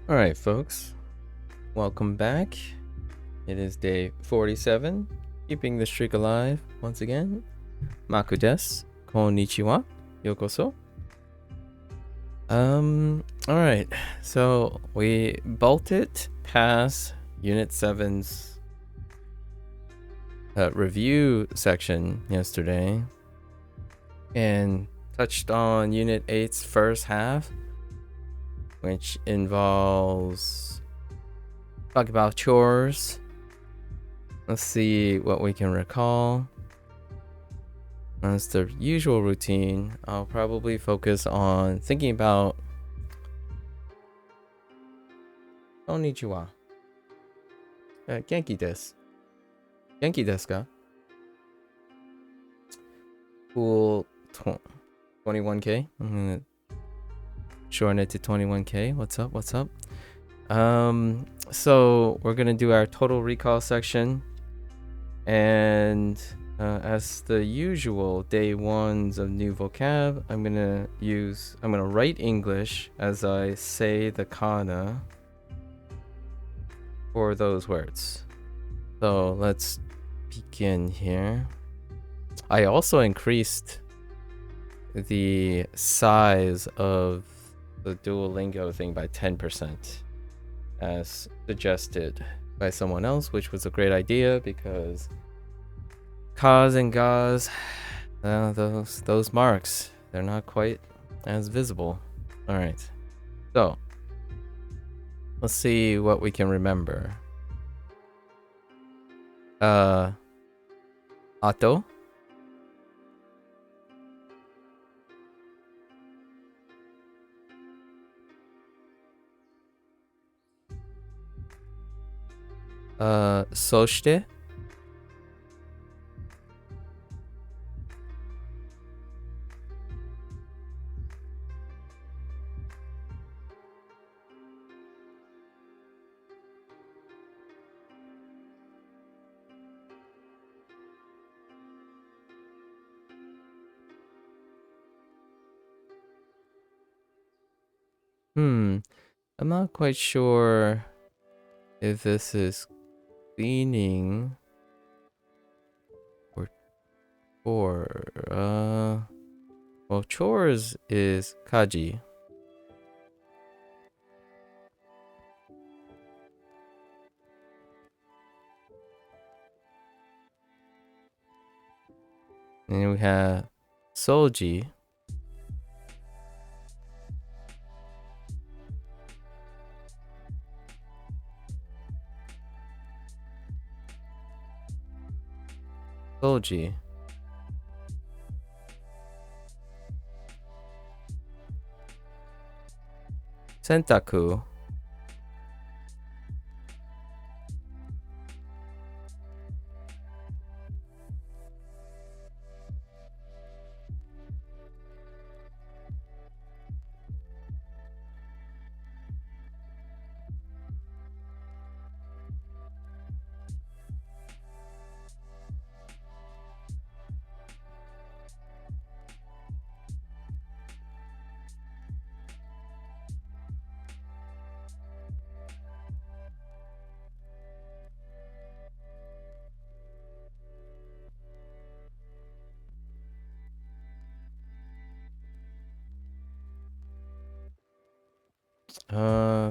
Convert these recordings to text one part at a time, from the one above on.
All right, folks, welcome back. It is day 47, keeping the streak alive once again. MAKU desu. Konnichiwa. Yokoso. All right, so we bolted past Unit 7's review section yesterday and touched on Unit 8's first half, which involves talk about chores. Let's see what we can recall. As the usual routine, I'll probably focus on thinking about Konnichiwa. Genki desu. Genki desu ka? Cool 21k. I'm gonna shorten it to 21k. What's up? What's up? So we're gonna do our total recall section, and as the usual day ones of new vocab, I'm gonna write English as I say the kana for those words. So let's begin here. I also increased the size of the Duolingo thing by 10%, as suggested by someone else, which was a great idea because kas and gas, those marks, they're not quite as visible. All right, so let's see what we can remember. Ato. Soshite. I'm not quite sure if this is cleaning or well, chores is kaji. And we have soji. Soji. Sentaku.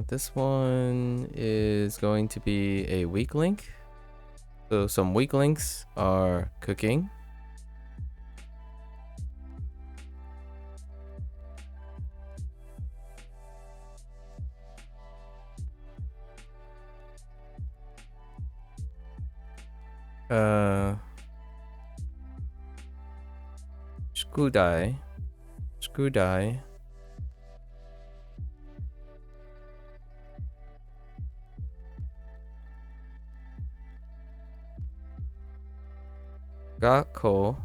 This one is going to be a weak link. So some weak links are cooking, shukudai, gakko,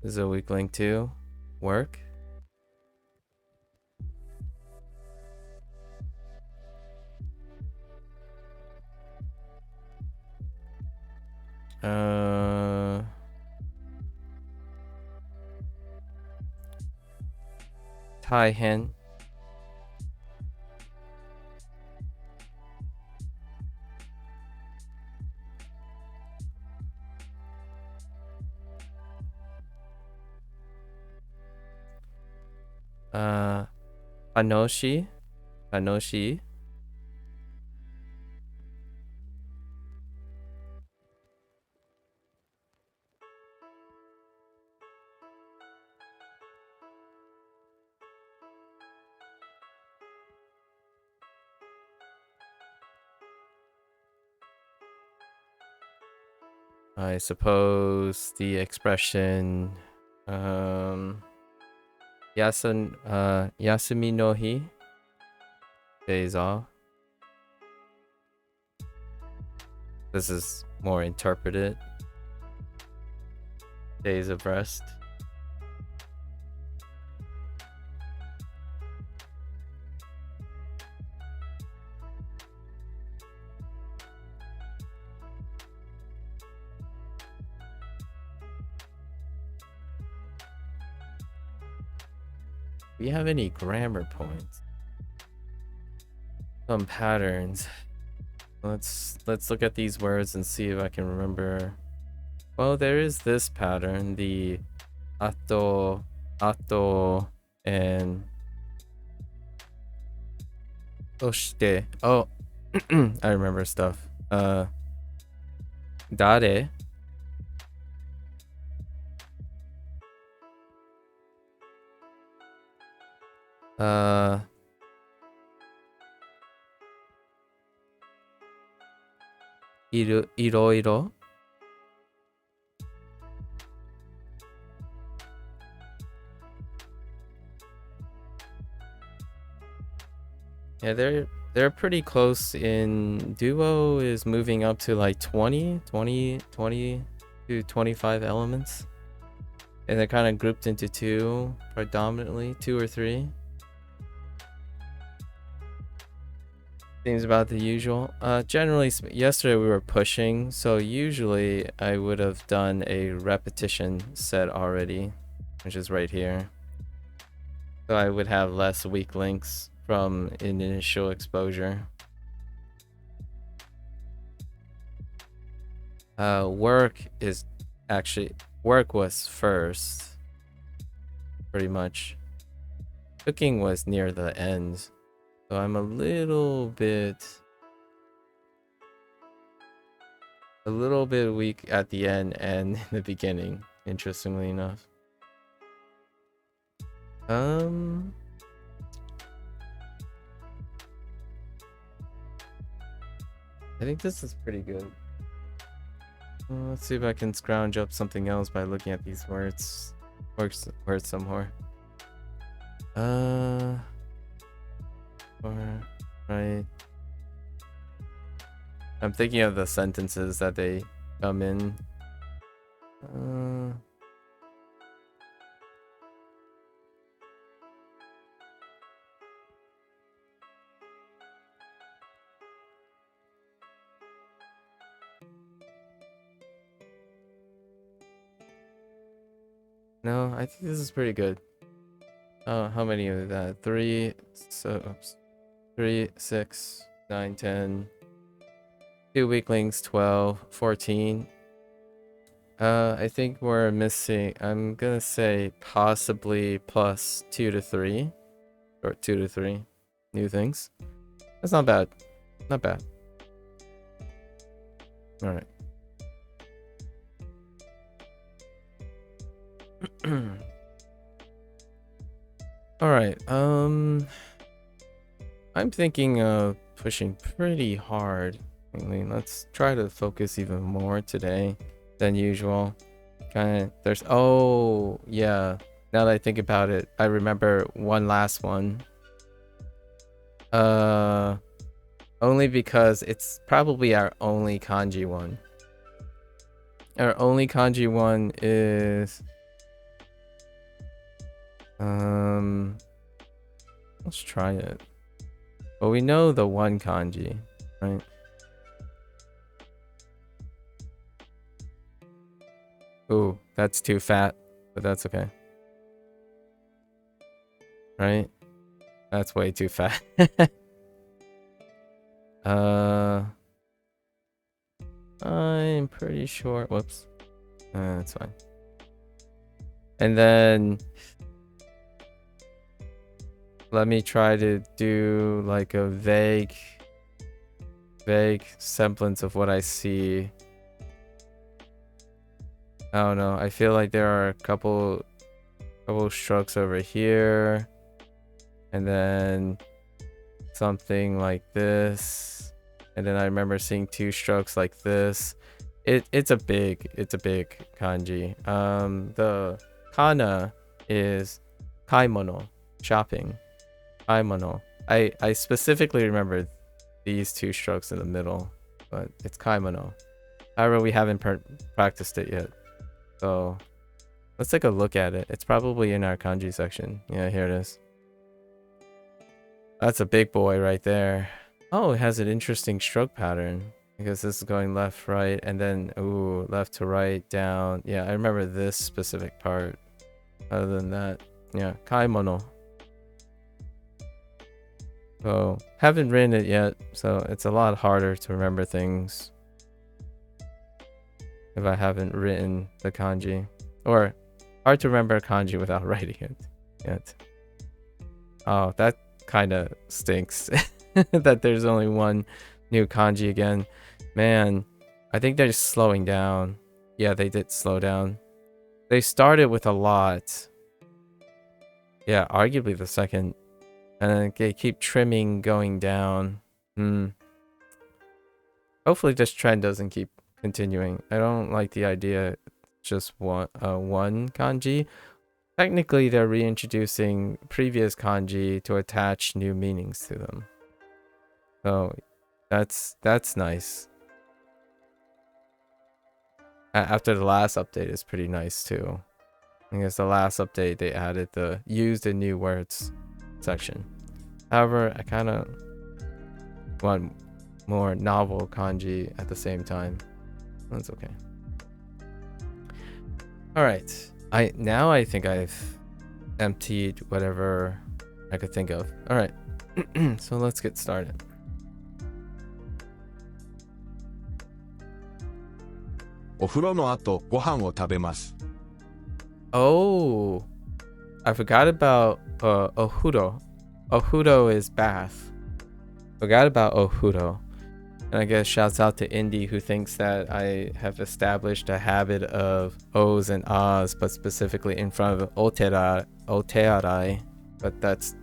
This is a weak link too. Work. Tai hen. Anoshi. Anoshi. I suppose the expression Yasumi no hi, days off. This is more interpreted. Days of rest. Do we have any grammar points? Some patterns. Let's look at these words and see if I can remember. Well, there is this pattern, the ato, and oshite. Oh, I remember stuff. Dare. Iroiro. Yeah, they're pretty close. In Duo is moving up to like 20 to 25 elements. And they're kind of grouped into two, predominantly, 2 or 3. Seems about the usual. Generally, yesterday we were pushing, so usually I would have done a repetition set already, which is right here. So I would have less weak links from initial exposure. Work was first, pretty much. Cooking was near the end, so I'm a little bit weak at the end and in the beginning, interestingly enough. I think this is pretty good. Let's see if I can scrounge up something else by looking at these words. Words some more. Right. I'm thinking of the sentences that they come in. No, I think this is pretty good. How many of that? 3, 6, 9, 10. 2 weaklings, 12, 14. I think we're missing, I'm gonna say possibly plus 2 to 3. Or 2 to 3 new things. That's not bad. Not bad. Alright. Alright, I'm thinking of pushing pretty hard. Let's try to focus even more today than usual. There's, oh yeah, now that I think about it, I remember one last one. Only because it's probably our only kanji one. Our only kanji one is Let's try it. Well, we know the one kanji, right? Ooh, that's too fat, but that's okay. Right? That's way too fat. I'm pretty sure. Whoops. That's fine. And then let me try to do like a vague semblance of what I see. I don't know. I feel like there are a couple strokes over here, and then something like this, and then I remember seeing 2 strokes like this. It's a big kanji. The kana is kaimono, shopping. Kaimono. I specifically remember these 2 strokes in the middle, but it's kaimono. However, we haven't practiced it yet. So let's take a look at it. It's probably in our kanji section. Yeah, here it is. That's a big boy right there. Oh, it has an interesting stroke pattern because this is going left, right, and then ooh, left to right, down. Yeah, I remember this specific part. Other than that, yeah, kaimono. So haven't written it yet, so it's a lot harder to remember things if I haven't written the kanji, or hard to remember kanji without writing it yet. Oh, that kind of stinks that there's only one new kanji again. Man, I think they're just slowing down. Yeah, they did slow down. They started with a lot. Yeah, arguably the second. And then they keep trimming, going down. Hopefully this trend doesn't keep continuing. I don't like the idea just one kanji. Technically, they're reintroducing previous kanji to attach new meanings to them. So that's nice. After the last update is pretty nice too. I guess the last update they added the used in new words section. However, I kind of want more novel kanji at the same time. That's okay. All right. I think I've emptied whatever I could think of. All right. So let's get started. Oh, I forgot about ohuro. Ohuro is bath. Forgot about ohuro. And I guess shouts out to Indy, who thinks that I have established a habit of O's and A's, but specifically in front of otearai. But that's...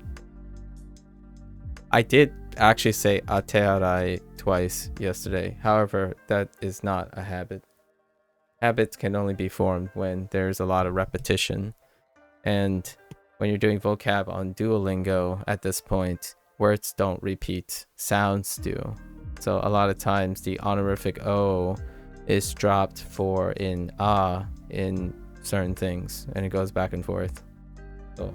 I did actually say atearai twice yesterday. However, that is not a habit. Habits can only be formed when there's a lot of repetition. And when you're doing vocab on Duolingo at this point, words don't repeat, sounds do. So a lot of times the honorific O is dropped for in A in certain things, and it goes back and forth. So,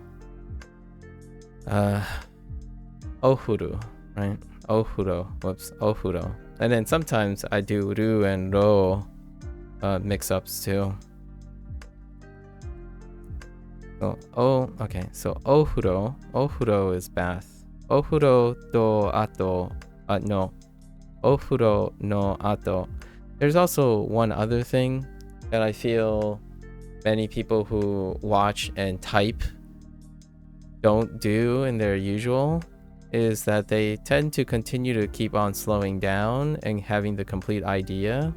ohuru, right? Ohuro, whoops, ohuro. And then sometimes I do ru and ro mix-ups too. So, okay, so ohuro is bath. Ohuro do ato, no. Ofuro no ato. There's also one other thing that I feel many people who watch and type don't do in their usual, is that they tend to continue to keep on slowing down and having the complete idea.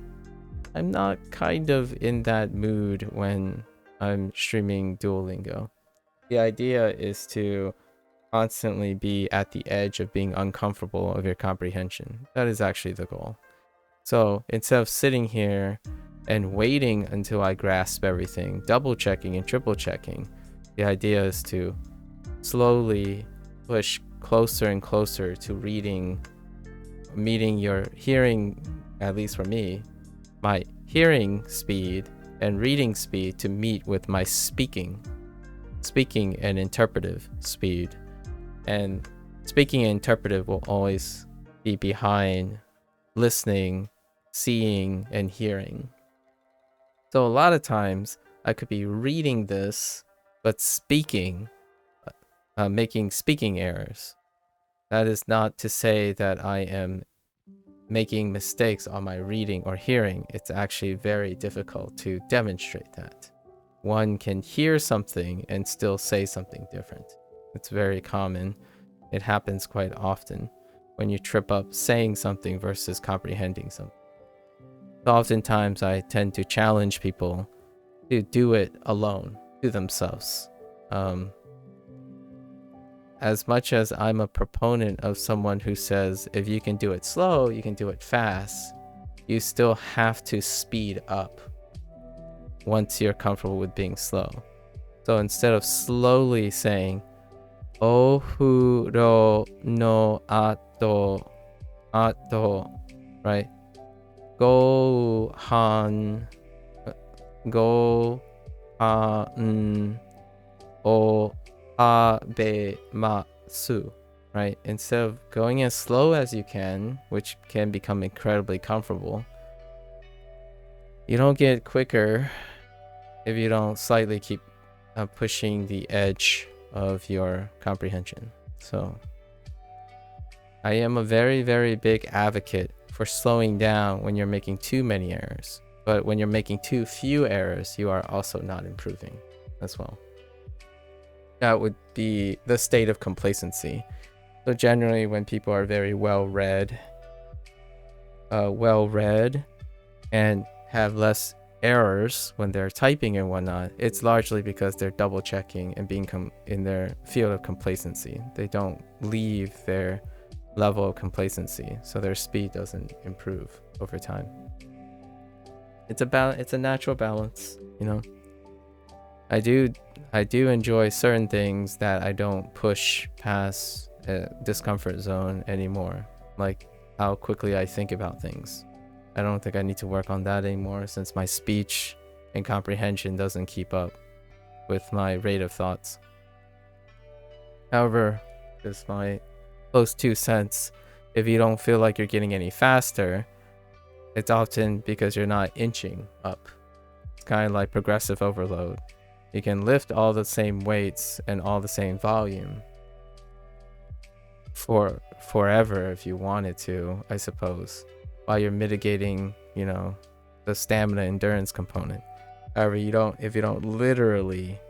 I'm not kind of in that mood when I'm streaming Duolingo. The idea is to constantly be at the edge of being uncomfortable of your comprehension. That is actually the goal. So instead of sitting here and waiting until I grasp everything, double checking and triple checking, the idea is to slowly push closer and closer to meeting your hearing, at least for me, my hearing speed and reading speed to meet with my speaking. speaking and interpretive speed. And speaking and interpretive will always be behind listening, seeing, and hearing. So a lot of times I could be reading this, but speaking, making speaking errors. That is not to say that I am making mistakes on my reading or hearing. It's actually very difficult to demonstrate that. One can hear something and still say something different. It's very common. It happens quite often when you trip up saying something versus comprehending something. So oftentimes I tend to challenge people to do it alone, to themselves. As much as I'm a proponent of someone who says, if you can do it slow, you can do it fast, you still have to speed up once you're comfortable with being slow. So instead of slowly saying, Ohuro no ato, right? Gohan, o abemasu, right? Instead of going as slow as you can, which can become incredibly comfortable, you don't get quicker if you don't slightly keep pushing the edge of your comprehension. So I am a very, very big advocate for slowing down when you're making too many errors. But when you're making too few errors, you are also not improving as well. That would be the state of complacency. So generally when people are very well-read and have less errors when they're typing and whatnot, it's largely because they're double checking and being in their field of complacency. They don't leave their level of complacency, so their speed doesn't improve over time. It's a natural balance, you know. I do enjoy certain things that I don't push past a discomfort zone anymore, like how quickly I think about things. I don't think I need to work on that anymore since my speech and comprehension doesn't keep up with my rate of thoughts. However, just my close 2 cents, if you don't feel like you're getting any faster, it's often because you're not inching up. It's kind of like progressive overload. You can lift all the same weights and all the same volume for forever if you wanted to, I suppose, while you're mitigating, you know, the stamina endurance component. However, if you don't literally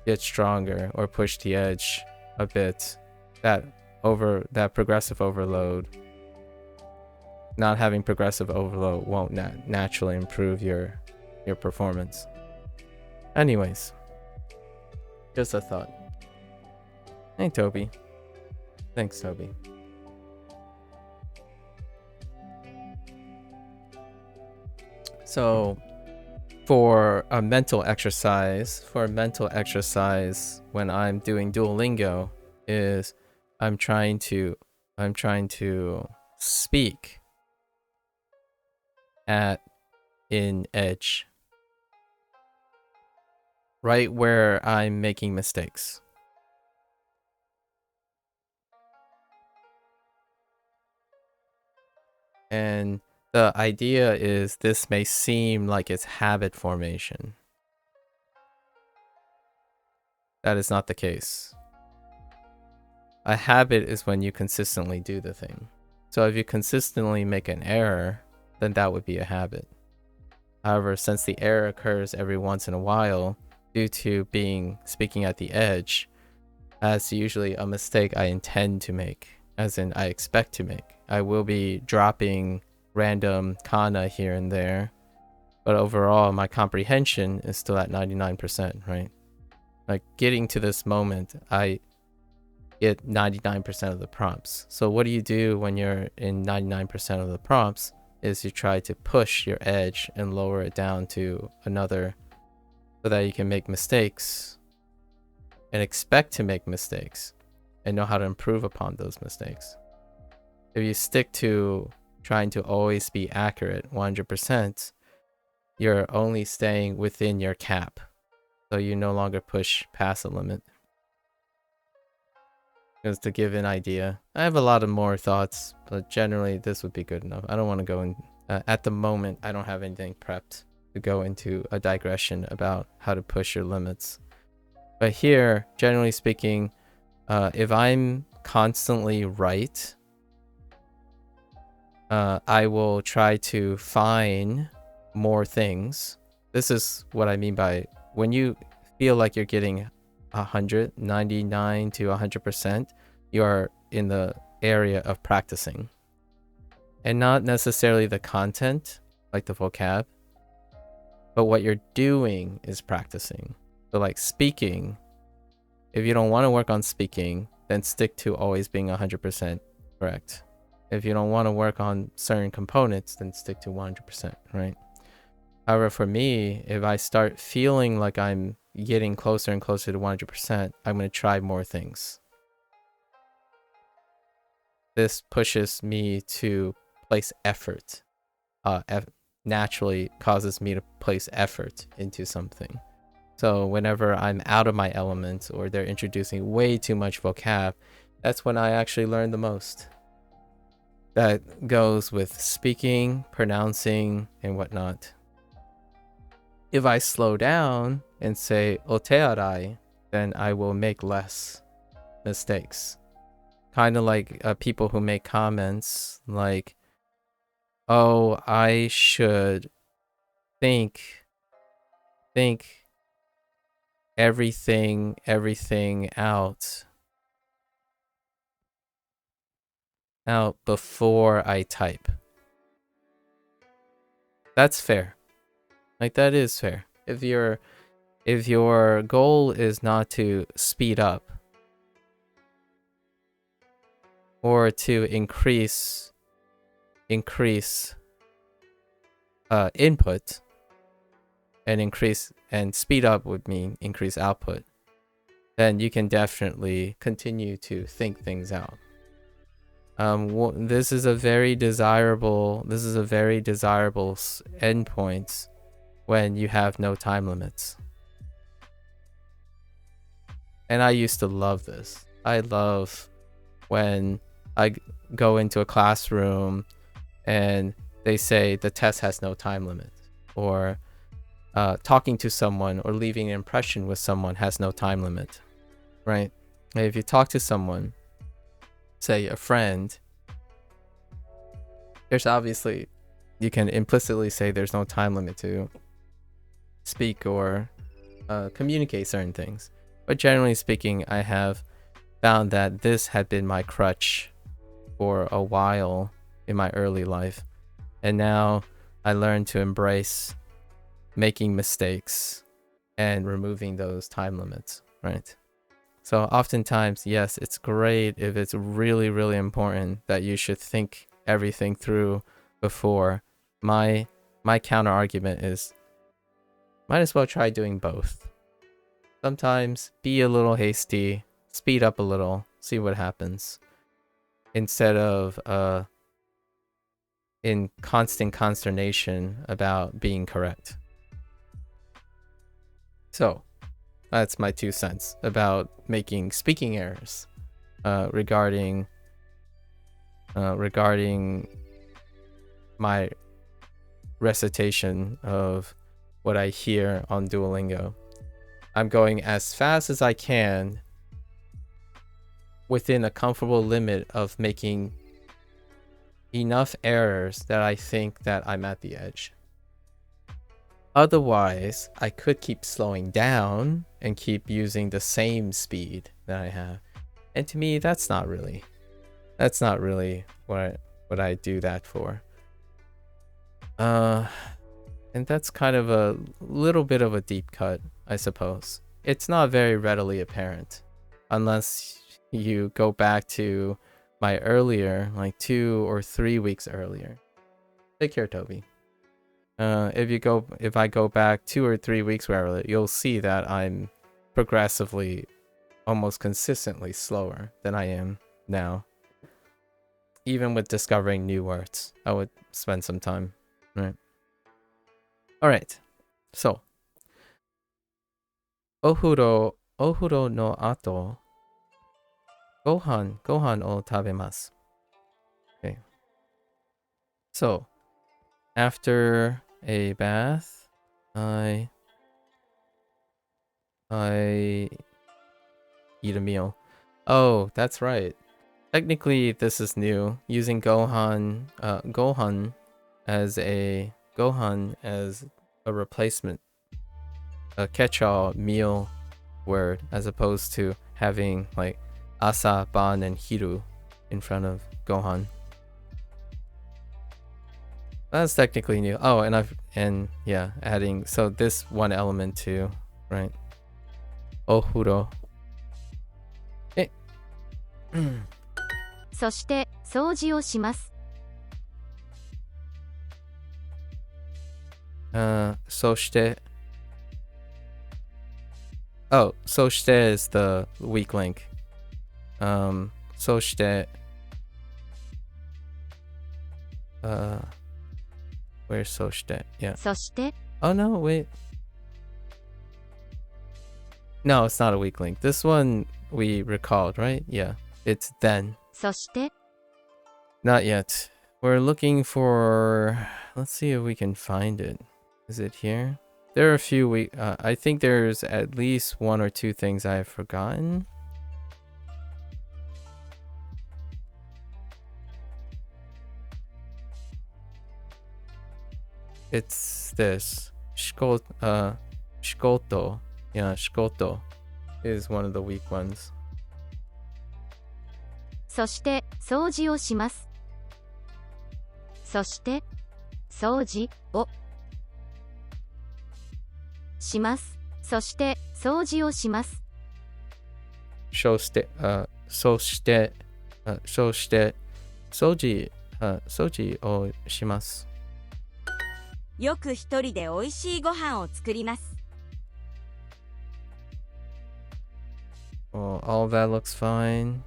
get stronger or push the edge a bit, that progressive overload, not having progressive overload won't naturally improve your performance. Anyways, just a thought. Hey, Toby. Thanks, Toby. So for a mental exercise, when I'm doing Duolingo, is I'm trying to speak in edge, right where I'm making mistakes. And the idea is this may seem like it's habit formation. That is not the case. A habit is when you consistently do the thing. So if you consistently make an error, then that would be a habit. However, since the error occurs every once in a while due to speaking at the edge, that's usually a mistake I intend to make, as in I expect to make. I will be dropping random kana here and there, but overall my comprehension is still at 99%, right? Like getting to this moment, I get 99% of the prompts. So what do you do when you're in 99% of the prompts is you try to push your edge and lower it down to another so that you can make mistakes and expect to make mistakes and know how to improve upon those mistakes. If you stick to trying to always be accurate 100%, you're only staying within your cap. So you no longer push past a limit. Just to give an idea. I have a lot of more thoughts, but generally this would be good enough. I don't want to go in. At the moment, I don't have anything prepped to go into a digression about how to push your limits. But here, generally speaking, if I'm constantly right, I will try to find more things. This is what I mean by when you feel like you're getting 199 to 100%, you are in the area of practicing. And not necessarily the content, like the vocab, but what you're doing is practicing. So like speaking, if you don't want to work on speaking, then stick to always being 100% correct. If you don't want to work on certain components, then stick to 100%, right? However, for me, if I start feeling like I'm getting closer and closer to 100%, I'm going to try more things. This pushes me to place effort. Naturally causes me to place effort into something. So whenever I'm out of my element or they're introducing way too much vocab, that's when I actually learn the most. That goes with speaking, pronouncing, and whatnot. If I slow down and say otearai, then I will make less mistakes. Kind of like people who make comments like, oh, I should think everything out before I type. That's fair. Like that is fair. If your goal is not to speed up or to increase input and speed up would mean increase output, then you can definitely continue to think things out. This is a very desirable endpoint when you have no time limits. And I used to love this. I love when I go into a classroom and they say the test has no time limit, or talking to someone or leaving an impression with someone has no time limit, right? And if you talk to someone, say a friend, there's obviously, you can implicitly say there's no time limit to speak or communicate certain things. But generally speaking, I have found that this had been my crutch for a while in my early life. And now I learned to embrace making mistakes and removing those time limits, right? So oftentimes, yes, it's great if it's really, really important that you should think everything through before. My counter argument is, might as well try doing both. Sometimes be a little hasty, speed up a little, see what happens, instead of in constant consternation about being correct. So that's my 2 cents about making speaking errors regarding my recitation of what I hear on Duolingo. I'm going as fast as I can within a comfortable limit of making enough errors that I think that I'm at the edge. Otherwise, I could keep slowing down and keep using the same speed that I have. And to me, that's not really what I do that for. And that's kind of a little bit of a deep cut, I suppose. It's not very readily apparent unless you go back to my earlier, like 2 or 3 weeks earlier. Take care, Toby. If I go back 2 or 3 weeks earlier, you'll see that I'm progressively, almost consistently slower than I am now. Even with discovering new words, I would spend some time, right? All right, so お風呂の後、ご飯を食べます。Okay. So, after a bath, I eat a meal. Oh, that's right. Technically, this is new. Using gohan as a replacement, a catch-all meal word, as opposed to having like asa, ban, and hiru in front of gohan. That's technically new. Oh, and yeah, adding so this one element too, right? Ohuro. そして掃除をします。そして Oh, そして is the weak link. そして where's そして Yeah. そして Oh no, wait. No, it's not a weak link. This one we recalled, right? Yeah. It's then. そして Not yet. We're looking for... Let's see if we can find it. Is it here? There are a few... I think there's at least one or two things I have forgotten. It's this. Shikoto. Yeah, shikoto is one of the weak ones. そして掃除をします。そして掃除をします。そして掃除をします。そして、掃除をします。よく一人で美味しいご飯を作ります。Well, all that looks fine.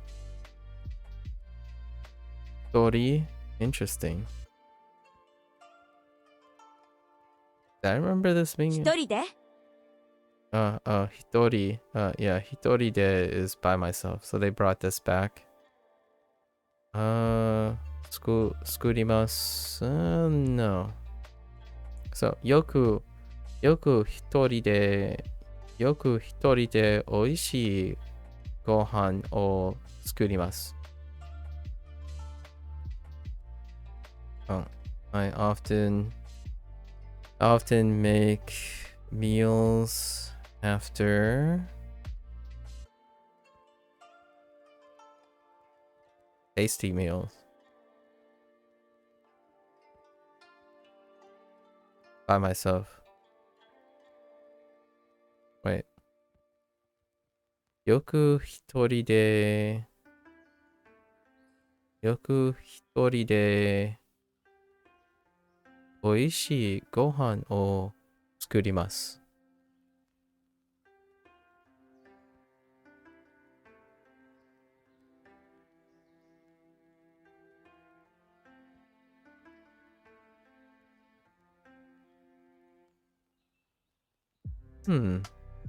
Tori, interesting. I remember this being... 一人で hitori. Yeah, hitori de is by myself. So they brought this back. Skurimasu. No. So, よく一人で美味しいご飯を作ります。I often make meals after tasty meals by myself. Wait. よく一人で美味しいご飯を作ります。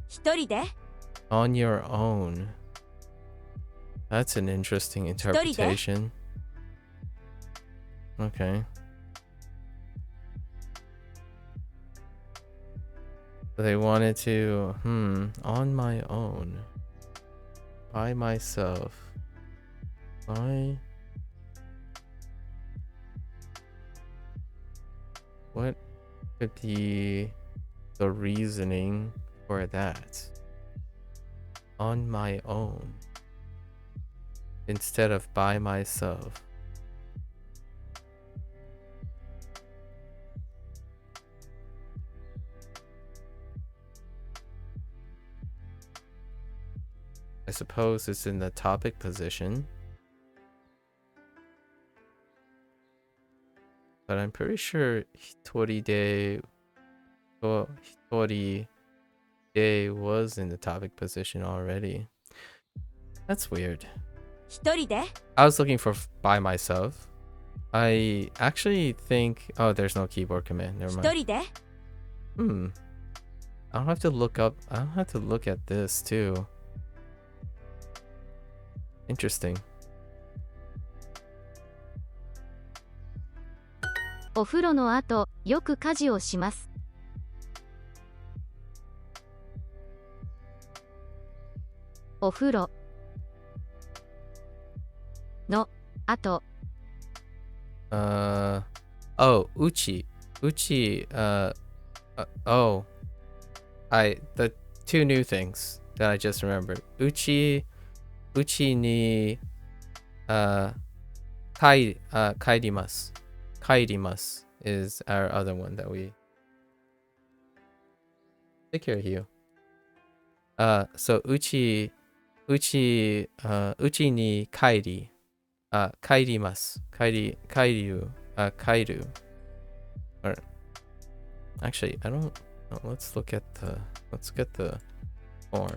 一人で On your own. That's an interesting interpretation. Okay. They wanted to, on my own. By myself. What could be the reasoning for that? On my own. Instead of by myself. I suppose it's in the topic position. But I'm pretty sure Hitori de was in the topic position already. That's weird. 一人で I was looking for by myself. I actually think... Oh, there's no keyboard command. Never 一 mind. 人で I'll have to look up. I'll have to look at this too. Interesting. お風呂の後、よく家事をします。お風呂の後。Oh, uchi. Uchi, oh. The two new things that I just remembered. Uchi ni, kairimasu. Kairimasu is our other one that we take care of you. So uchi ni kairi. Kairimasu. Kairu. Or actually, I don't know. Let's get the form.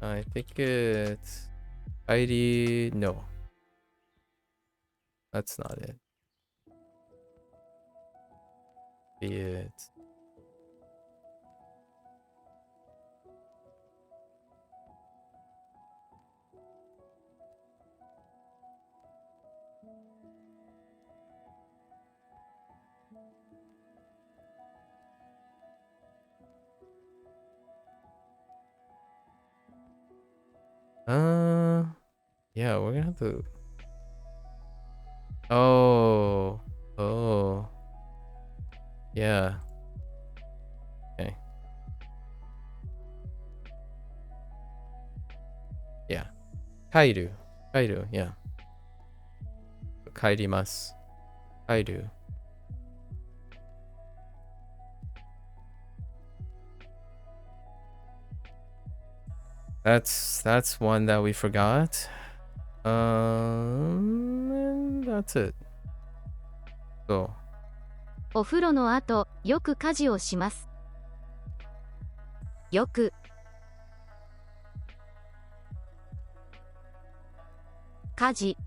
I think it's Kairi. No, that's not it. It's yeah, we're gonna have to. Oh, yeah. Okay. Yeah. Kairu, yeah. Kairimasu. Kairu. That's one that we forgot. And that's it. So. お風呂の後、よく家事をします。よく家事。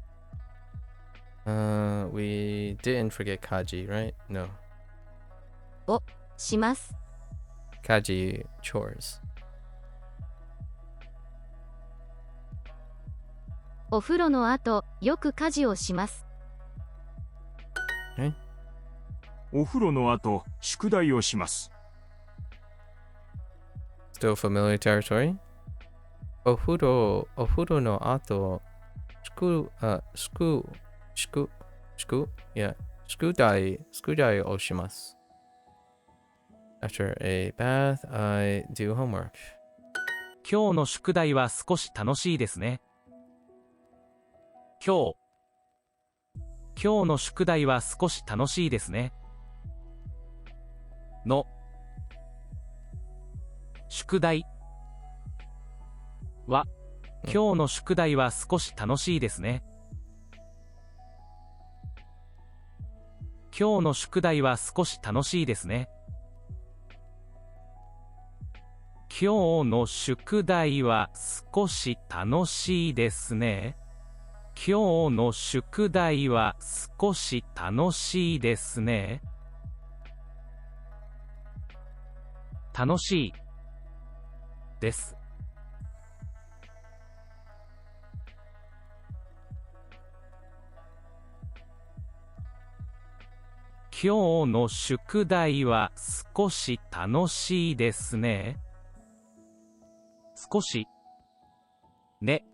We didn't forget kaji, right? No. をします。Kaji chores. お風呂の後、よく家事をします。お風呂の後、宿題をします。Still familiar territory? お風呂の後、yeah, 宿題をします。After a bath, I do homework. 今日の宿題は少し楽しいですね。今日の宿題は少し楽しいですね。の宿題は今日の宿題は少し楽しいですね。今日の宿題は少し楽しいですね。今日の宿題は少し楽しいですね。今日の宿題は少し楽しいですね。楽しいです。今日の宿題は少し楽しいですね。少しね。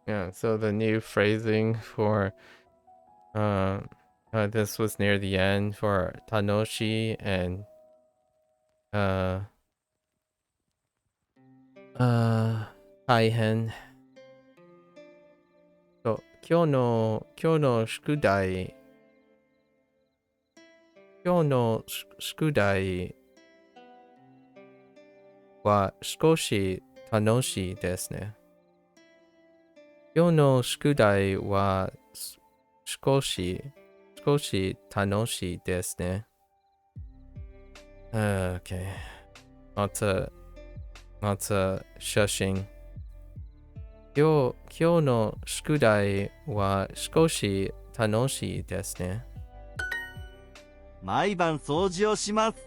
Yeah, so the new phrasing for this was near the end for Tanoshi and Taihen. So 今日の宿題は少し楽しいですね。今日の宿題は少し楽しいですね。Okay. On to Lots of shushing. 今日の宿題は少し楽しいですね。毎晩掃除をします。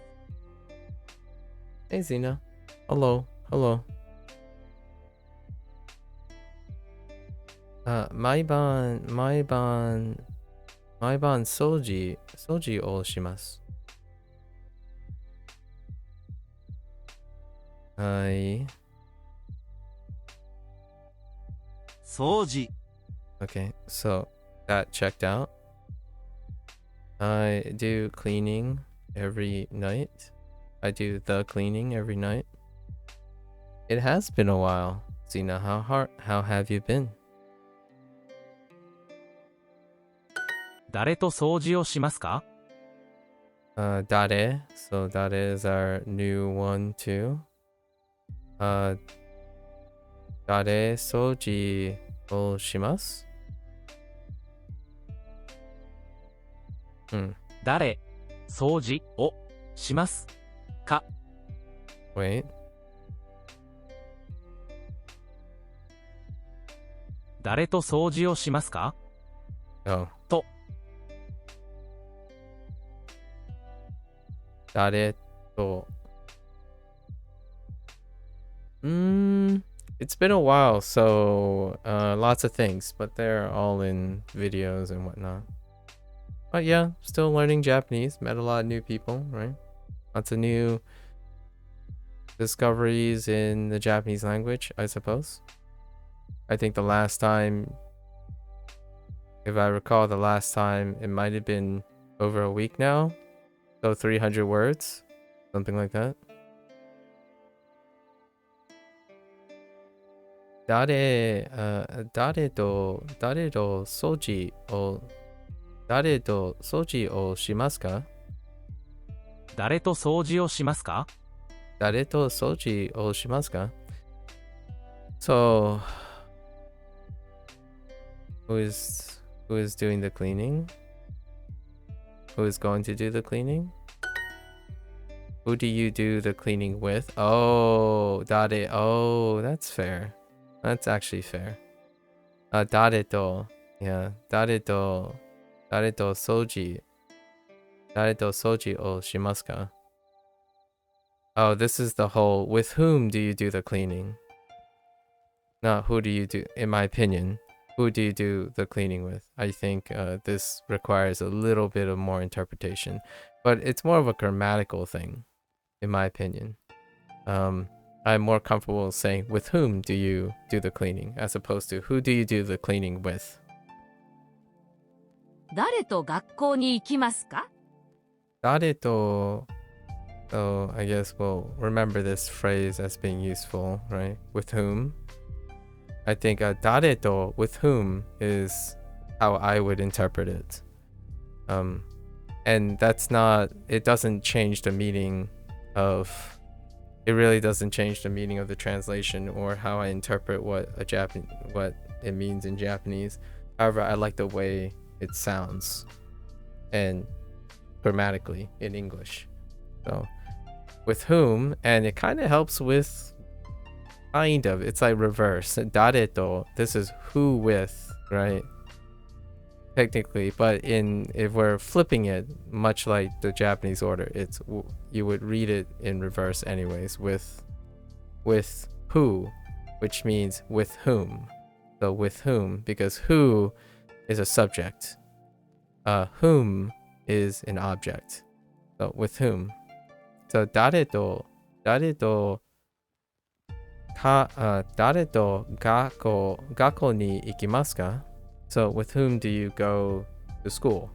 Hey Zena. Hello. Hello. 毎晩掃除をします。はい。掃除。 Okay, so that checked out. I do cleaning every night. I do the cleaning every night. It has been a while. Zena, how have you been? 誰と掃除をしますか？ Dare. So Dare is our new one too. Dare soji o shimasu? 誰、掃除をしますか？ Wait. 誰と掃除をしますか？ Oh. と。Dare to. It's been a while, so lots of things, but they're all in videos and whatnot. But yeah, still learning Japanese. Met a lot of new people, right? Lots of new discoveries in the Japanese language, I suppose. I think the last time, if I recall, the last time it might have been over a week now. So 300 words, something like that. 誰と掃除をしますか？誰と掃除をしますか？ 誰と掃除をしますか？ So, who is doing the cleaning? Who is going to do the cleaning? Who do you do the cleaning with? Oh, dare. Oh, that's fair. That's actually fair. Dare to. Yeah, dare to soji. Dare to soji o shimasu ka? Oh, this is the whole, with whom do you do the cleaning? Not who do you do, in my opinion. Who do you do the cleaning with? I think this requires a little bit of more interpretation. But it's more of a grammatical thing, in my opinion. I'm more comfortable saying, with whom do you do the cleaning, as opposed to who do you do the cleaning with? 誰と学校に行きますか？ Dare to. So I guess we'll remember this phrase as being useful, right? With whom? I think dare to, with whom, is how I would interpret it. And that's not, it doesn't change the meaning of, it really doesn't change the meaning of the translation or how I interpret what it means in Japanese. However, I like the way it sounds and grammatically in English. So with whom, and it kind of helps with, kind of, it's like reverse. Dare to, this is who with, right? Technically, but if we're flipping it, much like the Japanese order, it's, you would read it in reverse anyways, with who, which means with whom. So with whom, because who is a subject, whom is an object. So with whom. So dare to gakko ni ikimasu ka? So with whom do you go to school?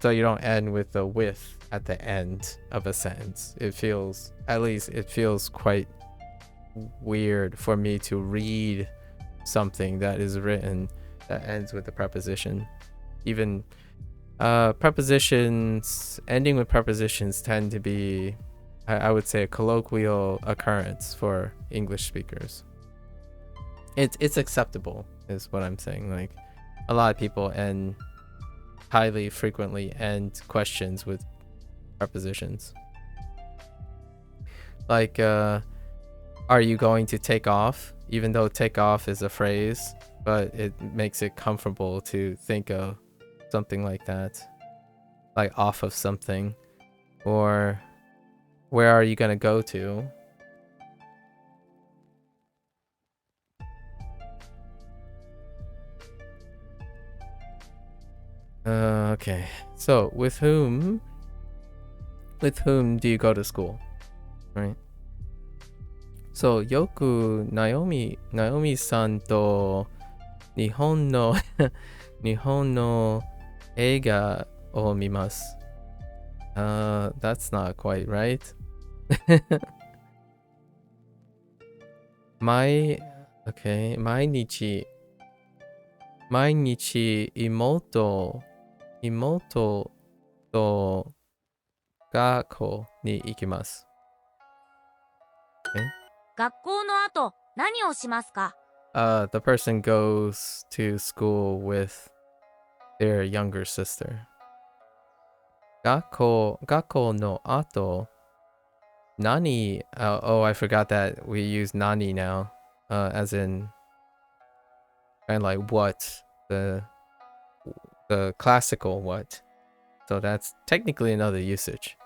So you don't end with the with at the end of a sentence. It feels, at least it feels quite weird for me to read something that is written that ends with a preposition. Even prepositions, ending with prepositions tend to be, I would say, a colloquial occurrence for English speakers. It's acceptable, is what I'm saying. Like, a lot of people highly frequently end questions with prepositions. Like, are you going to take off? Even though take off is a phrase, but it makes it comfortable to think of something like that. Like off of something. Or where are you gonna go to? Okay. So with whom do you go to school? Right? So よくNaomi さんと日本の日本の映画を見ます。That's not quite right. 毎日妹と学校に行きます。学校の後、何をしますか？ The person goes to school with their younger sister. 学校の後、何 oh, I forgot that we use nani now, as in kind of like what, the classical what. So that's technically another usage.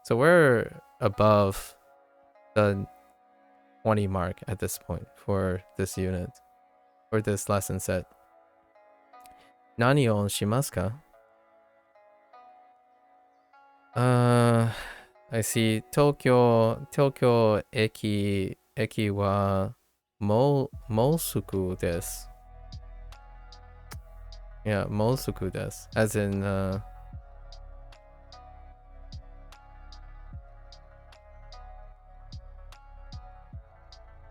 So we're above the 20 mark at this point for this unit, for this lesson set. Nani o shimasu ka? I see. Tokyo eki wa mosuku desu. Yeah, mosuku desu. As in,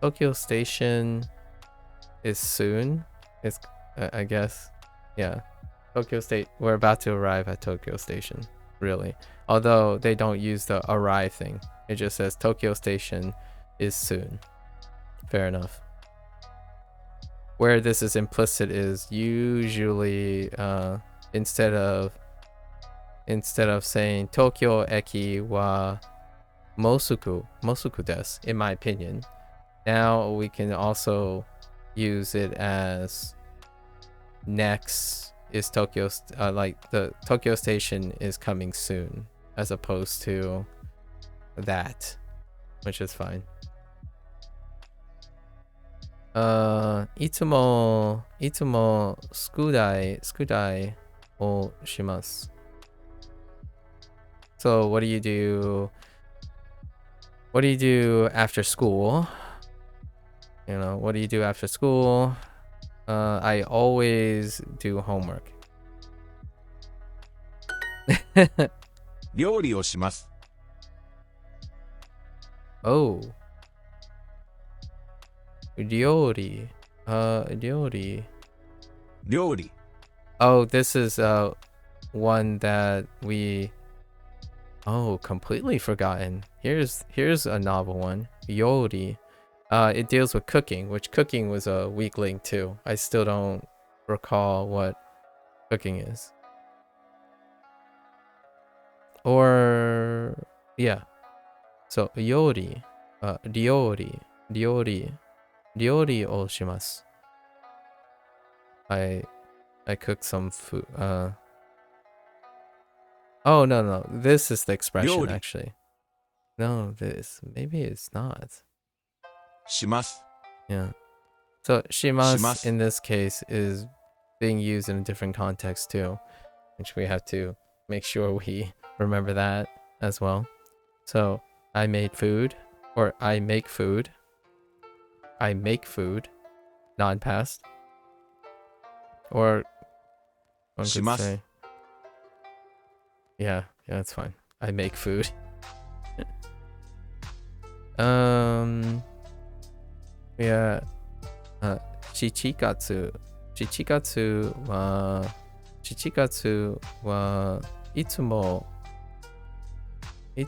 Tokyo Station is soon. It's, I guess. Yeah. Tokyo State. We're about to arrive at Tokyo Station. Really. Although they don't use the arrive thing. It just says Tokyo Station is soon. Fair enough. Where this is implicit is usually instead of saying Tokyo eki wa mosuku desu, in my opinion. Now we can also use it as next is Tokyo, like the Tokyo Station is coming soon, as opposed to that, which is fine. いつも宿題をします。So what do you do after school? You know, what do you do after school? I always do homework. 料理をします。 Oh. 料理。 Oh, this is one that we completely forgotten. Here's a novel one. Yori. It deals with cooking, which cooking was a weak link too. I still don't recall what cooking is. Or yeah. So yori, ryori o shimasu. I cook some food. Oh no, this is the expression Ryori. actually. No, maybe it's not. します。 Yeah. So shimasu Shimasu. in this case is being used in a different context too, which we have to make sure we remember that as well. So I made food, or I make food. I make food, non-past. Or one could します。 say, yeah, that's fine. I make food. Yeah. 7月はいつもプ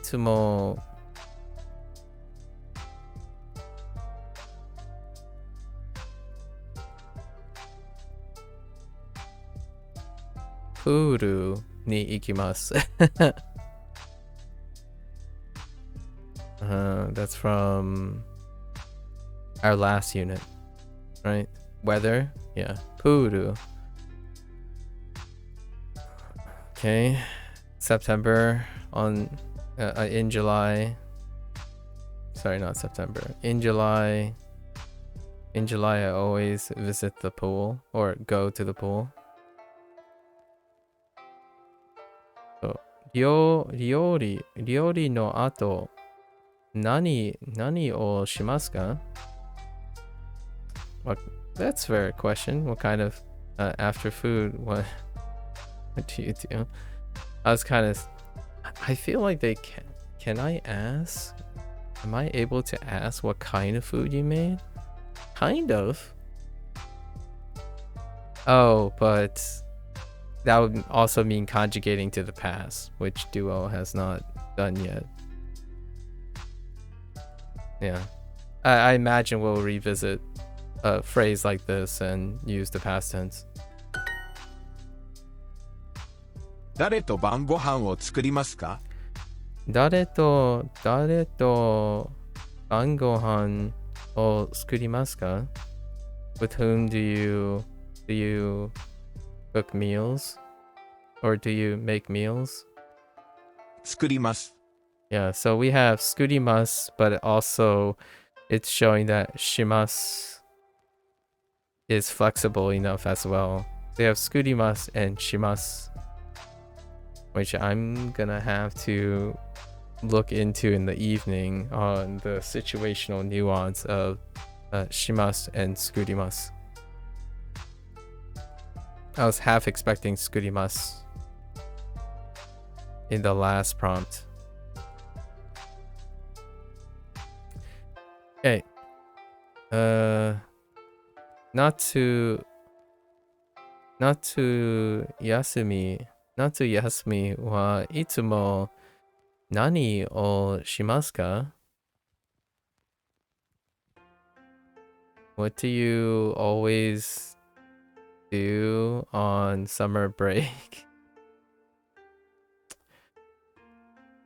ールに行きます。That's from our last unit, right? Weather, yeah. Puru. Okay. September in July. Sorry, not September. In July, I always visit the pool or go to the pool. So, 料理の後、何をしますか? What? That's a fair question. What kind of after food? What do you do? I feel like they can. Can I ask? Am I able to ask what kind of food you made? Kind of. Oh, but that would also mean conjugating to the past, which Duo has not done yet. Yeah. I imagine we'll revisit a phrase like this and use the past tense. 誰と晩ご飯を作りますか? 誰と晩ご飯を作りますか? With whom do you cook meals? Or do you make meals? 作ります. Yeah, so we have skurimas, but also it's showing that shimas is flexible enough as well. They have skurimas and shimas, which I'm gonna have to look into in the evening on the situational nuance of shimas and skurimas. I was half expecting skurimas in the last prompt. Okay. Not to yasumi はいつも何をしますか? What do you always do on summer break?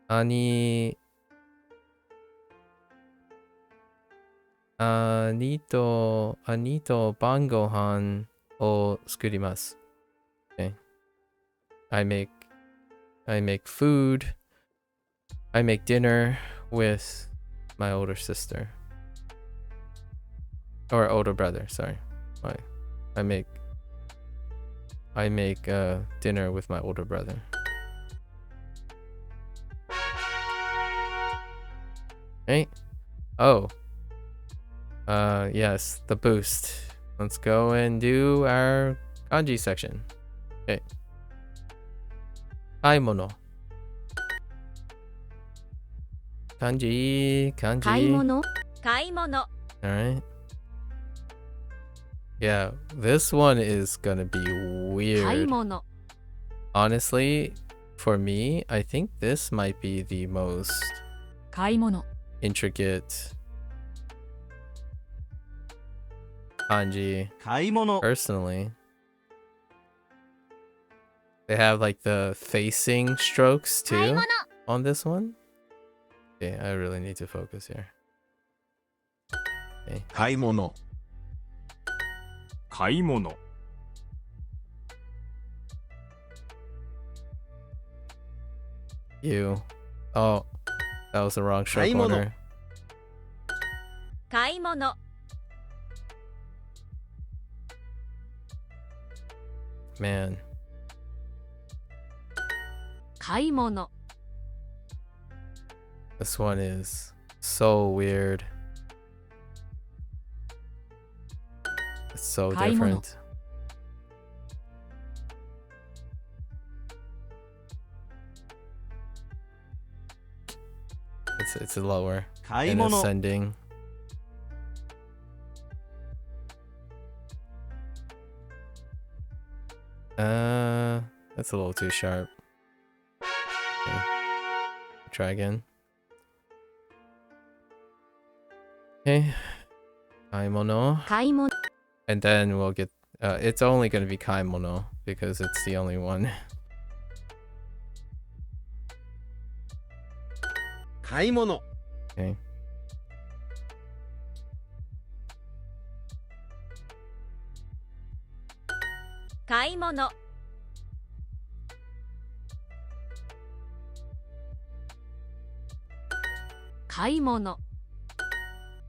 兄と晩ご飯を作ります。Okay. I make food. I make dinner with my older sister. Or older brother, sorry. I make dinner with my older brother. Okay. Oh. Yes, the boost. Let's go and do our kanji section. Okay. 買い物. Kanji. 買い物 Alright. Yeah, this one is gonna be 買い weird. 物 Honestly, for me, I think this might be the most 買い物 intricate kanji 買い物 personally. They have like the facing strokes too on this one. Okay, I really need to focus here. 買い物. 買い物 You. Oh, that was the wrong stroke 買い物 order. 買い物 Man. 買い物 This one is so weird. It's so 買い物 different. It's lower 買い and 物 ascending. That's a little too sharp. Okay. Try again. Okay. 買い物. 買い物 And then we'll get it's only going to be 買い物 because it's the only one. 買い物 Okay. 買い物、買い物、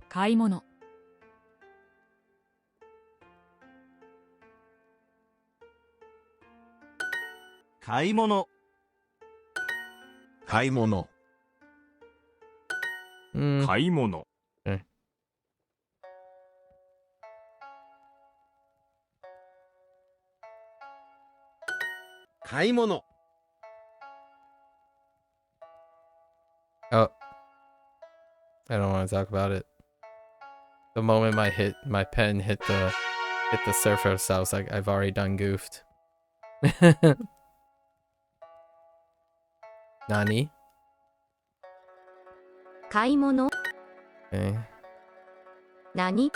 買い物、買い物、買い物、 買い物、買い物、 Oh, I don't want to talk about it. The moment my pen hit the surface, I was like, I've already done goofed. Nani? 買い物、 Okay. 何、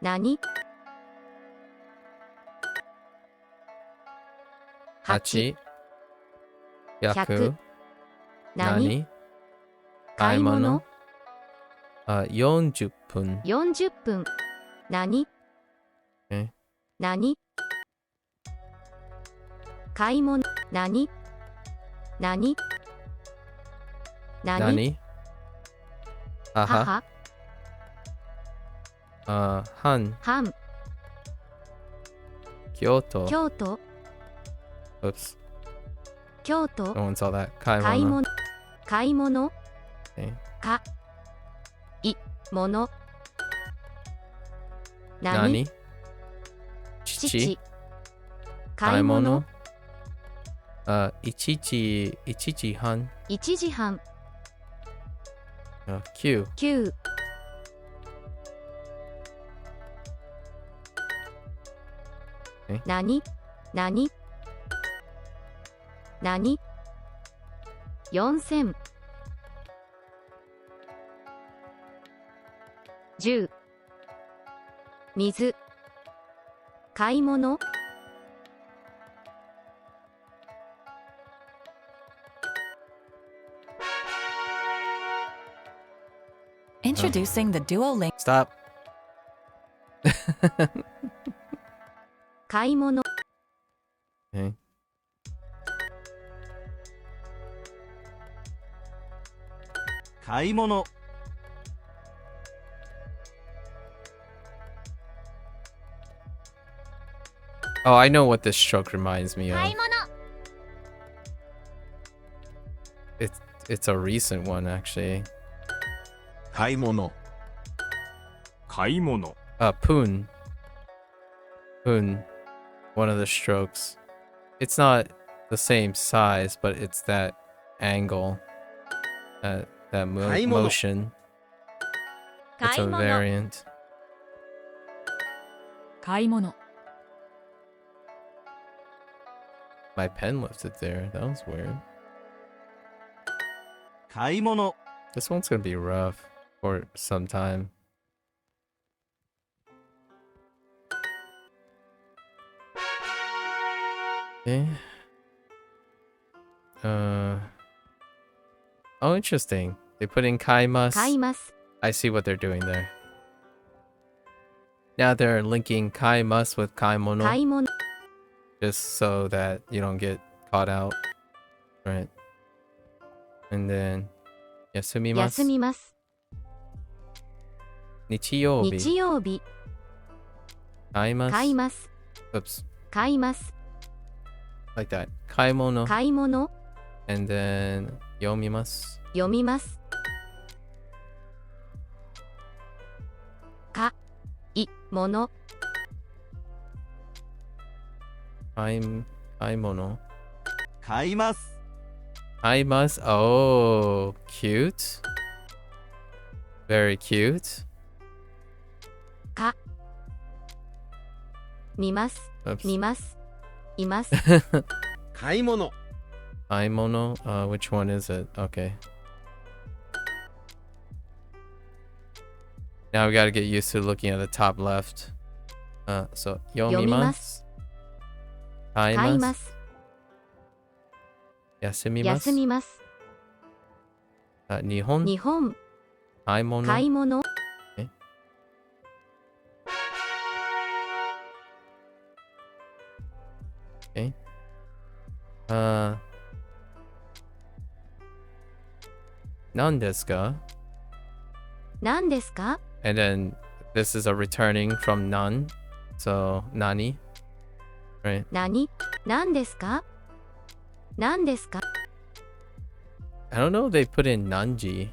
何、8、 8 Yaku 何、 Nani 買い物、 40分40分、何、 Okay. 何、買い物、何、何、何、 Nani? Haha. 母、 Han 半、 Kyoto. 京都、 Oops. 京都、 No one saw that. 買い Kaimono. 物、買い物、 Okay. か、い、もの、何、 Nani? 父、 Chichi. 買い物、 1半。 1時半、 9. 9、 何、何、何、4000、 10、 水、買い物、 Introducing the Duolingo. Stop. 買い物、 Okay. 買い物、 Oh, I know what this stroke reminds me of. 買い物、 It's a recent one, actually. 買い物、買い物、 Poon. Poon. One of the strokes. It's not the same size, but it's that angle. That Kaimono. motion. It's 買い a 物、 variant. 買い物、 My pen lifted there. That was weird. 買い物、 This one's gonna be rough for some time. Okay. Oh, interesting. They put in 買います。買います、 I see what they're doing there. Now they're linking 買います with 買い物, 買い物、 just so that you don't get caught out. Right. And then 休みます。休みます、日曜日。日曜日、買います。買います、 Oops. 買います、 Like that. 買い物。買い物、 And then 読みます。読みます、か、い、もの、買い物。買います、買います。Oh, cute. Very cute. か、見ます、 Oops. 見ます、います、買い物、買い物. Which one is it? Okay. Now we gotta get used to looking at the top left. So 読みます。買い買いま。ますす、休みます。休みます、日本日本買い物買い物 Okay. 何ですか 何ですか And then this is a returning from none. So, nani? Right. 何ですか何ですか I don't know if they put in nanji.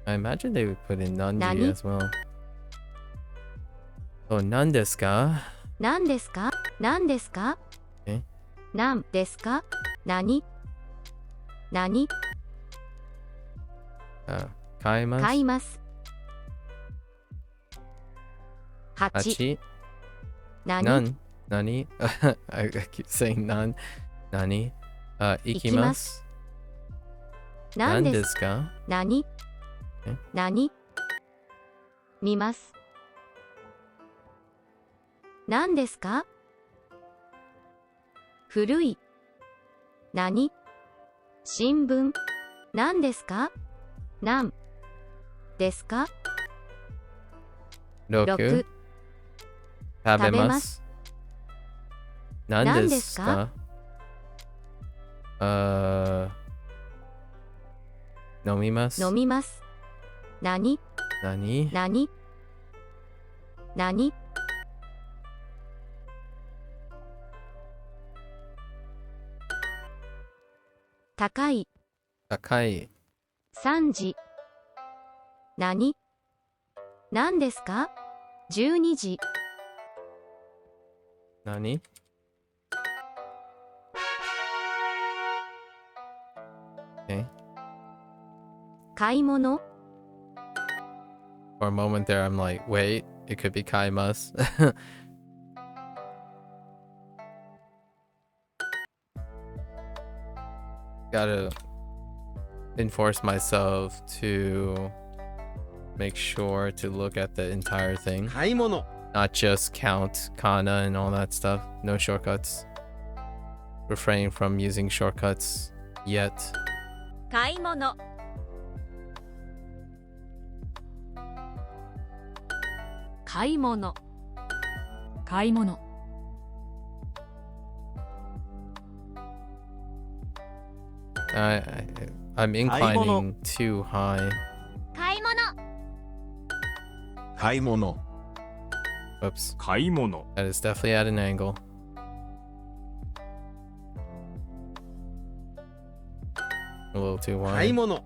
I imagine they would put in nanji Nani? as well. So, 何ですか何ですか何ですかえ何ですか何買います。買います。8 8. 何何I keep saying 何行きます。何で何ですすか何え何見ます。何ですか古い。何新聞。何ですか何ですか 6. 6食べま。べます何ですか飲みます。飲みます。何何高い。高い。 3時。何ですか ?12 時。何買い物 For a moment there, I'm like, wait, it could be 買います。Gotta enforce myself to make sure to look at the entire thing, 買い物 not just count kana and all that stuff. No shortcuts. Refrain from using shortcuts yet. 買い物買い物買い物 I'm inclining too high. 買い物買い物 Whoops. 買い物 That is definitely at an angle. A little too 買い wide. 物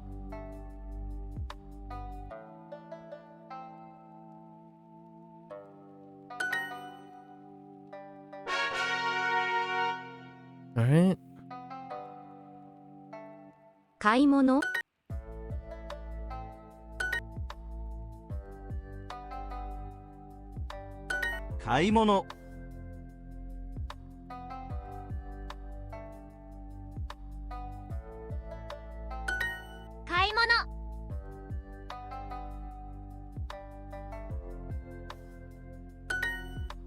Alright. 買い物買い物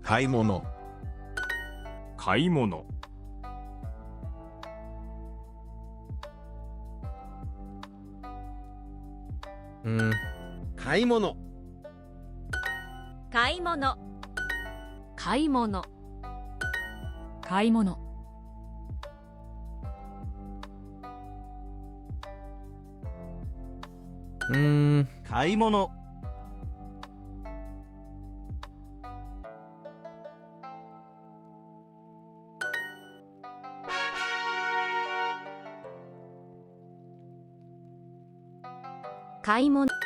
買い物買い物買い物 買い物買い物買い物買い物 買い物 買い物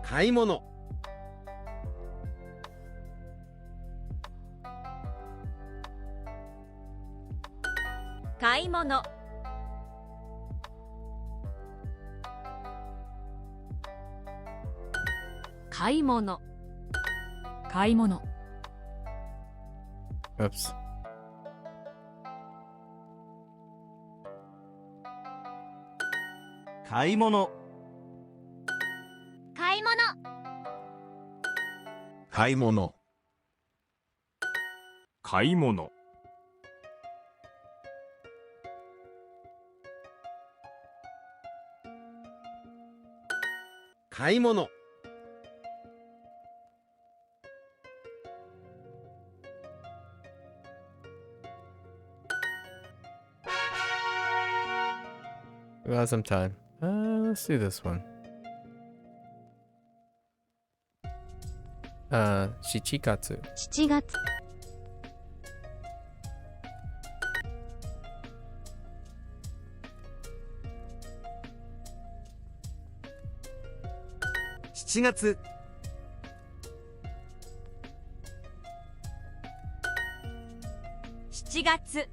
買い物買い物買い物買い物 Oops. 買い物買い物買い物買い物買い物 We got some time. Let's do this one. 7月。7月。7月 7月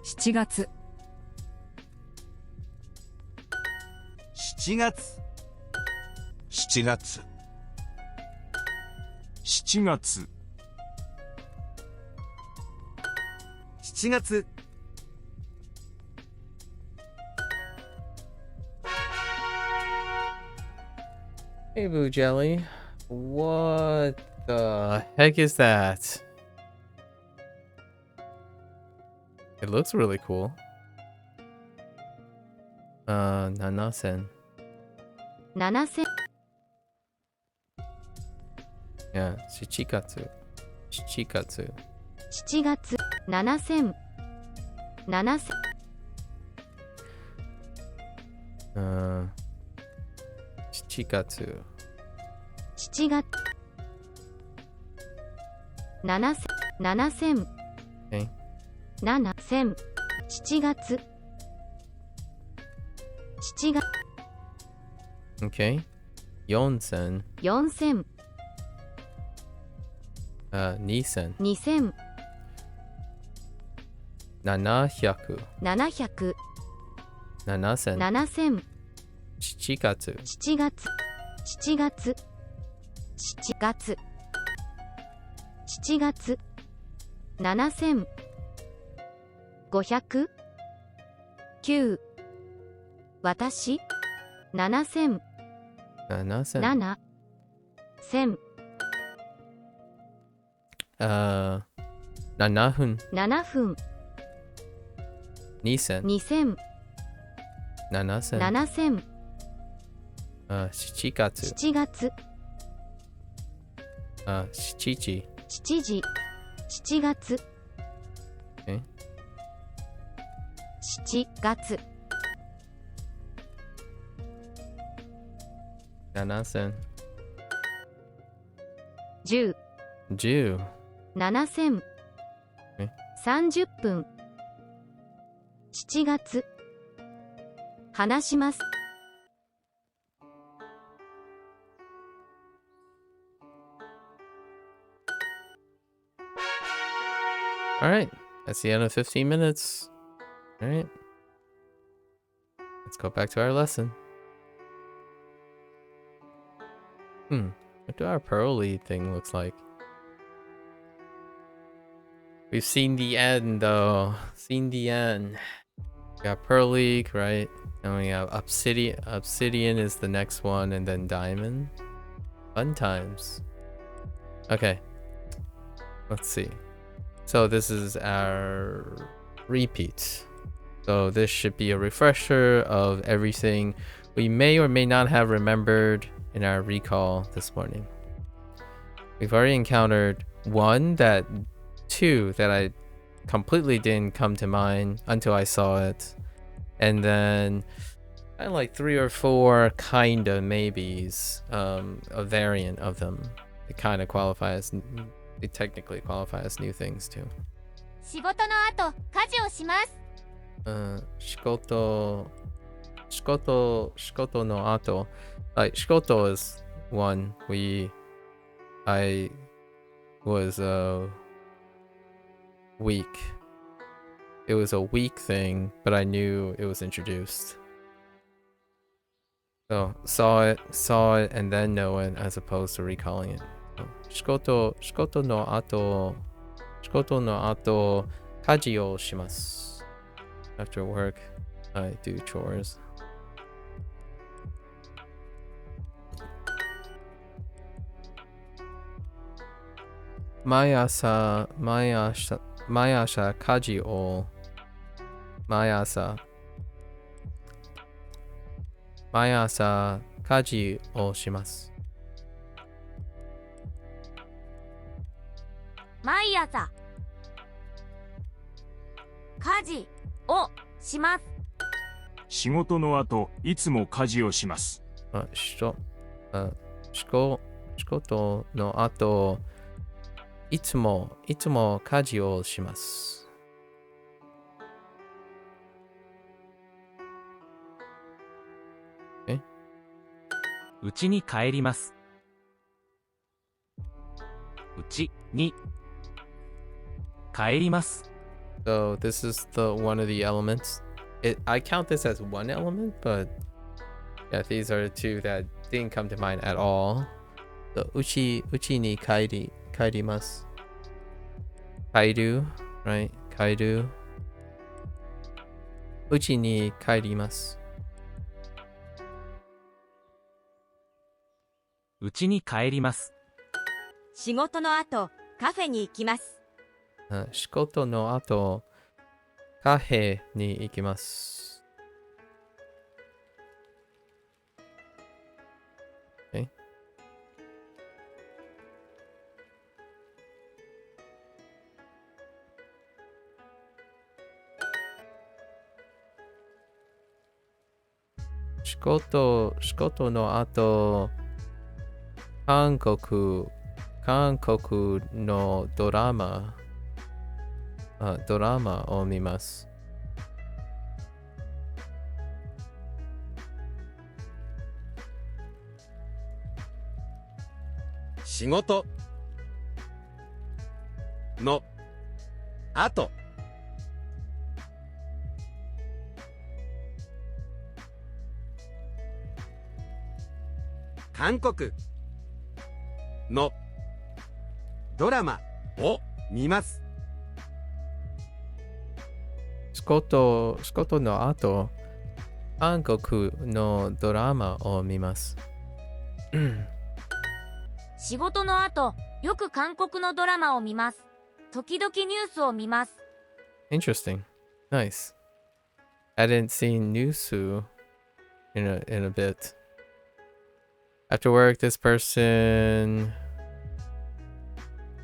7月。7月。 7月 7月。 7月 7月 Hey, Boo Jelly. What the heck is that? It looks really cool. 7000. 7000。 Yeah, 7月。7月。 7月。7000。7000。7月。 7月。7000。7000。Okay. 7000。7月。7月。 Okay. 4000. 4000。2000. 2000。 700. 700。 7000. 7000。 7月。 7月。7月。7月。7月。7000。500。9。私。7000。 7000. 7。1000。 7分。 7分。 2000. 2000。 7000. 7000。 7月。 7月。 7時。 7時。7月。 Okay. 7月。 7000. 10。 10. 7000。え30分。7月。話します。 Alright. That's the end of 15 minutes. Alright. Let's go back to our lesson. What do our pearly thing looks like? We've seen the end though. Seen the end. We got pearly, right? And we have obsidian. Obsidian is the next one, and then diamond. Fun times. Okay. Let's see. So this is our repeat. So this should be a refresher of everything we may or may not have remembered in our recall this morning. We've already encountered two that I completely didn't come to mind until I saw it. And then I like 3 or 4 kind of maybes, a variant of them. They kind of qualify as, they technically qualify as new things too. 仕事の後、家事をします。仕事の後. Like, 仕事 is one. I was weak. It was a weak thing, but I knew it was introduced. So saw it, and then know it as opposed to recalling it. So, 仕事の後家事をします. After work, I do chores. Mayasa kaji o. Mayasa 毎朝家事をします。毎朝家事をします。仕事の後、いつも家事をします。仕事の後、いつも家事をします。家に帰ります。家に帰ります。So this is the one of the elements. I count this as one element, but yeah, these are the two that didn't come to mind at all. So うちに帰ります。帰る right? 帰る。うちに帰ります。家に帰ります。仕事の後カフェに行きます。仕事の後、カフェに行きます。Okay. 仕事の後、韓国のドラマを見ます。仕事の後、韓国のドラマを見ます。仕事の後、韓国のドラマを見ます。仕事の後よく韓国のドラマを見ます。時々ニュースを見ます。Interesting. Nice. I didn't see Nusu in a bit. After work, this person,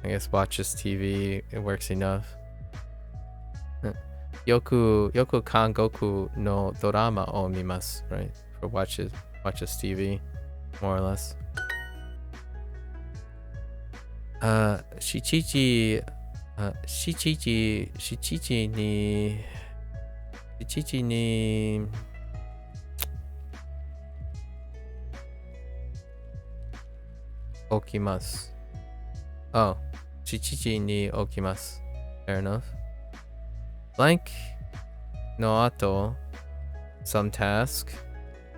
I guess, watches TV. It works enough. よく韓国のドラマを見ます。Right? For watches TV, more or less. 7時に起きます。Oh, 7時に起きます。Fair enough. Blank no ato, some task,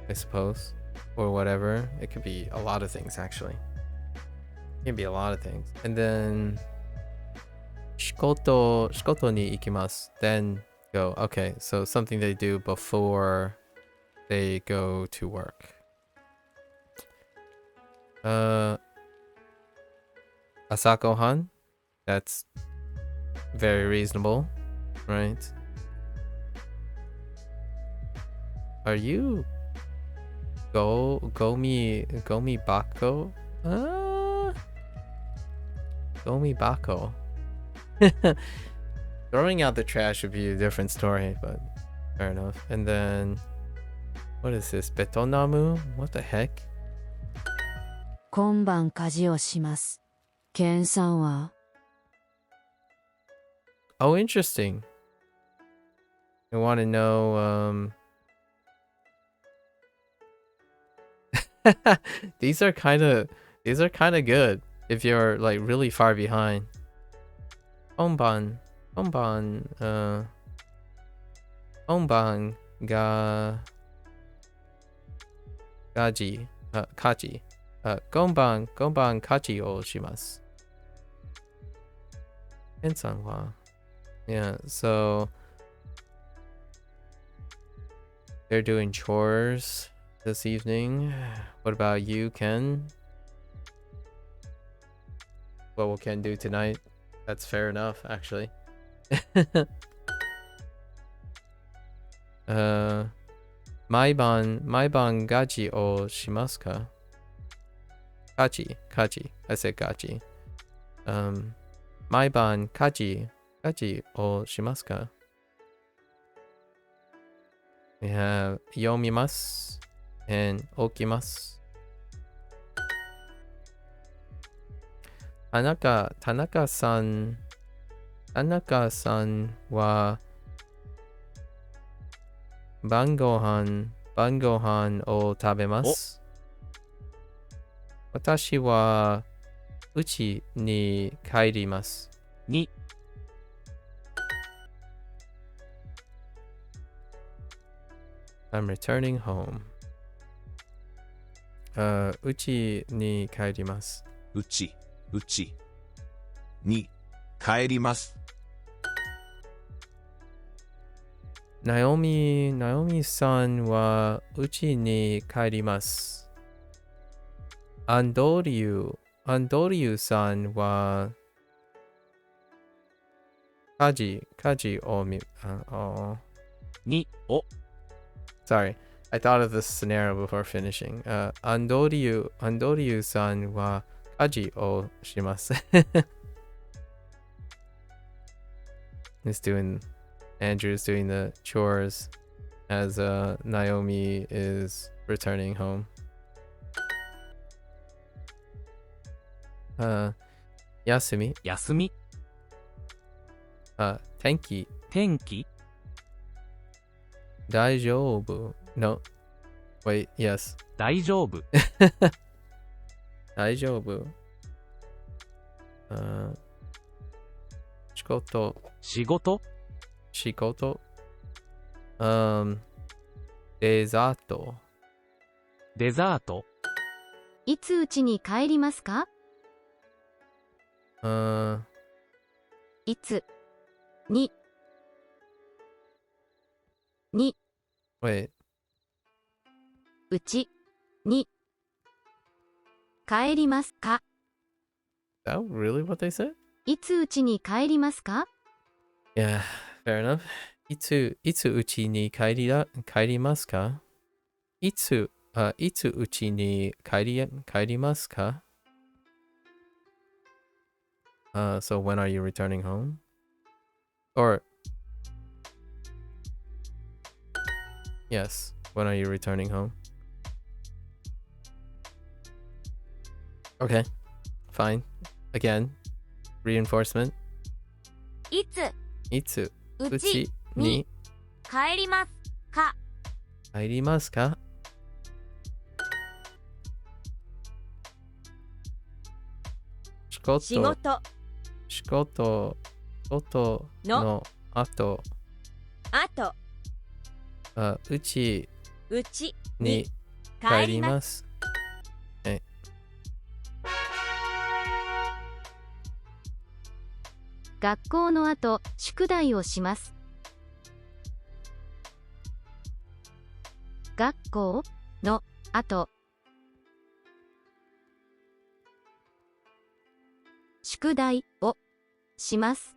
I suppose, or whatever. It could be a lot of things, actually. It can be a lot of things. And then 仕事に行きます。Then go. Okay, so something they do before they go to work. 朝ごはん? That's very reasonable, right? Are you gomi bako? Gomi bako. Throwing out the trash would be a different story, but fair enough. And then, what is this? Betonamu? What the heck? 今晩家事をします。ケンさんは? Oh, interesting. I want to know, these are kind of good if you're like really far behind. Honban ga kaji gonban kaji o shimasu. Ken-san wa. Yeah, so they're doing chores this evening. What about you, Ken? What will Ken do tonight? That's fair enough, actually. 毎晩家事をしますか？家事。I said 家事。毎晩家事をしますか？ We have 読みます and 起きます。田中さんは晩ご飯を食べます。私は家に帰ります。に I'm returning home. 家に帰ります。うちに帰ります。ナオミさんは家に帰ります。アンドリューさんは家事をにを Sorry, I thought of this scenario before finishing. アンドリューさんは家事をします。Andrew's doing the chores as Naomi is returning home. 休み。天気。大丈夫。No. Wait, yes. 大丈夫。大丈夫。仕事。デザート。いつ家に帰りますか？いつに Wait. うちに帰りますか？ Is that really what they said? いつ家に帰りますか？ Yeah, fair enough. いつ家に帰りますか？いつ家に帰りますか？ So when are you returning home? Or yes, when are you returning home? Okay, fine. Again, reinforcement. いつうちに帰りますか？帰りますか？仕事の後うちに帰ります。学校の後、宿題をします。学校の後、宿題をします。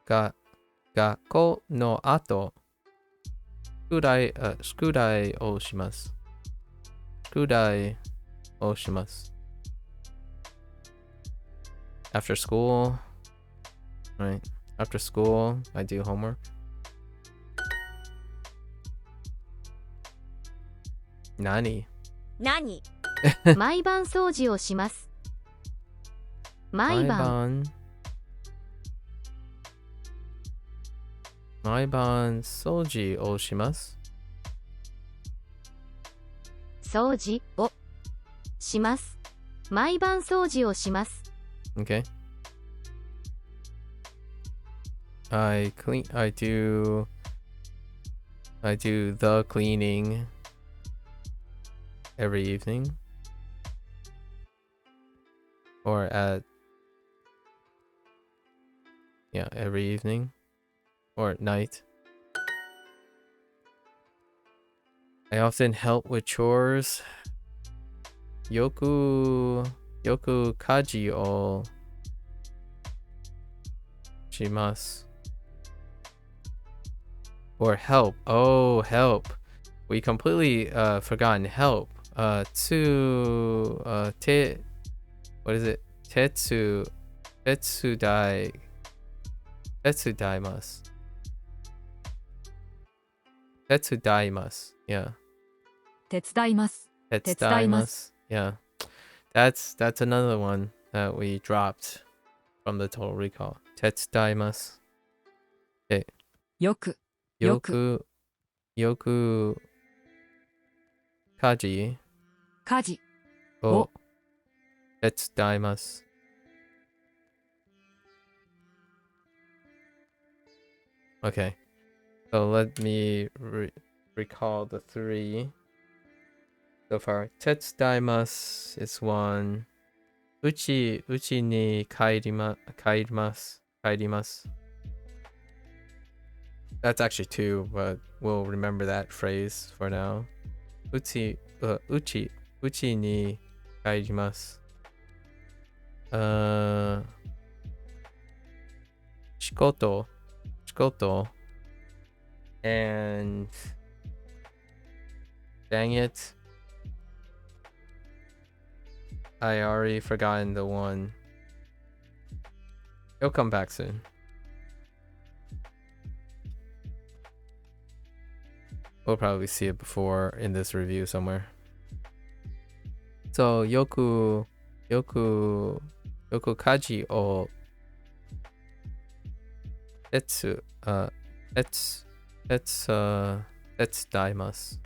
学校の後、宿題をします。After school, right? After school, I do homework. 何毎晩掃除をします。毎晩掃除をします。掃除をします。毎晩掃除をします。Okay. I do the cleaning every evening or every evening or at night. I often help with chores. よく家事をします。or help. Oh, help. We completely forgotten help. What is it? Tetsudaimasu. Tetsudaimasu. Yeah. 手伝います。 Tetsudaimasu. Yeah. That's another one that we dropped from the total recall. Tetsudaimasu. よく、よく、 Yoku kaji 家事、 o tetsudaimasu. Okay. So let me recall the 3 so far. Tetsudaimasu is 1. Uchi ni kairimasu. That's actually 2, but we'll remember that phrase for now. Uchi ni kairimasu. Shikoto. And dang it, I already forgotten the one. It'll come back soon. We'll probably see it before in this review somewhere. So yoku kaji o tetsudaimasu.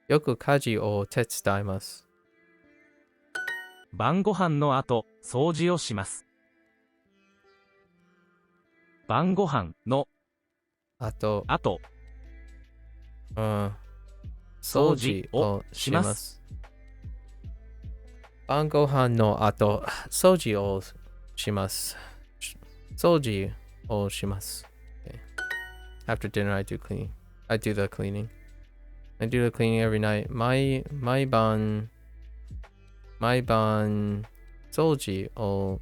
Yoku kaji o tetsudaimasu. 晩ご飯の後、掃除をします。晩ご飯の Ato 掃除をします。晩ご飯の後、掃除をします。掃除をします。Okay. After dinner, I do cleaning. I do the cleaning. I do the cleaning every night. 毎晩掃除を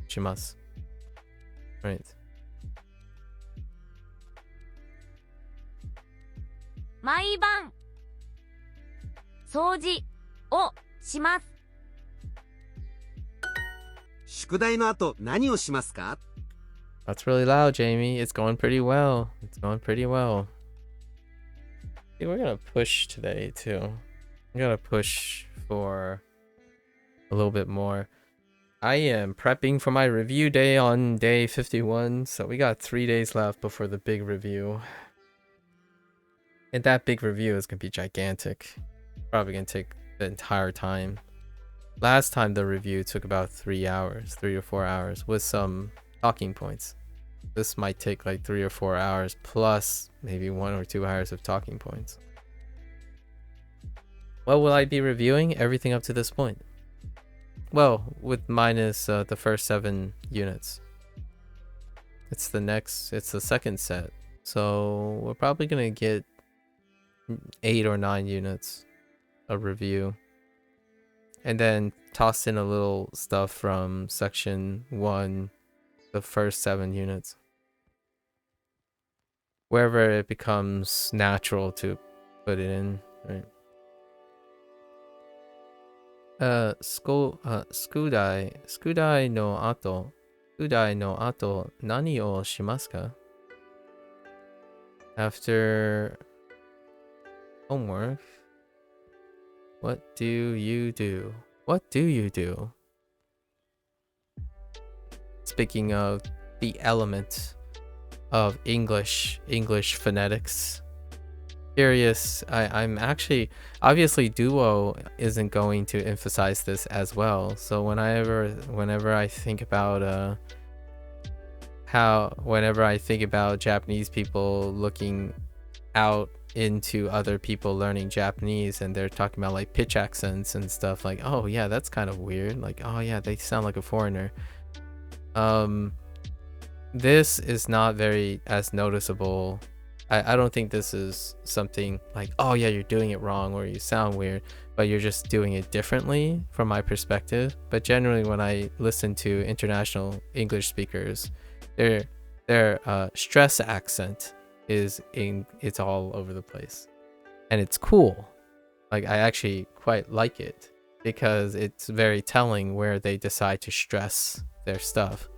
します。Right. 毎晩掃除をします。宿題の後何をしますか？ That's really loud, Jamie. It's going pretty well. See, we're gonna push today too. I'm gonna push for a little bit more. I am prepping for my review day on day 51, so we got 3 days left before the big review. And that big review is gonna be gigantic. Probably gonna take the entire time. Last time the review took about 3 hours, 3 or 4 hours with some talking points. This might take like 3 or 4 hours plus maybe 1 or 2 hours of talking points. What will I be reviewing? Everything up to this point. Well, with minus the first 7 units. It's the second set. So we're probably gonna get 8 or 9 units of review. And then toss in a little stuff from section 1, the first 7 units. Wherever it becomes natural to put it in, right? Skudai no ato, nani o shimasu ka? After homework, what do you do? Speaking of the element of English phonetics. Curious, I'm actually, obviously Duo isn't going to emphasize this as well. So whenever I think about Japanese people looking out into other people learning Japanese and they're talking about like pitch accents and stuff, like, oh yeah, that's kind of weird, like, oh yeah, they sound like a foreigner. This is not very as noticeable. I don't think this is something like, oh yeah, you're doing it wrong or you sound weird, but you're just doing it differently from my perspective. But generally when I listen to international English speakers, they're their stress accent it's all over the place. And it's cool. Like, I actually quite like it because it's very telling where they decide to stress their stuff.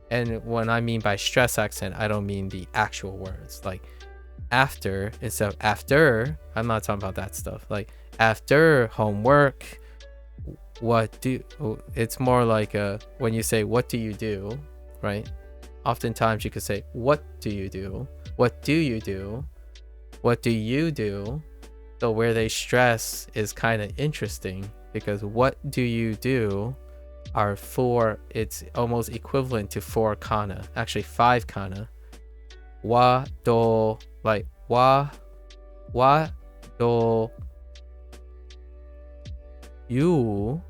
And when I mean by stress accent, I don't mean the actual words. Like, after, instead of after, I'm not talking about that stuff. Like, after homework, it's more like when you say, what do you do, right? Oftentimes you could say, what do you do? What do you do? What do you do? So where they stress is kind of interesting because what do you do are it's almost equivalent to 4 kana, actually 5 kana. Wa, do, like wa, do, you,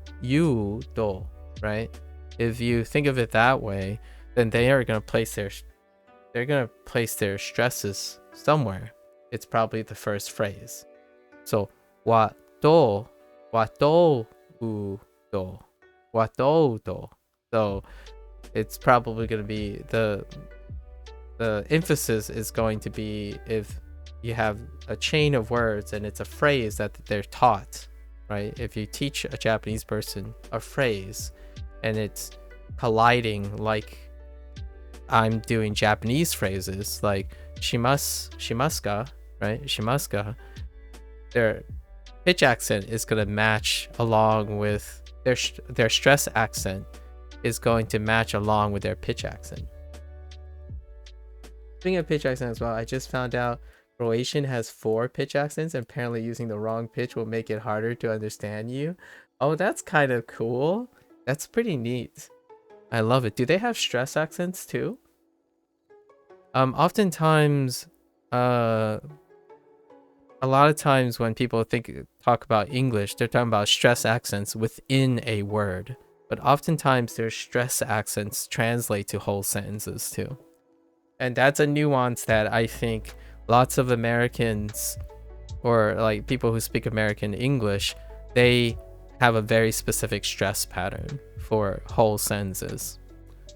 do, right? If you think of it that way, then they are going to place their stresses somewhere. It's probably the first phrase. So wa do u do, wa do. So it's probably going to be the emphasis is going to be if you have a chain of words and it's a phrase that they're taught, right? If you teach a Japanese person a phrase and it's colliding like I'm doing Japanese phrases like shimaska, right? Shimaska, their pitch accent is going to match along with their stress accent is going to match along with their pitch accent. Speaking of pitch accent as well, I just found out Croatian has 4 pitch accents, and apparently using the wrong pitch will make it harder to understand you. Oh, that's kind of cool. That's pretty neat. I love it. Do they have stress accents too? Oftentimes, a lot of times when people talk about English, they're talking about stress accents within a word. But oftentimes their stress accents translate to whole sentences too. And that's a nuance that I think lots of Americans or like people who speak American English, they have a very specific stress pattern for whole sentences.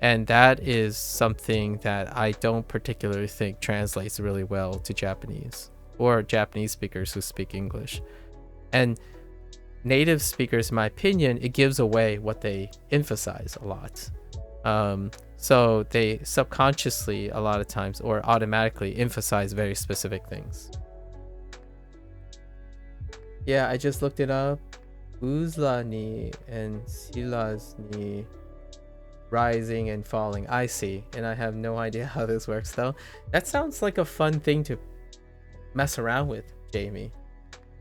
And that is something that I don't particularly think translates really well to Japanese or Japanese speakers who speak English. And native speakers, in my opinion, it gives away what they emphasize a lot. So they subconsciously, a lot of times, or automatically emphasize very specific things. Yeah, I just looked it up. Uzla ni and silas ni, rising and falling. I see, and I have no idea how this works though. That sounds like a fun thing to mess around with, Jamie.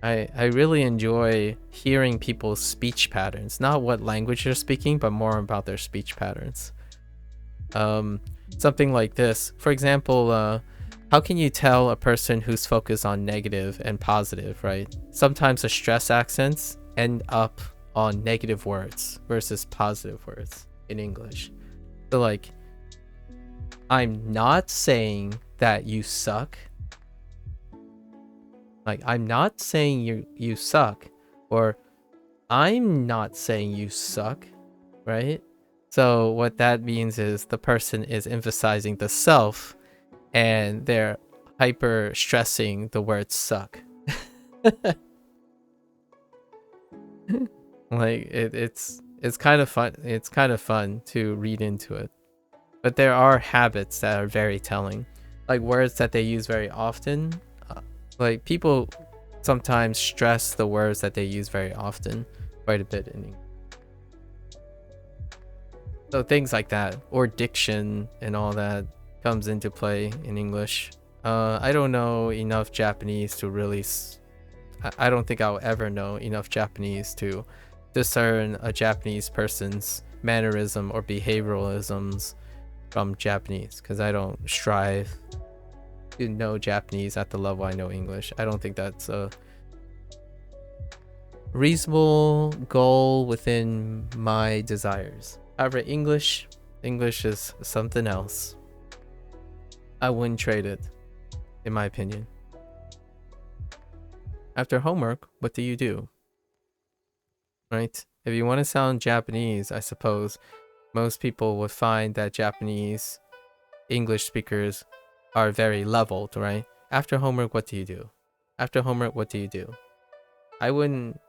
I really enjoy hearing people's speech patterns, not what language they're speaking, but more about their speech patterns. Something like this, for example, how can you tell a person who's focused on negative and positive, right? Sometimes the stress accents end up on negative words versus positive words in English. So like, I'm not saying that you suck. Like, I'm not saying you suck, or I'm not saying you suck, right? So what that means is the person is emphasizing the self and they're hyper stressing the word suck. Like it's kind of fun. It's kind of fun to read into it. But there are habits that are very telling, like words that they use very often. Like people sometimes stress the words that they use very often quite a bit in English. So things like that, or diction and all that comes into play in English. I don't know enough Japanese to really... I don't think I'll ever know enough Japanese to discern a Japanese person's mannerism or behavioralisms from Japanese, because I don't strive to know Japanese at the level I know English. I don't think that's a reasonable goal within my desires. However, English is something else. I wouldn't trade it, in my opinion. After homework, what do you do? Right? If you want to sound Japanese, I suppose most people would find that Japanese English speakers are very leveled, right? After homework, what do you do? After homework, what do you do? I wouldn't,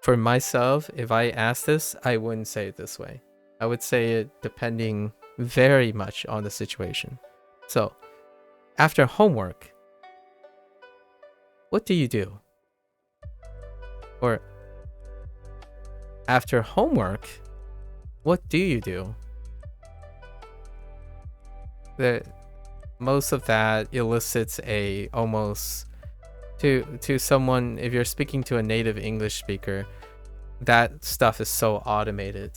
for myself, if I asked this, I wouldn't say it this way. I would say it depending very much on the situation. So, after homework, what do you do? Or, after homework, what do you do? Most of that elicits a almost to someone, if you're speaking to a native English speaker, that stuff is so automated.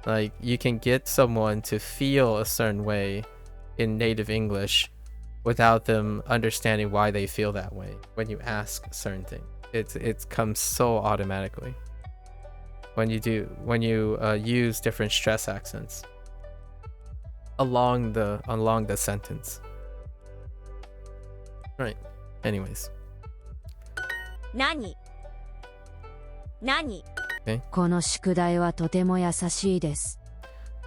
Like, you can get someone to feel a certain way in native English without them understanding why they feel that way when you ask certain things. It comes so automatically when you use different stress accents along the sentence. Right. Anyways. 何何 この宿題はとても優しいです。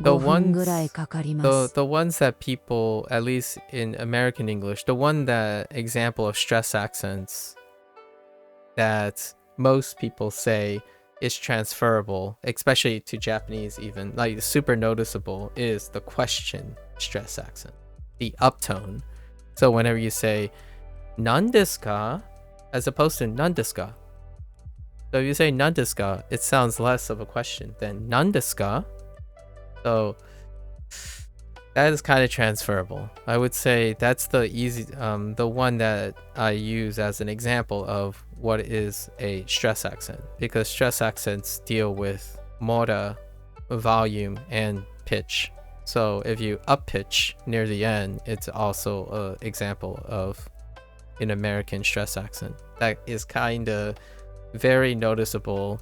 The 5分 ones ぐらいかかります。 the ones that people, at least in American English, the one that example of stress accents that most people say is transferable, especially to Japanese even, like super noticeable, is the question stress accent, the uptone. So whenever you say 何ですか as opposed to 何ですか. So if you say 何ですか, it sounds less of a question than 何ですか. So that is kind of transferable. I would say that's the the one that I use as an example of what is a stress accent, because stress accents deal with mora, volume, and pitch. So if you up pitch near the end, it's also an example of an American stress accent that is kind of very noticeable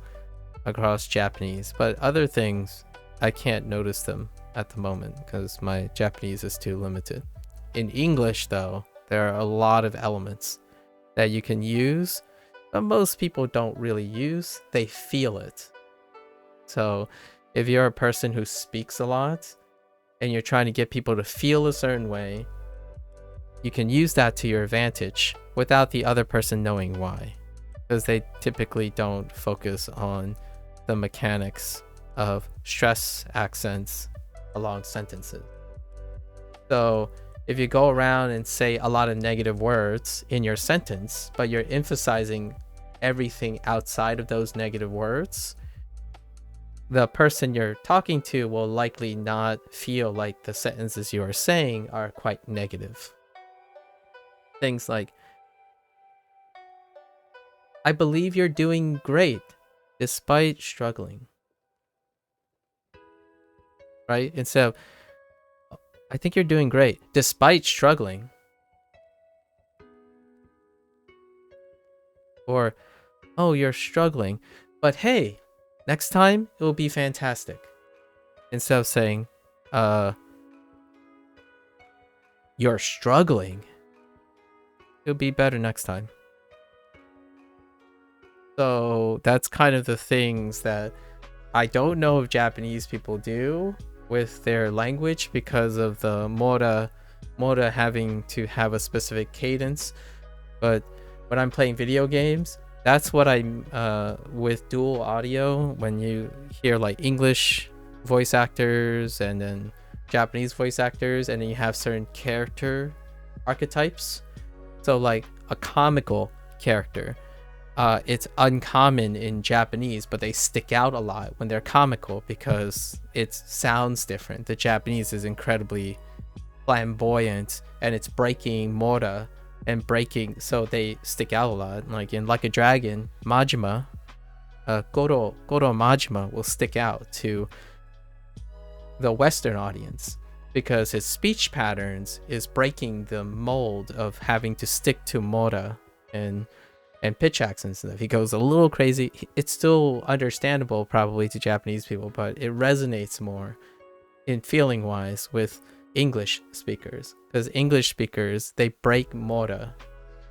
across Japanese, but other things I can't notice them at the moment because my Japanese is too limited. In English though, there are a lot of elements that you can use, but most people don't really use. They feel it. So if you're a person who speaks a lot and you're trying to get people to feel a certain way, you can use that to your advantage without the other person knowing why, because they typically don't focus on the mechanics of stress accents along sentences. So if you go around and say a lot of negative words in your sentence, but you're emphasizing everything outside of those negative words, the person you're talking to will likely not feel like the sentences you are saying are quite negative. Things like, I believe you're doing great despite struggling. Right? Instead of, I think you're doing great despite struggling. Or, oh, you're struggling, but hey, next time it will be fantastic. Instead of saying, you're struggling, it'll be better next time. So that's kind of the things that I don't know if Japanese people do with their language because of the mora having to have a specific cadence. But when I'm playing video games, that's what I'm with dual audio, when you hear like English voice actors and then Japanese voice actors, and then you have certain character archetypes. So like a comical character, it's uncommon in Japanese, but they stick out a lot when they're comical because it sounds different. The Japanese is incredibly flamboyant and it's breaking mora and breaking, so they stick out a lot. Like in Like a Dragon, Majima, Goro Majima will stick out to the Western audience because his speech patterns is breaking the mold of having to stick to mora and pitch accents and stuff. He goes a little crazy. It's still understandable probably to Japanese people, but it resonates more in feeling wise with English speakers, because English speakers, they break mora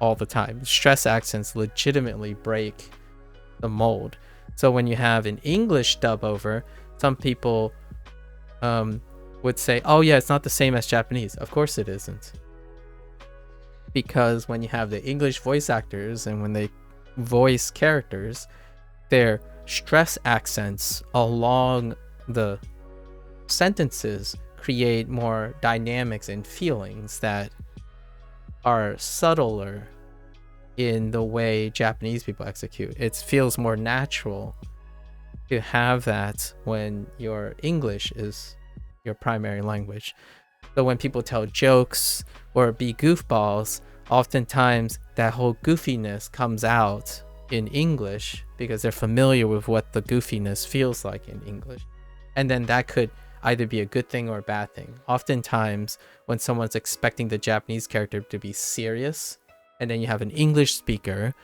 all the time. Stress accents legitimately break the mold. So when you have an English dub over, some people would say, oh yeah, it's not the same as Japanese. Of course it isn't. Because when you have the English voice actors and when they voice characters, their stress accents along the sentences create more dynamics and feelings that are subtler in the way Japanese people execute. It feels more natural to have that when your English is your primary language. So when people tell jokes or be goofballs, oftentimes that whole goofiness comes out in English because they're familiar with what the goofiness feels like in English. And then that could either be a good thing or a bad thing. Oftentimes when someone's expecting the Japanese character to be serious, and then you have an English speaker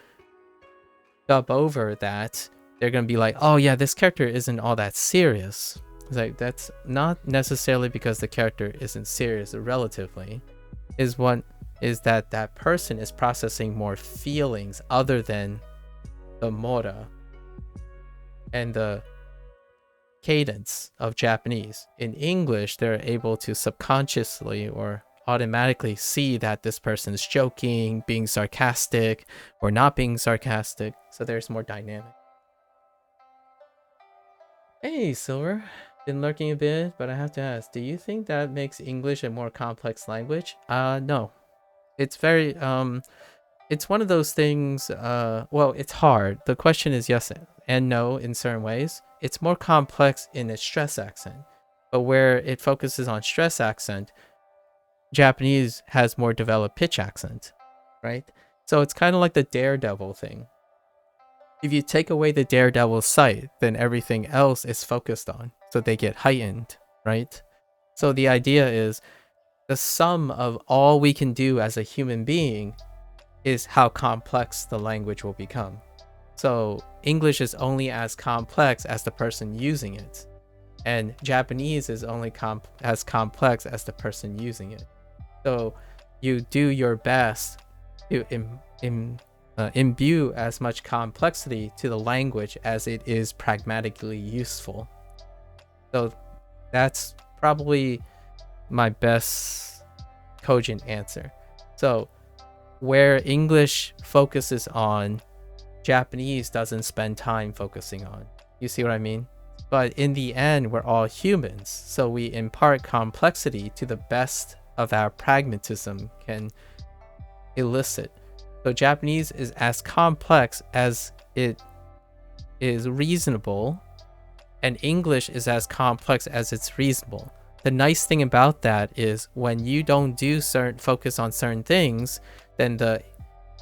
dub over that, they're going to be like, oh yeah, this character isn't all that serious. It's like, that's not necessarily because the character isn't serious relatively, is that that person is processing more feelings other than the mora and the cadence of Japanese. In English, they're able to subconsciously or automatically see that this person is joking, being sarcastic, or not being sarcastic, so there's more dynamic. Hey, Silver. Been lurking a bit, but I have to ask, do you think that makes English a more complex language? No. It's very, it's one of those things, well, it's hard. The question is yes and no in certain ways. It's more complex in its stress accent, but where it focuses on stress accent, Japanese has more developed pitch accent, right? So it's kind of like the daredevil thing. If you take away the daredevil sight, then everything else is focused on, so they get heightened, right? So the idea is the sum of all we can do as a human being is how complex the language will become. So English is only as complex as the person using it, and Japanese is only as complex as the person using it. So you do your best to imbue as much complexity to the language as it is pragmatically useful. So that's probably my best cogent answer. So where English focuses on, Japanese doesn't spend time focusing on. You see what I mean? But in the end, we're all humans, so we impart complexity to the best of our pragmatism can elicit. So Japanese is as complex as it is reasonable, and English is as complex as it's reasonable. The nice thing about that is when you don't do focus on certain things, then the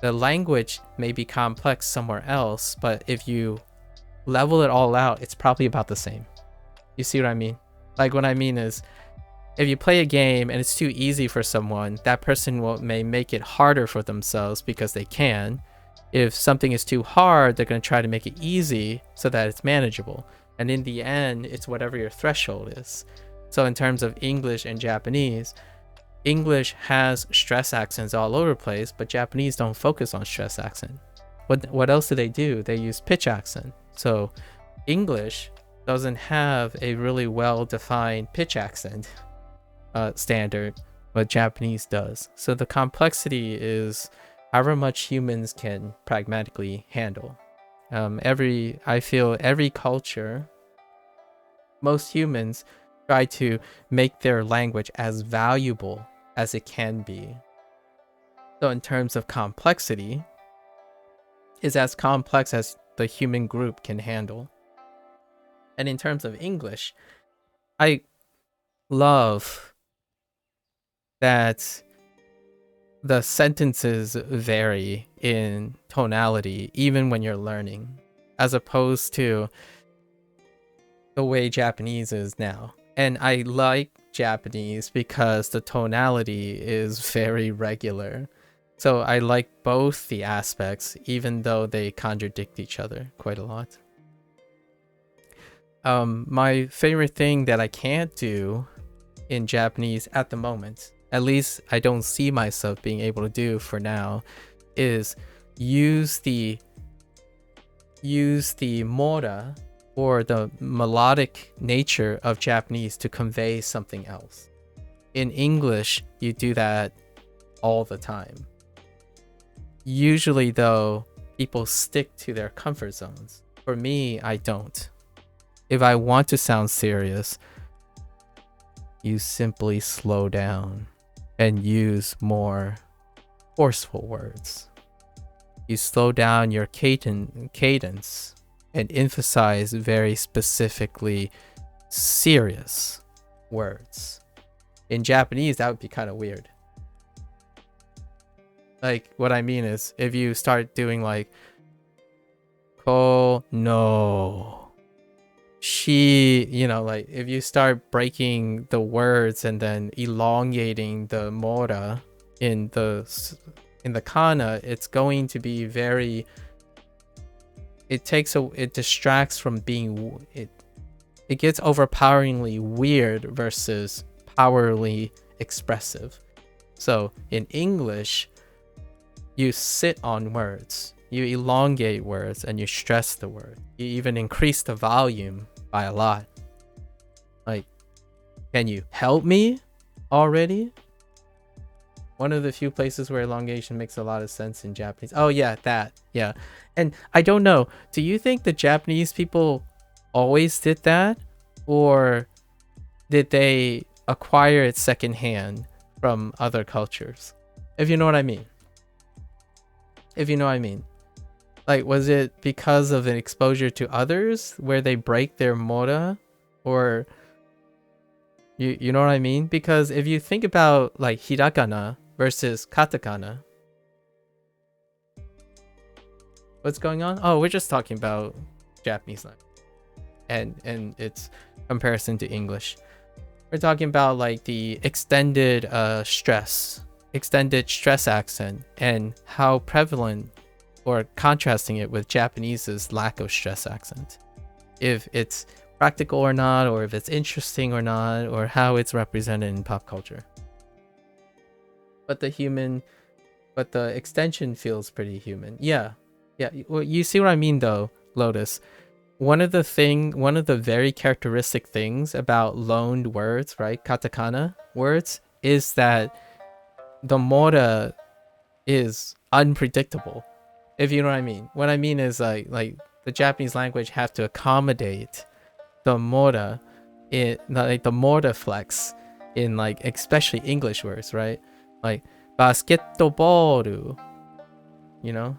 language may be complex somewhere else, but if you level it all out, it's probably about the same. You see what I mean? Like, what I mean is, if you play a game and it's too easy for someone, that person may make it harder for themselves because they can. If something is too hard, they're going to try to make it easy so that it's manageable. And in the end, it's whatever your threshold is. So in terms of English and Japanese, English has stress accents all over the place, but Japanese don't focus on stress accent. What else do? They use pitch accent. So English doesn't have a really well-defined pitch accent standard, but Japanese does. So the complexity is however much humans can pragmatically handle. I feel every culture, most humans try to make their language as valuable as it can be. So in terms of complexity, is as complex as the human group can handle. And in terms of English, I love that the sentences vary in tonality even when you're learning, as opposed to the way Japanese is now. And I like Japanese because the tonality is very regular. So I like both the aspects, even though they contradict each other quite a lot. My favorite thing that I can't do in Japanese at the moment, at least I don't see myself being able to do for now, is use the mora or the melodic nature of Japanese to convey something else. In English, you do that all the time. Usually, though, people stick to their comfort zones. For me, I don't. If I want to sound serious, you simply slow down and use more forceful words. You slow down your cadence and emphasize very specifically serious words. In Japanese, that would be kind of weird. Like, what I mean is, if you start doing like, ko no, she, you know, like if you start breaking the words and then elongating the mora in the kana, it's going to be very, it distracts from being, it gets overpoweringly weird versus powerfully expressive. So in English, you sit on words, you elongate words, and you stress the word. You even increase the volume by a lot. Like, can you help me already? One of the few places where elongation makes a lot of sense in Japanese. Oh yeah, that. Yeah. And I don't know, do you think the Japanese people always did that? Or did they acquire it secondhand from other cultures? If you know what I mean. If you know what I mean. Like, was it because of an exposure to others where they break their mora? Or, you know what I mean? Because if you think about like hiragana versus katakana, what's going on? Oh, we're just talking about Japanese language and its comparison to English. We're talking about like the extended stress accent and how prevalent, or contrasting it with Japanese's lack of stress accent. If it's practical or not, or if it's interesting or not, or how it's represented in pop culture. But the extension feels pretty human. Yeah. Well, you see what I mean though, Lotus. One of the very characteristic things about loaned words, right? Katakana words, is that the mora is unpredictable. If you know what I mean. What I mean is like the Japanese language have to accommodate the mora like the mora flex in like especially English words, right? Like basketball, you know?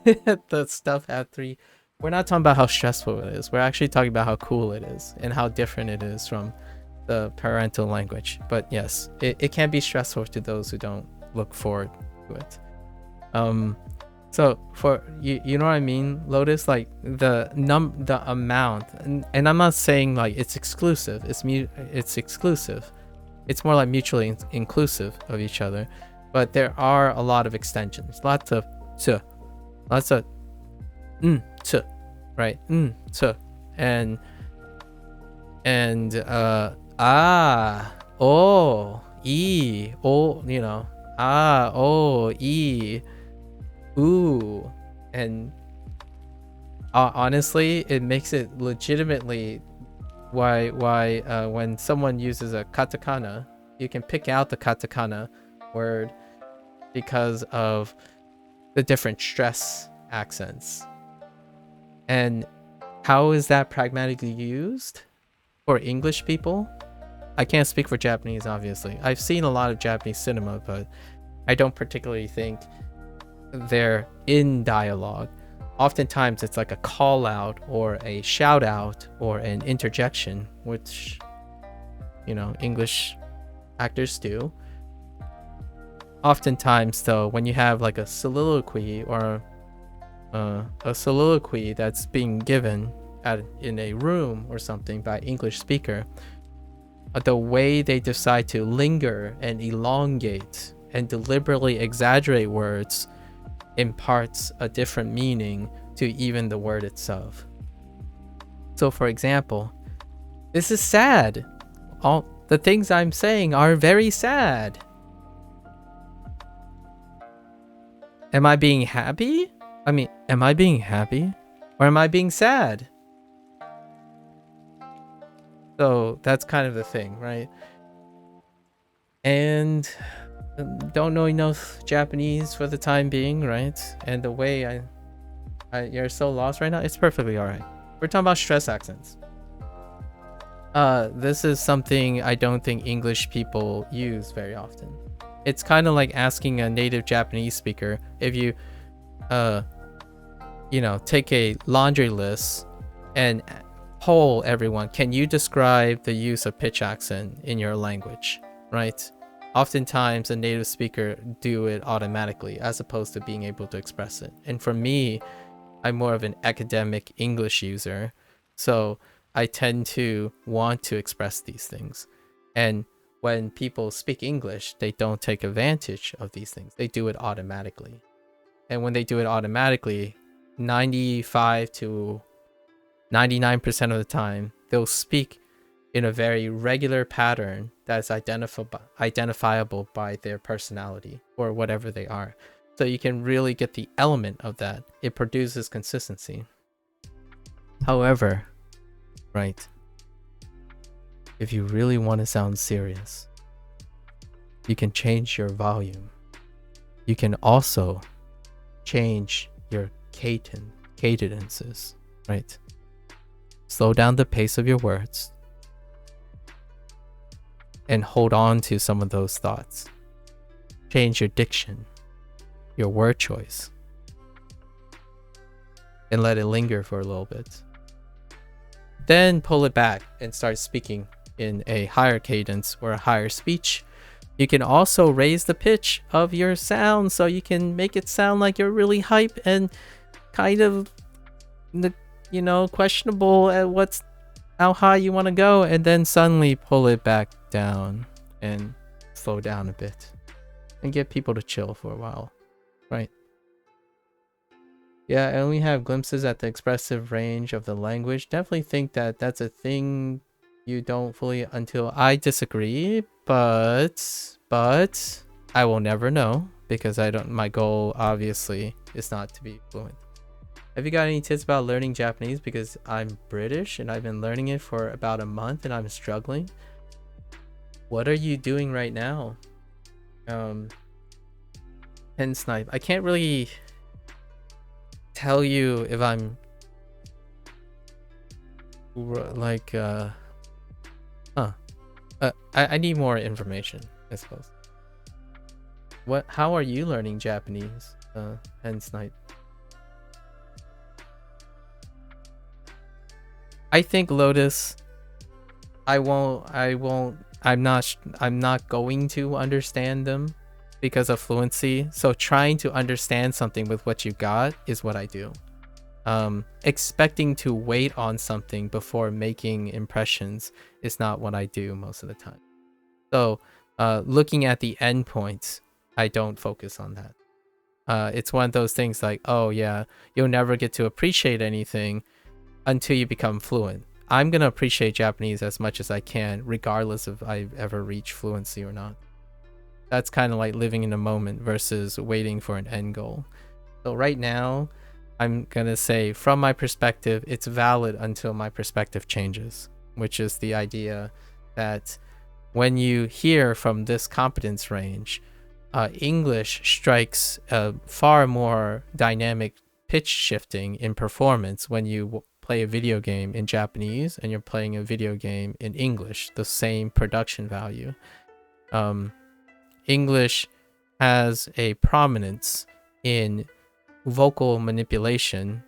The stuff have three. We're not talking about how stressful it is. We're actually talking about how cool it is and how different it is from the parental language. But yes, it can be stressful to those who don't look forward to it. So for you know what I mean, Lotus, like the amount, and I'm not saying like it's exclusive. It's exclusive. It's more like mutually inclusive of each other. But there are a lot of extensions. Lots of t, right? T, and oh, e, oh, you know, oh, e, ooh, and honestly, it makes it legitimately why when someone uses a katakana, you can pick out the katakana word because of the different stress accents. And how is that pragmatically used for English people? I can't speak for Japanese, obviously. I've seen a lot of Japanese cinema, but I don't particularly think they're in dialogue. Oftentimes it's like a call out or a shout out or an interjection, which, you know, English actors do. Oftentimes though, when you have like a soliloquy or a soliloquy that's being given in a room or something by English speaker, the way they decide to linger and elongate and deliberately exaggerate words imparts a different meaning to even the word itself. So for example, this is sad. All the things I'm saying are very sad. Am I being happy? I mean, am I being happy? Or am I being sad? So that's kind of the thing, right? And don't know enough Japanese for the time being, right? And the way you're so lost right now, it's perfectly all right. We're talking about stress accents. This is something I don't think English people use very often. It's kind of like asking a native Japanese speaker if you, take a laundry list and poll everyone, can you describe the use of pitch accent in your language, right? Oftentimes a native speaker do it automatically as opposed to being able to express it. And for me, I'm more of an academic English user, so I tend to want to express these things. And when people speak English, they don't take advantage of these things. They do it automatically. And when they do it automatically, 95 to 99% of the time, they'll speak in a very regular pattern that's identifiable by their personality or whatever they are. So you can really get the element of that. It produces consistency. However, right, if you really want to sound serious, you can change your volume. You can also change your cadences, right? Slow down the pace of your words and hold on to some of those thoughts. Change your diction, your word choice, and let it linger for a little bit. Then pull it back and start speaking in a higher cadence or a higher speech. You can also raise the pitch of your sound so you can make it sound like you're really hype and kind of, questionable at how high you want to go, and then suddenly pull it back down and slow down a bit and get people to chill for a while, right? Yeah, I only have glimpses at the expressive range of the language. Definitely think that that's a thing you don't fully until I disagree, but I will never know because my goal obviously is not to be fluent. Have you got any tips about learning Japanese? Because I'm British and I've been learning it for about a month and I'm struggling. What are you doing right now? Pen Snipe. I can't really tell you if I'm like I need more information, I suppose. How are you learning Japanese? Pen Snipe. I think Lotus, I'm not going to understand them because of fluency. So trying to understand something with what you got is what I do. Expecting to wait on something before making impressions is not what I do most of the time. So looking at the endpoints, I don't focus on that. It's one of those things like, oh yeah, you'll never get to appreciate anything until you become fluent. I'm going to appreciate Japanese as much as I can, regardless if I ever reach fluency or not. That's kind of like living in a moment versus waiting for an end goal. So right now, I'm going to say from my perspective, it's valid until my perspective changes, which is the idea that when you hear from this competence range, English strikes a far more dynamic pitch shifting in performance when you play a video game in Japanese and you're playing a video game in English, the same production value. English has a prominence in vocal manipulation.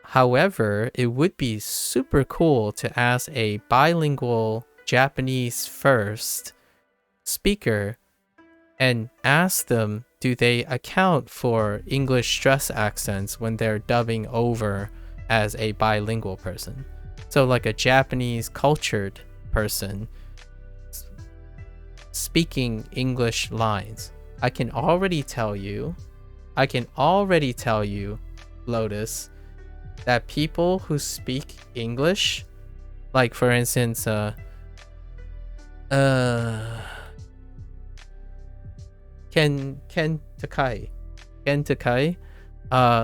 However, it would be super cool to ask a bilingual Japanese first speaker and ask them, do they account for English stress accents when they're dubbing over as a bilingual person? So like a Japanese cultured person speaking English lines. I can already tell you, Lotus, that people who speak English, like for instance, Ken Takai,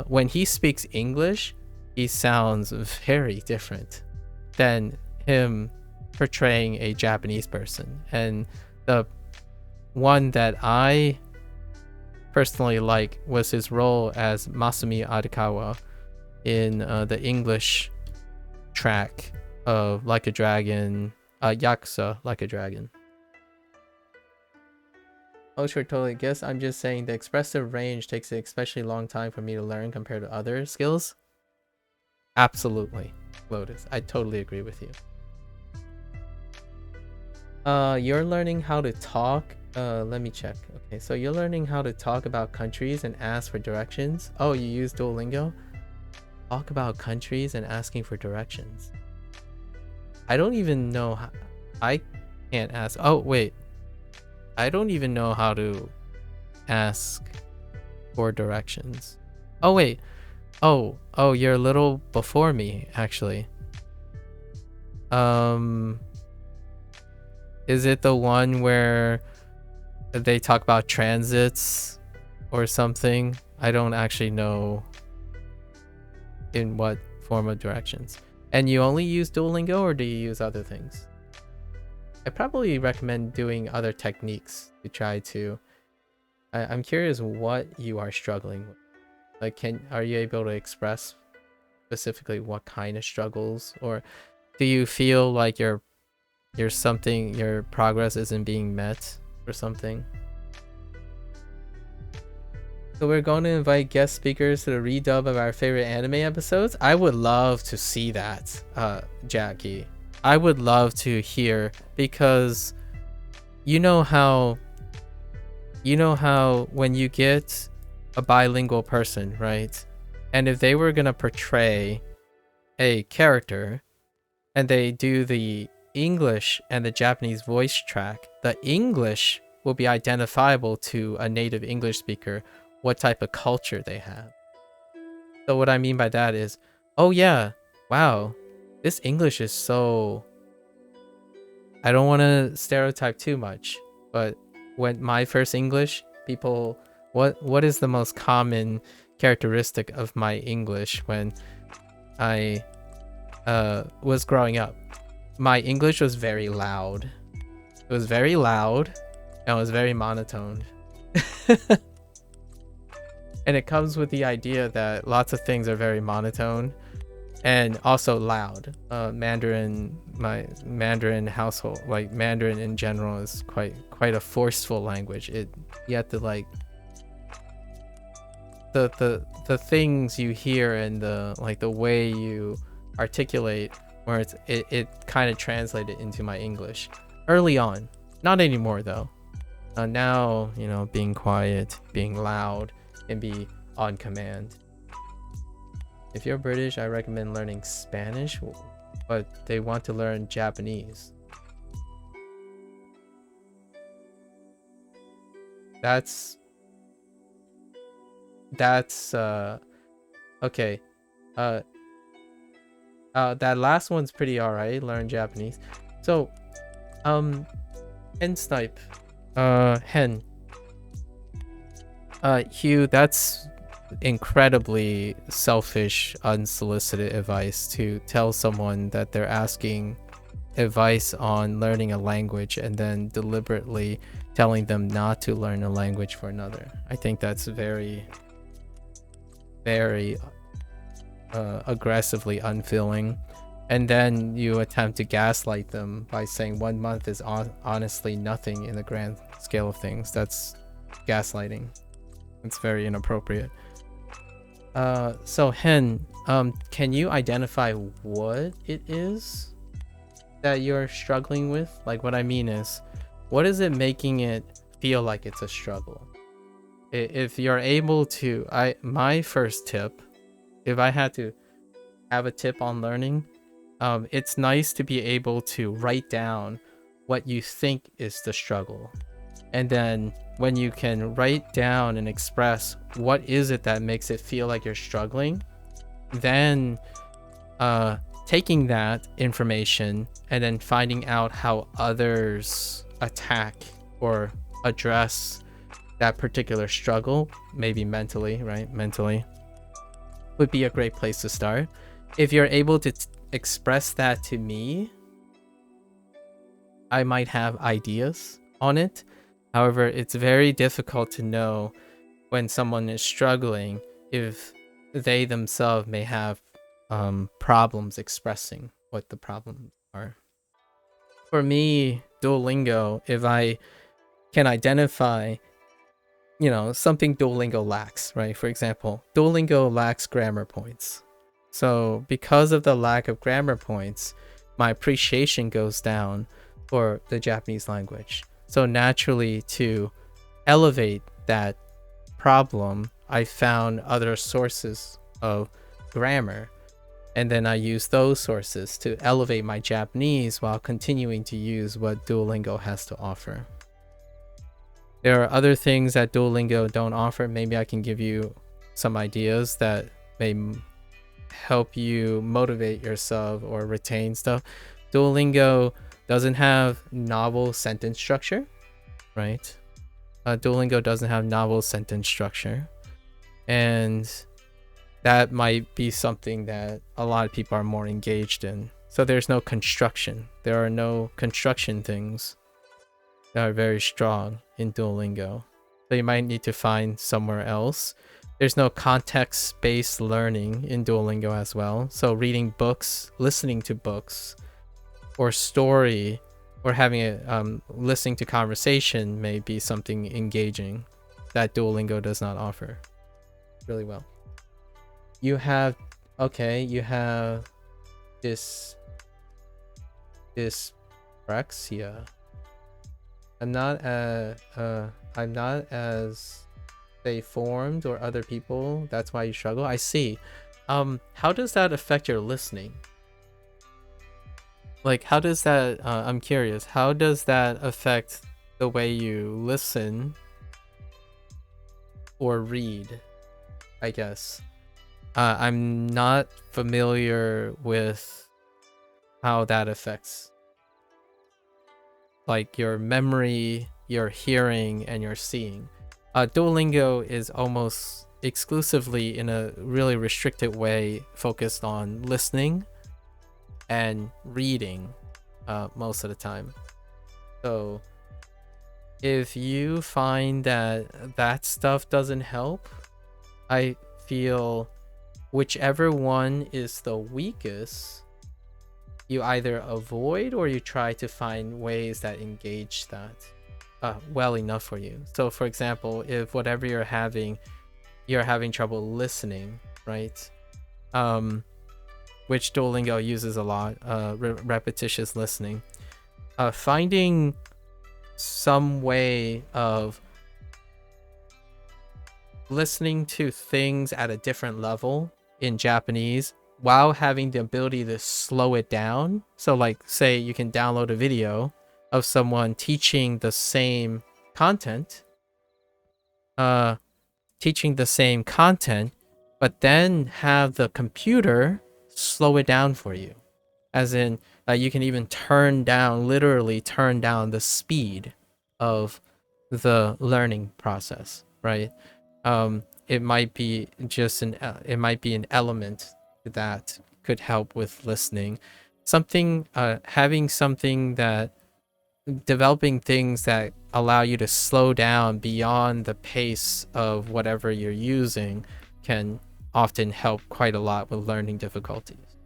when he speaks English, he sounds very different than him portraying a Japanese person. And the one that I personally like was his role as Masumi Adakawa in the English track of Like a Dragon, Yakuza Like a Dragon. Oh sure, totally. Guess I'm just saying the expressive range takes an especially long time for me to learn compared to other skills. Absolutely, Lotus. I totally agree with you. You're learning how to talk. Let me check. Okay, so you're learning how to talk about countries and ask for directions. Oh, you use Duolingo? Talk about countries and asking for directions. I don't even know how. I can't ask. Oh, wait. I don't even know how to ask for directions. Oh, wait. Oh, you're a little before me, actually. Is it the one where they talk about transits or something? I don't actually know in what form of directions. And you only use Duolingo, or do you use other things? I probably recommend doing other techniques to try to... I'm curious what you are struggling with. Like, are you able to express specifically what kind of struggles? Or do you feel like your progress isn't being met or something? So we're going to invite guest speakers to the redub of our favorite anime episodes. I would love to see that, Jackie. I would love to hear, because you know how when you get a bilingual person, right? And if they were going to portray a character and they do the English and the Japanese voice track, the English will be identifiable to a native English speaker, what type of culture they have. So what I mean by that is, oh yeah, wow, this English is so... I don't want to stereotype too much, but when my first English, people, what is the most common characteristic of my English when I was growing up? My English was very loud. It was very loud and it was very monotone. And it comes with the idea that lots of things are very monotone and also loud. My Mandarin household, like Mandarin in general, is quite a forceful language. You have to like the things you hear and the way you articulate, where it kind of translated into my English early on. Not anymore though. Now, you know, being quiet, being loud can be on command. If you're British, I recommend learning Spanish, but they want to learn Japanese. That's okay. That last one's pretty alright, learn Japanese. So Hen Snipe, Hen, Hugh, that's incredibly selfish, unsolicited advice to tell someone that they're asking advice on learning a language and then deliberately telling them not to learn a language for another. I think that's very, very aggressively unfeeling. And then you attempt to gaslight them by saying 1 month is honestly nothing in the grand scale of things. That's gaslighting. It's very inappropriate. So Hen, can you identify what it is that you're struggling with? Like, what I mean is, what is it making it feel like it's a struggle? If you're able to, my first tip, if I had to have a tip on learning, it's nice to be able to write down what you think is the struggle. And then when you can write down and express what is it that makes it feel like you're struggling, then taking that information and then finding out how others attack or address that particular struggle, maybe mentally, right? Mentally would be a great place to start. if you're able to express that to me, I might have ideas on it. However, it's very difficult to know when someone is struggling if they themselves may have problems expressing what the problems are. For me, Duolingo, if I can identify, something Duolingo lacks, right? For example, Duolingo lacks grammar points. So because of the lack of grammar points, my appreciation goes down for the Japanese language. So naturally, to elevate that problem, I found other sources of grammar, and then I use those sources to elevate my Japanese while continuing to use what Duolingo has to offer. There are other things that Duolingo don't offer. Maybe I can give you some ideas that may help you motivate yourself or retain stuff. Duolingo doesn't have novel sentence structure, right? Duolingo doesn't have novel sentence structure, and that might be something that a lot of people are more engaged in. So there's no construction. There are no construction things that are very strong in Duolingo. So you might need to find somewhere else. There's no context-based learning in Duolingo as well. So reading books, listening to books, or story, or having a listening to conversation may be something engaging that Duolingo does not offer really well. You have dyspraxia. I'm not as say formed or other people. That's why you struggle. I see. How does that affect your listening? Like, how does that? I'm curious. How does that affect the way you listen or read? I guess. I'm not familiar with how that affects like your memory, your hearing, and your seeing. Duolingo is almost exclusively in a really restricted way focused on listening and reading most of the time. So if you find that stuff doesn't help, I feel whichever one is the weakest, you either avoid or you try to find ways that engage that well enough for you. So for example, if whatever you're having trouble listening, right? Which Duolingo uses a lot, repetitious listening. Finding some way of listening to things at a different level in Japanese while having the ability to slow it down. So like, say you can download a video of someone teaching the same content, but then have the computer slow it down for you. As in, you can even literally turn down the speed of the learning process, right? It might be an element that could help with listening. Developing things that allow you to slow down beyond the pace of whatever you're using can often help quite a lot with learning difficulties.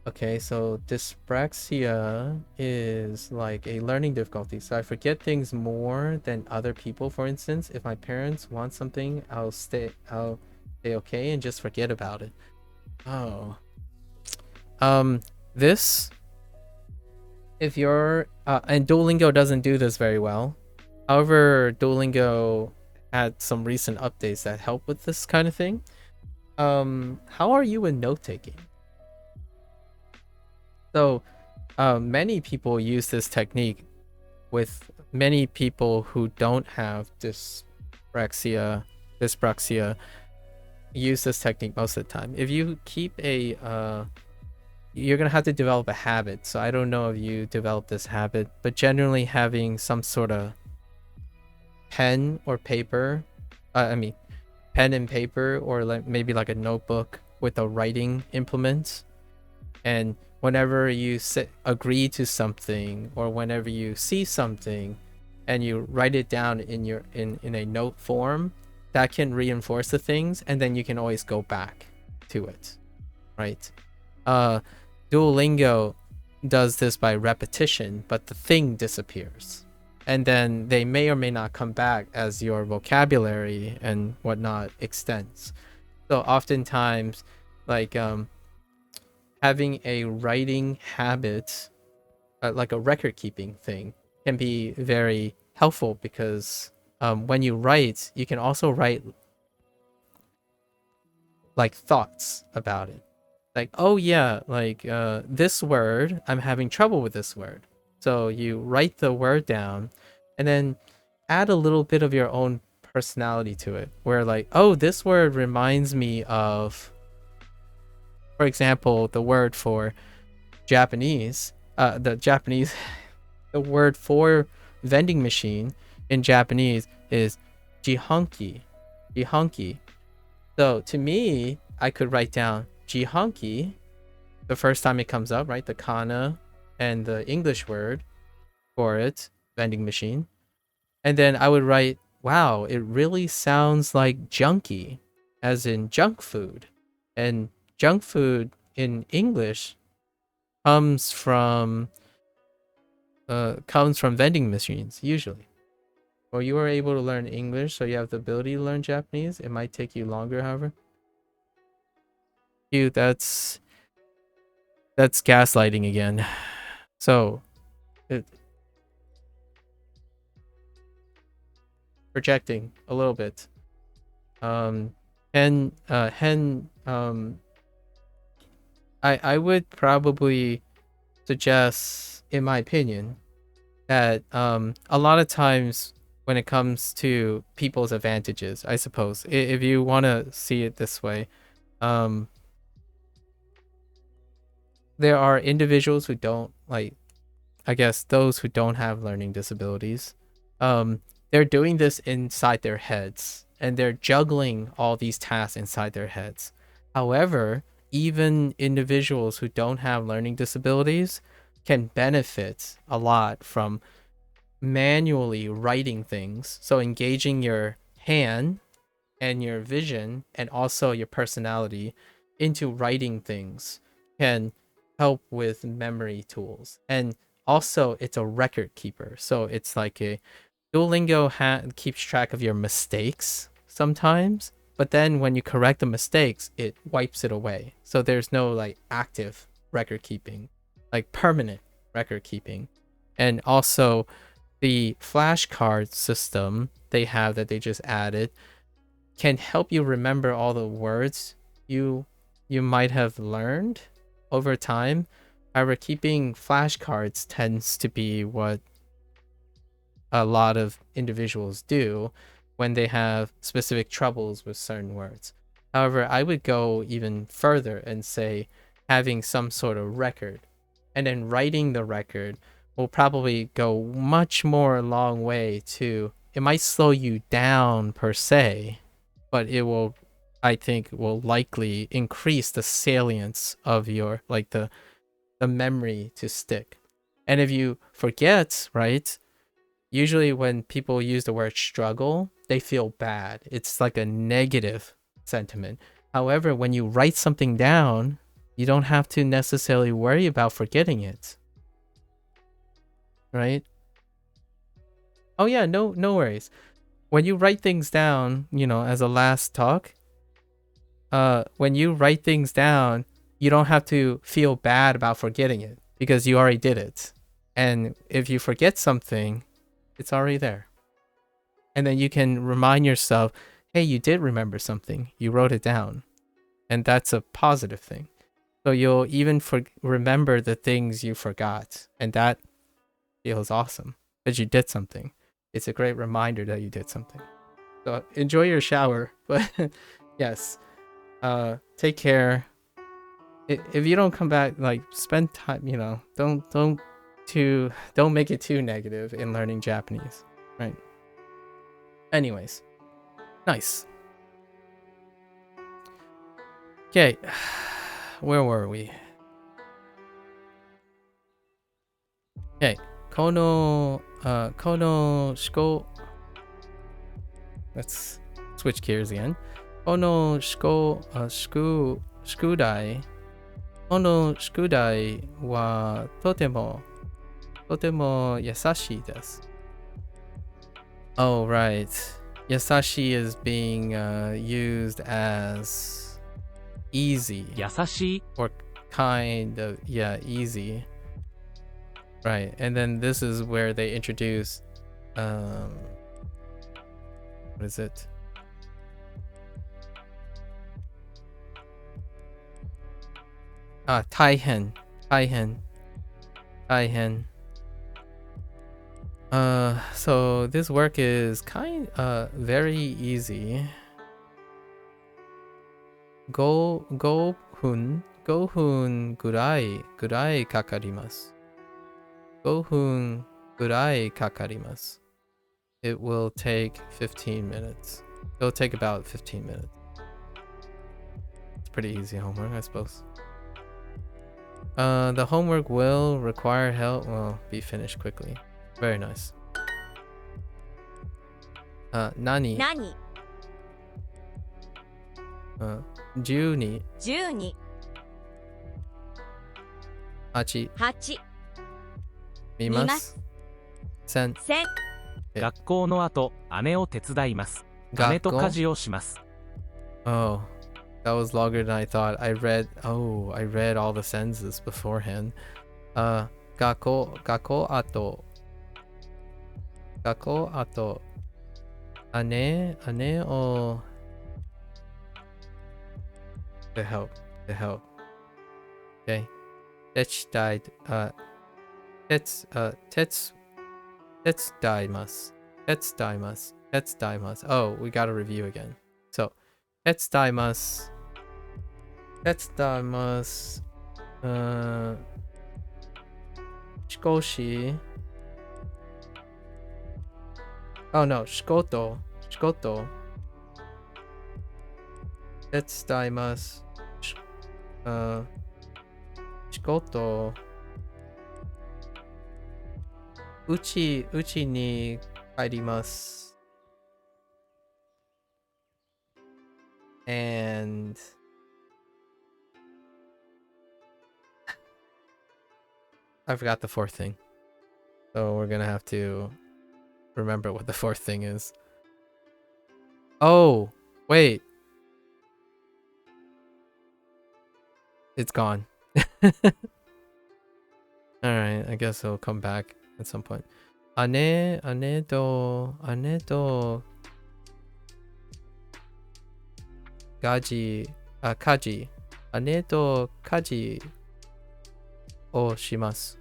Okay, so dyspraxia is like a learning difficulty. So I forget things more than other people. For instance, if my parents want something, I'll stay okay and just forget about it. Oh. If you're and Duolingo doesn't do this very well. However, Duolingo had some recent updates that help with this kind of thing. How are you in note-taking? So many people use this technique with many people who don't have dyspraxia use this technique most of the time. If you keep you're gonna have to develop a habit. So I don't know if you develop this habit, but generally having some sort of pen and paper, or maybe like a notebook with a writing implement, and whenever you agree to something, or whenever you see something and you write it down in a note form, that can reinforce the things, and then you can always go back to it, right? Duolingo does this by repetition, but the thing disappears, and then they may or may not come back as your vocabulary and whatnot extends. So oftentimes, like having a writing habit, like a record keeping thing, can be very helpful, because when you write, you can also write like thoughts about it. Like, oh yeah, like this word, I'm having trouble with this word. So you write the word down and then add a little bit of your own personality to it, where like, oh, this word reminds me of, for example, the word for Japanese, the word for vending machine in Japanese is jihanki. So to me, I could write down jihanki the first time it comes up, right? The kana and the English word for it, vending machine. And then I would write, wow, it really sounds like junky, as in junk food. And junk food in English comes from vending machines usually. Well, you are able to learn English, so you have the ability to learn Japanese. It might take you longer, however. That's gaslighting again. So, projecting a little bit. I would probably suggest, in my opinion, that a lot of times when it comes to people's advantages, I suppose, if you want to see it this way, there are individuals who don't, like, I guess those who don't have learning disabilities, they're doing this inside their heads, and they're juggling all these tasks inside their heads. However, even individuals who don't have learning disabilities can benefit a lot from manually writing things. So engaging your hand and your vision and also your personality into writing things can help with memory tools. And also, it's a record keeper. So it's like a Duolingo keeps track of your mistakes sometimes, but then when you correct the mistakes, it wipes it away. So there's no like active record keeping, like permanent record keeping. And also, the flashcard system they have that they just added can help you remember all the words you might have learned over time. However, keeping flashcards tends to be what a lot of individuals do when they have specific troubles with certain words. However, I would go even further and say having some sort of record, and then writing the record will probably go much more a long way to, it might slow you down per se, but it will, I think, will likely increase the salience of your, like the memory to stick. And if you forget, right, usually when people use the word struggle, they feel bad. It's like a negative sentiment. However, when you write something down, you don't have to necessarily worry about forgetting it. Right? Oh yeah, no worries. When you write things down, as a last talk, when you write things down, you don't have to feel bad about forgetting it because you already did it. And if you forget something, it's already there. And then you can remind yourself, hey, you did remember something. You wrote it down. And that's a positive thing. So you'll even remember the things you forgot. And that feels awesome because you did something. It's a great reminder that you did something. So enjoy your shower. But yes, take care. If you don't come back, like, spend time, don't make it too negative in learning Japanese, right? Anyways, nice. Okay. Where were we? Okay. Kono shiko. Let's switch gears again. Kono shukudai. Kono shukudai wa totemo yasashi desu. Oh, right. Yasashi is being used as easy. 優しい Or kind of, yeah, easy. Right, and then this is where they introduce, what is it? Taihen. So this work is very easy. Go hun gurai kakarimasu. 5分ぐらいかかります. It will take 15 minutes. It'll take about 15 minutes. It's pretty easy homework, I suppose. The homework will require help. Well, be finished quickly. Very nice. Nani? 何 12 12 8 8見ます 1000 1000学校の後、姉を手伝います。姉と家事をします。Oh, that was longer than I thought. I read all the sentences beforehand. 学校後姉を to help. Okay. 手伝います。Oh, we gotta review again. So, 手伝います。少し Oh no, 仕事手伝います。仕事うちに帰ります。And I forgot the fourth thing. So we're gonna have to remember what the fourth thing is. Oh, wait. It's gone. Alright, I guess it'll come back at some point. 姉と家事姉と家事をします。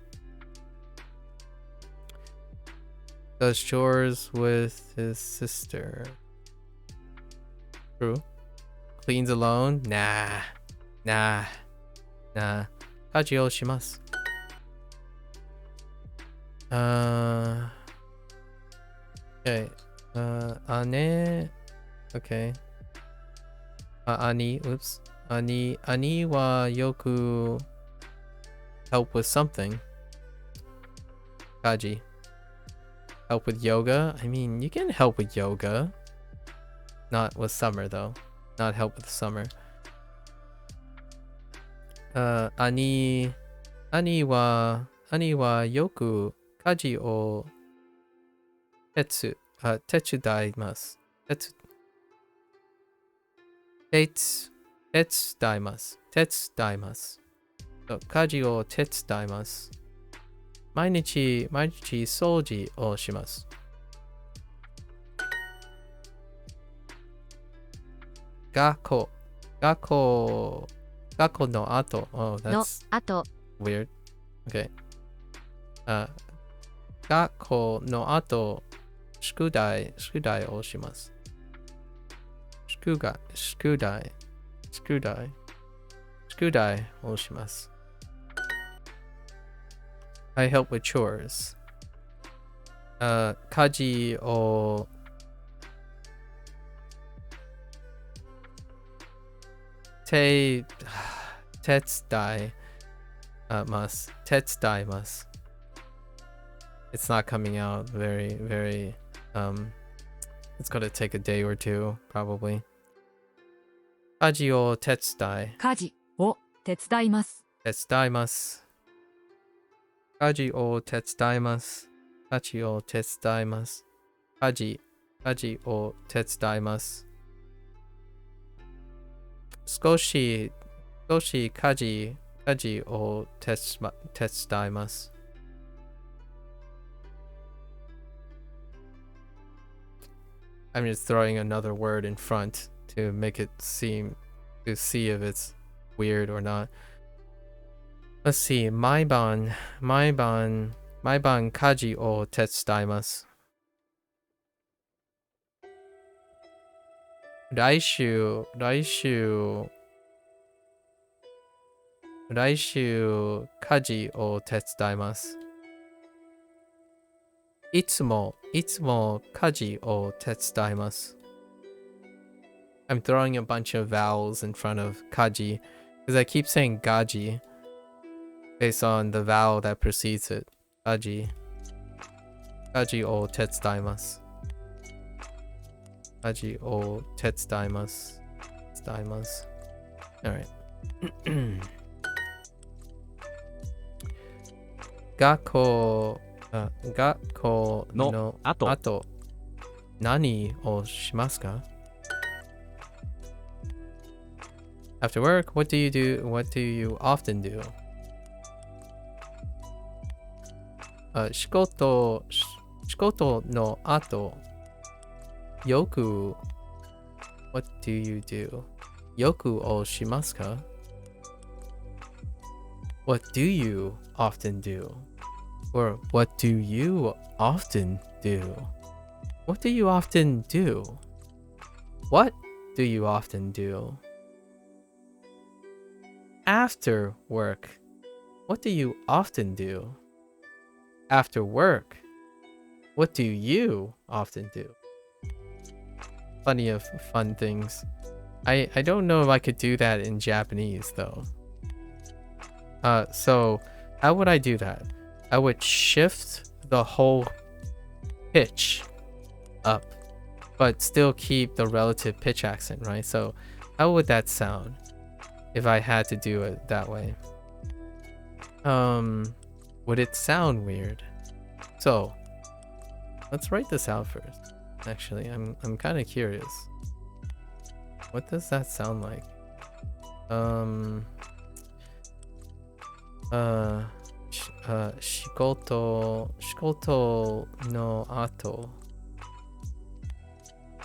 Does chores with his sister. True. Cleans alone? Nah. 家事をします。Okay. 姉 Okay. 兄 Oops. 兄はよく help with something. 家事 Help with yoga? I mean, you can help with yoga. Not with summer, though. Not help with summer. 兄はよく家事を手伝います。手伝います。家事を手伝います。毎日掃除をします。学校の後。Oh, that's あと weird. Okay. 学校の後、宿題をします。宿題をします。I help with chores. 家事を Tetsuimasu. It's not coming out very it's gonna take a day or two probably. 家事を手伝い家事を手伝います。手伝います。家事を手伝います。家事を手伝います。家事を手伝います。少し家事を手伝います。I'm just throwing another word in front to make it seem to see if it's weird or not. Let's see. 毎晩家事を手伝います。来週家事を手伝います。いつも家事を手伝います。I'm throwing a bunch of vowels in front of kaji because I keep saying gaji based on the vowel that precedes it. Kaji o tetsudaimasu. Kaji o tetsudaimasu. Alright. 学校の後何をしますか? After work, what do you do? What do you often do? 仕事の後よく What do you do? よくをしますか? What do you often do? Or what do you often do? What do you often do? What do you often do? After work, what do you often do? After work, what do you often do? Plenty of fun things. I don't know if I could do that in Japanese though. So how would I do that? I would shift the whole pitch up, but still keep the relative pitch accent, right? So how would that sound if I had to do it that way? Would it sound weird? So let's write this out first. Actually, I'm kind of curious. What does that sound like? 仕事の後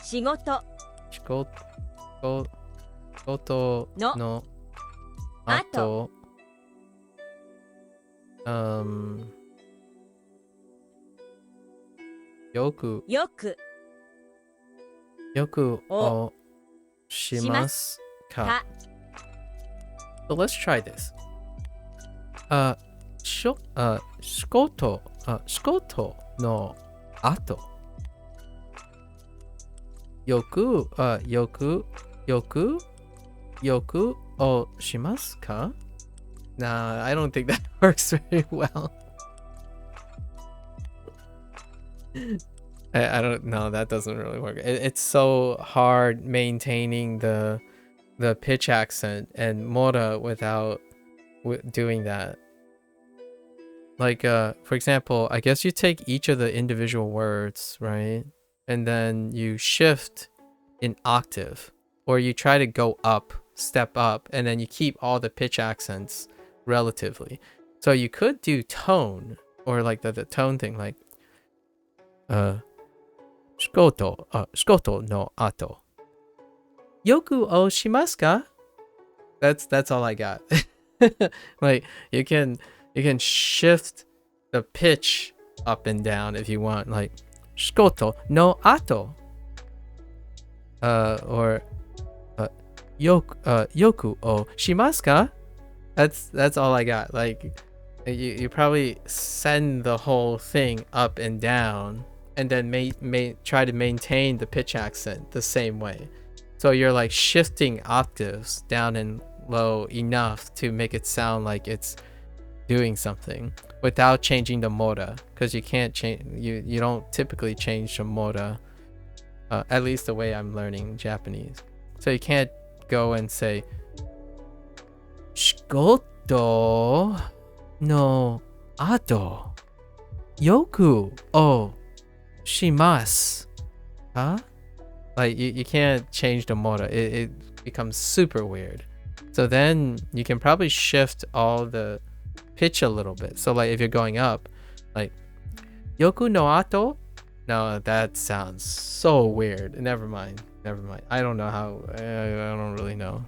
仕事の後よくをしますか? So let's try this. 仕事の後よくをしますか? Nah, I don't think that works very well. I don't know, that doesn't really work. It's so hard maintaining the pitch accent and mora without doing that. Like, for example, I guess you take each of the individual words, right? And then you shift in octave, or you try to go up, step up, and then you keep all the pitch accents relatively. So you could do tone, or like the tone thing, like, 仕事の後よくをしますか? That's all I got. Like, you can shift the pitch up and down if you want, like 仕事の後 or よくをしますか? That's all I got. Like, you probably send the whole thing up and down and then try to maintain the pitch accent the same way. So you're like shifting octaves down and low enough to make it sound like it's doing something without changing the moda, because you can't change, you don't typically change the moda, at least the way I'm learning Japanese. So you can't go and say shigoto no ato yoku o shimasu, huh? Like you can't change the moda. It becomes super weird. So then you can probably shift all the pitch a little bit. So like if you're going up, like yoku no ato, no, that sounds so weird. Never mind. I don't know how. I don't really know.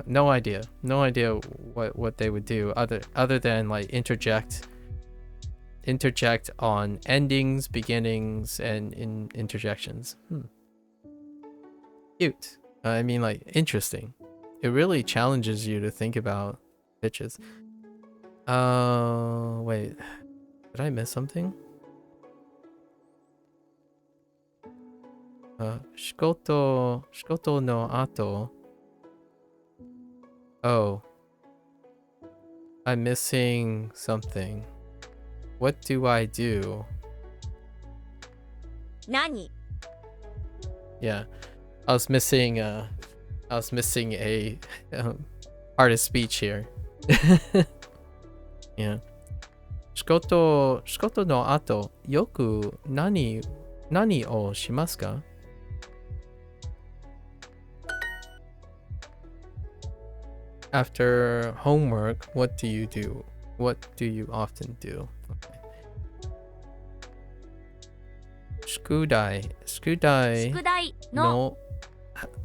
No idea. No idea what they would do other than like interject on endings, beginnings, and interjections. Cute. I mean, like, interesting. It really challenges you to think about pitches. Wait. Did I miss something? Shikoto no ato. Oh. I'm missing something. What do I do? 何 Yeah. I was missing a part of speech here. Yeah. Shikoto no ato yoku nani o shimasu ka? After homework, what do you do? What do you often do? Okay. Shukudai 宿題の no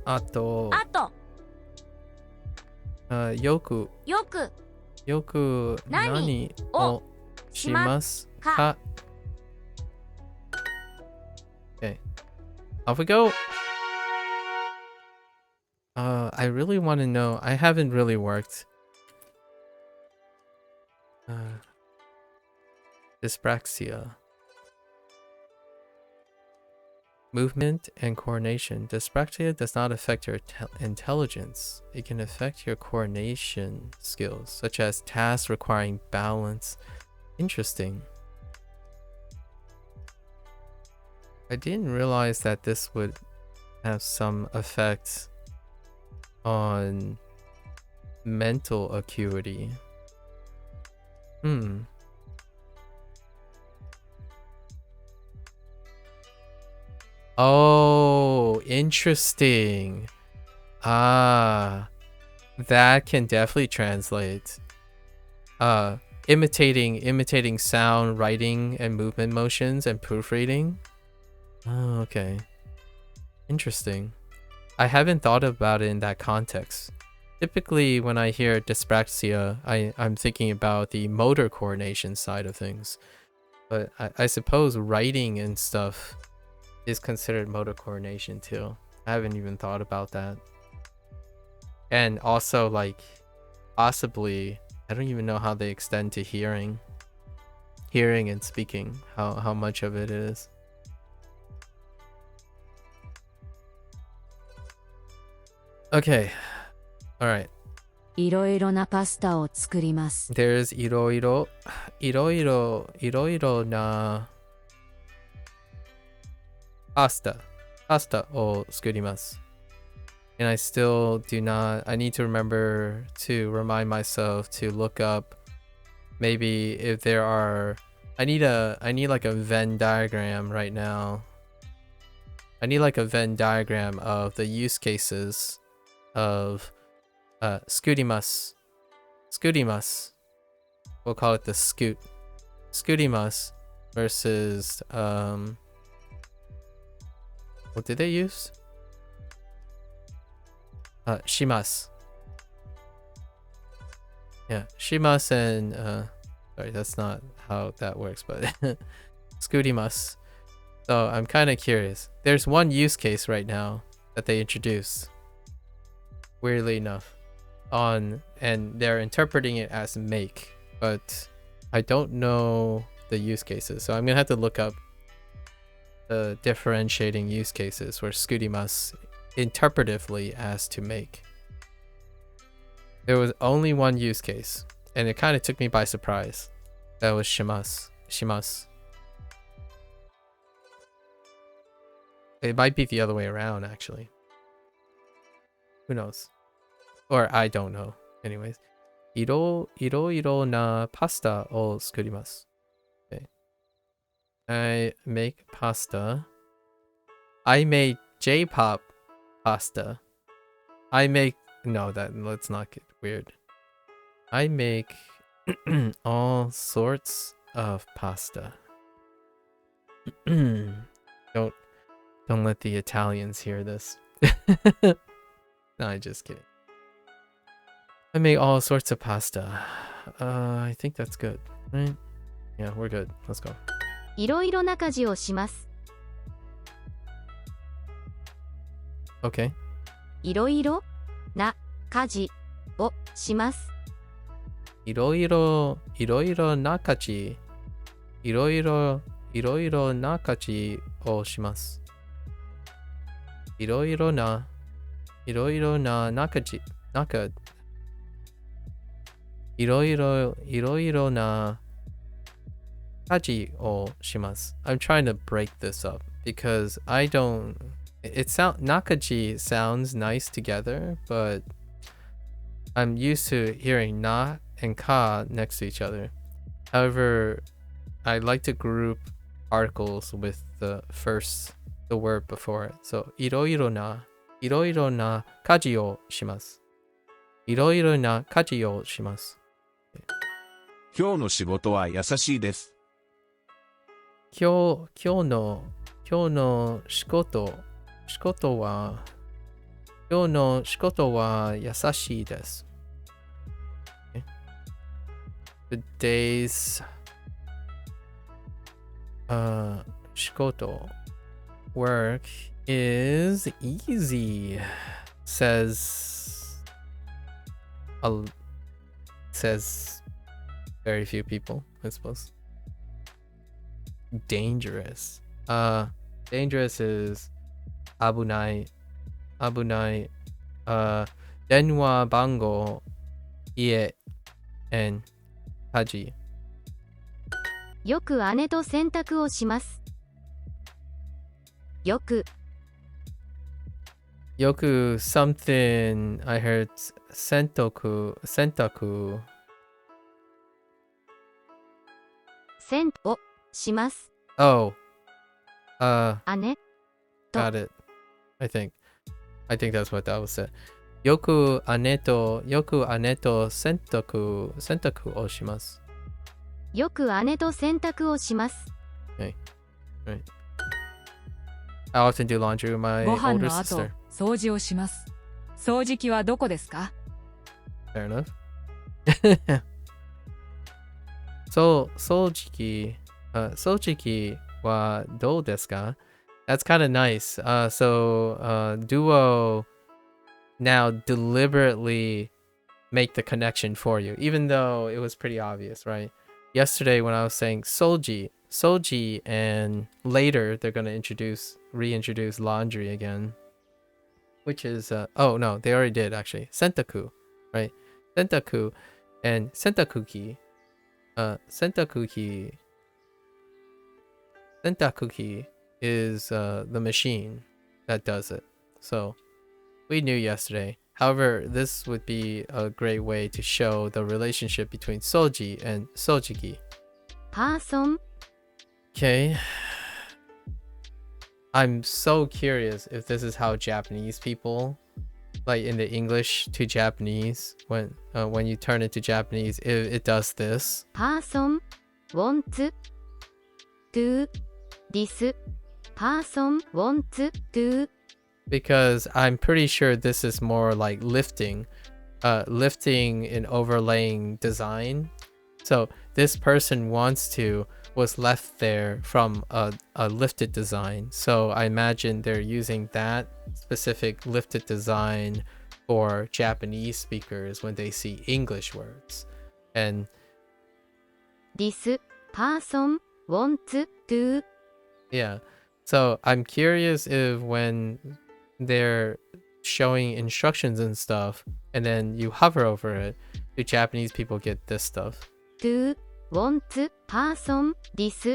ato あと yoku よく nani を o shimasu ka? Okay, off we go. I really want to know. I haven't really worked. Dyspraxia. Movement and coordination. Dyspraxia does not affect your intelligence. It can affect your coordination skills, such as tasks requiring balance. Interesting. I didn't realize that this would have some effects on mental acuity. Oh, interesting. That can definitely translate. Imitating sound, writing, and movement motions, and proofreading. Oh, okay. Interesting. I haven't thought about it in that context. Typically, when I hear dyspraxia, I'm thinking about the motor coordination side of things. But I suppose writing and stuff is considered motor coordination too. I haven't even thought about that. And also, like, possibly, I don't even know how they extend to hearing and speaking, how much of it is. Okay, all right. いろいろなパスタを作ります。 There's いろいろなパスタを作ります。And I still do not. I need to remember to remind myself to look up maybe if there are. I need like a Venn diagram right now. I need like a Venn diagram of the use cases of scootimas. We'll call it the scootimas versus what did they use? Shimas. Yeah, shimas and sorry, that's not how that works, but scootimas. So I'm kind of curious. There's one use case right now that they introduced, weirdly enough, and they're interpreting it as make, but I don't know the use cases, so I'm gonna have to look up the differentiating use cases for scootimas interpretively as to make. There was only one use case, and it kind of took me by surprise. That was shimasu. It might be the other way around, actually. Who knows? Or I don't know. Anyways. Iro na pasta o sukurimasu. Okay. I make pasta. I made J-pop pasta. I make... No, let's not get weird. I make all sorts of pasta. Don't let the Italians hear this. No, I'm just kidding. I make all sorts of pasta. I think that's good, right? Yeah, we're good. Let's go. いろいろな家事をします。 Okay. いろいろな家事をします。 いろいろな家事。いろいろな家事をします。いろいろな家事。いろいろな家事をします。I'm trying to break this up because I don't... Nakaji sounds nice together, but I'm used to hearing na and ka next to each other. However, I like to group articles with the word before it. So, いろいろな家事をします。いろいろな家事をします。今日の仕事は優しいです。今日の仕事は優しいです。Today's 仕事 work is easy, says very few people, I suppose. Dangerous. Dangerous is 危ない。電話番号、家、and 家事。よく姉と洗濯をします。よく something I heard 洗濯洗をします。 Oh 姉 got it. I think that's what that was said. よく姉と洗濯をします。よく姉と洗濯をします。 Okay. Right. I often do laundry with my ご飯 older の後 sister. 掃除をします。掃除機はどこですか？ Fair enough. 掃除機はどうですか? That's kind of nice. Duo now deliberately make the connection for you, even though it was pretty obvious, right? Yesterday when I was saying soji, and later they're going to reintroduce laundry again, which is oh no, they already did actually. Sentaku, right? Sentaku and sentakuki. Sentakuki is the machine that does it. So we knew yesterday. However, this would be a great way to show the relationship between soji and sojiki. Person. Okay. I'm so curious if this is how Japanese people, like in the English to Japanese, when you turn it to Japanese, it does this. Person wants to this. Person wants to. Because I'm pretty sure this is more like lifting and overlaying design. So this person wants to was left there from a lifted design. So I imagine they're using that specific lifted design for Japanese speakers when they see English words. And This person wants to. yeah. So I'm curious if when they're showing instructions and stuff, and then you hover over it, do Japanese people get this stuff? do, want, person, this,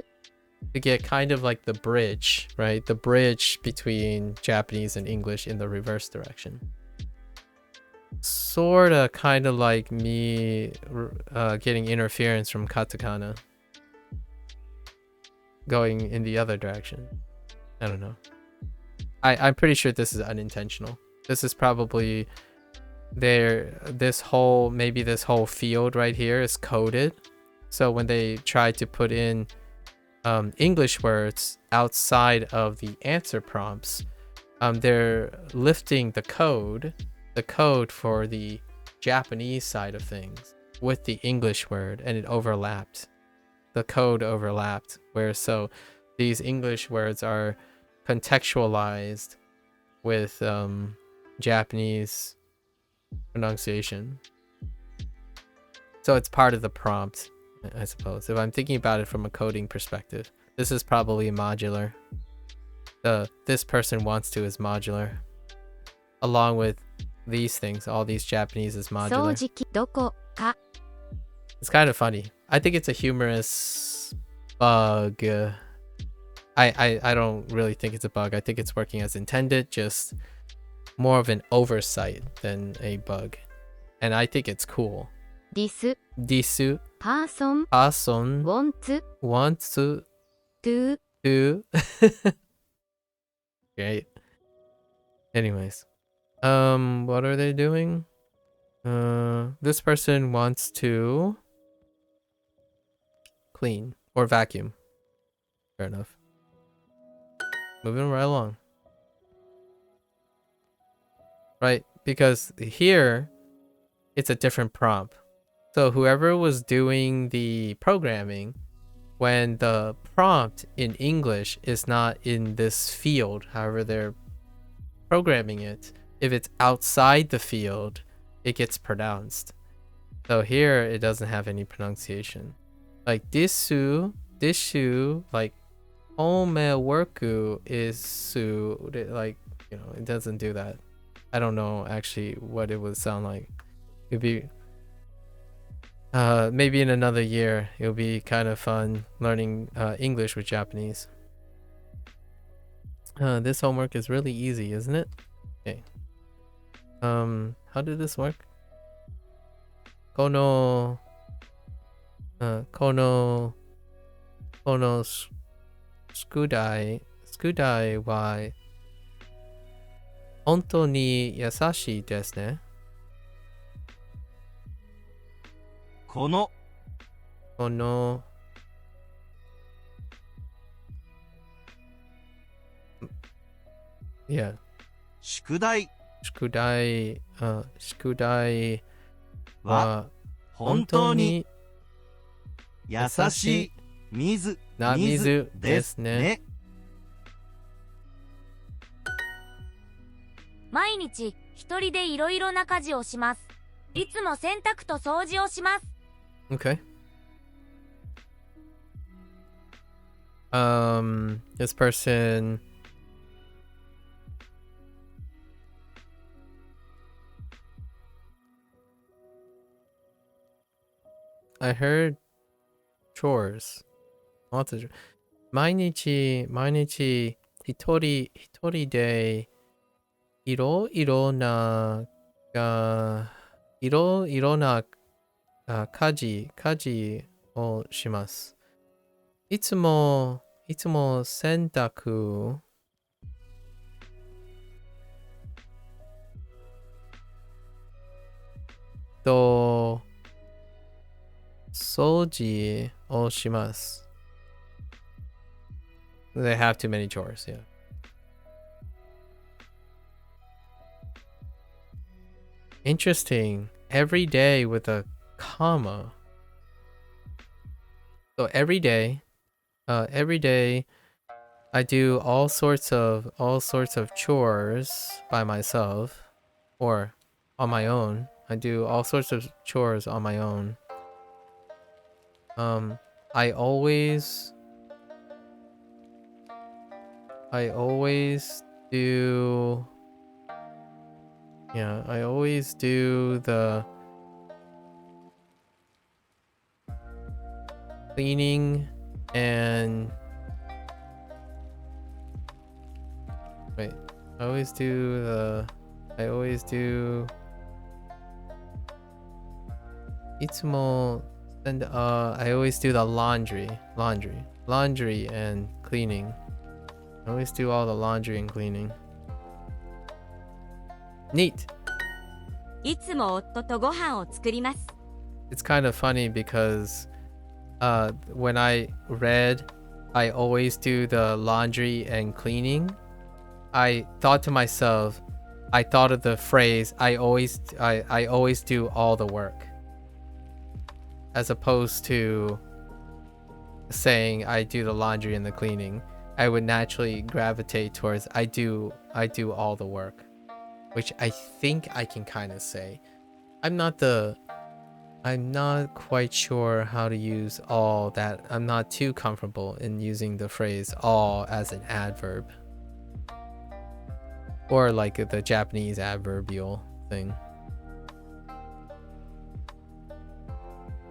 To get kind of like the bridge, right? The bridge between Japanese and English in the reverse direction. Sorta kind of like me getting interference from katakana going in the other direction. I don't know. I'm pretty sure this is unintentional. This is probably this whole field right here is coded. So when they try to put in English words outside of the answer prompts, they're lifting the code for the Japanese side of things with the English word, and it overlapped. The code overlapped, where so these English words are contextualized with Japanese pronunciation. So it's part of the prompt, I suppose. If I'm thinking about it from a coding perspective, this is probably modular. This person wants to is modular. Along with these things, all these Japanese is 掃 modular. 除機どこか It's kind of funny. I think it's a humorous bug. I don't really think it's a bug. I think it's working as intended, just more of an oversight than a bug. And I think it's cool. ディス Disu, パーソン person, ウォンツ wants to, トゥ do. Great. Anyways. What are they doing? This person wants to clean or vacuum. Fair enough. Moving right along. Right, because here it's a different prompt. So whoever was doing the programming, when the prompt in English is not in this field, however they're programming it, if it's outside the field, it gets pronounced. So here it doesn't have any pronunciation. Like disu, like homeworku is su, like, you know, it doesn't do that. I don't know actually what it would sound like. It'd be maybe in another year it'll be kind of fun learning English with Japanese. This homework is really easy, isn't it? Okay. How did this work? Kono skudai wa hontou ni yasashii desu ne. この Kono yeah. 宿題 Shukudai は wa 本当に優しい水な水ですね。毎日一人でいろいろな家事をします。いつも洗濯と掃除をします。 Okay. This person I heard chores. Lots of 毎日一人でいろいろな家事をします。いつも洗濯と掃除をします。They have too many chores, yeah. Interesting. Every day with a comma. So every day I do all sorts of chores by myself or on my own. I do all sorts of chores on my own. I always do Yeah, I always do the cleaning and wait. I always do いつも and I always do the laundry and cleaning. I always do all the laundry and cleaning. Neat. いつも夫とご飯を作ります。 It's kind of funny because when I read I always do the laundry and cleaning, I thought to myself, I thought of the phrase I always do all the work, as opposed to saying I do the laundry and the cleaning. I would naturally gravitate towards I do all the work, which I think I can kind of say. I'm not quite sure how to use all that. I'm not too comfortable in using the phrase all as an adverb, or like the Japanese adverbial thing.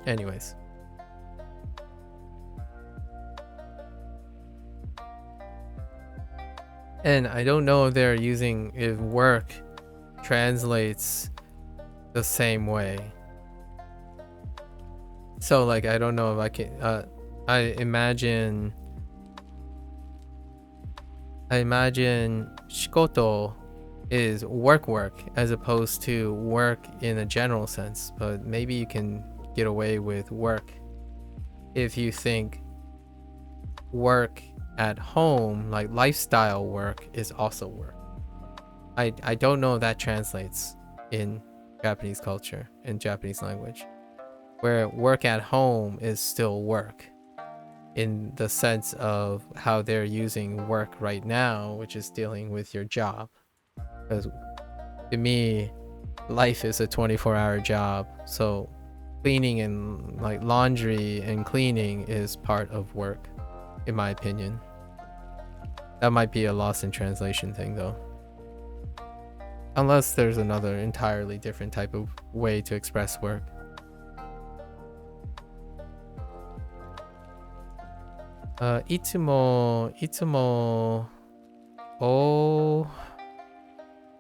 Anyways. And I don't know if work translates the same way. So like, I don't know if I can, I imagine shikoto is work as opposed to work in a general sense, but maybe you can get away with work if you think work at home, like lifestyle work, is also work. I don't know if that translates in Japanese culture, in Japanese language, where work at home is still work in the sense of how they're using work right now, which is dealing with your job. Because to me, life is a 24-hour job, so cleaning and like laundry and cleaning is part of work, in my opinion. That might be a lost in translation thing though, unless there's another entirely different type of way to express work. Itsumo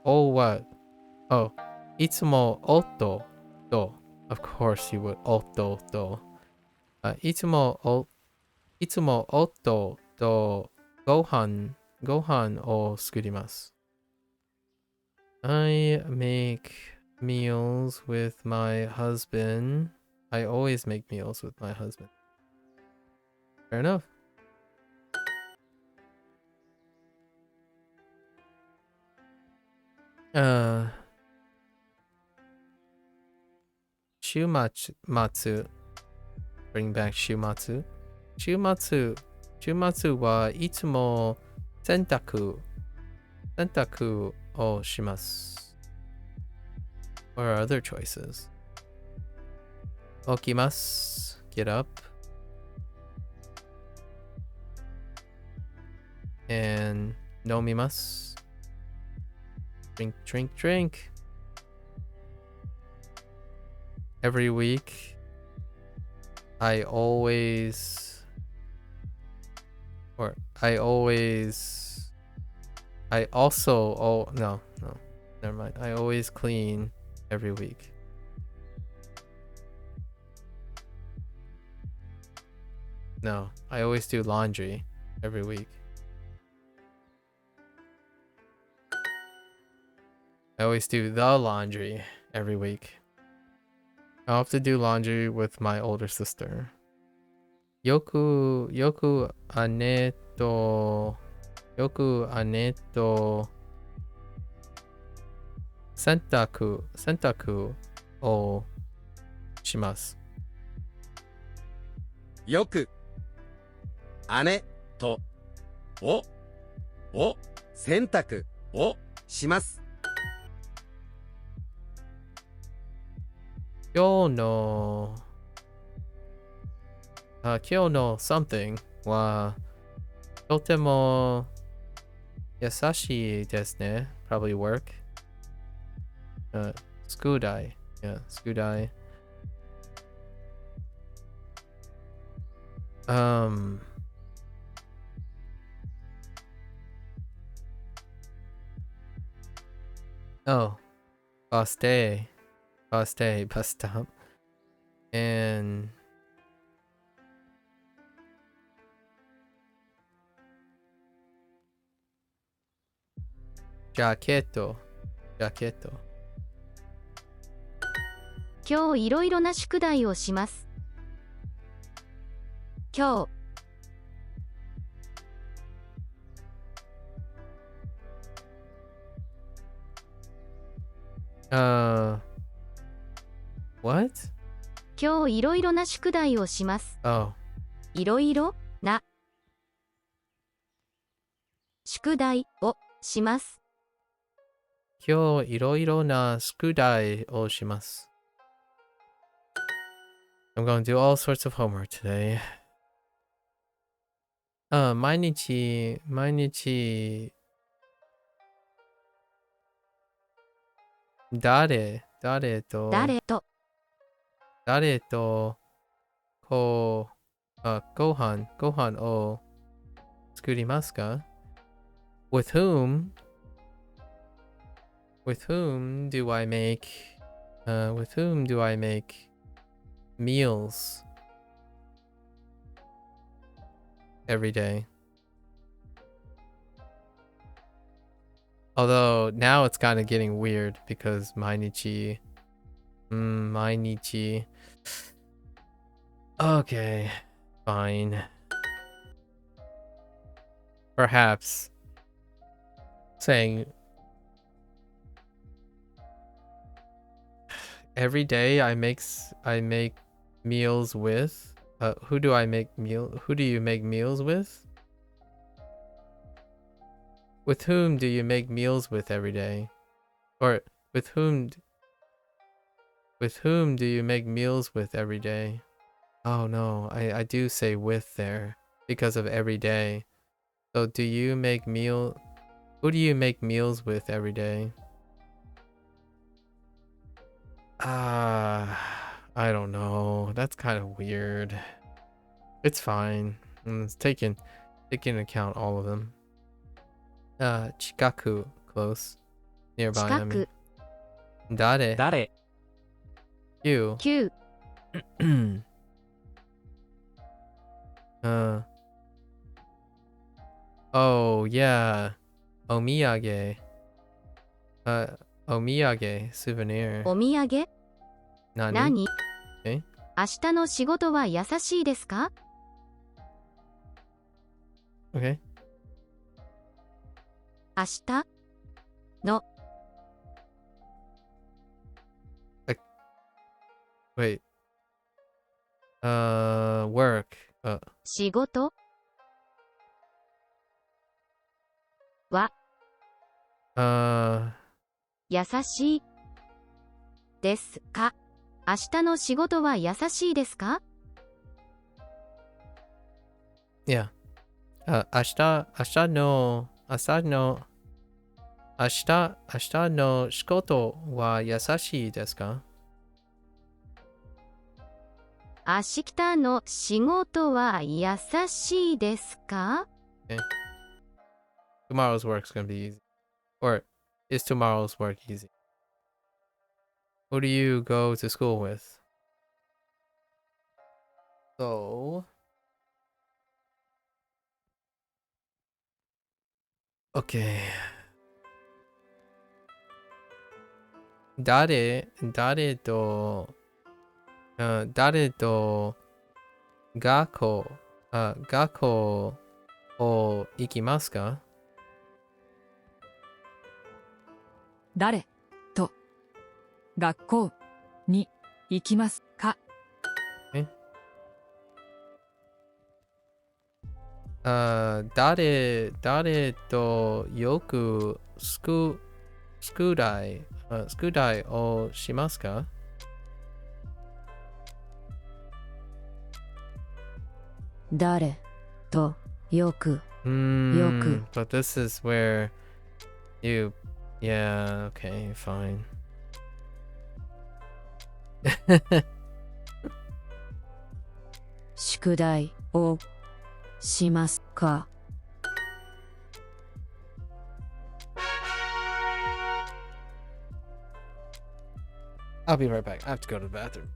what? Oh, itsumo otto do. Of course you would otto do. Itsumo otto do gohan o sukurimasu. I make meals with my husband. I always make meals with my husband. Fair enough. Shumatsu. Bring back Shumatsu. Shumatsu wa itsumo sentaku o shimasu. What are other choices? Okimasu. Get up. And nomimasu. Drink. Every week, I always never mind. I always clean every week. No, I always do laundry every week. I always do the laundry every week. I have to do laundry with my older sister. Yoku ane to sentaku o shimasu. よく姉と洗濯をします。今日の something はとても優しいですね。Probably work. skudai. Yeah, skudai. Oh, baste, bus stop, and jaqueto. 今日いろいろな宿題をします。今日 What? 今日いろいろな宿題をします。 Oh, いろいろな宿題をします。 今日いろいろな宿題をします。 I'm going to do all sorts of homework today. 毎日誰とこうご飯を作りますか？ With whom do I make meals every day? Although now it's kind of getting weird because 毎日 Okay, fine. Perhaps saying every day I make meals with. Who do you make meals with? With whom do you make meals with every day? Or with whom do you make meals with every day? Oh no, I do say with there because of every day. So who do you make meals with every day? I don't know. That's kind of weird. It's fine. It's taking into account all of them. Chikaku, close. Nearby, I mean. 誰 You. 9 Oh yeah. Omiyage. Omiyage, souvenir. お土産 Nani? 何 Okay. 明日の仕事は優しいですか？ Okay. 明日の Wait. Work. 仕事は 優しいですか？明日の仕事は優しいですか？ Yeah. 明日の仕事は優しいですか？ 明日の仕事は優しいですか？ Okay. Tomorrow's work's gonna be easy. Or is tomorrow's work easy? Who do you go to school with? So... Okay. 誰と学校を行きますか？誰と学校に行きますか？誰とよく宿題をしますか？誰とよく But this is where you... Yeah, okay, fine. 宿題をしますか I'll be right back. I have to go to the bathroom.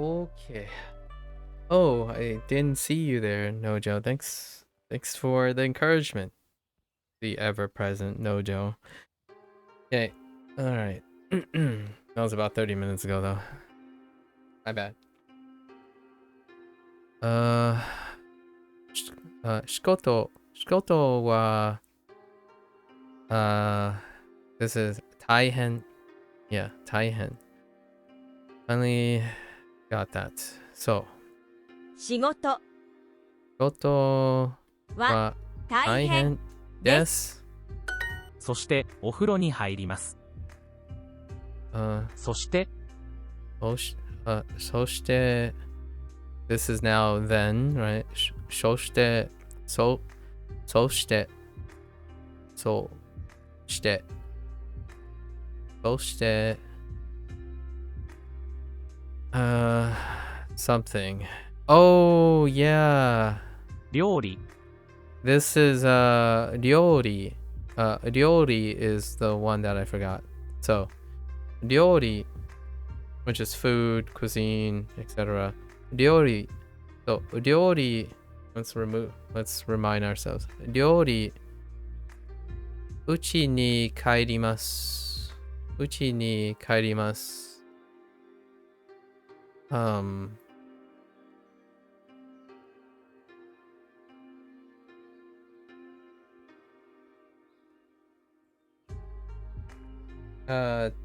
Okay. Oh, I didn't see you there, Nojo. Thanks for the encouragement. The ever-present Nojo. Okay. Alright. That was about 30 minutes ago, though. My bad. Shikoto wa, this is taihen. Yeah, taihen. Finally got that. So, 仕事 Shikoto は wa 大変 taihen desu. そしてお風呂に入ります。そして so shite. This is now then, right? So shite. So shite. So shite. So shite. Something. Oh, yeah. 料理 This is ryori. Ryori is the one that I forgot. So, ryori, which is food, cuisine, etc. Ryori. So, ryori. Let's remind ourselves. Ryori. Uchi ni kaerimasu. Uchi ni kaerimasu.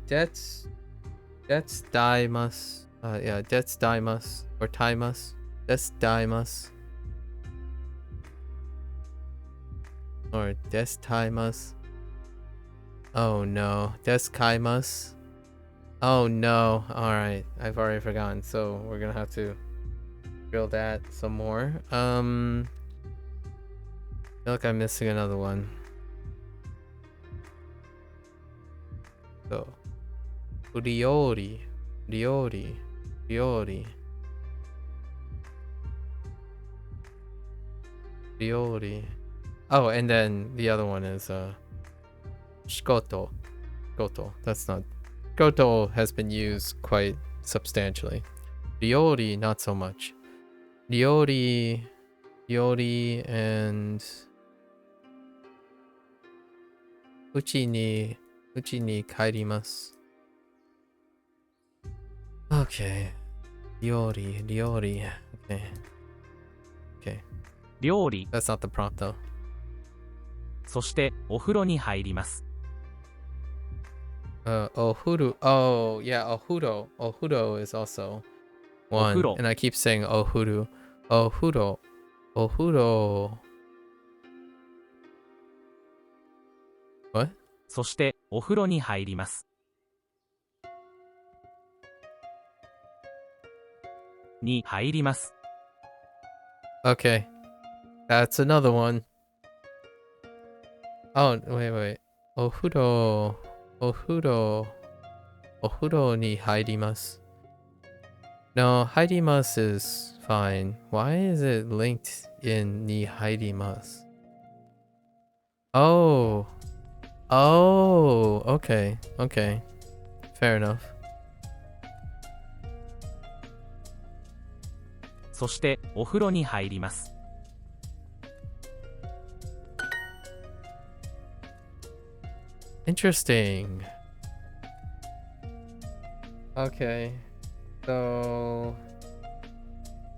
Debts daimasu. Yeah, debts daimasu or taimasu. Debts daimasu. Or debts taimasu. Oh no, debts kaimasu. Oh no. Alright, I've already forgotten, so we're gonna have to drill that some more. I feel like I'm missing another one. So, ryori. Oh, and then the other one is shikoto. That's not. Shikoto has been used quite substantially. Ryori, not so much. Ryori and uchi ni kaerimasu. Okay. Ryori. Okay. 料理 That's not the prompt though. そしてお風呂に入ります Ohuru. Oh, yeah, Ohuro. Ohuro is also one. Ohuro. And I keep saying Ohuru. Ohuro. Ohuro. What? そしてお風呂に入りますに入ります Okay. That's another one. Oh, wait. Ohuro. Ohuro. Ohuro ni hairimasu. No, hairimasu is fine. Why is it linked in ni hairimasu? Oh. Oh, okay. Okay. Fair enough. そしてお風呂に入ります Interesting. Okay. So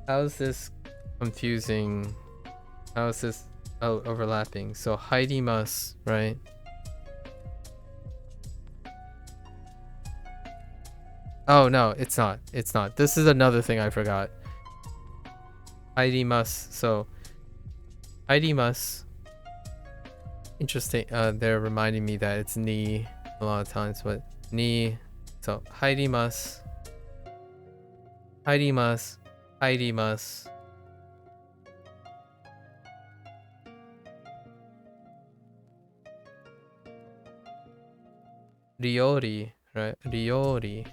how is this confusing? How is this overlapping? So haidimasu, right? Oh no, it's not. It's not. This is another thing I forgot. Haidimasu. So haidimasu. Interesting. They're reminding me that it's ni a lot of times, but ni. So haidimasu. Haidimasu. Haidimasu. Ryori, right? Ryori.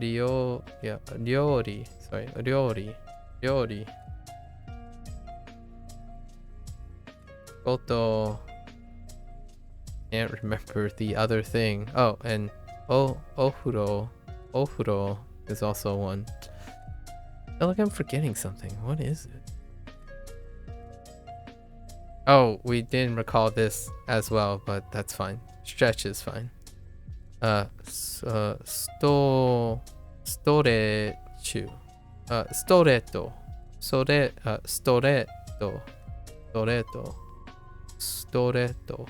Yeah, ryori. Sorry, ryori. Goto. Can't remember the other thing. Oh, and ofuro. Ofuro is also one. I feel like I'm forgetting something. What is it? Oh, we didn't recall this as well, but that's fine. Stretch is fine. Storechu. Storeto. Storeto.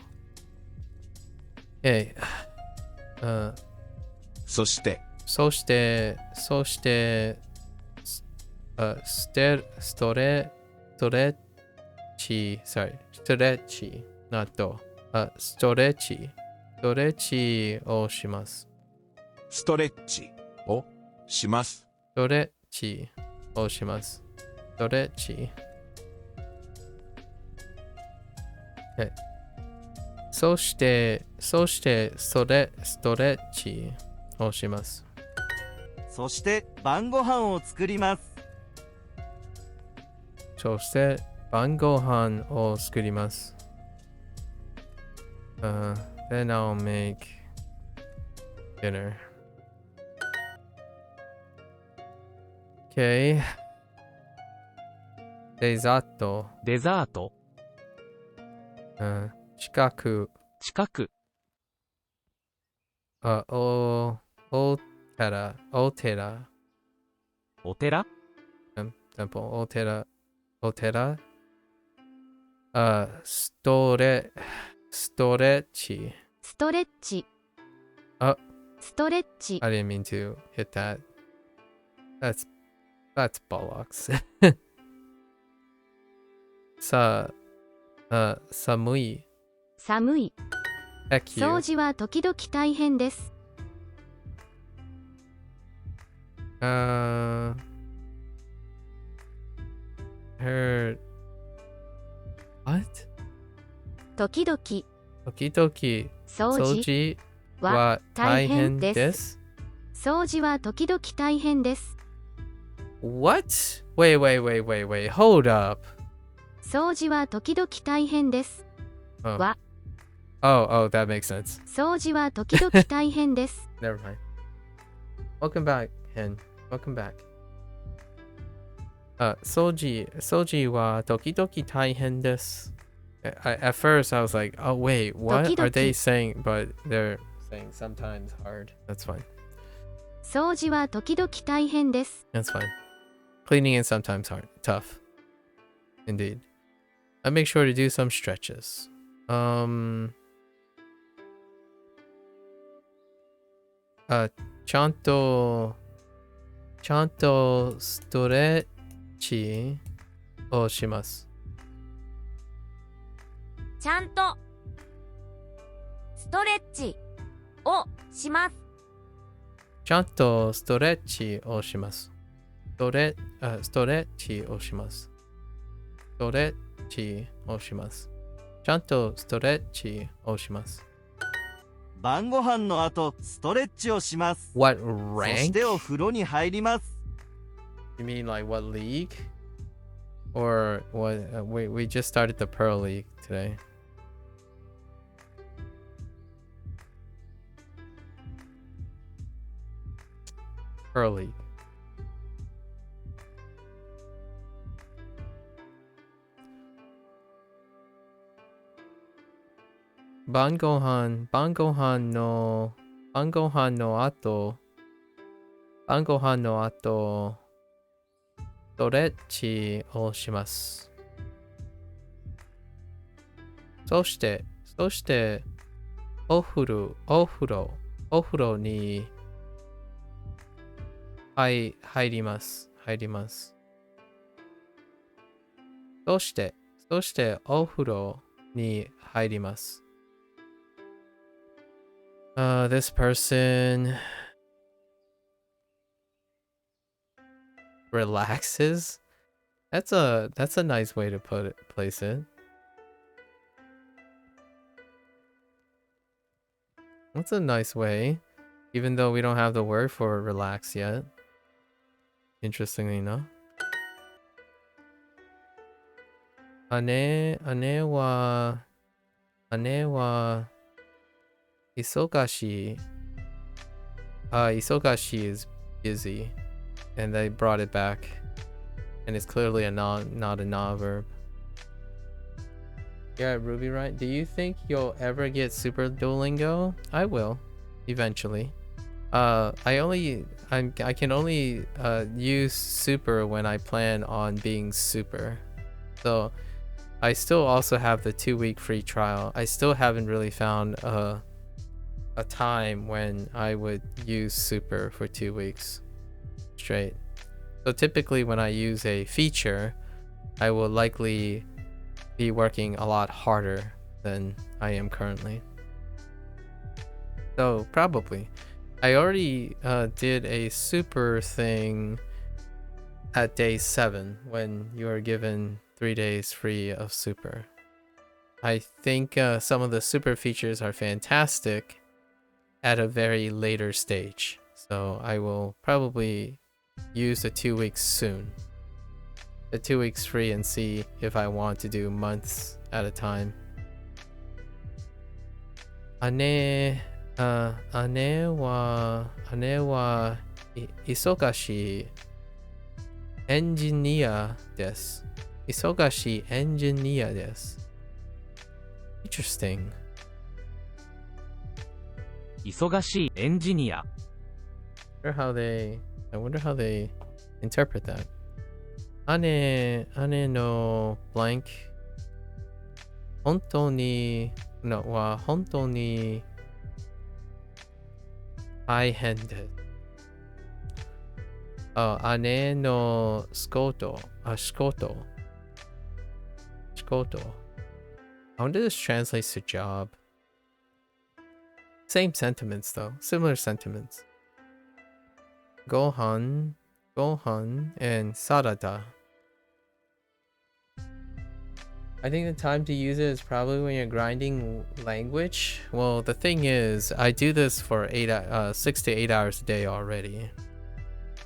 Okay. そして、ストレッチ、sorry, ストレッチ、not ストレッチをします。ストレッチをします。ストレッチをします。ストレッチ。そしてストレッチをします。そして晩ご飯を作ります。そして晩ご飯を作ります。Then I'll make dinner. Okay. デザート。近く。お寺。お寺お寺。ストレッチ。ストレッチ。あ、ストレッチ。I didn't mean to hit that. That's bollocks. さあ、寒い。寒い。Heck you. 掃除は時々大変です。Her. What? 時々。掃除は大変です。掃除は時々大変です。What? Wait. Hold up. 掃除は時々大変です。は。Oh, that makes sense. 掃除は時々大変です。Never mind. Welcome back, Hen. Welcome back. 掃除は時々大変です。At first, I was like, oh, wait, what are they saying? But they're saying sometimes hard. That's fine. 掃除は時々大変です。That's fine. Cleaning is sometimes hard. Tough. Indeed. I make sure to do some stretches.ちゃんとストレッチをします。ちゃんとストレッチをします。ちゃんとストレッチをします。ストレッチをします。ストレッチをします。ちゃんとストレッチをします。晩ご飯の後、ストレッチをします。What そ rank? してお風呂に入ります。You mean like what league? Or what? We just started the Pearl League today. Pearl League. Bangohan no ato. Bangohan no ato. ストレッチをします。そしてお風呂に入ります。そしてお風呂に入ります。This person relaxes. That's a nice way to place it. That's a nice way, even though we don't have the word for relax yet. Interestingly enough. 姉は忙しい。忙しい is busy. And they brought it back. And it's clearly not a non-verb. Yeah, Ruby, right? Do you think you'll ever get Super Duolingo? I will. Eventually. I can only use Super when I plan on being super. So I still also have the 2-week free trial. I still haven't really found a time when I would use Super for 2 weeks straight. So typically when I use a feature, I will likely be working a lot harder than I am currently. So probably. I already did a super thing at day 7 when you are given 3 days free of super. I think some of the super features are fantastic at a very later stage. So I will probably use the 2 weeks soon. The 2 weeks free and see if I want to do months at a time. 姉は忙しいエンジニアです。忙しいエンジニアです。Interesting. 忙しいエンジニア。I wonder how they interpret that. 姉の blank 本当に大変です。姉の仕事。I wonder if this translates to job. Same sentiments though. Similar sentiments. Gohan, and sarada. I think the time to use it is probably when you're grinding language. Well, the thing is, I do this for 6 to 8 hours a day already.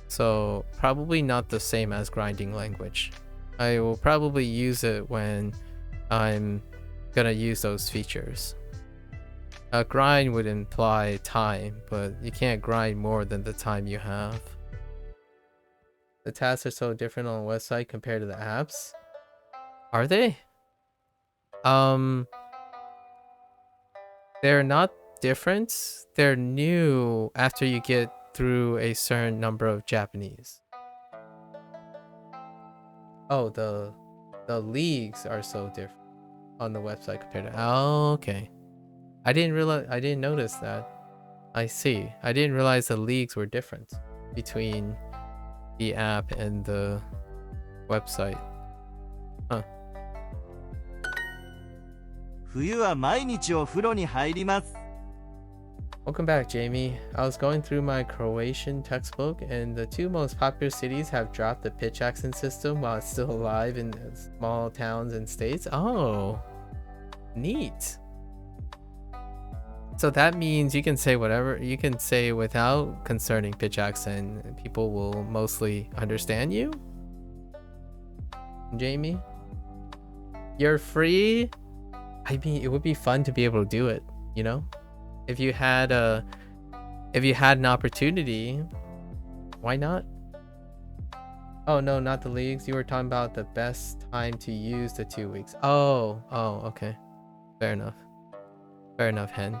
So probably not the same as grinding language. I will probably use it when I'm gonna use those features. A grind would imply time, but you can't grind more than the time you have. The tasks are so different on the website compared to the apps. Are they? They're not different. They're new after you get through a certain number of Japanese. Oh, the leagues are so different on the website compared to. Oh, okay. I didn't notice that. I see. I didn't realize the leagues were different between the app and the website. Huh. 冬は毎日お風呂に入ります。 Welcome back, Jamie. I was going through my Croatian textbook, and the two most popular cities have dropped the pitch accent system while it's still alive in small towns and states. Oh, neat. So that means you can say whatever you can say without concerning pitch accent. People will mostly understand you. Jamie, you're free. I mean, it would be fun to be able to do it, you know? If you had an opportunity, why not? Oh no, not the leagues. You were talking about the best time to use the 2 weeks. Oh, okay. Fair enough. Fair enough, Hen.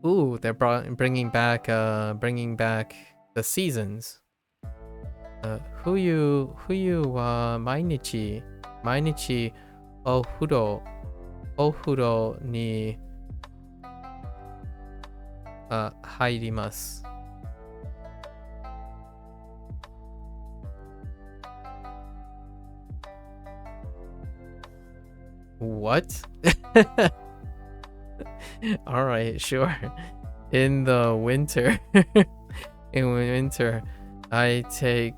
Ooh, they're bringing back the seasons. Huyu wa mainichi ofuro ni hairimasu. What? All right, sure. In the winter, I take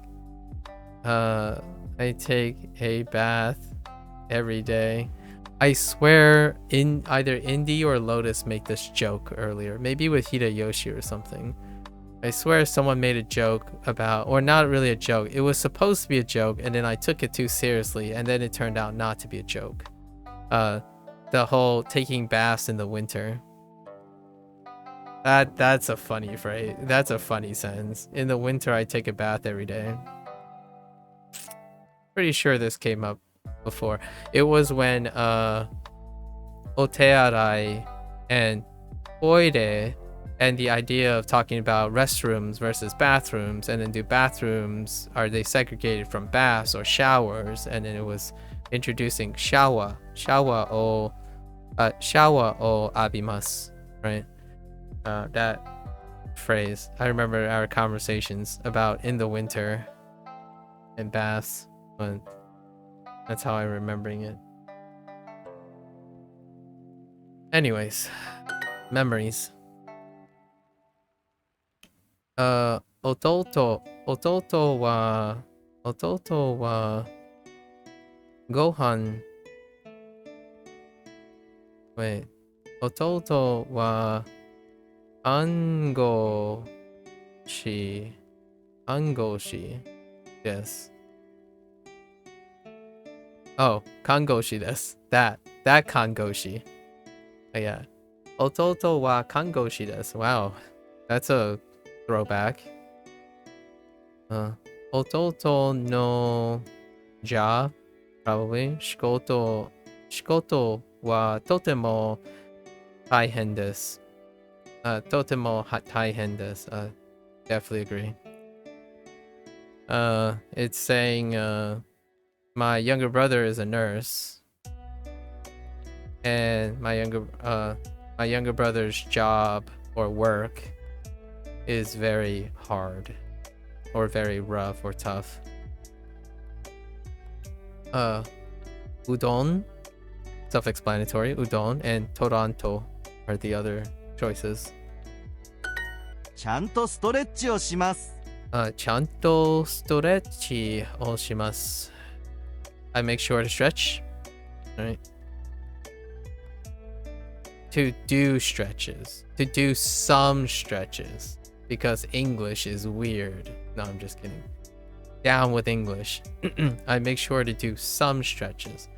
a bath every day. I swear, in either Indy or Lotus make this joke earlier, maybe with Hideyoshi or something. I swear someone made a joke about, or not really a joke, it was supposed to be a joke, and then I took it too seriously, and then it turned out not to be a joke. The whole taking baths in the winter. That's a funny phrase. That's a funny sentence. In the winter, I take a bath every day. Pretty sure this came up before. It was when otearai and toire, and the idea of talking about restrooms versus bathrooms, and then do bathrooms, are they segregated from baths or showers? And then it was introducing shawa o abimasu, right? That phrase. I remember our conversations about in the winter and baths, but that's how I'm remembering it. Anyways, memories. Ototo wa gohan. Wait. Ototo wa angoshi. Yes. Oh, kangoshi desu. That kangoshi. Oh, yeah. Ototo wa kangoshi desu. Wow. That's a throwback. Ototo no job, probably. Shikoto wa totemo taihen desu. Totemo taihen desu. Definitely agree. It's saying my younger brother is a nurse, and my younger brother's job or work is very hard or very rough or tough. Udon, self-explanatory. Udon and toranto are the other choices. ちゃんとストレッチをします。ちゃんとストレッチをします。I make sure to stretch. Right. To do stretches. To do some stretches. Because English is weird. No, I'm just kidding. Down with English. I make sure to do some stretches.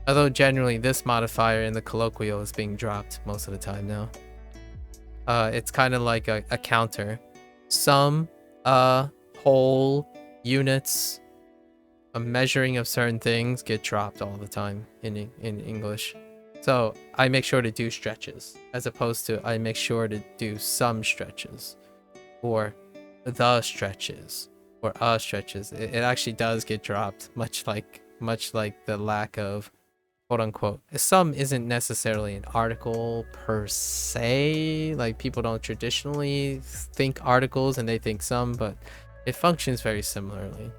Although generally this modifier in the colloquial is being dropped most of the time now. It's kind of like a counter. Some, whole, units, a measuring of certain things get dropped all the time in English. So I make sure to do stretches, as opposed to I make sure to do some stretches, or the stretches, or stretches, it actually does get dropped, much like the lack of quote unquote. Some isn't necessarily an article per se. Like, people don't traditionally think articles and they think some, but it functions very similarly.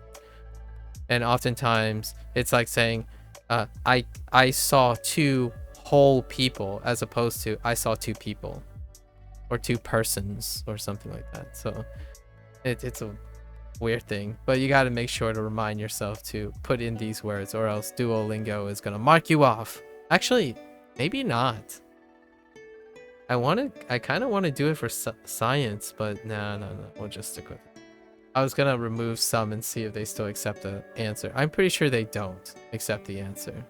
And oftentimes it's like saying, I saw two whole people, as opposed to I saw two people or two persons or something like that. So it's a weird thing, but you got to make sure to remind yourself to put in these words, or else Duolingo is gonna mark you off. Actually, maybe not. I kind of want to do it for science, but no, we'll just stick with it. I was gonna remove some and see if they still accept the answer. I'm pretty sure they don't accept the answer.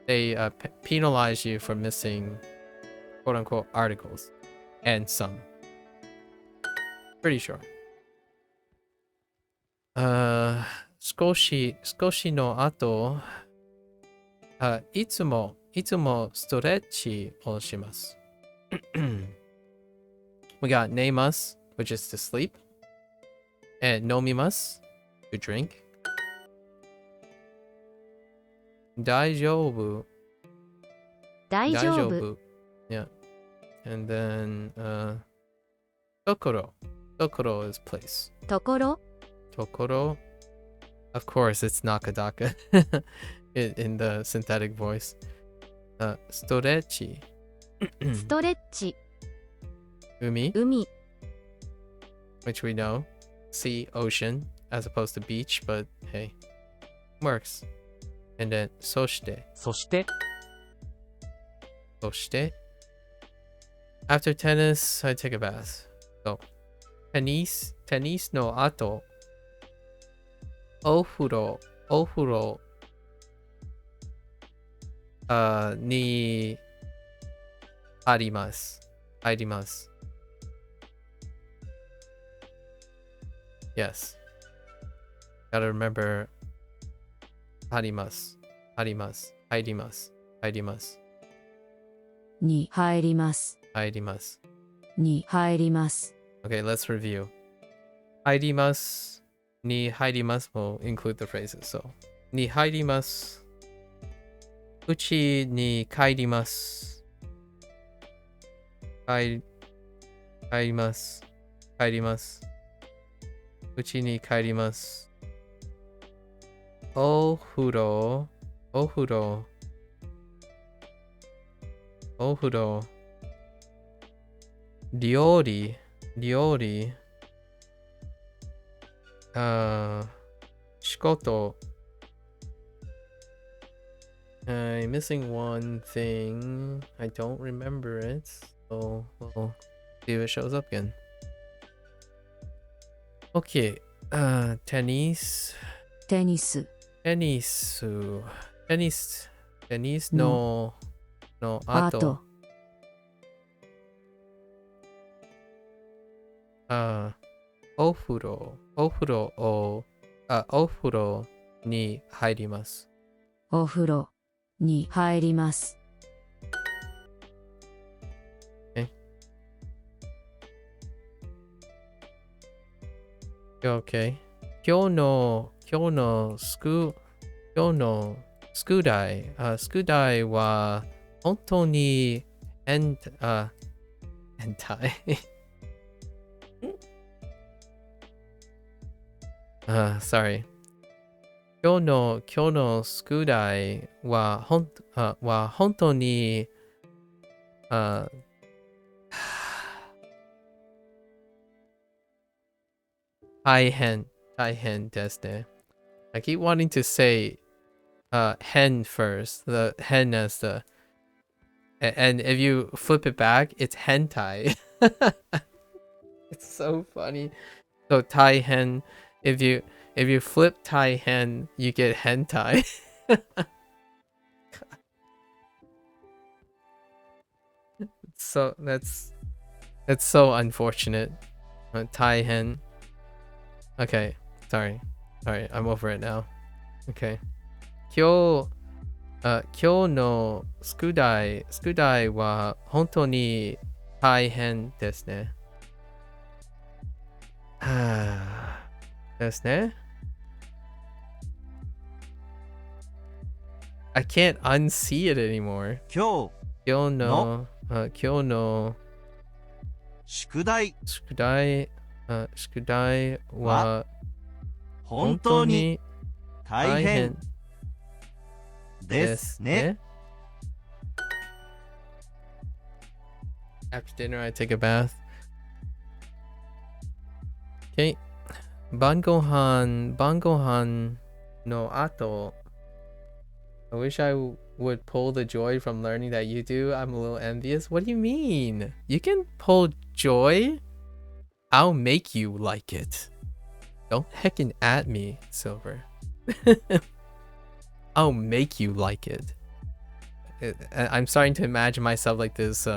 They penalize you for missing quote unquote articles and some. Pretty sure. 少しの後、いつもストレッチをします。We got 寝ます, which is to sleep, and 飲みます, to drink. 大丈夫. 大丈夫. Yeah. And then ところ is place. ところ Tokoro. Of course, it's Nakadaka in the synthetic voice. Storechi. ストレッチ Umi, 海 which we know. Sea, ocean, as opposed to beach, but hey, works. And then そして. そして After tennis, I take a bath. So, テニスの後、お風呂に入ります。Yes. Gotta remember 入ります。に入ります。に入ります。 Okay, let's review. 入りますに入ります will include the phrases. So, に入ります。うちに帰ります。帰ります。うちに帰ります。お風呂。料理。仕事。I'm missing one thing. I don't remember it. So we'll see if it shows up again. Okay. テニスの後。お風呂に入ります。お風呂に入ります。Okay. 今日の宿題は本当に変態。Sorry. 今日の宿題は本当に大変ですね。I keep wanting to say hen first, the hen as the, and if you flip it back, it's hentai. It's so funny. So tai hen, if you flip tai hen, you get hentai. So that's so unfortunate. Tai hen. Okay, sorry, I'm over it now. Okay. 今日の宿題は本当に大変ですね。ですね. I can't unsee it anymore. 今今日の宿題宿題は本当に大変ですね。 After dinner, I take a bath. Okay. 晩ご飯の後. I wish I would pull the joy from learning that you do. I'm a little envious. What do you mean? You can pull joy? I'll make you like it. Don't heckin' at me, Silver. I'll make you like it. I'm starting to imagine myself like this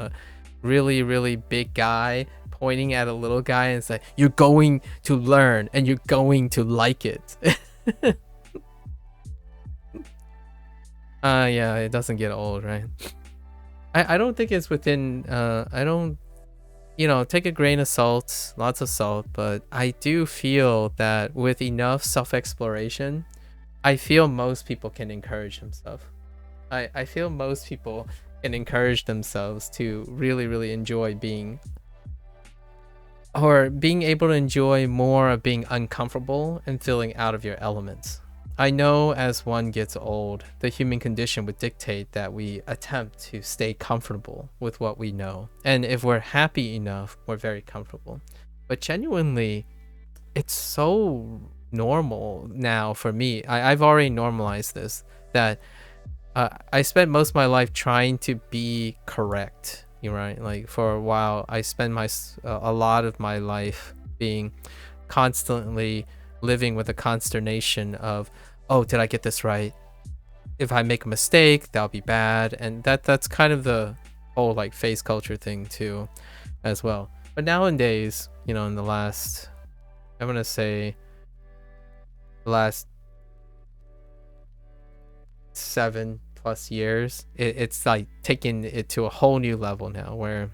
really, really big guy pointing at a little guy and say, you're going to learn and you're going to like it. Yeah, it doesn't get old, right? I don't think it's within, I don't, take a grain of salt, lots of salt, but I do feel that with enough self-exploration, I feel most people can encourage themselves. I feel most people can encourage themselves to really, really enjoy being able to enjoy more of being uncomfortable and feeling out of your elements. I know as one gets old, the human condition would dictate that we attempt to stay comfortable with what we know. And if we're happy enough, we're very comfortable. But genuinely, it's so normal now for me. I've already normalized this, that I spent most of my life trying to be correct. Right? Like for a while, I spent a lot of my life being constantly living with a consternation of, oh, did I get this right? If I make a mistake, that'll be bad. And that's kind of the whole like face culture thing too, as well. But nowadays, in the last, I'm gonna say, the last 7+ years, it's like taking it to a whole new level now, where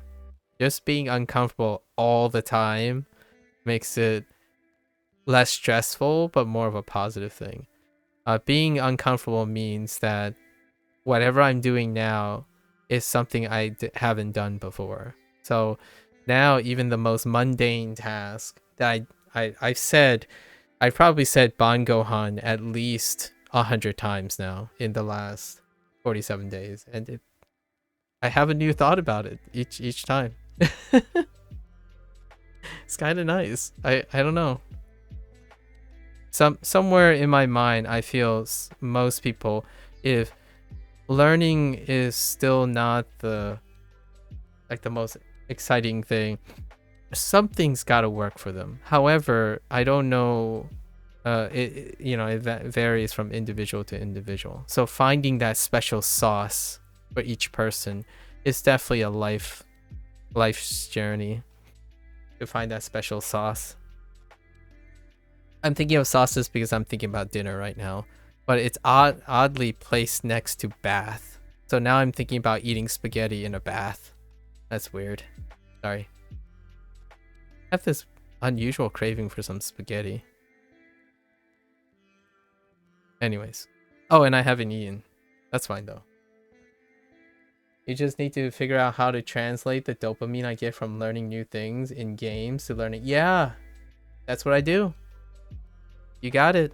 just being uncomfortable all the time makes it less stressful, but more of a positive thing. Being uncomfortable means that whatever I'm doing now is something I haven't done before. So now even the most mundane task that I've probably said Ban Gohan at least 100 times now in the last 47 days, and I have a new thought about it each time. It's kind of nice. I don't know. Somewhere in my mind, I feel most people, if learning is still not the most exciting thing, something's got to work for them. However, I don't know. It varies from individual to individual. So finding that special sauce for each person is definitely a life's journey to find that special sauce. I'm thinking of sauces because I'm thinking about dinner right now, but it's oddly placed next to bath. So now I'm thinking about eating spaghetti in a bath. That's weird. Sorry. I have this unusual craving for some spaghetti. Anyways. Oh, and I haven't eaten. That's fine though. You just need to figure out how to translate the dopamine I get from learning new things in games to learning. Yeah, that's what I do. You got it.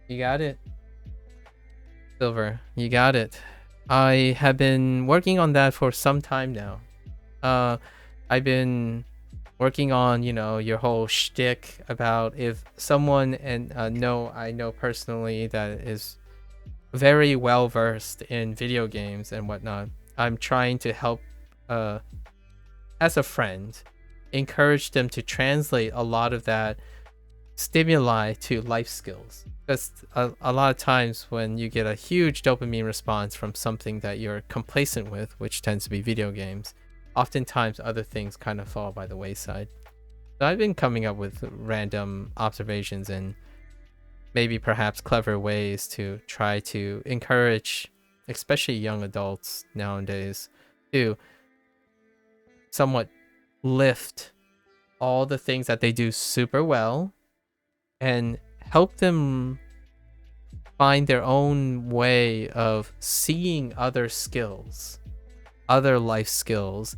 You got it. Silver, you got it. I have been working on that for some time now. I've been working on, your whole shtick about if someone I know personally that is very well versed in video games and whatnot. I'm trying to help, as a friend, encourage them to translate a lot of that stimuli to life skills. Because a lot of times when you get a huge dopamine response from something that you're complacent with, which tends to be video games, oftentimes other things kind of fall by the wayside. So I've been coming up with random observations and maybe perhaps clever ways to try to encourage, especially young adults nowadays, to somewhat lift all the things that they do super well and help them find their own way of seeing other skills, other life skills,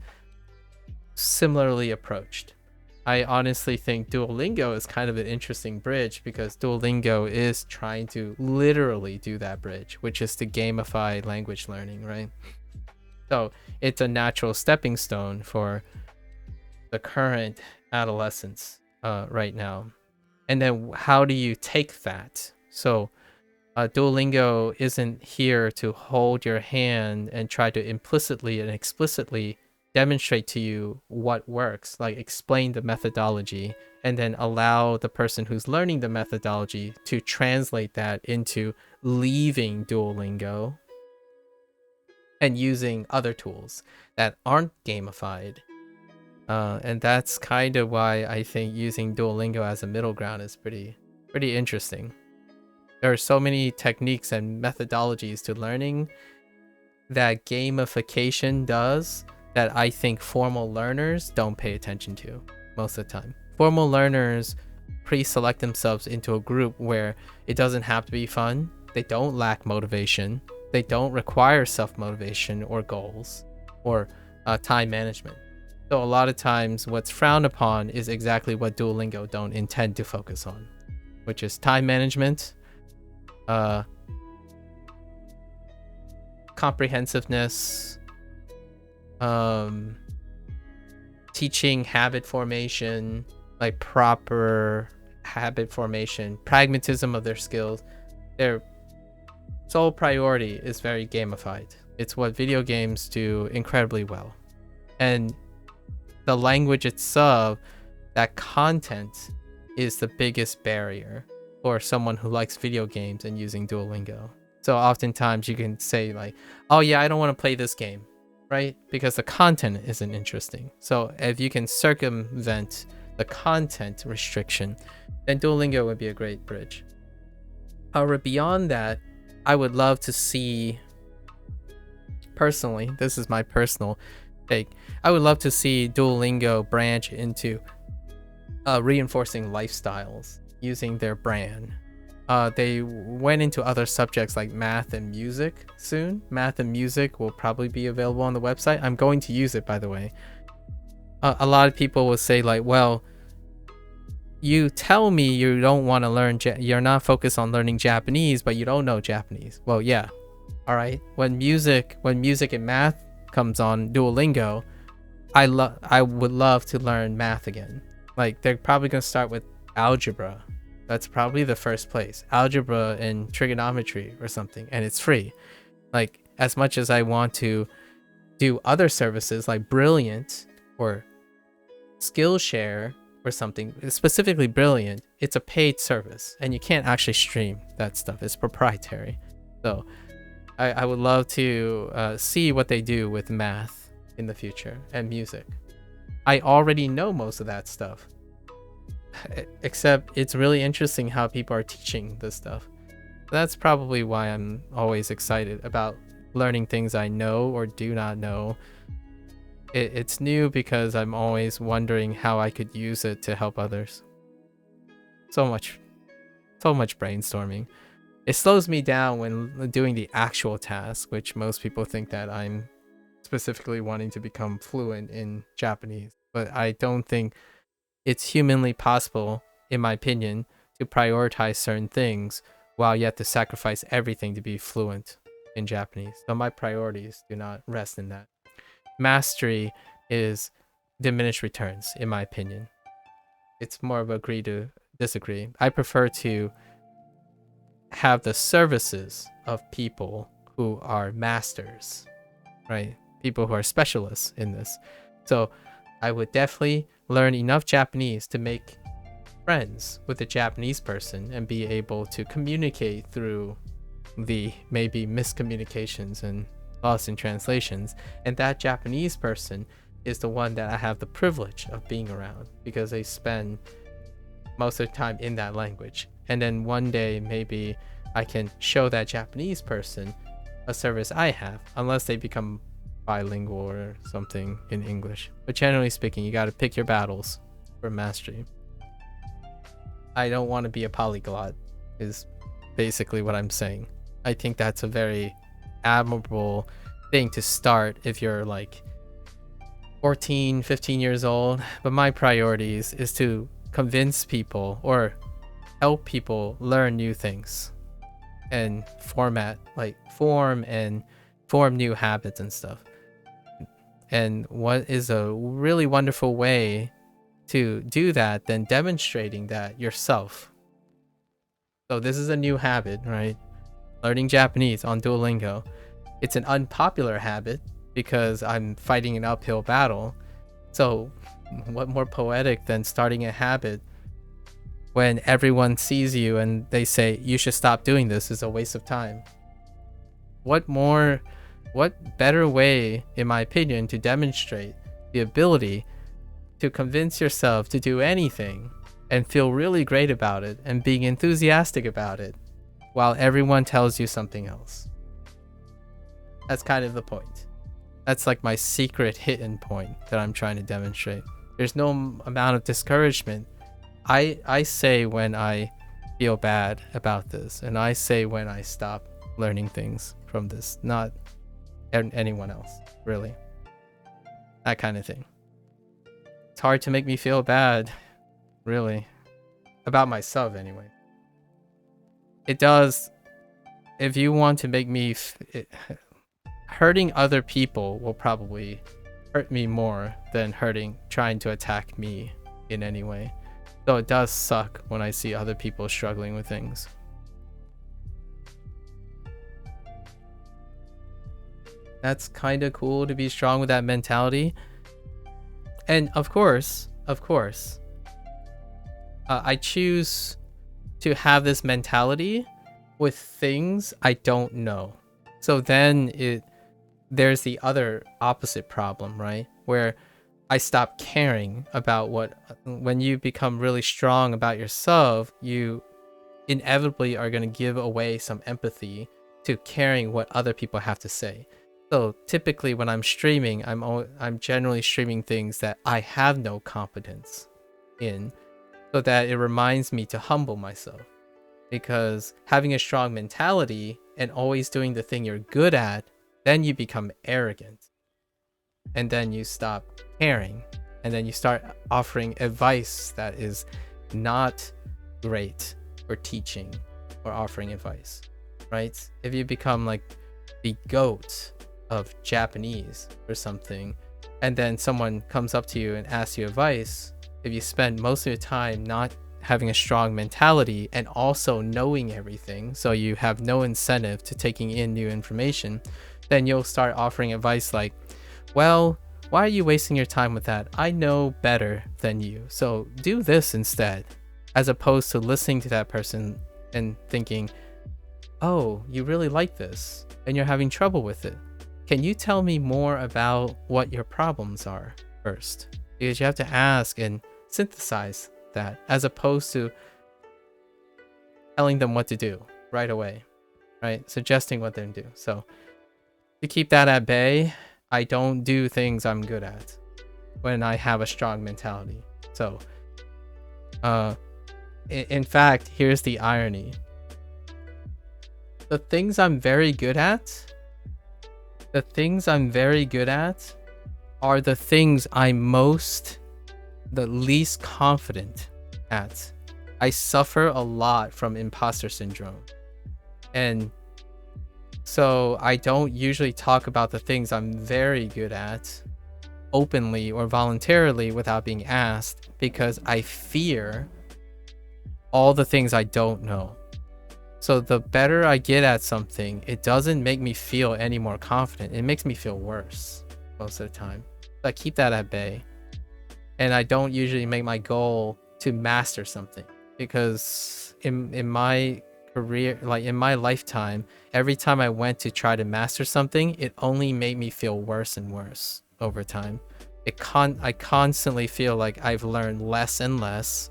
similarly approached. I honestly think Duolingo is kind of an interesting bridge because Duolingo is trying to literally do that bridge, which is to gamify language learning, right? So it's a natural stepping stone for the current adolescents right now. And then how do you take that? So Duolingo isn't here to hold your hand and try to implicitly and explicitly demonstrate to you what works, like explain the methodology, and then allow the person who's learning the methodology to translate that into leaving Duolingo and using other tools that aren't gamified. And that's kind of why I think using Duolingo as a middle ground is pretty interesting. There are so many techniques and methodologies to learning that gamification does that I think formal learners don't pay attention to most of the time. Formal learners pre-select themselves into a group where it doesn't have to be fun. They don't lack motivation. They don't require self-motivation or goals or time management. So a lot of times what's frowned upon is exactly what Duolingo don't intend to focus on, which is time management, comprehensiveness, teaching habit formation, like proper habit formation, pragmatism of their skills. Their sole priority is very gamified. It's what video games do incredibly well. And the language itself, that content, is the biggest barrier for someone who likes video games and using Duolingo. So oftentimes you can say like, oh yeah, I don't want to play this game, right? Because the content isn't interesting. So if you can circumvent the content restriction, then Duolingo would be a great bridge. However, beyond that, I would love to see, personally, this is my personal take, I would love to see Duolingo branch into reinforcing lifestyles using their brand. They went into other subjects like math and music soon. Math and music will probably be available on the website. I'm going to use it, by the way. A lot of people will say like, well, you tell me you don't want to learn, you're not focused on learning Japanese, but you don't know Japanese. Well, yeah. All right. When music and math comes on Duolingo, I would love to learn math again. Like they're probably going to start with algebra. That's probably the first place. Algebra and trigonometry or something, and it's free. Like as much as I want to do other services like Brilliant or Skillshare or something, specifically Brilliant, it's a paid service and you can't actually stream that stuff. It's proprietary. So I would love to see what they do with math in the future and music. I already know most of that stuff, except it's really interesting how people are teaching this stuff. That's probably why I'm always excited about learning things I know or do not know. It's new because I'm always wondering how I could use it to help others. So much brainstorming. It slows me down when doing the actual task, which most people think that I'm specifically wanting to become fluent in Japanese. But I don't think it's humanly possible, in my opinion, to prioritize certain things while you have to sacrifice everything to be fluent in Japanese. So my priorities do not rest in that. Mastery is diminished returns, in my opinion. It's more of agree to disagree. I prefer to have the services of people who are masters, right? People who are specialists in this. So I would definitely learn enough Japanese to make friends with a Japanese person and be able to communicate through the maybe miscommunications and lost in translations. And that Japanese person is the one that I have the privilege of being around because they spend most of the time in that language. And then one day maybe I can show that Japanese person a service I have, unless they become bilingual or something in English. But generally speaking, you got to pick your battles for mastery. I don't want to be a polyglot, is basically what I'm saying. I think that's a very admirable thing to start if you're like 14, 15 years old. But my priorities is to convince people or help people learn new things and form new habits and stuff. And what is a really wonderful way to do that than demonstrating that yourself? So this is a new habit, right? Learning Japanese on Duolingo. It's an unpopular habit because I'm fighting an uphill battle. So what more poetic than starting a habit when everyone sees you and they say you should stop doing this, is a waste of time? What better way, in my opinion, to demonstrate the ability to convince yourself to do anything and feel really great about it and being enthusiastic about it while everyone tells you something else? That's kind of the point. That's like my secret hidden point that I'm trying to demonstrate. There's no amount of discouragement. I say when I feel bad about this, and I say when I stop learning things from this, not anyone else, really. That kind of thing. It's hard to make me feel bad, really, about myself anyway. It does. If you want to make me hurting other people will probably hurt me more than trying to attack me in any way. So it does suck when I see other people struggling with things. That's kind of cool to be strong with that mentality. And of course, I choose to have this mentality with things I don't know. So then there's the other opposite problem, right? Where I stop caring about when you become really strong about yourself, you inevitably are going to give away some empathy to caring what other people have to say. So typically when I'm streaming, I'm generally streaming things that I have no competence in, so that it reminds me to humble myself. Because having a strong mentality and always doing the thing you're good at, then you become arrogant. And then you stop caring. And then you start offering advice that is not great for teaching or offering advice, right? If you become like the GOAT of Japanese or something, and then someone comes up to you and asks you advice, if you spend most of your time not having a strong mentality and also knowing everything, so you have no incentive to taking in new information, then you'll start offering advice like, well, why are you wasting your time with that? I know better than you, so do this instead. As opposed to listening to that person and thinking, oh, you really like this and you're having trouble with it. Can you tell me more about what your problems are first? Because you have to ask and synthesize that, as opposed to telling them what to do right away, right? Suggesting what they do. So to keep that at bay, I don't do things I'm good at when I have a strong mentality. So in fact, here's the irony. The things I'm very good at are the things I'm the least confident at. I suffer a lot from imposter syndrome. And so I don't usually talk about the things I'm very good at openly or voluntarily without being asked, because I fear all the things I don't know. So the better I get at something, it doesn't make me feel any more confident. It makes me feel worse most of the time. So I keep that at bay. And I don't usually make my goal to master something, because in my career, like in my lifetime, every time I went to try to master something, it only made me feel worse and worse over time. I constantly feel like I've learned less and less,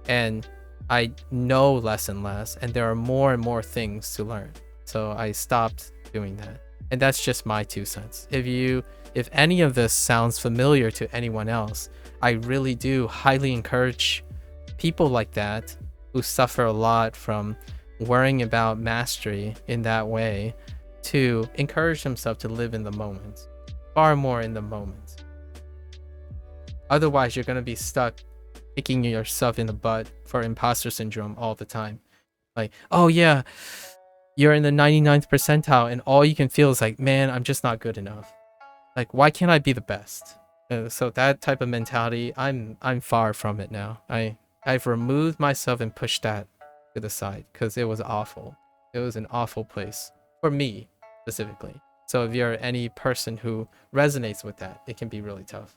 and I know less and less, and there are more and more things to learn. So I stopped doing that. And that's just my 2 cents. If any of this sounds familiar to anyone else, I really do highly encourage people like that who suffer a lot from worrying about mastery in that way to encourage themselves to live in the moment, far more in the moment. Otherwise, you're going to be stuck kicking yourself in the butt for imposter syndrome all the time. Like, oh yeah, you're in the 99th percentile and all you can feel is like, man, I'm just not good enough. Like, why can't I be the best? So that type of mentality, I'm far from it now. I've removed myself and pushed that to the side because it was awful. It was an awful place for me specifically. So if you're any person who resonates with that, it can be really tough.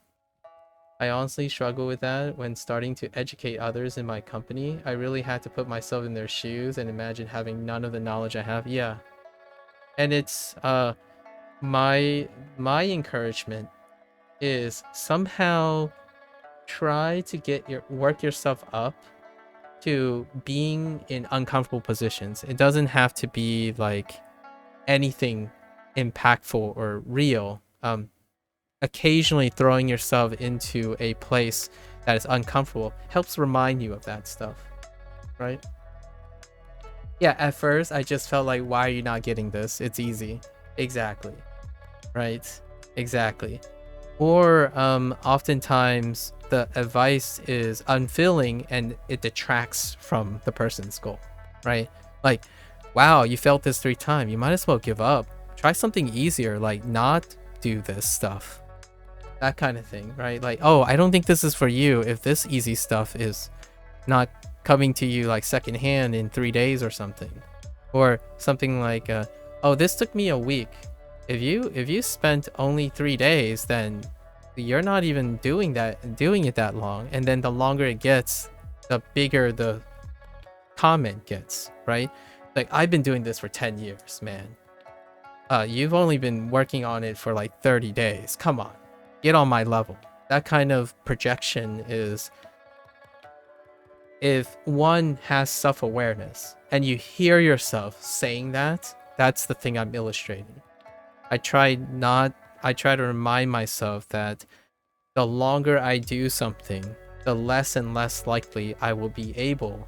I honestly struggle with that when starting to educate others in my company. I really had to put myself in their shoes and imagine having none of the knowledge I have. Yeah. And it's my encouragement is somehow try to work yourself up to being in uncomfortable positions. It doesn't have to be like anything impactful or real. Occasionally throwing yourself into a place that is uncomfortable helps remind you of that stuff, right? Yeah, at first I just felt like, why are you not getting this? It's easy. Exactly. Right? Exactly. Or oftentimes the advice is unfilling and it detracts from the person's goal, right? Like, wow, you failed this 3 times. You might as well give up. Try something easier, like not do this stuff. That kind of thing, right? Like, oh, I don't think this is for you if this easy stuff is not coming to you like secondhand in 3 days or something. Or something like, oh, this took me a week. If you spent only 3 days, then you're not even doing it that long. And then the longer it gets, the bigger the comment gets, right? Like, I've been doing this for 10 years, man. You've only been working on it for like 30 days. Come on. Get on my level. That kind of projection is, if one has self-awareness and you hear yourself saying that, that's the thing I'm illustrating. I try to remind myself that the longer I do something, the less and less likely I will be able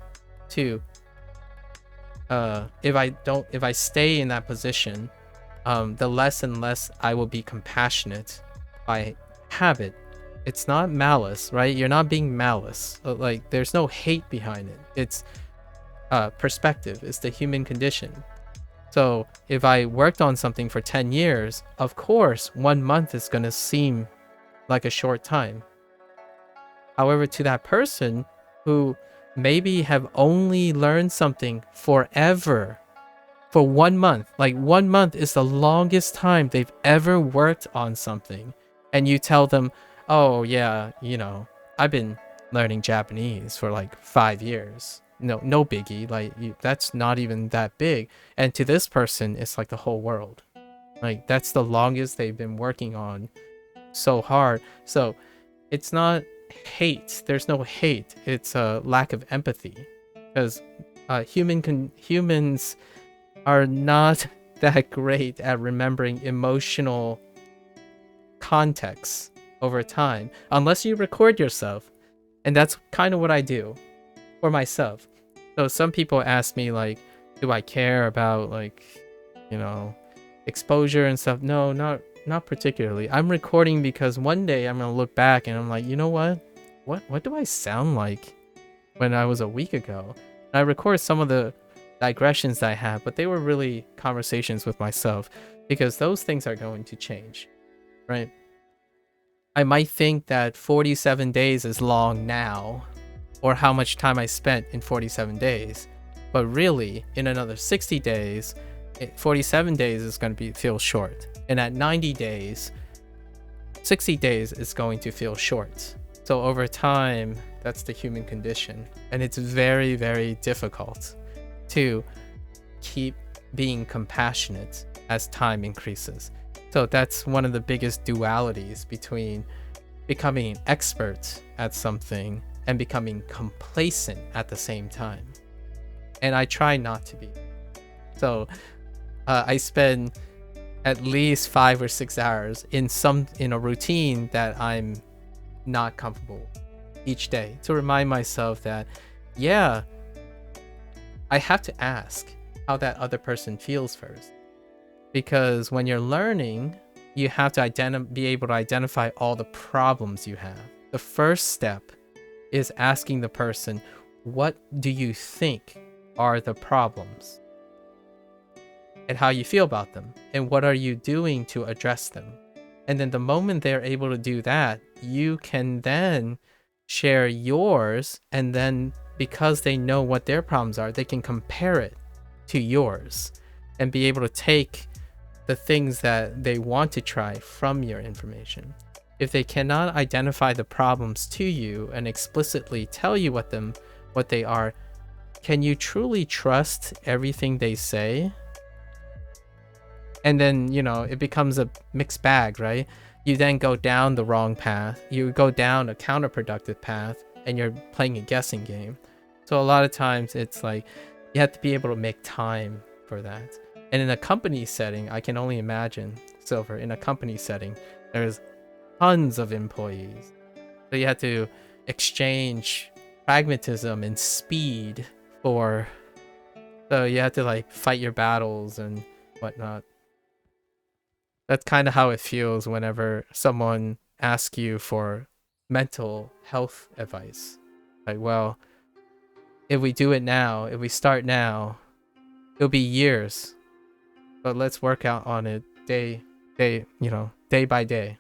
to, if I stay in that position, the less and less I will be compassionate by habit. It's not malice, right? You're not being malice. Like, there's no hate behind it. It's perspective. It's the human condition. So if I worked on something for 10 years, of course, 1 month is going to seem like a short time. However, to that person who maybe have only learned something forever, for 1 month, like 1 month is the longest time they've ever worked on something. And you tell them, oh yeah, I've been learning Japanese for like 5 years. No biggie. Like, that's not even that big. And to this person, it's like the whole world. Like, that's the longest they've been working on so hard. So it's not hate. There's no hate. It's a lack of empathy, because humans are not that great at remembering emotional context over time, unless you record yourself. And that's kind of what I do for myself. So some people ask me, like, do I care about, like, exposure and stuff? No, not particularly. I'm recording because one day I'm gonna look back and I'm like, you know what do I sound like when I was a week ago? And I record some of the digressions that I have, but they were really conversations with myself, because those things are going to change, right? I might think that 47 days is long now, or how much time I spent in 47 days, but really in another 60 days, 47 days is going to feel short, and at 90 days, 60 days is going to feel short. So over time, that's the human condition, and it's very, very difficult to keep being compassionate as time increases. So that's one of the biggest dualities between becoming an expert at something and becoming complacent at the same time. And I try not to be. So I spend at least 5 or 6 hours in a routine that I'm not comfortable each day, to remind myself that, yeah, I have to ask how that other person feels first. Because when you're learning, you have to be able to identify all the problems you have. The first step is asking the person, what do you think are the problems? And how you feel about them? And what are you doing to address them? And then the moment they're able to do that, you can then share yours, and then because they know what their problems are, they can compare it to yours and be able to take the things that they want to try from your information. If they cannot identify the problems to you and explicitly tell you what they are, can you truly trust everything they say? And then, it becomes a mixed bag, right? You then go down the wrong path. You go down a counterproductive path, and you're playing a guessing game. So a lot of times it's like you have to be able to make time for that. And in a company setting, I can only imagine, Silver, in a company setting, there's tons of employees. So you have to exchange pragmatism and speed so you have to fight your battles and whatnot. That's kind of how it feels whenever someone asks you for mental health advice. Well, if we do it now, if we start now, it'll be years. But let's work out on it day by day.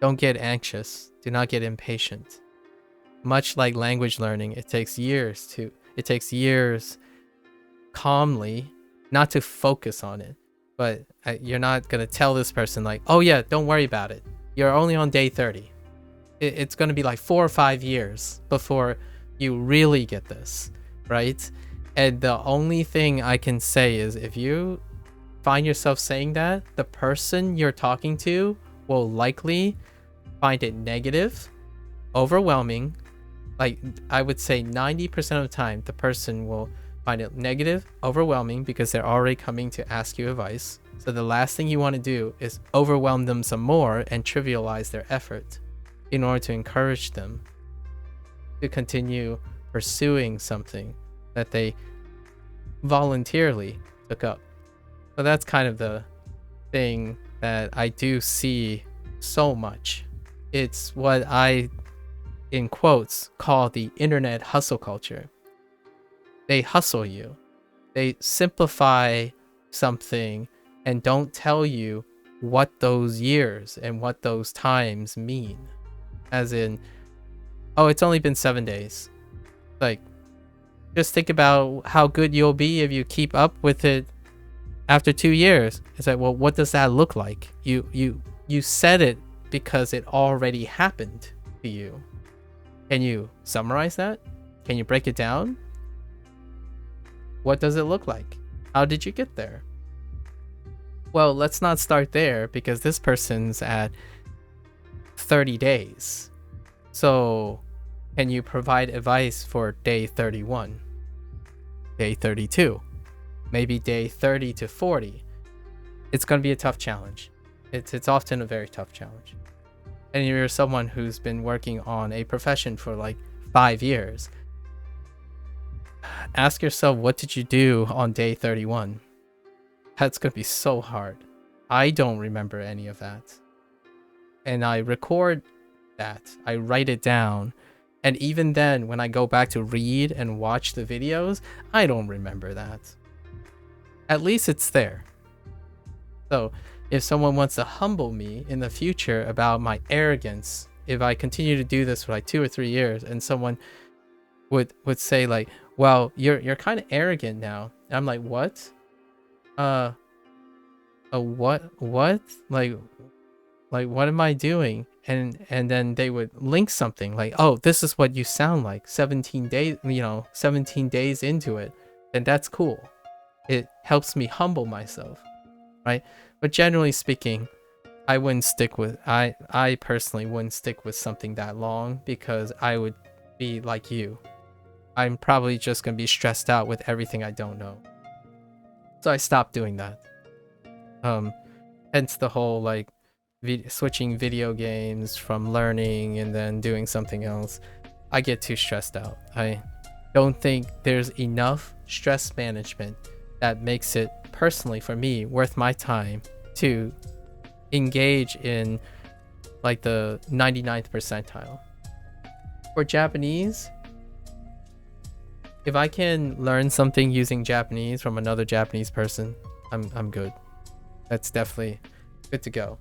Don't get anxious. Do not get impatient. Much like language learning, it takes years calmly, not to focus on it. But you're not going to tell this person oh yeah, don't worry about it. You're only on day 30. It's going to be 4 or 5 years before you really get this, right? And the only thing I can say is if you find yourself saying that, the person you're talking to will likely find it negative, overwhelming. I would say 90% of the time, the person will find it negative, overwhelming, because they're already coming to ask you advice. So the last thing you want to do is overwhelm them some more and trivialize their effort in order to encourage them to continue pursuing something that they voluntarily took up. So that's kind of the thing that I do see so much. It's what I, in quotes, call the internet hustle culture. They hustle you. They simplify something and don't tell you what those years and what those times mean. As in, oh, it's only been 7 days. Just think about how good you'll be if you keep up with it after 2 years. It's well, what does that look like? You said it because it already happened to you. Can you summarize that? Can you break it down? What does it look like? How did you get there? Well, let's not start there because this person's at 30 days. So, can you provide advice for day 31? Day 32? Maybe day 30 to 40? It's going to be a tough challenge. It's often a very tough challenge. And you're someone who's been working on a profession for 5 years. Ask yourself, what did you do on day 31? That's going to be so hard. I don't remember any of that. And I record that. I write it down. And even then, when I go back to read and watch the videos, I don't remember that. At least it's there. So, if someone wants to humble me in the future about my arrogance, if I continue to do this for 2 or 3 years, and someone would say well, you're kind of arrogant now. And I'm like, what? What? What am I doing? And then they would link something oh, this is what you sound like 17 days, 17 days into it. And that's cool. It helps me humble myself, right? But generally speaking, I personally wouldn't stick with something that long because I would be like you. I'm probably just going to be stressed out with everything I don't know. So I stopped doing that. Hence the whole switching video games from learning and then doing something else. I get too stressed out. don't think there's enough stress management that makes it personally for me worth my time to engage in like the 99th percentile. For Japanese, if I can learn something using Japanese from another Japanese person, I'm good. That's definitely good to go.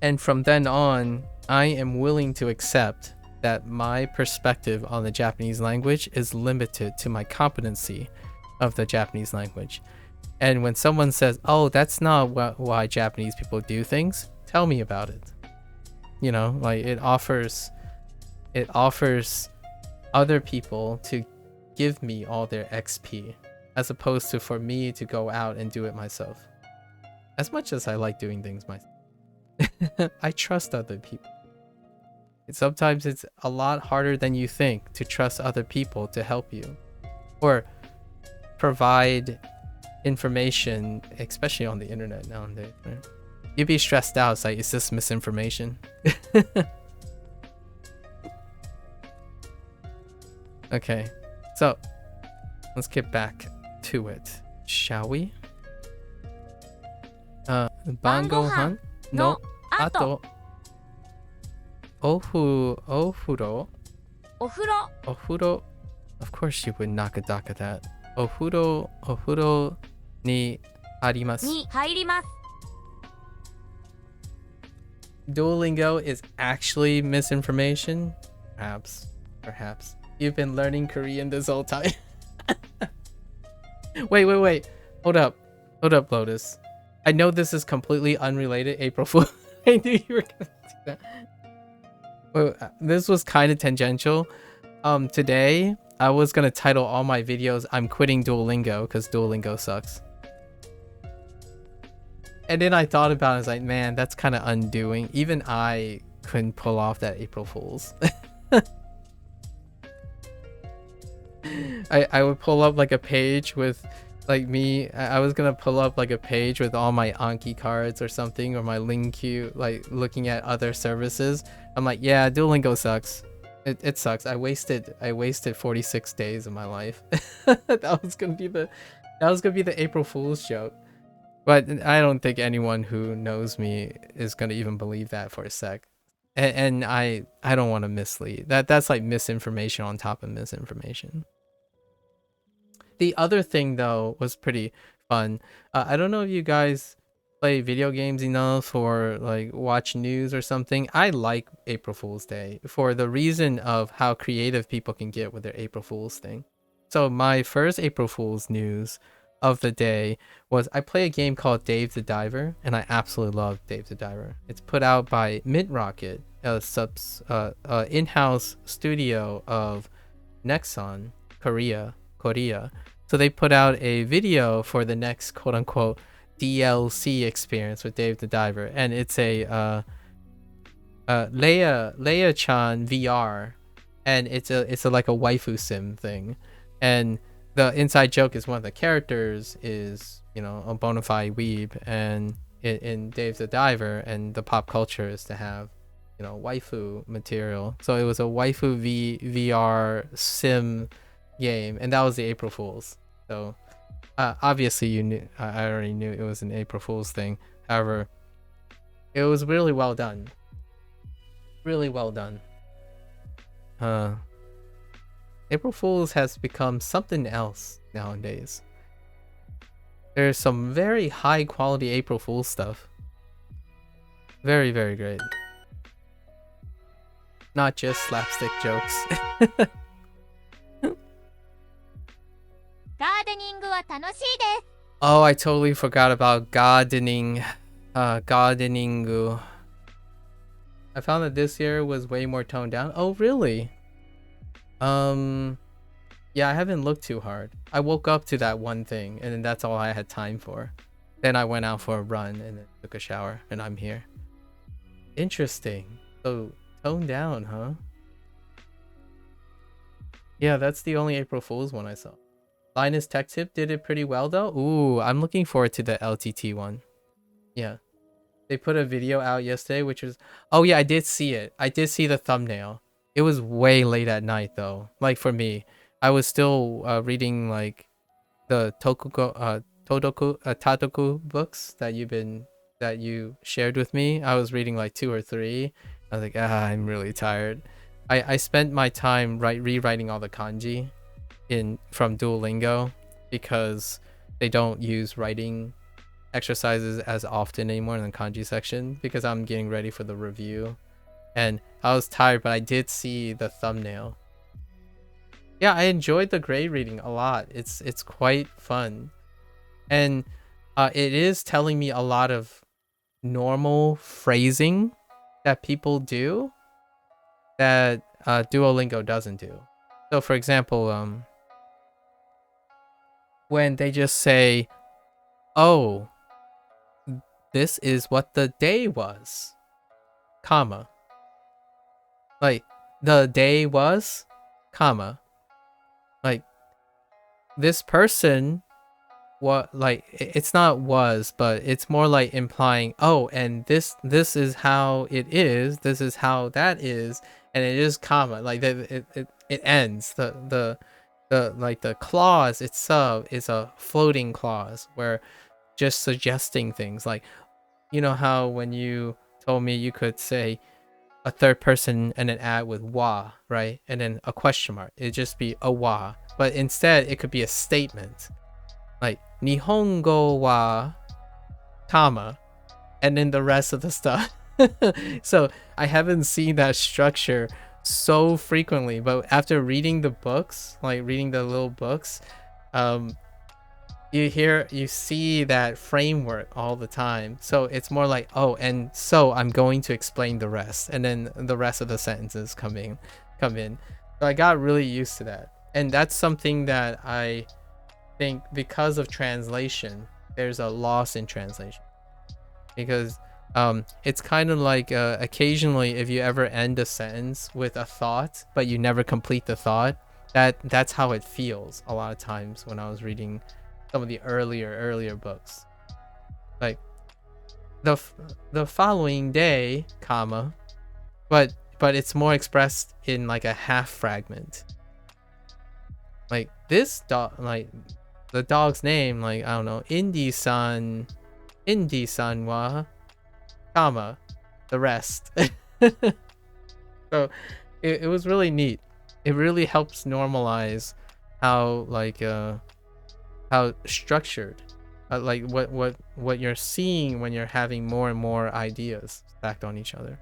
And from then on, I am willing to accept that my perspective on the Japanese language is limited to my competency of the Japanese language. And when someone says, oh, that's not why Japanese people do things, tell me about it. You know, like it offers other people to give me all their XP, as opposed to for me to go out and do it myself. As much as I like doing things myself, I trust other people. Sometimes it's a lot harder than you think to trust other people to help you or provide information, especially on the internet nowadays, right? You'd be stressed out. It's like, is this misinformation? Okay, so let's get back to it, shall we? Bangohan no ato. Ofuro. Of course you would nakadaka that. Ofuro ni harimasu. Duolingo is actually misinformation? Perhaps. You've been learning Korean this whole time. Wait. Hold up, Lotus. I know this is completely unrelated, April Fool. I knew you were gonna do that. Well, this was kind of tangential. Today, I was gonna title all my videos, I'm quitting Duolingo because Duolingo sucks. And then I thought about it, I was like, man, that's kind of undoing. Even I couldn't pull off that April Fool's. I would pull up like a page with like me. I was gonna pull up like a page with all my Anki cards or something, or my Lingq, like looking at other services. I'm like, yeah, Duolingo sucks. It sucks. I wasted 46 days of my life. that was gonna be the April Fool's joke. But I don't think anyone who knows me is gonna even believe that for a sec. And I don't want to mislead. That's like misinformation on top of misinformation. The other thing though was pretty fun. I don't know if you guys play video games enough or like watch news or something. I like April Fool's Day for the reason of how creative people can get with their April Fool's thing. So my first April Fool's news of the day was I play a game called Dave the Diver, and I absolutely love Dave the Diver. It's put out by Mint Rocket, a in-house studio of Nexon, Korea. So they put out a video for the next quote-unquote DLC experience with Dave the Diver, and it's a Leia-chan VR, and it's a like a waifu sim thing, and the inside joke is one of the characters is, you know, a bona fide weeb, and in Dave the Diver, and the pop culture is to have, you know, waifu material. So it was a waifu VR sim game, and that was the April Fool's. So obviously you knew, I already knew it was an April Fool's thing. However, it was really well done. Really well done. April Fool's has become something else nowadays. There's some very high quality April Fool's stuff. Very, very great. Not just slapstick jokes. Oh, I totally forgot about gardening. Gardening. I found that this year was way more toned down. Oh, really? Yeah, I haven't looked too hard. I woke up to that one thing, and then that's all I had time for. Then I went out for a run and then took a shower, and I'm here. Interesting. So toned down, huh? Yeah, that's the only April Fool's one I saw. Linus Tech Tip did it pretty well though. Ooh, I'm looking forward to the LTT one. Yeah. They put a video out yesterday, which was... Oh yeah, I did see it. I did see the thumbnail. It was way late at night though, like for me. I was still reading like the Tatoku books that you shared with me. I was reading like 2 or 3. I was like, I'm really tired. I spent my time rewriting all the kanji from Duolingo because they don't use writing exercises as often anymore in the kanji section because I'm getting ready for the review. And I was tired, but I did see the thumbnail. Yeah, I enjoyed the grade reading a lot. It's quite fun. And it is telling me a lot of normal phrasing that people do that Duolingo doesn't do. So for example, when they just say, oh, this is what the day was, comma. Like, the day was, comma. Like, this person, what, like, it's not was, but it's more like implying, oh, and this is how it is, this is how that is, and it is comma. Like, it ends. The like the clause itself is a floating clause where just suggesting things. Like, you know how when you told me you could say a third person and then add with wa, right? And then a question mark. It'd just be a wa. But instead, it could be a statement. Like, Nihongo wa, comma, and then the rest of the stuff. So I haven't seen that structure so frequently, but after reading the books, like reading the little books, you see that framework all the time. So it's more like, oh, and so I'm going to explain the rest, and then the rest of the sentences come in. So I got really used to that, and that's something that I think because of translation, there's a loss in translation, because it's kind of like occasionally if you ever end a sentence with a thought but you never complete the thought, that's how it feels a lot of times when I was reading some of the earlier books. Like the following day, comma, but it's more expressed in like a half fragment. Like this dog, like the dog's name, like I don't know, Indy-san wa, comma, the rest. So it was really neat. It really helps normalize how like how structured, like what you're seeing when you're having more and more ideas stacked on each other.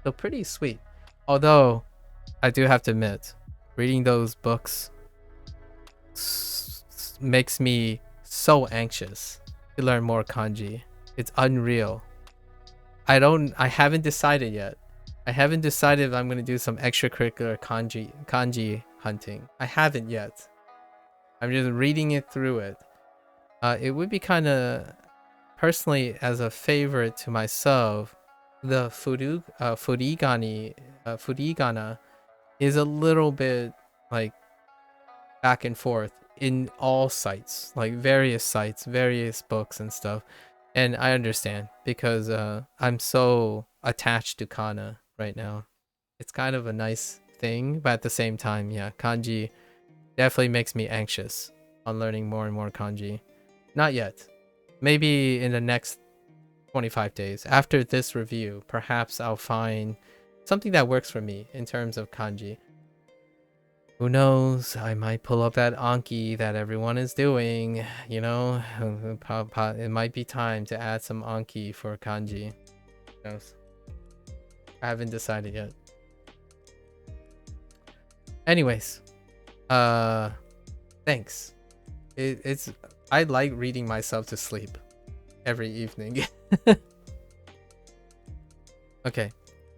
So pretty sweet. Although I do have to admit, reading those books makes me so anxious to learn more kanji. It's unreal. I haven't decided yet. I haven't decided if I'm going to do some extracurricular kanji hunting. I haven't yet. I'm just reading it through it. It would be kind of, personally, as a favorite to myself, the furigana is a little bit like back and forth in all sites, like various sites, various books and stuff. And I understand because I'm so attached to kana right now. It's kind of a nice thing, but at the same time, yeah, kanji definitely makes me anxious on learning more and more kanji. Not yet. Maybe in the next 25 days. After this review, perhaps I'll find something that works for me in terms of kanji. Who knows? I might pull up that Anki that everyone is doing, you know? It might be time to add some Anki for kanji. Who knows? I haven't decided yet. Anyways, thanks. I like reading myself to sleep every evening. Okay.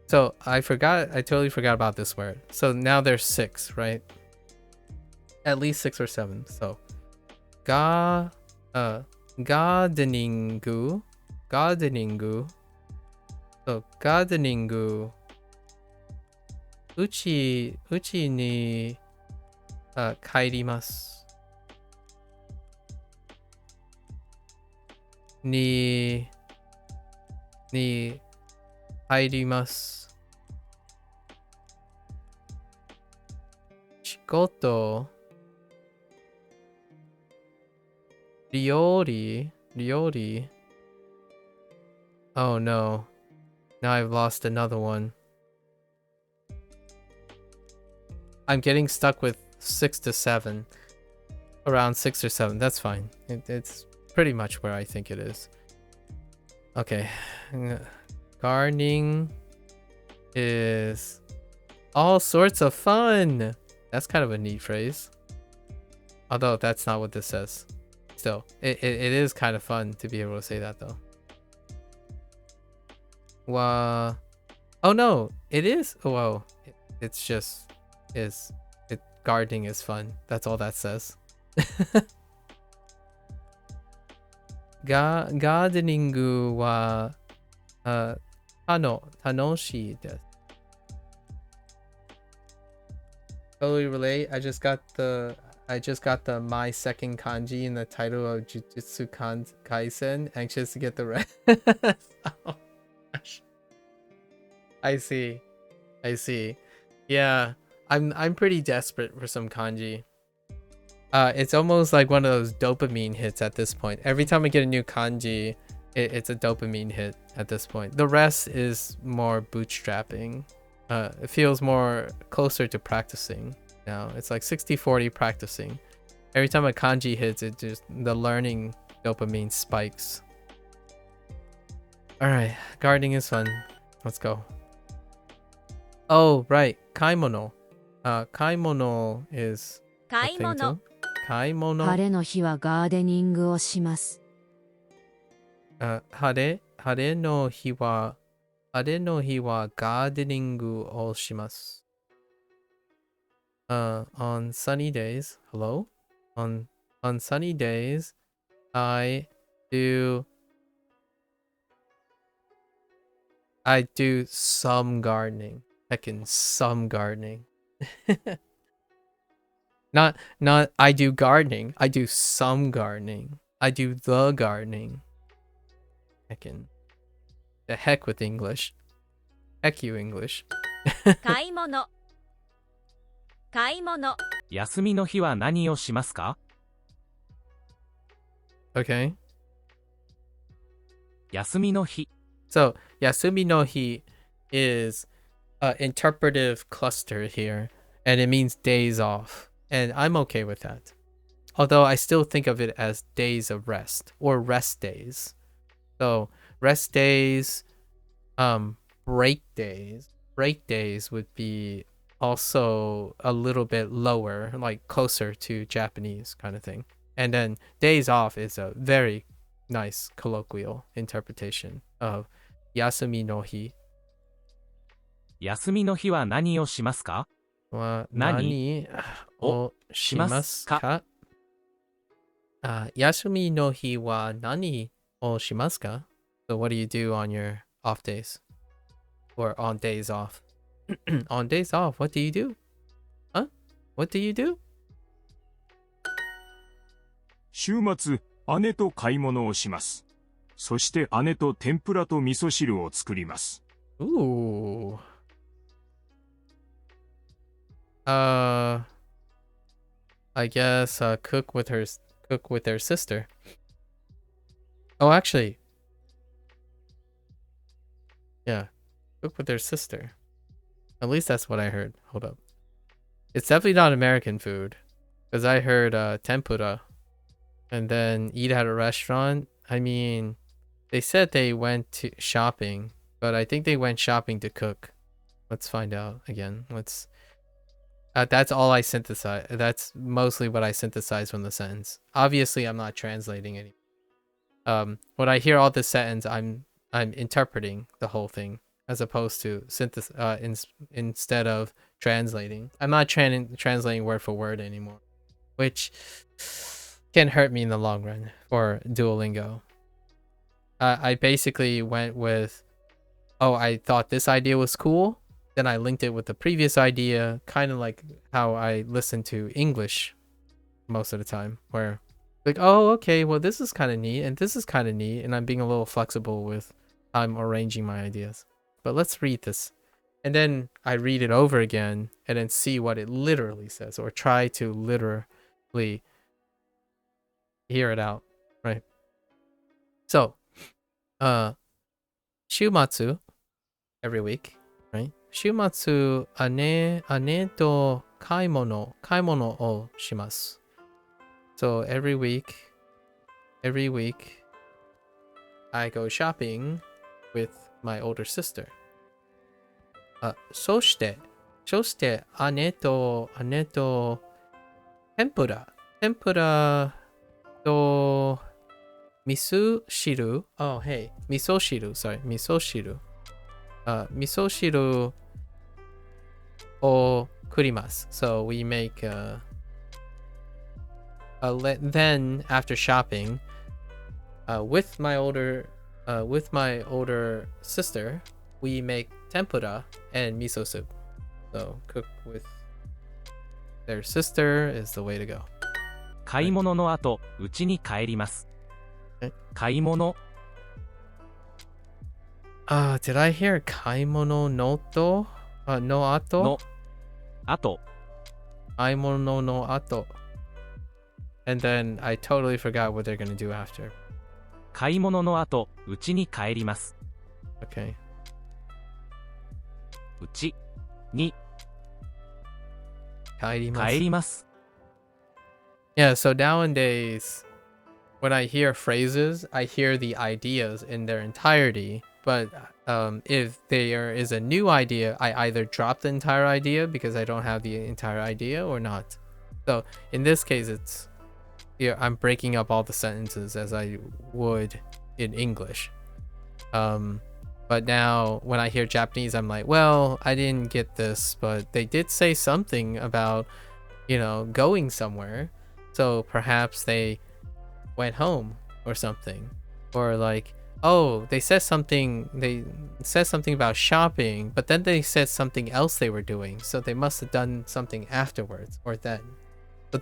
So I totally forgot about this word. So now there's 6, right? At least 6 or 7. So gardening. So gardening. Uchi ni kairimasu. Ni 入ります。Makoto. Ryori. Oh no. Now I've lost another one. I'm getting stuck with 6 to 7. Around 6 or 7. That's fine. It's pretty much where I think it is. Okay. Gardening is all sorts of fun. That's kind of a neat phrase. Although that's not what this says. Still, it is kind of fun to be able to say that though. Oh no, it is. Oh, whoa. It's just gardening is fun. That's all that says. Gardening wa tanoshii desu. Totally relate. I just got the my second kanji in the title of Jujutsu Kaisen. Anxious to get the rest. Oh, gosh. I see. Yeah, I'm pretty desperate for some kanji. It's almost like one of those dopamine hits at this point. Every time I get a new kanji, it's a dopamine hit at this point. The rest is more bootstrapping. It feels more closer to practicing now. It's like 60-40 practicing. Every time a kanji hits, it just the learning dopamine spikes. All right, gardening is fun. Let's go. Oh right, kaimono. Kaimono is a thing too. 晴 Kaimono. れの日はガーデニングをします。晴れの日はガーデニングをします。On sunny days, hello? On sunny days, I do some gardening. Heckin' some gardening. Not I do gardening. I do some gardening. I do the gardening. Heckin'. The heck with English. Heck you English. 買い物休みの日は何をしますか？ Okay. 休みの日。 So, yasumi no hi is an interpretive cluster here, and it means days off. And I'm okay with that. Although I still think of it as days of rest or rest days. So, rest days, break days. Break days would be also a little bit lower, like closer to Japanese kind of thing. And then days off is a very nice colloquial interpretation of yasumi no hi. 休みの日は何をしますか？ Nani o shimasu ka? Yasumi no hi wa nani o shimasu ka? So what do you do on your off days? Or on days off? On days off, what do you do? Huh? What do you do? 週末、姉と買い物をします。そして姉と天ぷらと味噌汁を作ります。Ooh. I guess cook with her sister. Oh, actually. Yeah. Cook with her sister. At least that's what I heard. Hold up. It's definitely not American food. Because I heard tempura. And then eat at a restaurant. I mean, they said they went to shopping. But I think they went shopping to cook. Let's find out again. That's all I synthesize. That's mostly what I synthesize from the sentence. Obviously, I'm not translating any. When I hear all this sentence, I'm interpreting the whole thing as opposed to instead of translating. I'm not translating word for word anymore, which can hurt me in the long run for Duolingo. I basically went with, oh, I thought this idea was cool. Then I linked it with the previous idea, kind of like how I listen to English most of the time, where like, oh, okay, well, this is kind of neat, and this is kind of neat, and I'm being a little flexible with how I'm arranging my ideas. But let's read this. And then I read it over again and then see what it literally says, or try to literally hear it out, right? So, Shumatsu, every week, right? Shumatsu, ane to kaimono o shimasu. So every week, I go shopping with my older sister. そして、姉と、天ぷらと、味噌汁 oh hey 味噌汁 sorry 味噌汁を作ります so we make then after shopping with my older sister we make tempura and miso soup, so cook with their sister is the way to go. 買い物の後、家に帰ります。買い物。Did I hear 買い物のとの後の後。買い物の後 and then I totally forgot what they're gonna do after. 買い物の後、家に帰ります。Okay. うちに帰ります。Yeah, so nowadays, when I hear phrases, I hear the ideas in their entirety. But if there is a new idea, I either drop the entire idea because I don't have the entire idea or not. So in this case, it's I'm breaking up all the sentences as I would in English. But now when I hear Japanese, I'm like, well, I didn't get this, but they did say something about, going somewhere. So perhaps they went home or something, or like, oh, they said something about shopping, but then they said something else they were doing. So they must have done something afterwards or then. But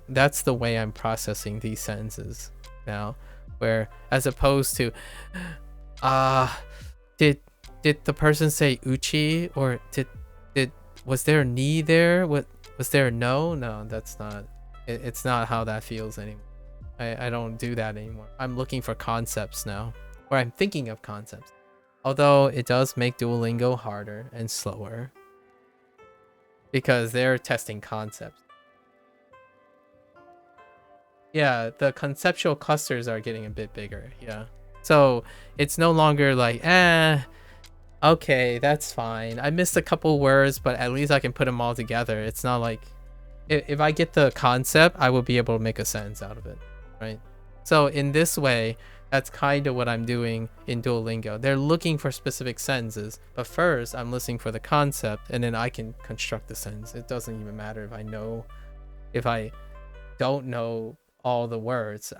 that's the way I'm processing these sentences now, where as opposed to, did the person say uchi, or was there a ni there? Was there a no? No, that's not. It's not how that feels anymore. I don't do that anymore. I'm looking for concepts now, or I'm thinking of concepts. Although it does make Duolingo harder and slower because they're testing concepts. Yeah, the conceptual clusters are getting a bit bigger. Yeah. So it's no longer like, okay, that's fine. I missed a couple words, but at least I can put them all together. It's not like, if I get the concept, I will be able to make a sentence out of it, right? So in this way, that's kind of what I'm doing in Duolingo. They're looking for specific sentences, but first I'm listening for the concept, and then I can construct the sentence. It doesn't even matter if I don't know all the words.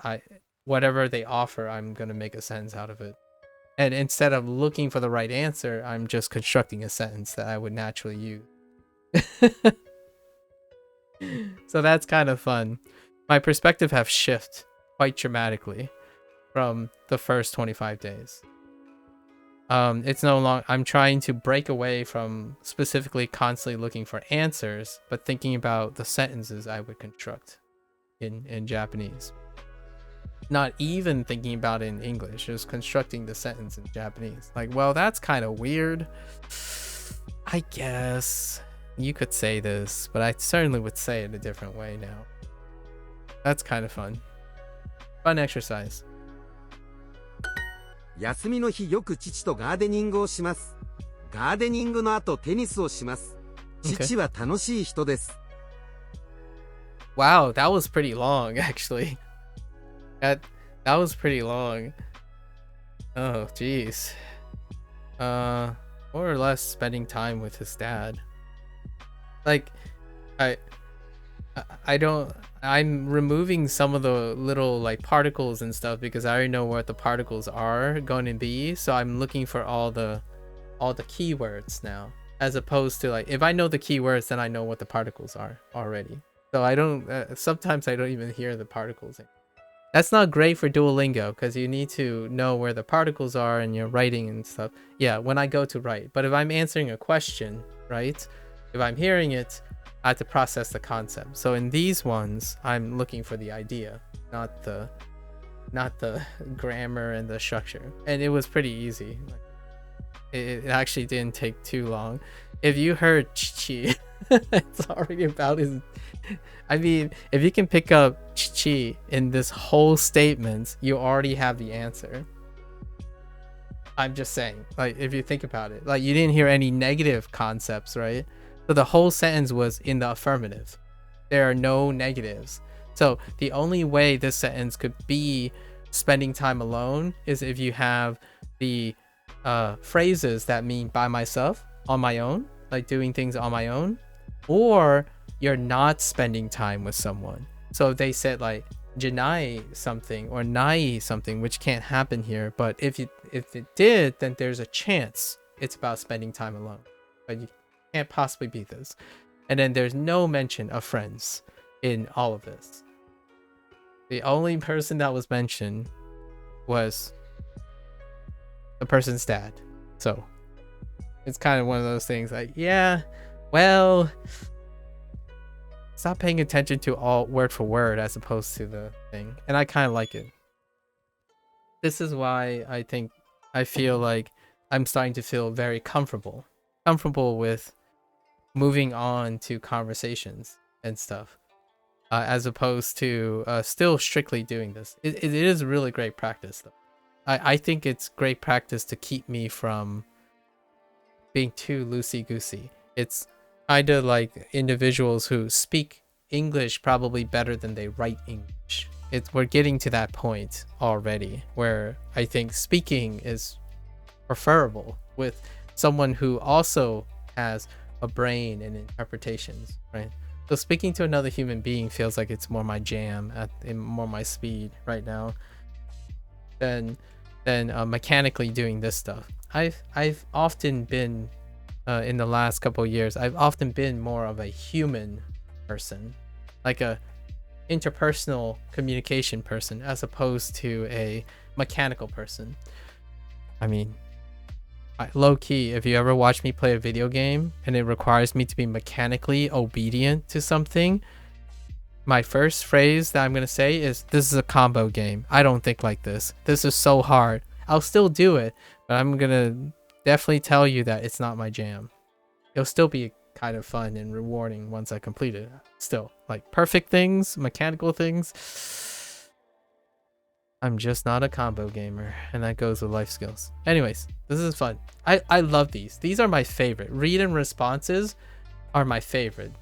Whatever they offer, I'm gonna make a sentence out of it. And instead of looking for the right answer, I'm just constructing a sentence that I would naturally use. So that's kind of fun. My perspective have shifted quite dramatically from the first 25 days. It's no longer, I'm trying to break away from specifically constantly looking for answers, but thinking about the sentences I would construct in Japanese. Not even thinking about it in English, just constructing the sentence in Japanese. Like, well, that's kind of weird. I guess you could say this, but I certainly would say it a different way now. That's kind of fun. Fun exercise. 休みの日よく父とガーデニングをします。ガーデニングの後テニスをします。父は楽しい人です。Wow, that was pretty long, actually. That was pretty long. Oh, jeez. More or less spending time with his dad. Like, I'm removing some of the little like particles and stuff because I already know what the particles are going to be. So I'm looking for all the keywords now, as opposed to like, if I know the keywords, then I know what the particles are already. So I don't, sometimes I don't even hear the particles. That's not great for Duolingo because you need to know where the particles are in your writing and stuff. Yeah, when I go to write. But if I'm answering a question, right? If I'm hearing it, I have to process the concept. So in these ones, I'm looking for the idea, not the grammar and the structure. And it was pretty easy. Like, it actually didn't take too long. If you heard chi, it's already about his. I mean, if you can pick up chi in this whole statement, you already have the answer. I'm just saying, like, if you think about it, like, you didn't hear any negative concepts, right? So the whole sentence was in the affirmative. There are no negatives. So the only way this sentence could be spending time alone is if you have the phrases that mean by myself, on my own, like doing things on my own, or you're not spending time with someone. So they said like janai something or nai something, which can't happen here. But if it did, then there's a chance it's about spending time alone. But you can't possibly beat this. And then there's no mention of friends in all of this. The only person that was mentioned was the person's dad. So it's kind of one of those things like, yeah, well, stop paying attention to all word for word as opposed to the thing. And I kind of like it. This is why I feel like I'm starting to feel very comfortable with moving on to conversations and stuff, as opposed to still strictly doing this. It is really great practice though. I think it's great practice to keep me from being too loosey-goosey. It's kind of like individuals who speak English probably better than they write English. We're getting to that point already where I think speaking is preferable with someone who also has a brain and interpretations, right? So speaking to another human being feels like it's more my jam, more my speed right now than mechanically doing this stuff. I've often been in the last couple of years, I've often been more of a human person, like a interpersonal communication person, as opposed to a mechanical person. I mean, low key, if you ever watch me play a video game and it requires me to be mechanically obedient to something, my first phrase that I'm going to say is, this is a combo game. I don't think like this. This is so hard. I'll still do it, but I'm going to definitely tell you that it's not my jam. It'll still be kind of fun and rewarding once I complete it. Still, like perfect things, mechanical things, I'm just not a combo gamer, and that goes with life skills. Anyways, this is fun. I love these. These are my favorite. Read and responses are my favorite.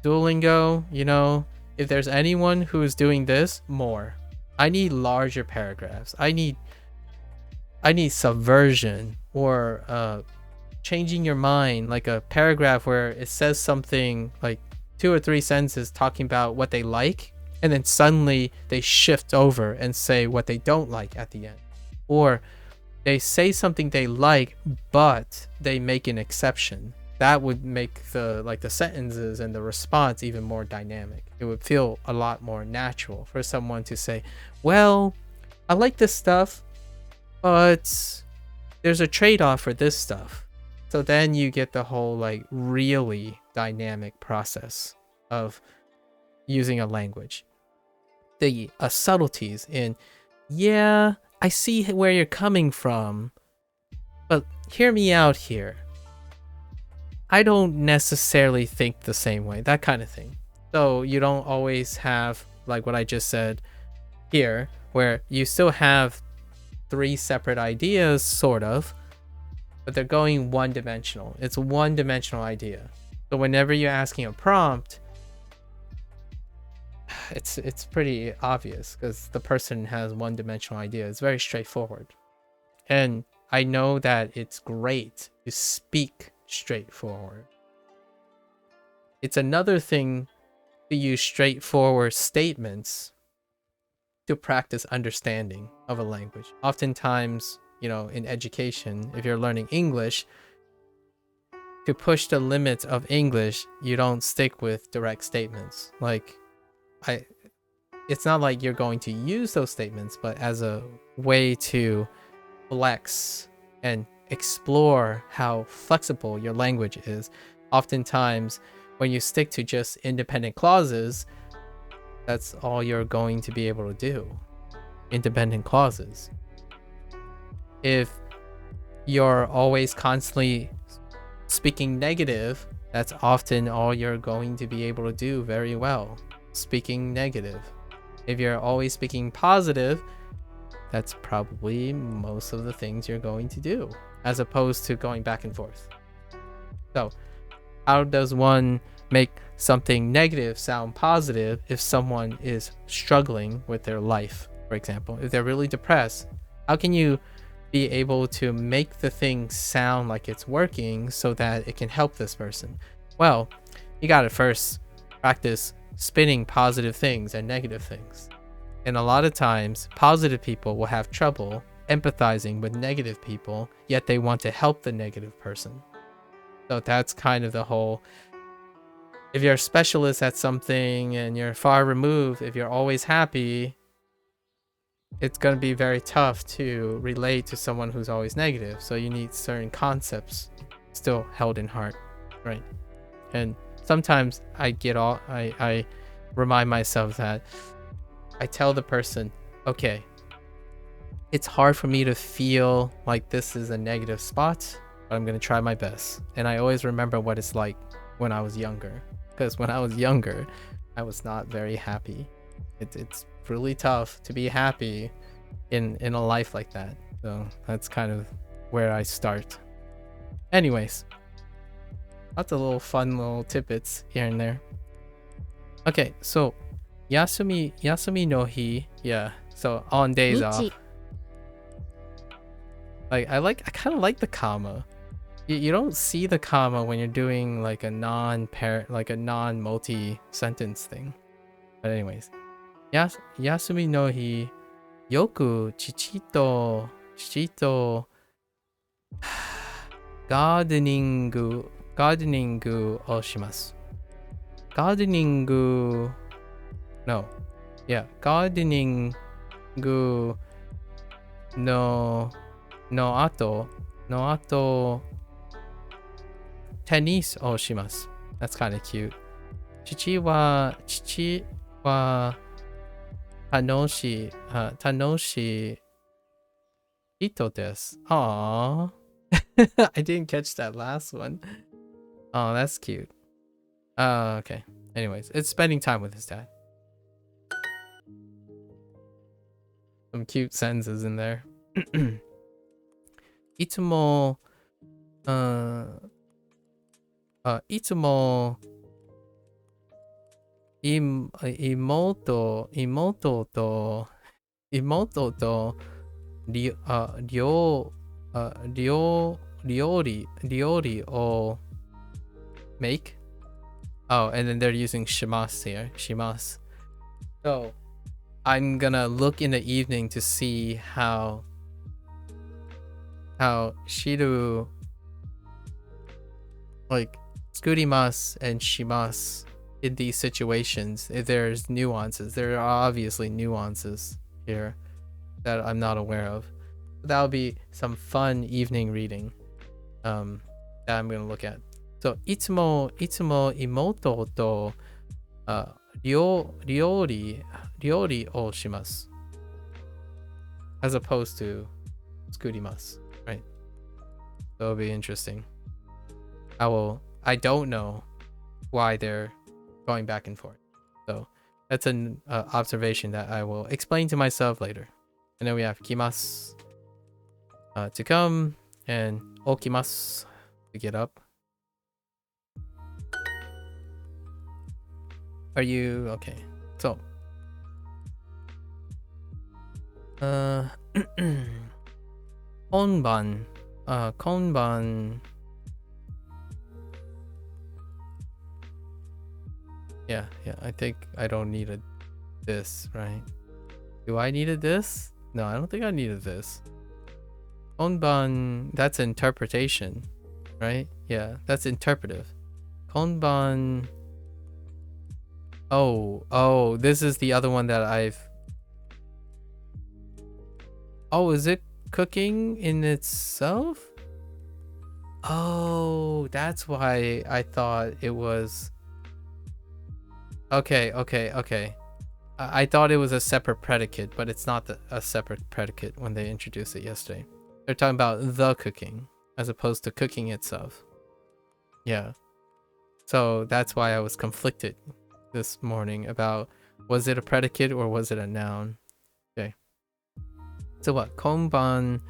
Duolingo, you know, if there's anyone who is doing this, more. I need larger paragraphs. I need subversion, or changing your mind, like a paragraph where it says something like 2 or 3 sentences talking about what they like, and then suddenly they shift over and say what they don't like at the end. Or they say something they like, but they make an exception. That would make the sentences and the response even more dynamic. It would feel a lot more natural for someone to say, well, I like this stuff, but there's a trade-off for this stuff. So then you get the whole like really dynamic process of using a language. The subtleties in, yeah, I see where you're coming from, but hear me out here. I don't necessarily think the same way, that kind of thing. So you don't always have like what I just said here, where you still have 3 separate ideas, sort of, but they're going one-dimensional. It's a one-dimensional idea. So whenever you're asking a prompt, it's pretty obvious because the person has one-dimensional idea. It's very straightforward. And I know that it's great to speak straightforward. It's another thing to use straightforward statements to practice understanding of a language. Oftentimes, you know, in education, if you're learning English, to push the limits of English, you don't stick with direct statements. Like, it's not like you're going to use those statements, but as a way to flex and explore how flexible your language is. Oftentimes, when you stick to just independent clauses, that's all you're going to be able to do. Independent clauses. If you're always constantly speaking negative, that's often all you're going to be able to do very well. Speaking negative. If you're always speaking positive, that's probably most of the things you're going to do, as opposed to going back and forth. So, how does one make something negative sound positive if someone is struggling with their life, for example? If they're really depressed, how can you be able to make the thing sound like it's working so that it can help this person? Well, you gotta first practice spinning positive things and negative things. And a lot of times, positive people will have trouble empathizing with negative people, yet they want to help the negative person. So that's kind of the whole, if you're a specialist at something and you're far removed, if you're always happy, it's going to be very tough to relate to someone who's always negative. So you need certain concepts still held in heart, right? And sometimes I remind myself that I tell the person, okay, it's hard for me to feel like this is a negative spot, but I'm going to try my best. And I always remember what it's like when I was younger, because when I was younger, I was not very happy. It's really tough to be happy in a life like that. So that's kind of where I start. Anyways, lots of little fun little tidbits here and there. Okay, so Yasumi no hi, yeah. So on days off. Like I kind of like the comma. You don't see the comma when you're doing like a non-multi sentence thing. But anyways, Yasumi no hi, yoku chichi to gardening o shimasu. Gardening no ato tennis o shimasu. That's kind of cute. Chichi wa tanoshi ito desu. Aww. I didn't catch that last one. Oh, that's cute. Okay. Anyways, it's spending time with his dad. Some cute sentences in there. Itsumo imoto to ryori o make. Oh, and then they're using shimasu here. Shimasu. So I'm gonna look in the evening to see how shiru, like skurimasu and shimasu in these situations, if there's nuances. There are obviously nuances here that I'm not aware of. That would be some fun evening reading that I'm gonna look at. So itsumo imoto to ryori o shimasu, as opposed to skurimasu, right? So it'll be interesting. I don't know why they're going back and forth. So that's an observation that I will explain to myself later. And then we have kimasu, to come, and okimasu, to get up. Are you okay? So konban, yeah, I think I don't need this, right? Do I needed this? No, I don't think I needed this. Konban, that's interpretation, right? Yeah, that's interpretive. Konban Oh, this is the other one that I've... Oh, is it cooking in itself? Oh, that's why I thought it was... Okay. I thought it was a separate predicate, but it's not a separate predicate when they introduced it yesterday. They're talking about the cooking as opposed to cooking itself. Yeah. So that's why I was conflicted this morning about, was it a predicate or was it a noun? Okay. So what? Konban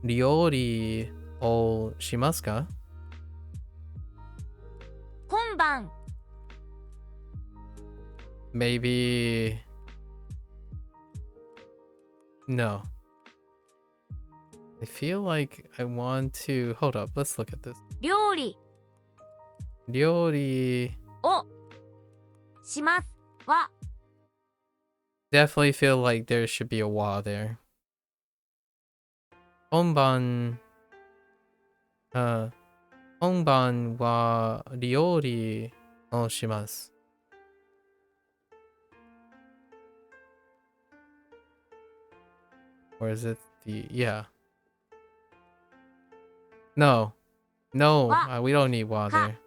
ryori o shimasu ka? 今晩 Maybe... No. I feel like I want to... Hold up, let's look at this. 料理 Ryori... をしますは Definitely feel like there should be a wa there. Konban... Konban wa ryori o shimasu. Or is it the... Yeah. No. We don't need wa there.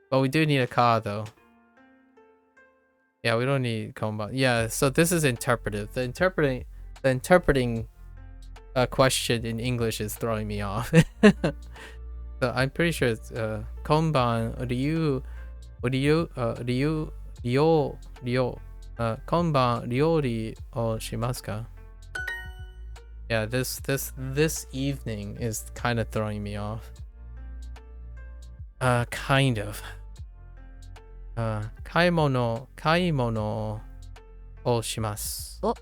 But we do need a ka though. Yeah, we don't need konban. Yeah, so this is interpretive. The interpreting question in English is throwing me off. So I'm pretty sure it's konban ryu konban ryori o shimasu ka? Yeah, this evening is kind of throwing me off. Kind of. Kaimono o shimasu.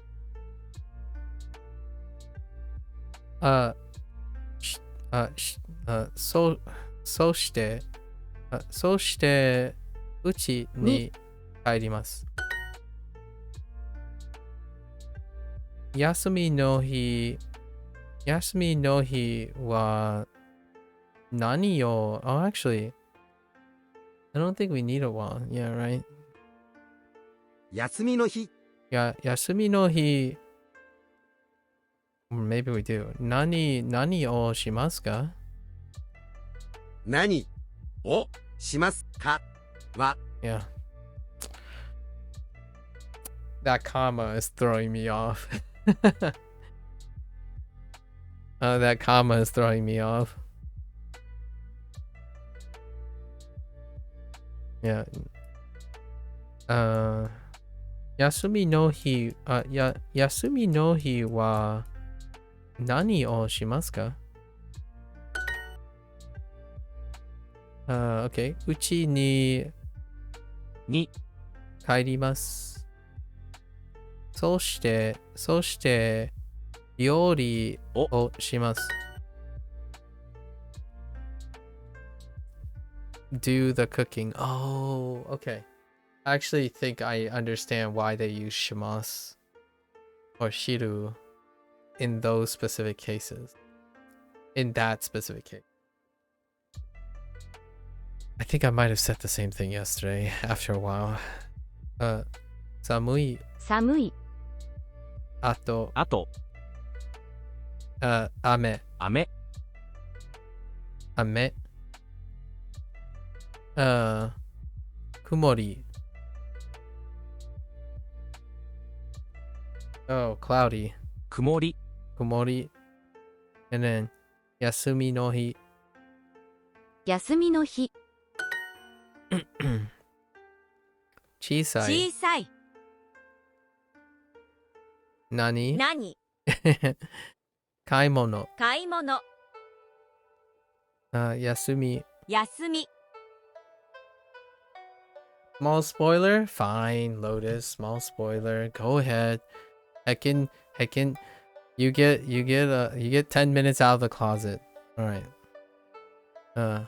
そうしてうちに帰ります。休みの日は何を... Oh, actually, I don't think we need a wa. Yeah, right? 休みの日 Yeah, 休みの日... Maybe we do. 何をしますか? 何をしますかは Yeah. That comma is throwing me off. That comma is throwing me off. Yeah. 休みの日は何をしますか? Okay. うちに帰ります。そして料理をします。Do the cooking. Oh, okay. I actually think I understand why they use shimasu or shiru in those specific cases. In that specific case. I think I might have said the same thing yesterday after a while. 寒い。あと雨。曇り。Oh, cloudy. 曇り。And then 休みの日。小さい。何買い物。休み。Small spoiler? Fine, Lotus. Small spoiler. Go ahead. Heckin. You get 10 minutes out of the closet. All right. 9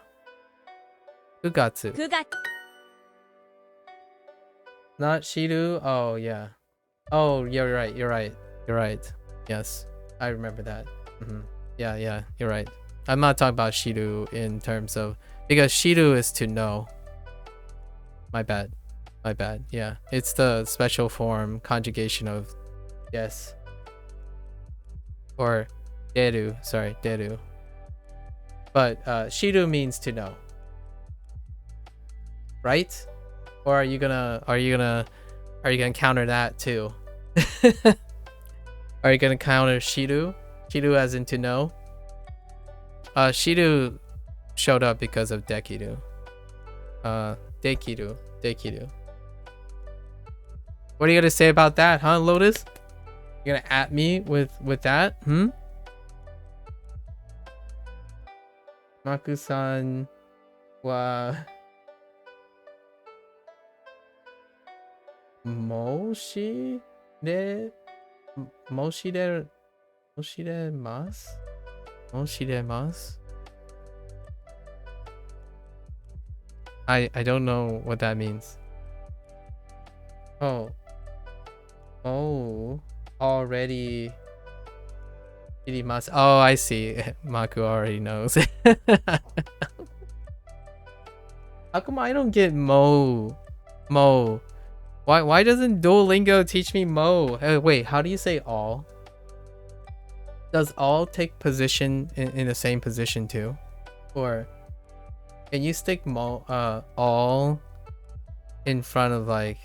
月. Not Shiru? Oh, yeah. Oh, you're right. Yes, I remember that. Yeah, you're right. I'm not talking about Shiru in terms of... Because Shiru is to know. My bad. My bad. Yeah, it's the special form conjugation of yes. Or deru. Sorry, deru. But shiru means to know. Right? Or are you gonna counter that too? Are you gonna counter shiru? Shiru as in to know? Shiru showed up because of dekiru. Dekiru. What are you gonna say about that, huh, Lotus? You gonna at me with that? Maku-san wa moshiremasu? I don't know what that means. Oh, already irimasu. Oh, I see. Maku already knows. How come I don't get mo? Why doesn't Duolingo teach me mo? Wait, how do you say all? Does all take position in the same position too? Or can you stick all in front of like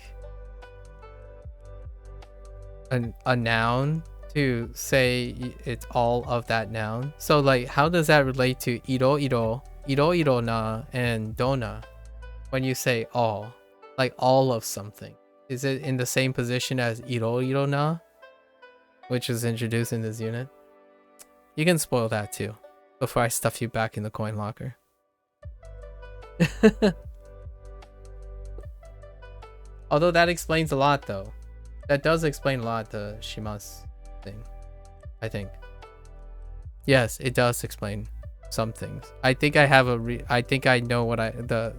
a noun to say it's all of that noun? So like, how does that relate to iro na and dona when you say all, like all of something? Is it in the same position as iro na, which is introduced in this unit? You can spoil that too before I stuff you back in the coin locker. Although that explains a lot though. That does explain a lot, the shimasu thing, I think. Yes, it does explain some things. I think I have I think I know what the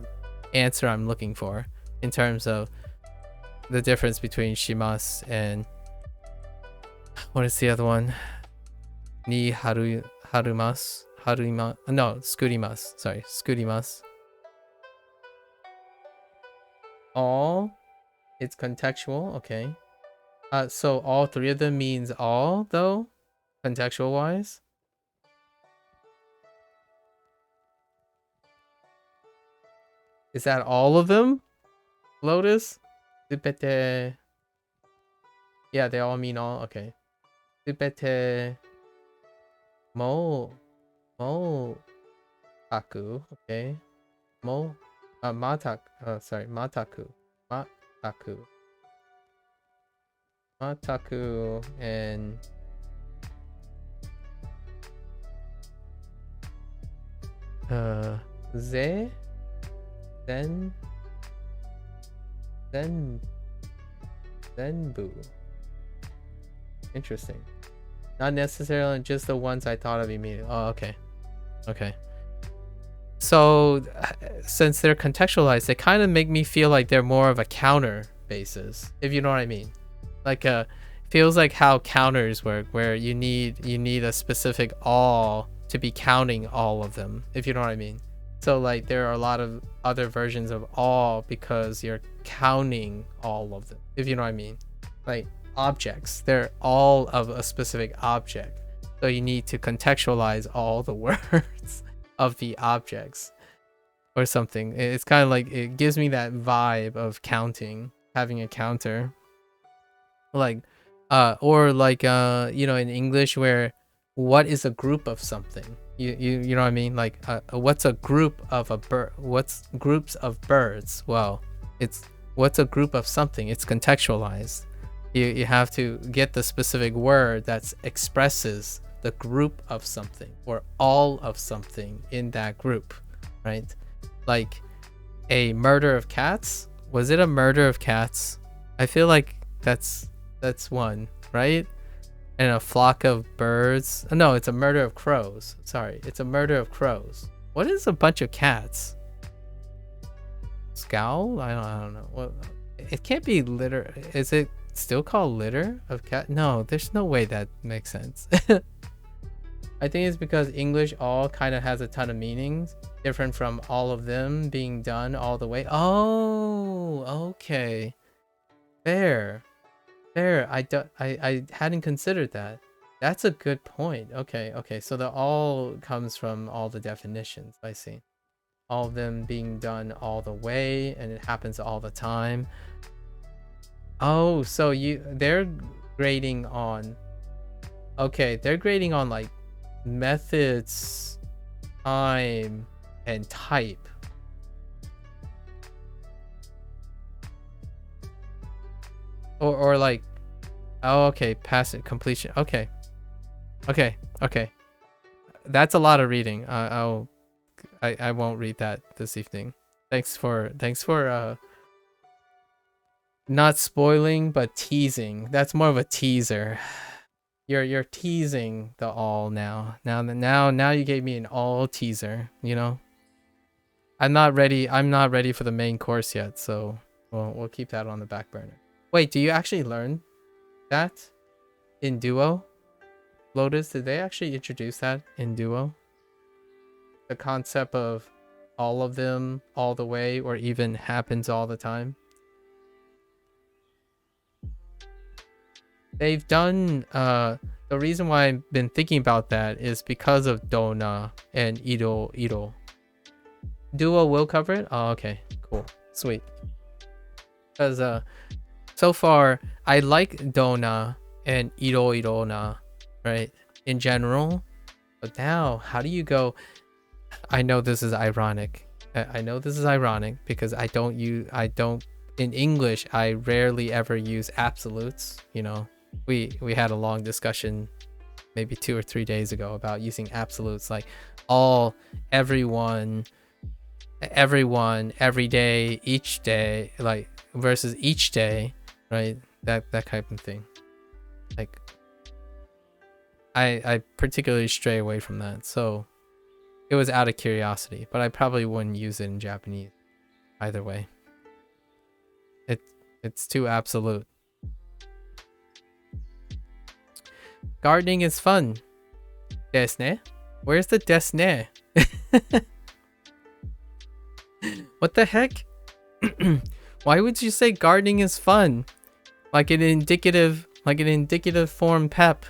answer I'm looking for in terms of the difference between shimasu and what is the other one? Ni harumasu? No, skurimasu. Sorry, skurimasu. All, it's contextual, okay. So all three of them means all though, contextual wise. Is that all of them, Lotus? Subete. Yeah, they all mean all. Okay. Subete mo taku. Okay. Mataku and zenbu. Interesting. Not necessarily just the ones I thought of immediately. Oh, okay. So since they're contextualized, they kind of make me feel like they're more of a counter basis, if you know what I mean. Like feels like how counters work, where you need a specific all to be counting all of them, if you know what I mean. So like there are a lot of other versions of all because you're counting all of them, if you know what I mean. Like objects, they're all of a specific object, so you need to contextualize all the words of the objects or something. It's kind of like, it gives me that vibe of counting, having a counter, like or like you know, in English, where what is a group of something, you know what I mean, like what's a group of a bird, what's groups of birds? Well, it's what's a group of something, it's contextualized. You have to get the specific word that expresses the group of something or all of something in that group, right? Like a murder of cats. Was it a murder of cats? I feel like that's one, right? And a flock of birds. No, it's a murder of crows. Sorry, it's a murder of crows. What is a bunch of cats? Scowl? I don't know. Well, it can't be litter. Is it still called litter of cat? No, there's no way that makes sense. I think it's because English all kind of has a ton of meanings, different from all of them being done all the way. Oh, okay. Fair. I hadn't considered that. That's a good point. Okay. So the all comes from all the definitions. I see. All of them being done all the way, and it happens all the time. Oh, so they're grading on. Okay, they're grading on like methods, time, and type. Or like, oh, okay, pass it, completion. Okay. That's a lot of reading. I won't read that this evening. Thanks for not spoiling but teasing. That's more of a teaser. You're teasing the all now. Now you gave me an all teaser, you know? I'm not ready for the main course yet, so we'll keep that on the back burner. Wait, do you actually learn that in Duo? Lotus, did they actually introduce that in Duo? The concept of all of them all the way, or even happens all the time? They've done, the reason why I've been thinking about that is because of Dona and Iro. Duo will cover it? Oh, okay, cool, sweet. Because so far I like Dona and Irona, right, in general, but now how do you go? I know this is ironic. I know this is ironic because I don't in English I rarely ever use absolutes, you know. We had a long discussion maybe 2 or 3 days ago about using absolutes like all, everyone, every day, each day, like versus each day, right? That type of thing. Like I particularly stray away from that. So it was out of curiosity, but I probably wouldn't use it in Japanese either way. It's too absolute. Gardening is fun. Desu. Where's the desu? What the heck? Why would you say gardening is fun? Like an indicative form pep.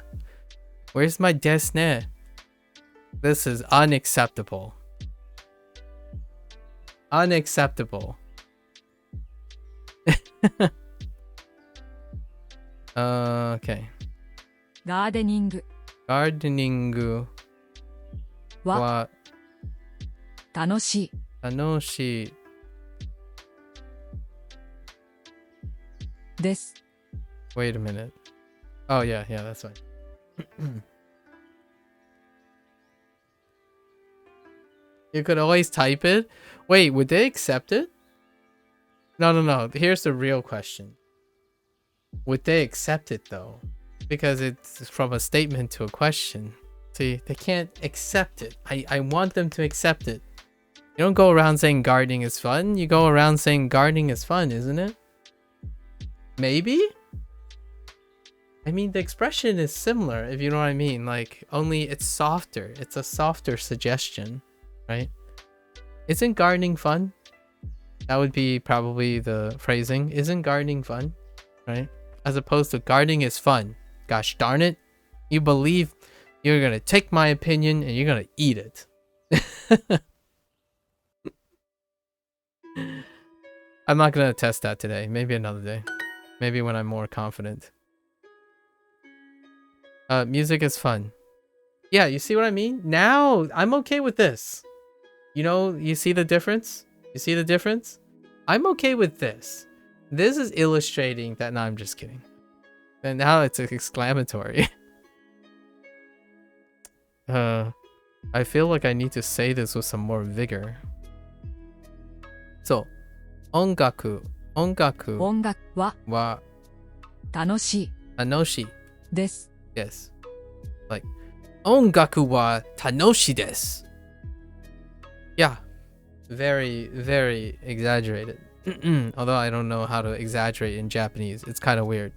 Where's my desu? This is unacceptable. Unacceptable. Okay. Gardening. Gardening wa 楽しい。楽しいです。Wait a minute. Oh yeah, that's fine. You could always type it. Wait, would they accept it? No. Here's the real question. Would they accept it though? Because it's from a statement to a question. See, they can't accept it. I want them to accept it. You don't go around saying gardening is fun. You go around saying gardening is fun, isn't it? Maybe? I mean, the expression is similar, if you know what I mean. Like, only it's softer. It's a softer suggestion, right? Isn't gardening fun? That would be probably the phrasing. Isn't gardening fun? Right? As opposed to gardening is fun. Gosh darn it. You believe you're gonna take my opinion and you're gonna eat it. I'm not gonna test that today. Maybe another day. Maybe when I'm more confident. Music is fun. Yeah, you see what I mean? Now, I'm okay with this. You know, you see the difference? You see the difference? I'm okay with this. This is illustrating that. No, I'm just kidding. And now it's exclamatory. I feel like I need to say this with some more vigor. So, 音楽は楽しいです。Yes. Like, 音楽は楽しいです。Yeah. Very, very exaggerated. Although I don't know how to exaggerate in Japanese. It's kind of weird.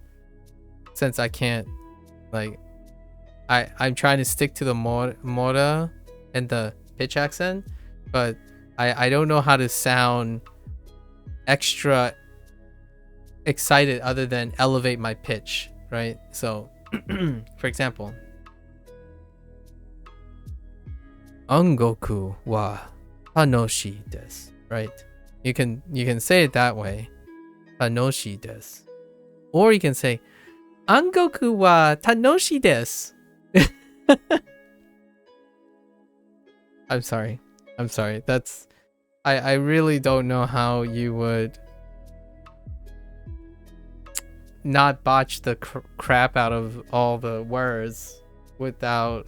Since I can't, like, I'm trying to stick to the mora and the pitch accent. but I don't know how to sound extra excited other than elevate my pitch, right? So, for example, Angoku wa tanoshii desu, right? You can say it that way, tanoshii desu, or you can say Angoku wa tanoshii desu. I'm sorry. That's I really don't know how you would not botch the crap out of all the words without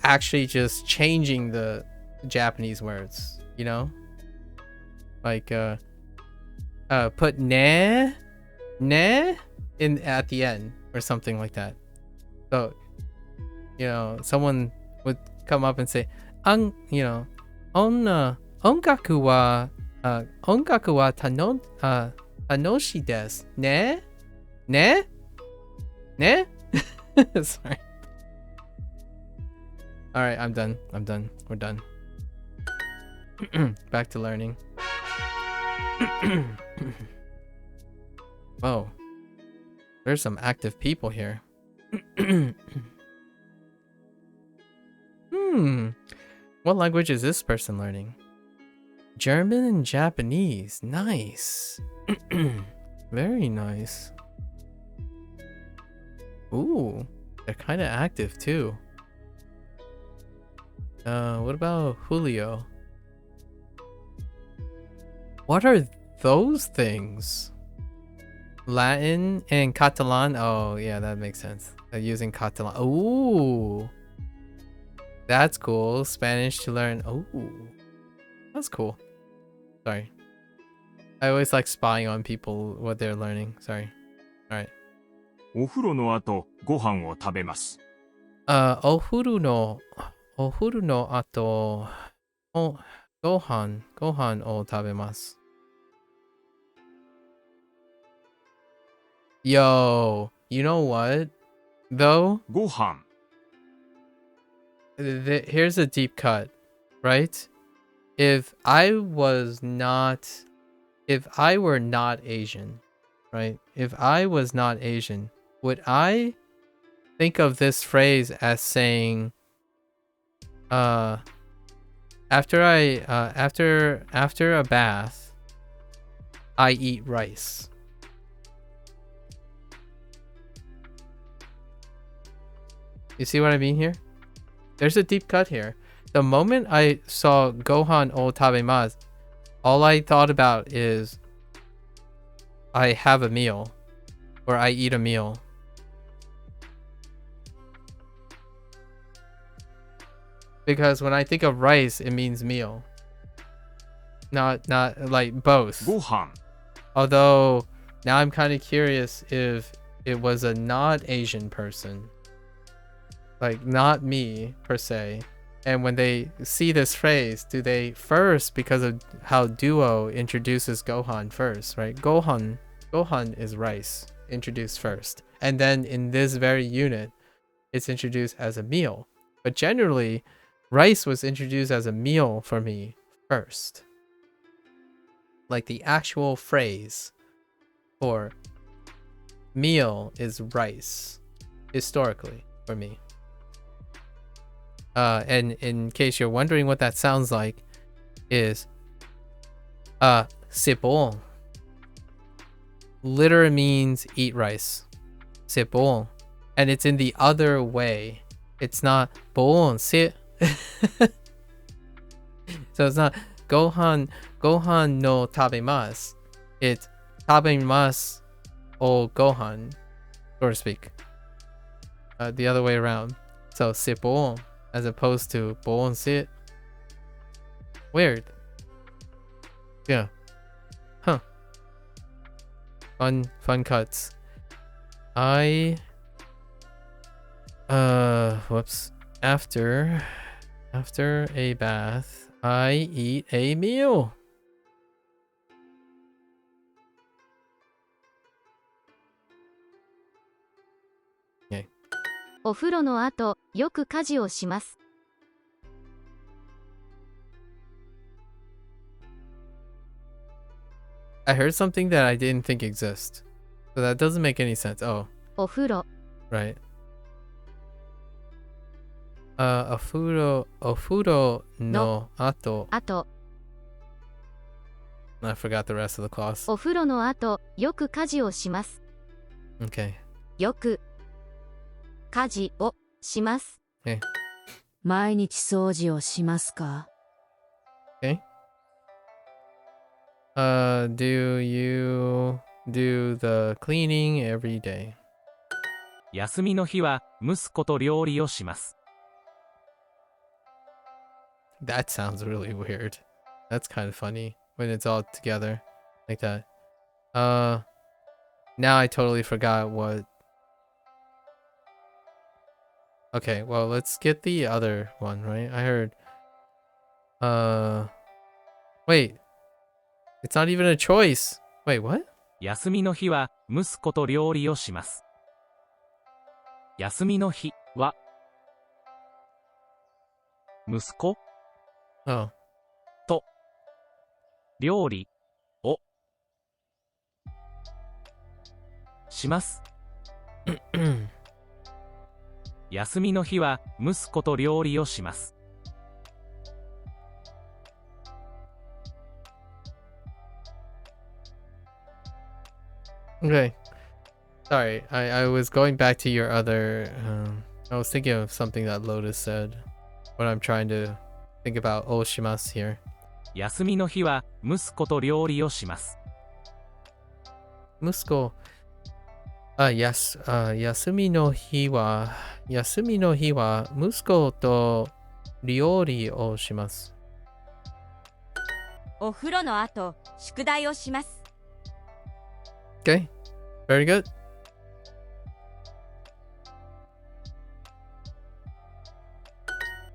actually just changing the Japanese words, you know? Like put ne in at the end or something like that. So, you know, someone would come up and say, ongaku wa tanoshii desu. Ne? Sorry. All right, I'm done. We're done. Back to learning. Whoa. There's some active people here. What language is this person learning? German and Japanese. Nice. Very nice. Ooh, they're kind of active too. What about Julio? What are those things? Latin and Catalan? Oh, yeah, that makes sense. They're using Catalan. Ooh. That's cool. Spanish to learn. Ooh. That's cool. Sorry. I always like spying on people, what they're learning. Sorry. Alright. お風呂の後、ご飯を食べます。お風呂の後、ご飯を食べます。Yo, you know what? Though? ご飯。Here's a deep cut, right? If I were not Asian, right? If I was not Asian, would I think of this phrase as saying, after a bath, I eat rice? You see what I mean here? There's a deep cut here. The moment I saw Gohan o tabemasu, all I thought about is I have a meal, or I eat a meal. Because when I think of rice, it means meal. Not like both. ご飯。 Although now I'm kind of curious if it was a not Asian person, like not me per se, and when they see this phrase, do they first, because of how Duo introduces Gohan first, right? Gohan is rice introduced first, and then in this very unit it's introduced as a meal. But generally rice was introduced as a meal for me first. Like the actual phrase for meal is rice historically for me. And in case you're wondering what that sounds like, is sipol. Literally means eat rice. Sipol. And it's in the other way. It's not bon sit. So it's not Gohan no tabemasu. It's tabemasu o Gohan, so to speak. The other way around. So sipol as opposed to bon sit. Weird. Yeah. Huh. Fun cuts. Whoops. After a bath, I eat a meal. Okay. お風呂の後、よく家事をします。I heard something that I didn't think exists. So that doesn't make any sense. Oh, お風呂 right. Ofuro no ato. あと I forgot the rest of the clause. お風呂の後よく家事をします Okay. よく家事をします Okay. 毎日掃除をしますか？ Okay. Do you do the cleaning every day? 休みの日は息子と料理をします。That sounds really weird. That's kind of funny when it's all together like that. Now I totally forgot what. Okay, well, let's get the other one, right? I heard. Wait. It's not even a choice. Wait, what? 休みの日は息子と料理をします。休みの日は息子 Oh. と料理をします。休みの日は息子と料理をします。Okay. Sorry, I was going back to your other. I was thinking of something that Lotus said when I'm trying to think about Oshimasu here. 休みの日は息子と料理をします。息子。休みの日は息子と料理をします。お風呂の後、宿題をします。Okay, very good.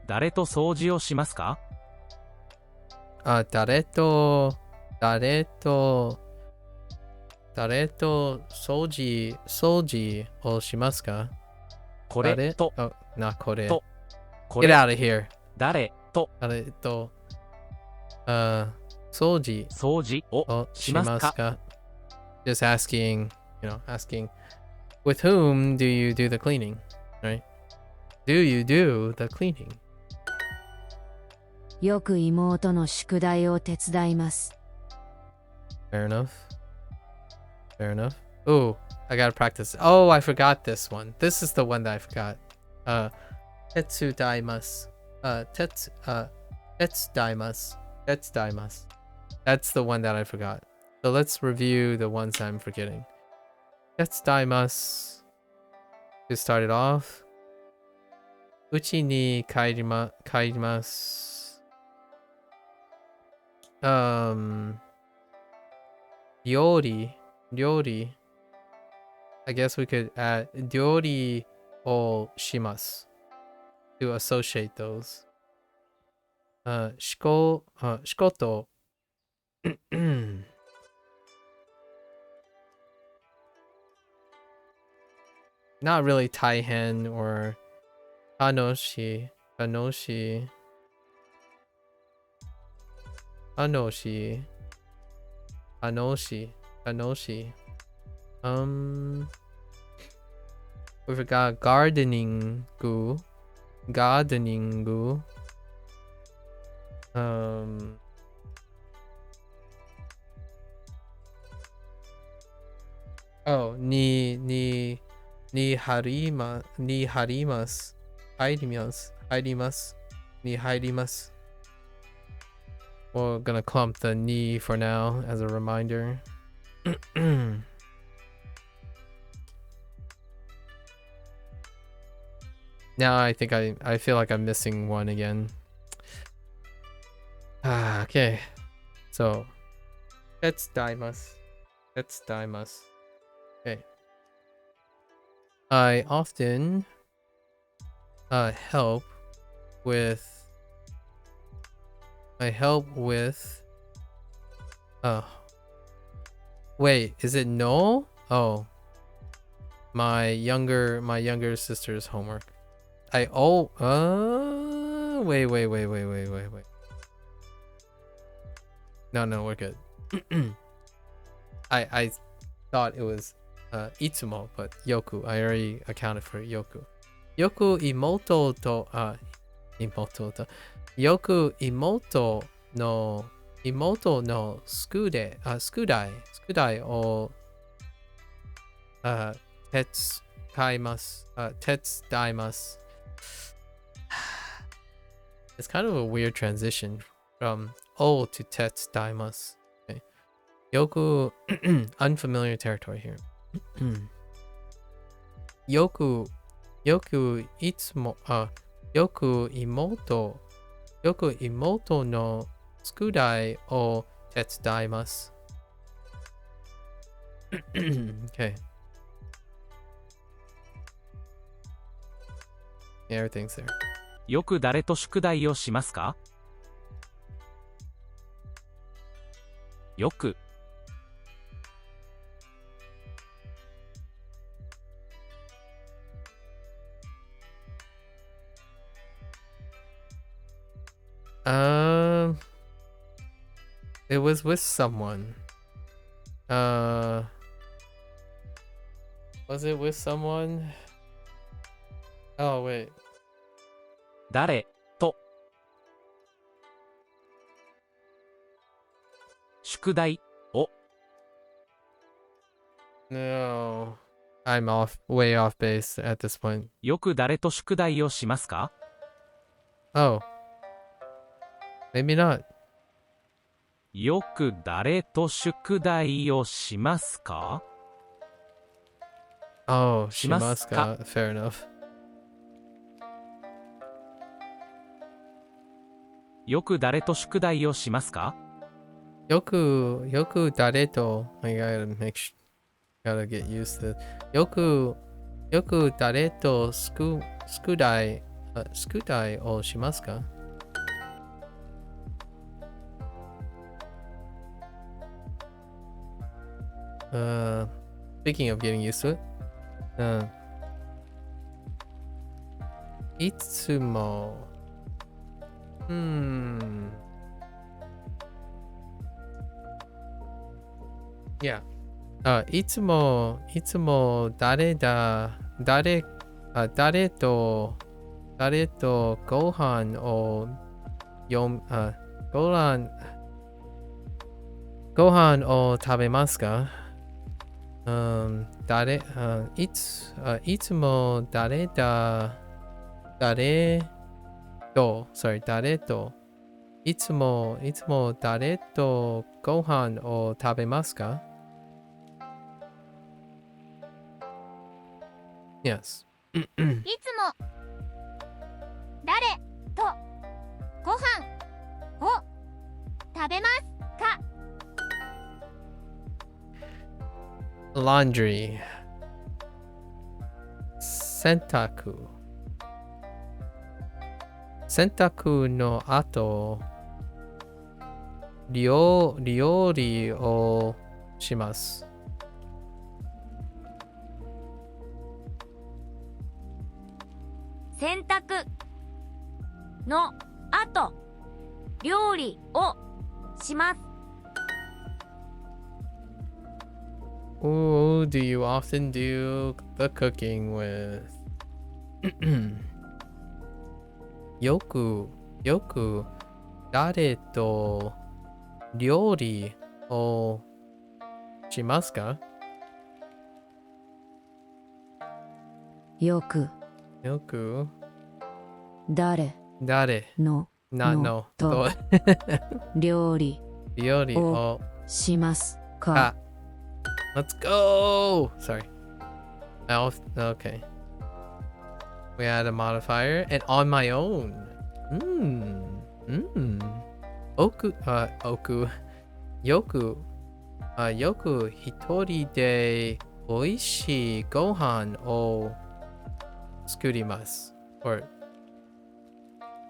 誰と掃除をしますか？誰と掃除をしますか？これと、これ。と、こ Get れ out of here. 誰と、掃除をしますか？ Just asking, asking, with whom do you do the cleaning, right? Do you do the cleaning? よく妹の宿題を手伝います。Fair enough. Fair enough. Ooh, I gotta practice. Oh, I forgot this one. This is the one that I forgot. Tetsudaimasu. Tetsudaimasu. That's the one that I forgot. So let's review the ones I'm forgetting. Tetsudaimasu. To start it off. Uchi ni kairimasu. Ryori. I guess we could add ryori o shimasu to associate those. Shikoto. Not really taihen or Anoshi. We forgot gardening. Oh, ni harimasu. We're gonna clump the ni for now as a reminder. Now I think I feel like I'm missing one again. Okay. So let's daimasu. Okay. I often help with wait, is it no? Oh, my younger sister's homework. Wait. No, we're good. I thought it was itsumo, but yoku. I already accounted for yoku. Yoku imoto to yoku imoto no skudai o tetsudaimasu. It's kind of a weird transition from o to tetsudaimasu. Okay. Yoku, unfamiliar territory here. yoku itsumo yoku imoto no skudai o tetsudaimasu. Okay. Yeah, everything's there. よく誰と宿題をしますか？よく。It was with someone. Was it with someone? Oh, wait. 誰と宿題を No. I'm way off base at this point. よく誰と宿題をしますか？ Oh. Maybe not. よく誰と宿題をしますか？ Oh, しますか？ shimasu. Fair enough. よく誰と宿題をしますか？ Yoku dareto. I gotta get used to it. Yoku dareto skudai o shimasu ka? Speaking of getting used to it. Itsumo. Yeah. いつも誰とご飯を食べますか？いつも誰といつも誰とご飯を食べますか？ Yes. いつも誰とご飯を食べますか？ Laundry. 洗濯の後、料理をします。洗濯の後、料理をします。Who do you often do the cooking with? よく誰と料理をしますか？よく誰のと料理をしますか？ Let's go! Sorry. Okay. We add a modifier and on my own. Yoku hitori de oishii gohan o tsukurimasu. Or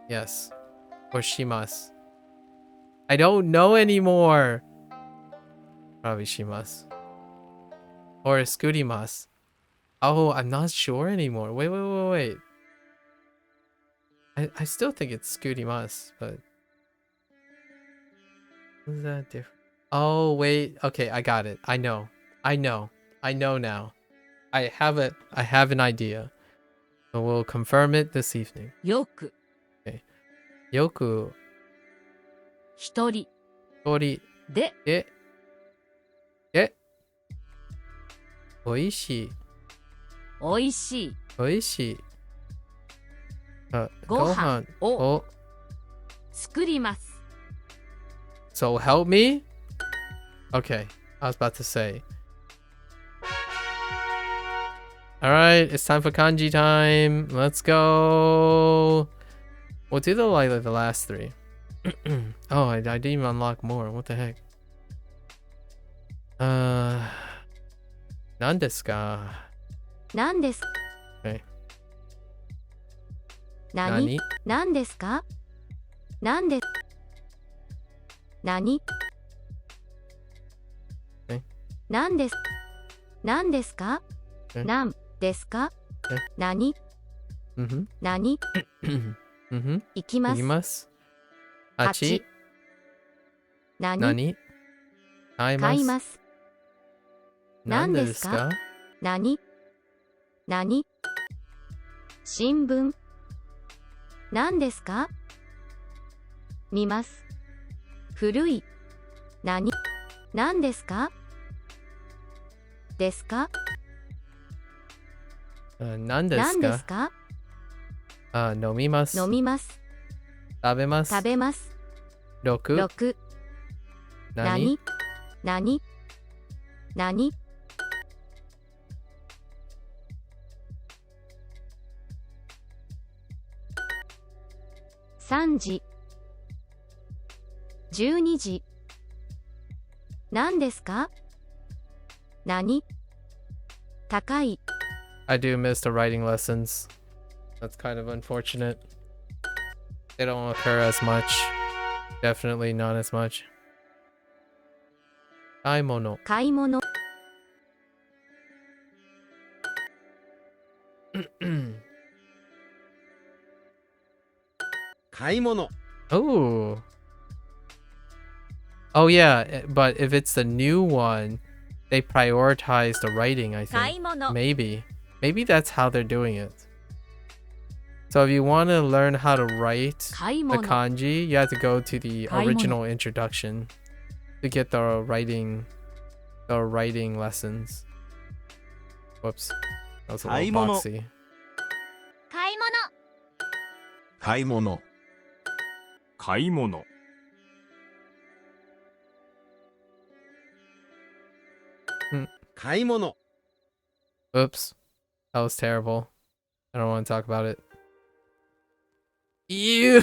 yes. Or shimasu. I don't know anymore. Probably shimasu. Or skurimasu. Oh, I'm not sure anymore. Wait. I still think it's skurimasu, but is that different? Oh, wait. Okay, I got it. I know now. I have an idea. So we'll confirm it this evening. よく Okay. よく一人一人でおいしいおいしいご飯を作ります。 So help me? Okay, I was about to say. Alright, it's time for kanji time. Let's go. We'll do the last three. Oh, I didn't even unlock more. What the heck? 何ですか? 何です Okay. 何何ですか何で何 Okay. 何です何ですか Okay. 何ですか Okay. 何 Mm-hmm. 何 Mm-hmm. 行きます行きます。あっち。何何買います。買います何ですか何何新聞何ですか見ます古い何何ですかですか何ですか何ですか飲みます。飲みます食べます。食べます6。 6何何何3時12時何ですか何高い I do miss the writing lessons. That's kind of unfortunate. They don't occur as much. Definitely not as much. 買い物。買い物買い物 Oh. Oh yeah, but if it's the new one, they prioritize the writing, I 買い think. 物 Maybe that's how they're doing it. So if you want to learn how to write 買い the 物 kanji, you have to go to the 買い物 original introduction to get the writing lessons. Whoops. That was a 買い little 物 boxy. 買い物買い物。買い物。買い物 Oops. That was terrible. I don't want to talk about it. Ew!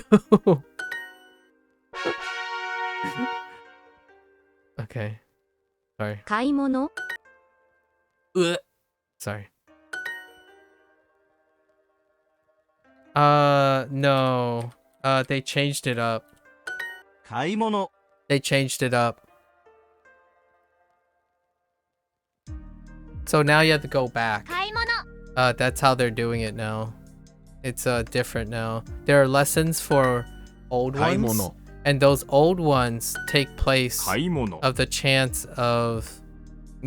Okay. Sorry. 買い物 Sorry. No. They changed it up. 買い物 They changed it up. So now you have to go back. 買い物 That's how they're doing it now. It's different now. There are lessons for old 買い ones, 物。 and those old ones take place 買い物。 of the chance of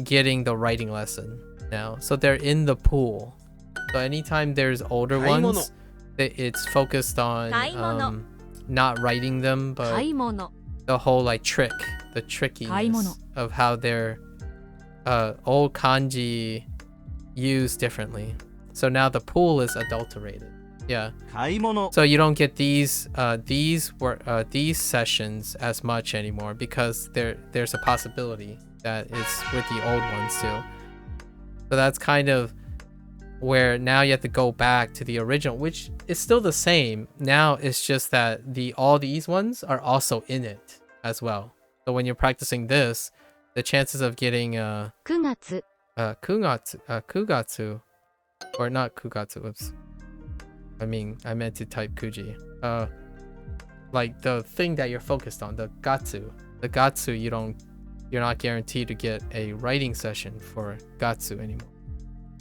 getting the writing lesson now. So they're in the pool. So anytime there's older 買い物 ones, it's focused on 買い物 not writing them, 買 but い物 the whole like trick, the 買い物 trickiness of how they're old kanji used differently. So now the pool is adulterated. Yeah. 買い物 So you don't get these sessions as much anymore because there's a possibility that it's with the old ones too. So that's kind of where now you have to go back to the original, which is still the same. Now it's just that all these ones are also in it as well. So when you're practicing this, the chances of getting 9月 kugatsu, or not kugatsu, whoops. I meant to type kuji. Like the thing that you're focused on, the gatsu. The gatsu, you're not guaranteed to get a writing session for gatsu anymore.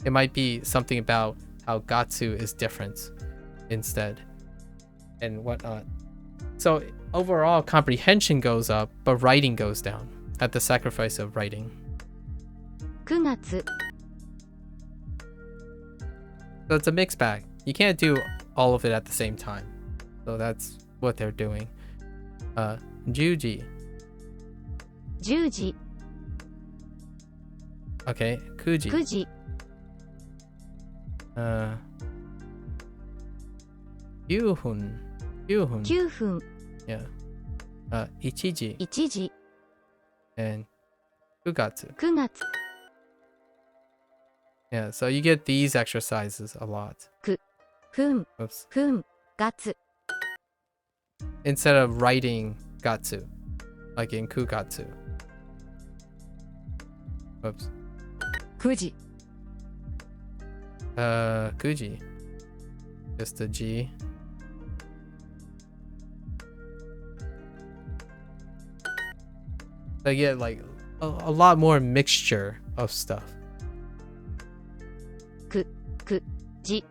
It might be something about how gatsu is different instead and whatnot. So overall comprehension goes up, but writing goes down. at the sacrifice of writing. 9月 So it's a mixed bag. You can't do all of it at the same time. So that's what they're doing. 10時 10時 Okay, 9時 9時 9分 9分 9分 Yeah. 1時 1時 and 9月 9月 Yeah, so you get these exercises a lot. 分 Oops. 分月 Instead of writing gatsu, like in kugatsu. Oops. 9時 Kuji. Just a G. They get like a lot more mixture of stuff. じ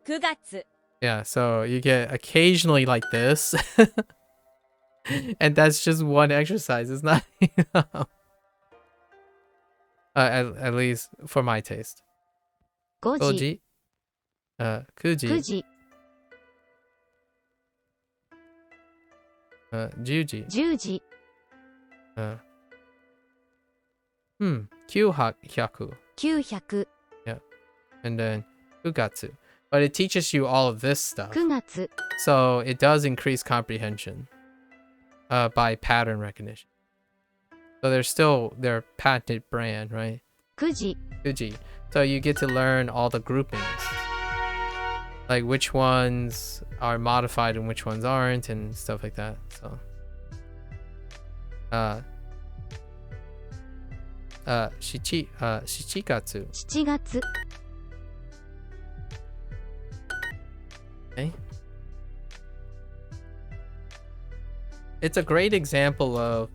9月 Yeah, so you get occasionally like this. And that's just one exercise. It's not enough. At least for my taste. 5時 5時 9時 10時10時 900 900 and then 9月 but it teaches you all of this stuff 9月 so it does increase comprehension by pattern recognition. So they're still their patented brand, right? 9時 Fuji. So you get to learn all the groupings, like which ones are modified and which ones aren't and stuff like that. So 7月 7月 Okay. It's a great example of,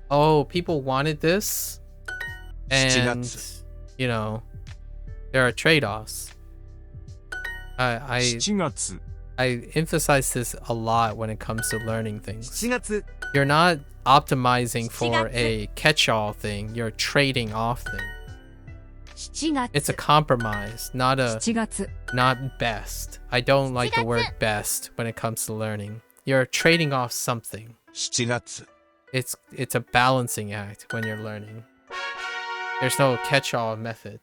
oh, people wanted this, and you know, there are trade-offs. I 7月 I emphasize this a lot when it comes to learning things. 7月 You're not optimizing for a catch-all thing. You're trading off thing. 7月 It's a compromise, not 7月 not best. I don't like the word best when it comes to learning. You're trading off something. 7月 It's a balancing act when you're learning. There's no catch-all method.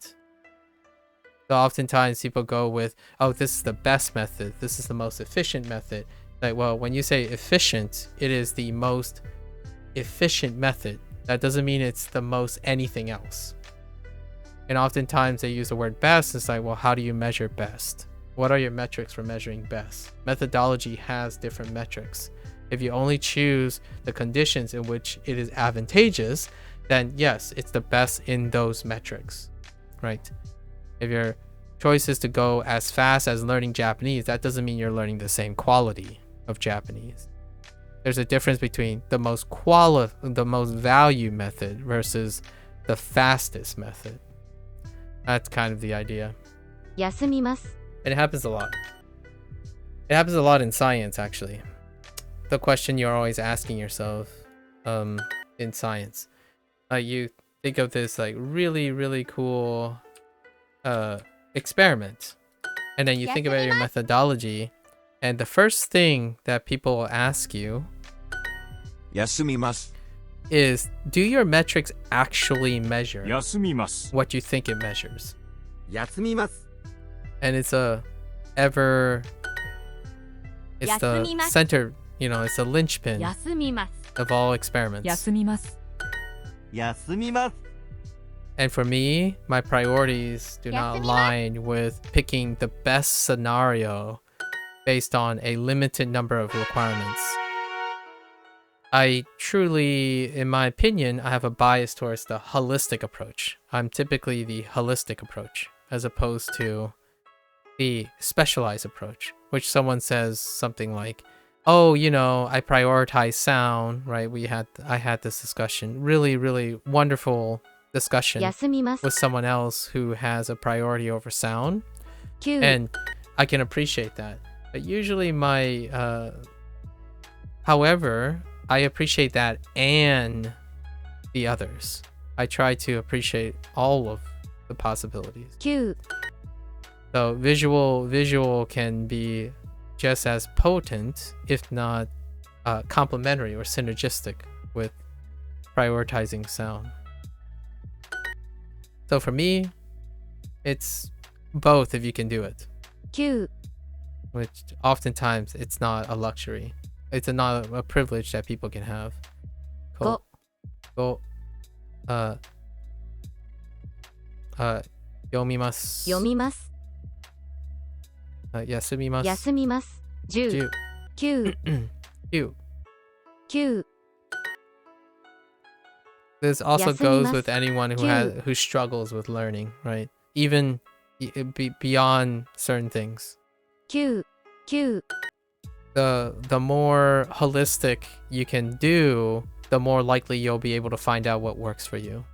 So oftentimes people go with, oh, this is the best method. This is the most efficient method. Like, well, when you say efficient, it is the most efficient method. That doesn't mean it's the most anything else. And oftentimes they use the word best. It's like, well, how do you measure best? What are your metrics for measuring best? Methodology has different metrics. If you only choose the conditions in which it is advantageous, then yes, it's the best in those metrics, right? If your choice is to go as fast as learning Japanese, that doesn't mean you're learning the same quality of Japanese. There's a difference between the most value method versus the fastest method. That's kind of the idea. 休みます And it happens a lot. It happens a lot in science, actually. The question you're always asking yourself in science. You think of this like really, really cool experiment. And then you think about your methodology. And the first thing that people will ask you 休みます is, do your metrics actually measure 休みます what you think it measures? 休みます And it's the center, you know, it's the linchpin 休みます of all experiments. 休みます休みます And for me, my priorities do not align with picking the best scenario based on a limited number of requirements. I truly, in my opinion, I have a bias towards the holistic approach. I'm typically the holistic approach as opposed to the specialized approach, which someone says something like, oh, you know, I prioritize sound, right? I had this discussion, really, really wonderful discussion 休みます with someone else who has a priority over sound. 9 And I can appreciate that. But usually however, I appreciate that and the others. I try to appreciate all of the possibilities. 9 So visual can be just as potent, if not complementary or synergistic with prioritizing sound. So for me, it's both if you can do it. 9 Which oftentimes it's not a luxury. It's not a privilege that people can have. Go. Yomimasu. 読みます Yasumimasu. 休みます 10 9 You. 9 This also goes with Yasumimasu. anyone Cute. who struggles with learning, right? Even beyond certain things. 9 9 The more holistic you can do, the more likely you'll be able to find out what works for you.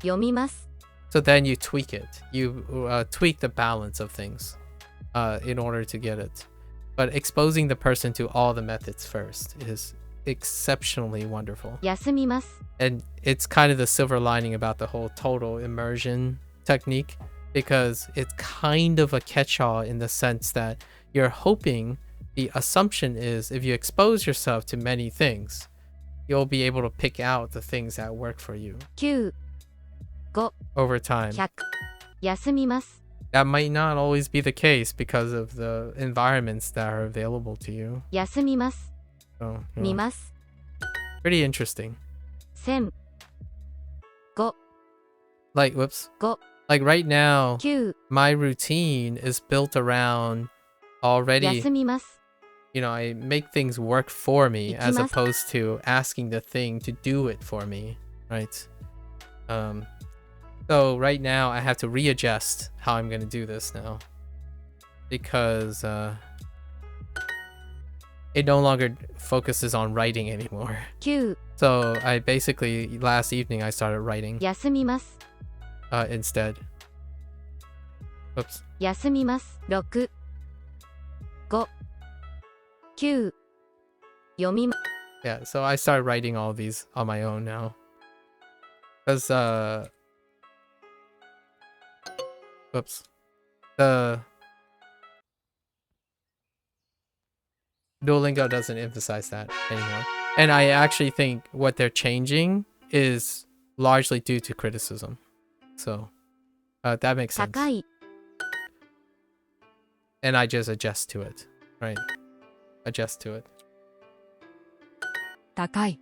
読みます So then you tweak it. You tweak the balance of things in order to get it. But exposing the person to all the methods first is exceptionally wonderful. 休みます And it's kind of the silver lining about the whole total immersion technique, because it's kind of a catch-all in the sense that you're hoping, the assumption is, if you expose yourself to many things, you'll be able to pick out the things that work for you 9 5 over time. 100休みます That might not always be the case because of the environments that are available to you. 休みます So, 見ます pretty interesting. 1000 5 Like, whoops. 5 Like right now, 9 my routine is built around already, 休みます you know, I make things work for me as Ikimasu. opposed to asking the thing to do it for me, right? So right now I have to readjust how I'm going to do this now, because it no longer focuses on writing anymore. 9 So I basically, last evening I started writing 休みます instead. Oops. 休みます6 5 9読みま Yeah, so I started writing all these on my own now. Because, whoops. The Duolingo doesn't emphasize that anymore. And I actually think what they're changing is largely due to criticism. So, that makes sense. 高い And I just adjust to it, right? Adjust to it. 高い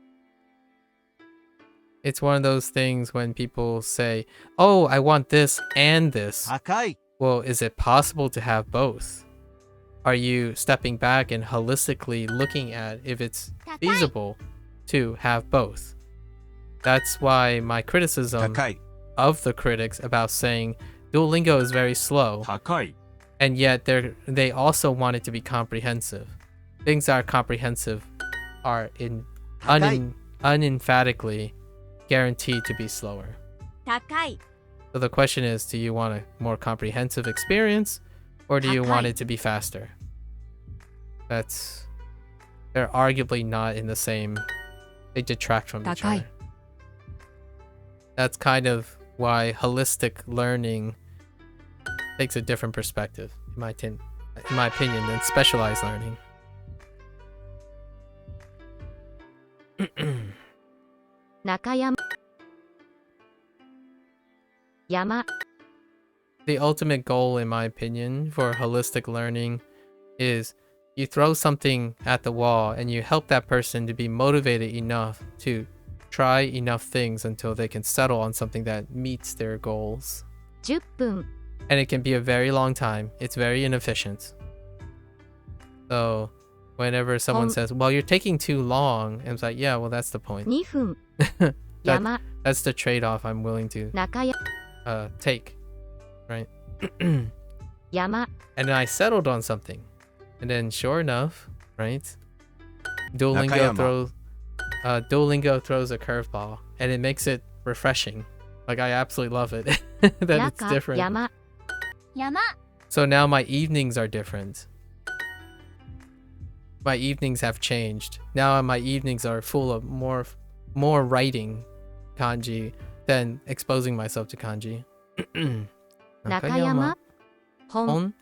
It's one of those things when people say, oh, I want this and this. 高い Well, is it possible to have both? Are you stepping back and holistically looking at if it's feasible to have both? That's why my criticism 高い of the critics about saying Duolingo is very slow, 高い and yet they also want it to be comprehensive. Things that are comprehensive are unemphatically guaranteed to be slower. 高い So the question is, do you want a more comprehensive experience, or do you want it to be faster? They're arguably not in the same, they detract from each 高い other. That's kind of why holistic learning takes a different perspective, in my opinion, than specialized learning. 中山山 The ultimate goal, in my opinion, for holistic learning is you throw something at the wall and you help that person to be motivated enough to try enough things until they can settle on something that meets their goals. 10分 And it can be a very long time. It's very inefficient. So whenever someone says, well, you're taking too long, and it's like, yeah, well, that's the point. 2分山 That's the trade-off I'm willing to 中山 take, right? 山 And then I settled on something. And then sure enough, right? Nakayama. Duolingo throws a curveball, and it makes it refreshing. Like, I absolutely love it that it's 中 different. 山 山 So now my evenings are different. My evenings have changed. Now my evenings are full of more writing kanji than exposing myself to kanji. Nakayama, Hon,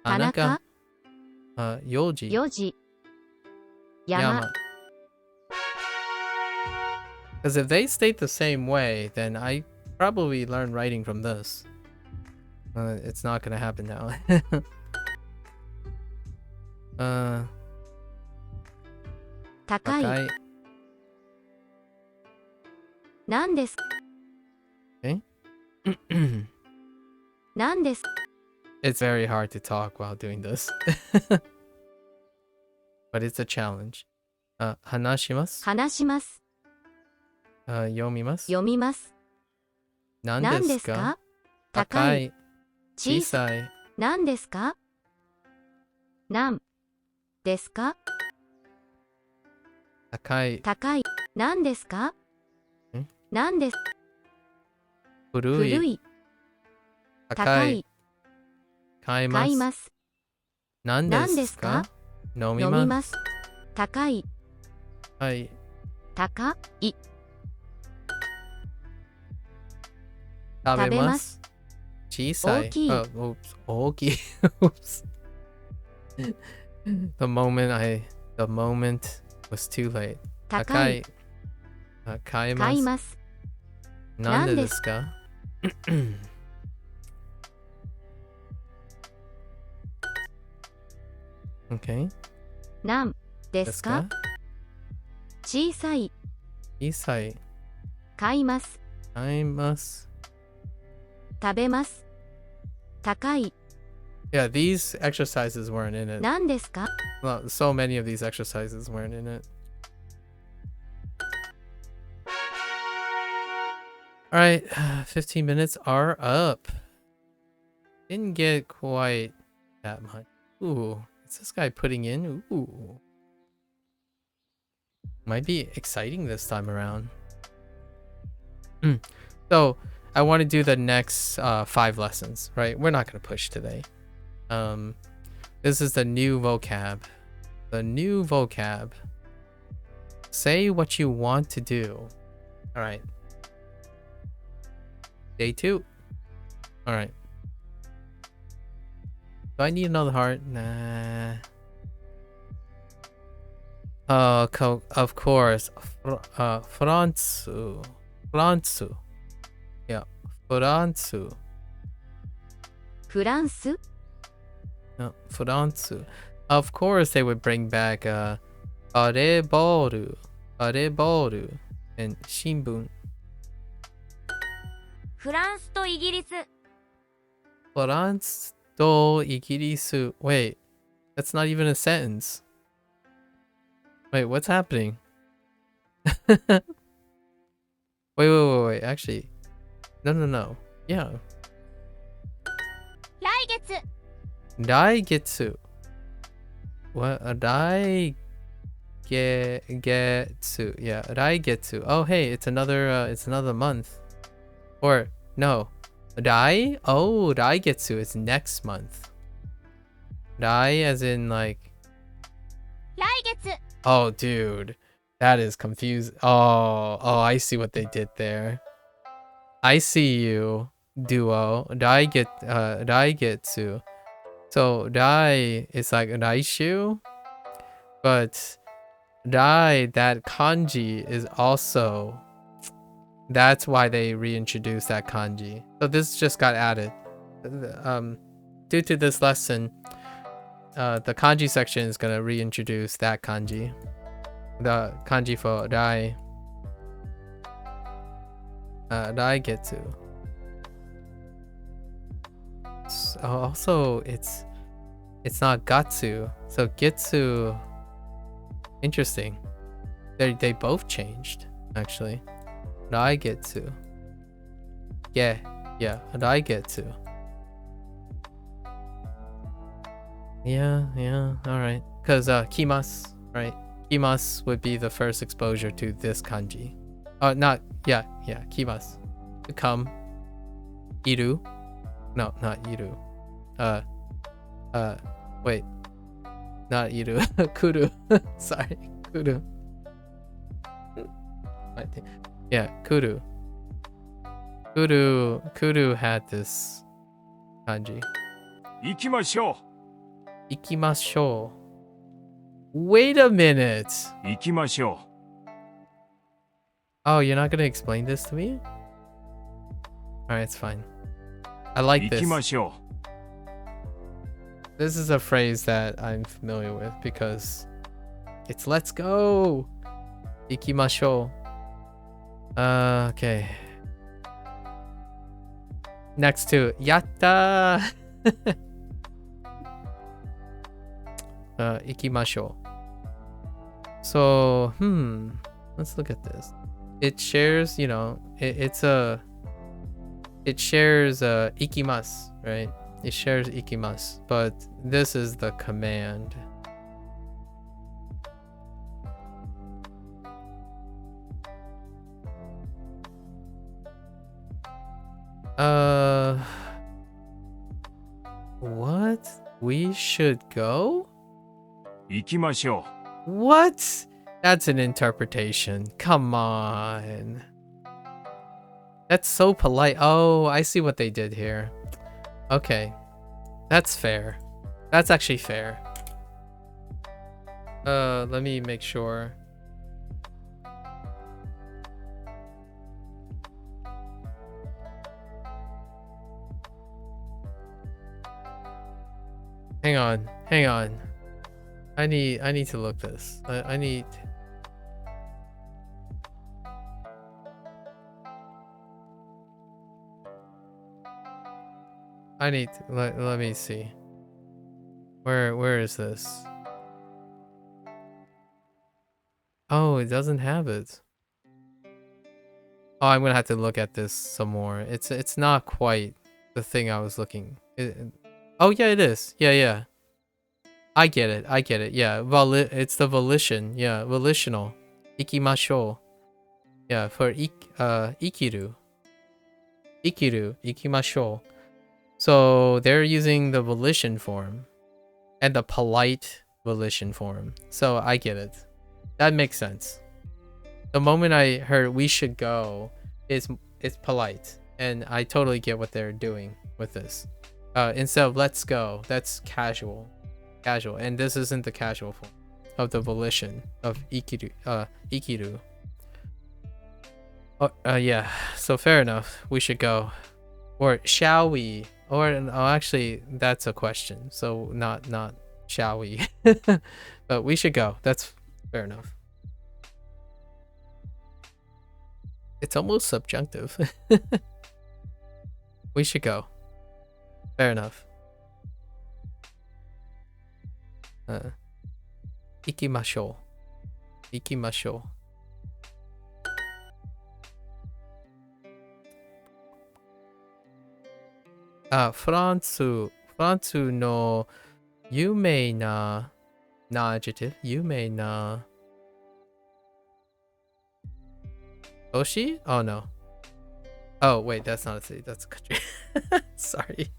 Tanaka, Tanaka, Yoji, Yoji, Yama. Because if they state the same way, then I probably learn writing from this. It's not gonna happen now. Takai. Nan desu? Okay. Nan desu? It's very hard to talk while doing this. But it's a challenge. Hanashimasu. Hanashimasu. Yomimasu. Yomimasu. Nan 何 desu です ka? か高い。小さい。何ですか何ですか高い。高い。何ですか何です古い。古い。高い。高い。買います。買います。何ですか飲み飲みま。ますす。高い。はい。高い。食べまべますす。小さい。大きい。oops. 大きい。oops. The moment was too late. 高い。買います。買います。なんでですか?Okay. 何ですか小さい。小さい。買います。買います。食べます。高い。Yeah, these exercises weren't in it. 何ですか Well, so many of these exercises weren't in it. Alright, 15 minutes are up. Didn't get quite that much. Ooh, is this guy putting in? Ooh. Might be exciting this time around. So, I want to do the next 5 lessons, right? We're not going to push today. This is the new vocab. The new vocab. Say what you want to do. Alright. Day 2. Alright. Do I need another heart? Nah. Of course. Fransu. Fransu. Yeah. Fransu. フランス No, Fransu. Of course they would bring back Areboru. Areboru. And Shinbun. フランスとイギリス。 France to Igirisu. Wait, that's not even a sentence. Wait, what's happening? wait. Actually, no. Yeah. 来月。 Daigetsu. What? Daigetsu. Yeah, Daigetsu. Oh, hey, it's another month. Or no. Daigetsu. It's next month. Dai as in like. 来月。 Oh, dude, that is confusing. Oh, I see what they did there. I see you, duo. Daigetsu. So dai is like raishu, but dai, that kanji is also. That's why they reintroduced that kanji. So this just got added. Due to this lesson, the kanji section is gonna reintroduce that kanji. The kanji for dai. Daigetsu. Also, it's not gatsu. So getsu. Interesting. They both changed actually. Daigetsu. Yeah, Daigetsu. Yeah, alright. Because kimas, right? Kimas would be the first exposure to this kanji. Kimas. To come. Iru. No, not iru. Wait. Not iru. Kuru. Sorry, kuru. Yeah, kuru. Kuru had this kanji. 行きましょ Ikimashou. Wait a minute. う。行きましょ Oh, you're not gonna explain this to me? Alright, it's fine. I う。 like 行き this. ましょ This is a phrase that I'm familiar with because it's let's go. Ikimashou. Okay. Next to yatta. Ikimashou. So, let's look at this. It shares, it shares ikimasu, right? It shares ikimasu, but this is the command. What? We should go? う。行きましょ What? That's an interpretation. Come on. That's so polite. Oh, I see what they did here. Okay. That's fair. That's actually fair. Let me make sure. Hang on. I need to look this. I need. Let me see. Where is this? Oh, it doesn't have it. Oh, I'm gonna have to look at this some more. It's not quite the thing I was looking. Oh yeah, it is. Yeah. I get it. Yeah, it's the volition. Yeah, volitional. Ikimashou. Yeah, for ikiru. Ikimashou. So they're using the volition form and the polite volition form. So I get it. That makes sense. The moment I heard we should go, it's polite, and I totally get what they're doing with this. Instead of let's go, that's casual, and this isn't the casual form of the volition of ikiru. Yeah. So fair enough. We should go, or shall we? Or actually, that's a question. So not shall we? But we should go. That's fair enough. It's almost subjunctive. We should go. Fair enough. Ikimashou. France no yumei na adjective. Yumei na Oshi? Oh no. Oh wait, that's not a city, that's a country. Sorry.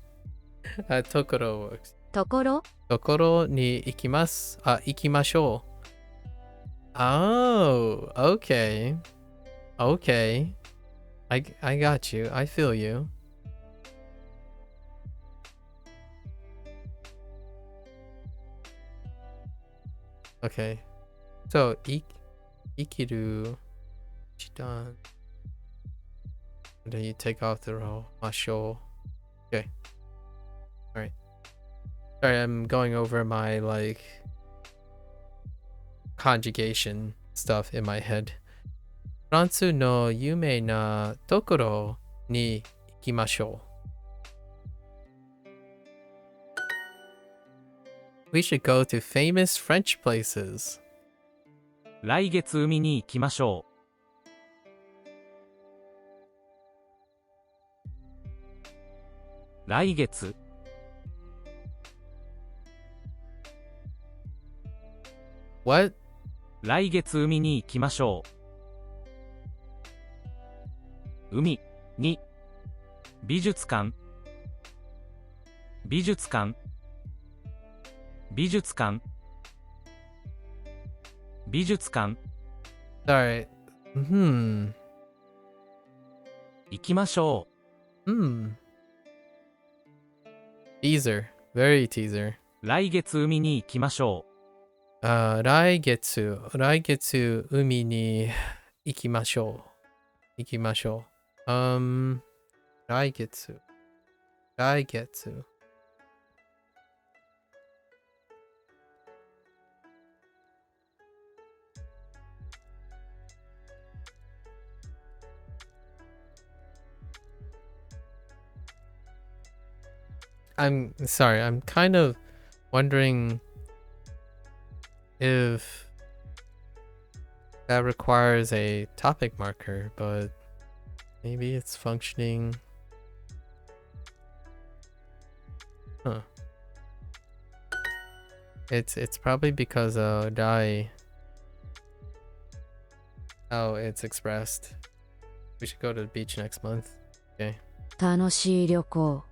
Tokoro works. ところ Tokoro ni ikimasu. Ikimashou. Oh, okay. I got you. I feel you. Okay. So, ikiru. Chidan. And then you take off the row. Mashou. Okay. Alright. Sorry, I'm going over my, conjugation stuff in my head. Fransu no yumei na tokoro ni ikimashou. We should go to famous French places. 来月海に行きましょう。来月 What? 来月海に行きましょう。海に美術館美術館美術館美術館 Sorry. 行きましょう。Teaser. Very teaser. 来月海に行きましょ来月、海に行きましょう。来月。I'm sorry, I'm kind of wondering if that requires a topic marker, but maybe it's functioning. Huh. It's probably because how it's expressed. We should go to the beach next month. Okay. 楽しい旅行。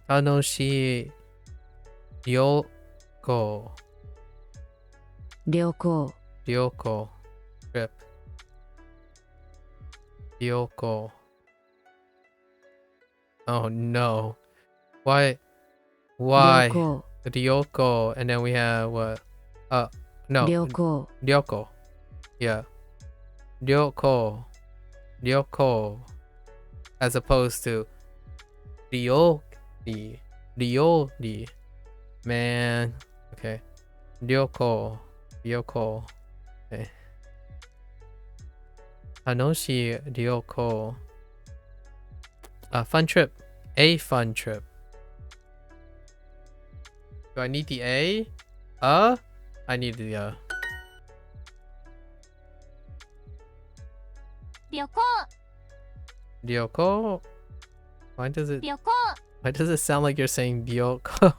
楽しい旅行。旅行。旅行。trip。旅行。Oh no. Why? 旅行。Ryoko, and then we have what? No. 旅行。Ryoko. Yeah. Ryoko. As opposed to Ryori. Man. Okay. Ryoko. Okay. Hanoshi Ryoko. A fun trip. A fun trip. Do I need the A? I need the 旅行 Ryoko. Why does it 旅行 Why does it sound like you're saying Ryoko?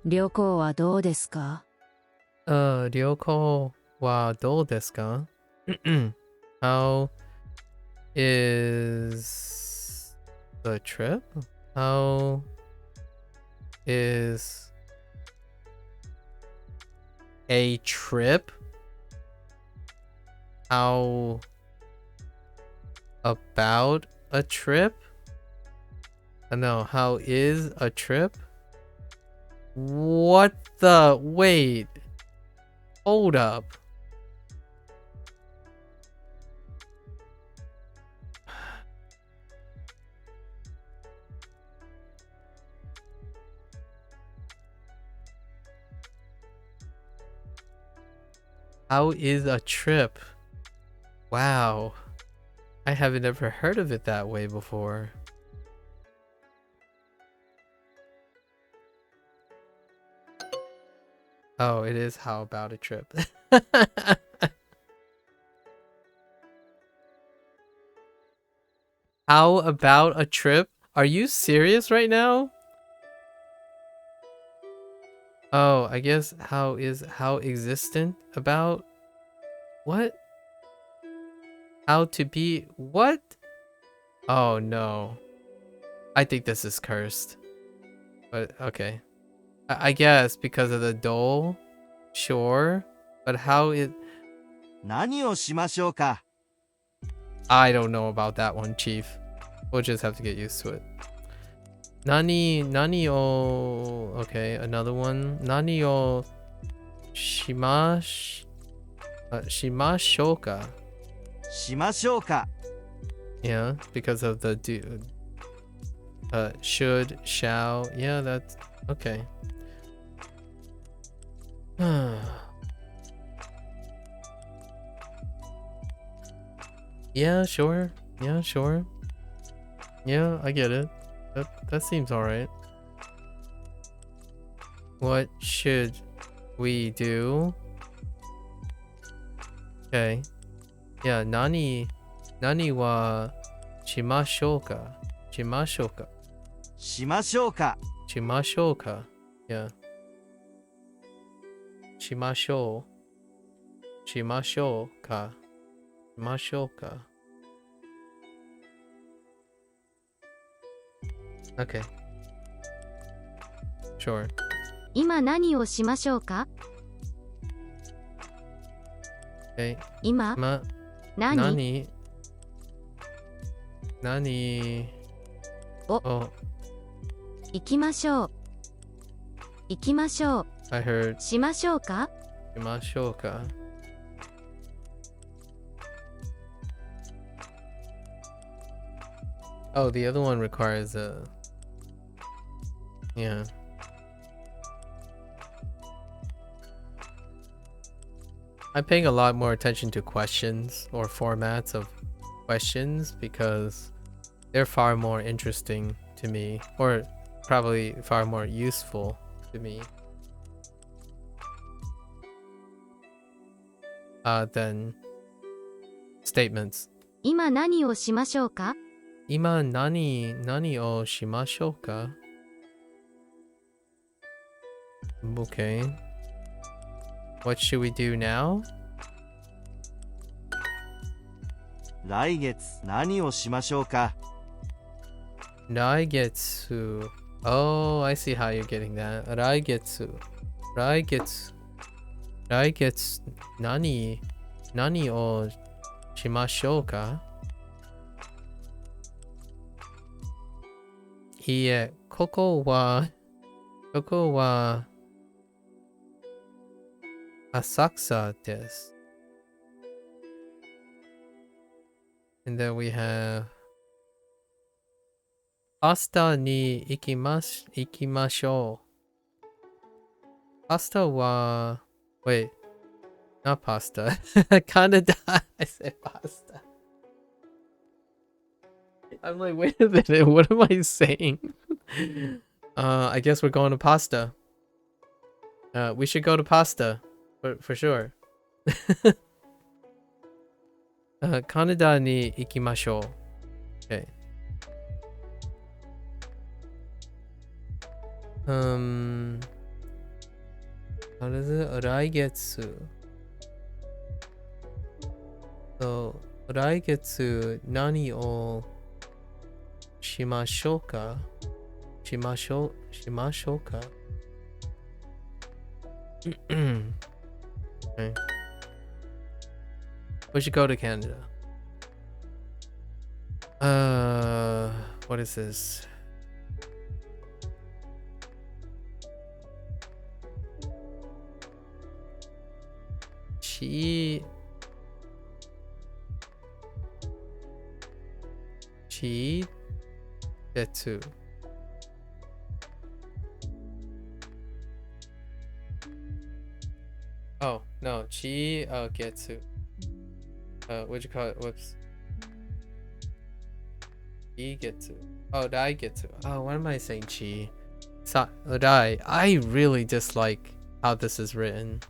旅行はどうですか？旅行はどうですか? How is the trip? How is a trip? How about a trip? I don't know. How is a trip? What the? Wait. Hold up. How is a trip? Wow. I haven't ever heard of it that way before. Oh, it is how about a trip. How about a trip? Are you serious right now? Oh, I guess how existent about what? How to be what? Oh no. I think this is cursed. But okay. I guess because of the dole? Sure. But how it 何をしましょうか I don't know about that one, Chief. We'll just have to get used to it. Nani o okay, another one. Nani o shimashouka. しましょうか Yeah, because of the should, shall. Yeah, that's okay. Yeah, sure. Yeah, sure. Yeah, I get it. That seems alright. What should we do? Okay. Yeah, nani wa shimashouka. Shimashouka. しましょうか Shimashouka. Yeah. Shimashouka. Shimashouka. Okay. Sure. 今何をしましょうか？ Okay. 今何 Nani? お Oh, 行きましょう。行きましょう。 I heard しましょうか Shimashoka. Oh, the other one requires a... Yeah. I'm paying a lot more attention to questions or formats of questions because they're far more interesting to me, or probably far more useful to me than statements. 今何をしましょうか Ima nani o shimashouka? Okay. What should we do now? 来月何をしましょうか。 Raigetsu. Oh, I see how you're getting that. Raigetsu. Raigetsu. Nani o shimashouka? いいえ、ここは浅草です。And then we have パスタに行きましょう。パスタは Wait, not pasta. Canada. I said pasta. I'm like, wait a minute, what am I saying? I guess we're going to pasta. We should go to pasta for sure. Canada に行きましょう。Okay. How does it? 来月。So, 来月何をしましょうかしましょうか Okay. We should go to Canada. What is this? Getsu. Oh, no. Getsu. What'd you call it? Whoops. Getsu. Oh, Getsu. Oh, what am I saying? I really dislike how this is written.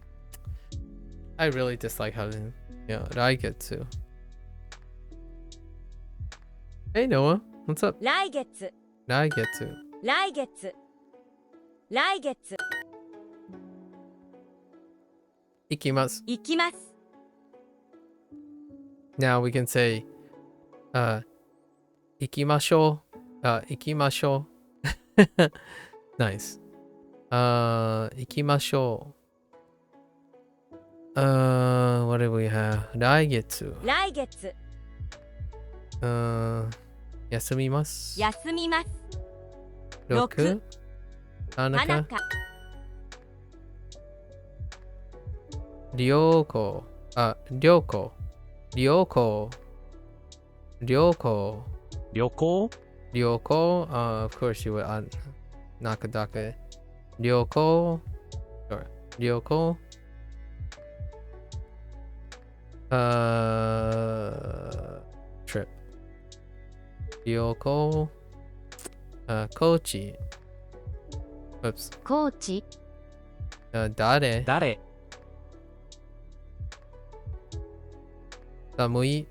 I really dislike how this... Yeah, Getsu. Hey, Noah. What's up? 来月 Getsu. 来月来月 Ikimasu. 行きます Now we can say, 行きましょう。行きましょう。Nice. 行きましょう。What do we have? 来月。来月休みます。休みます6。田中。良子。良子。旅行 of course you would Nakadaka 旅行 sure 旅行 trip 旅行 coach oops コーチ誰寒い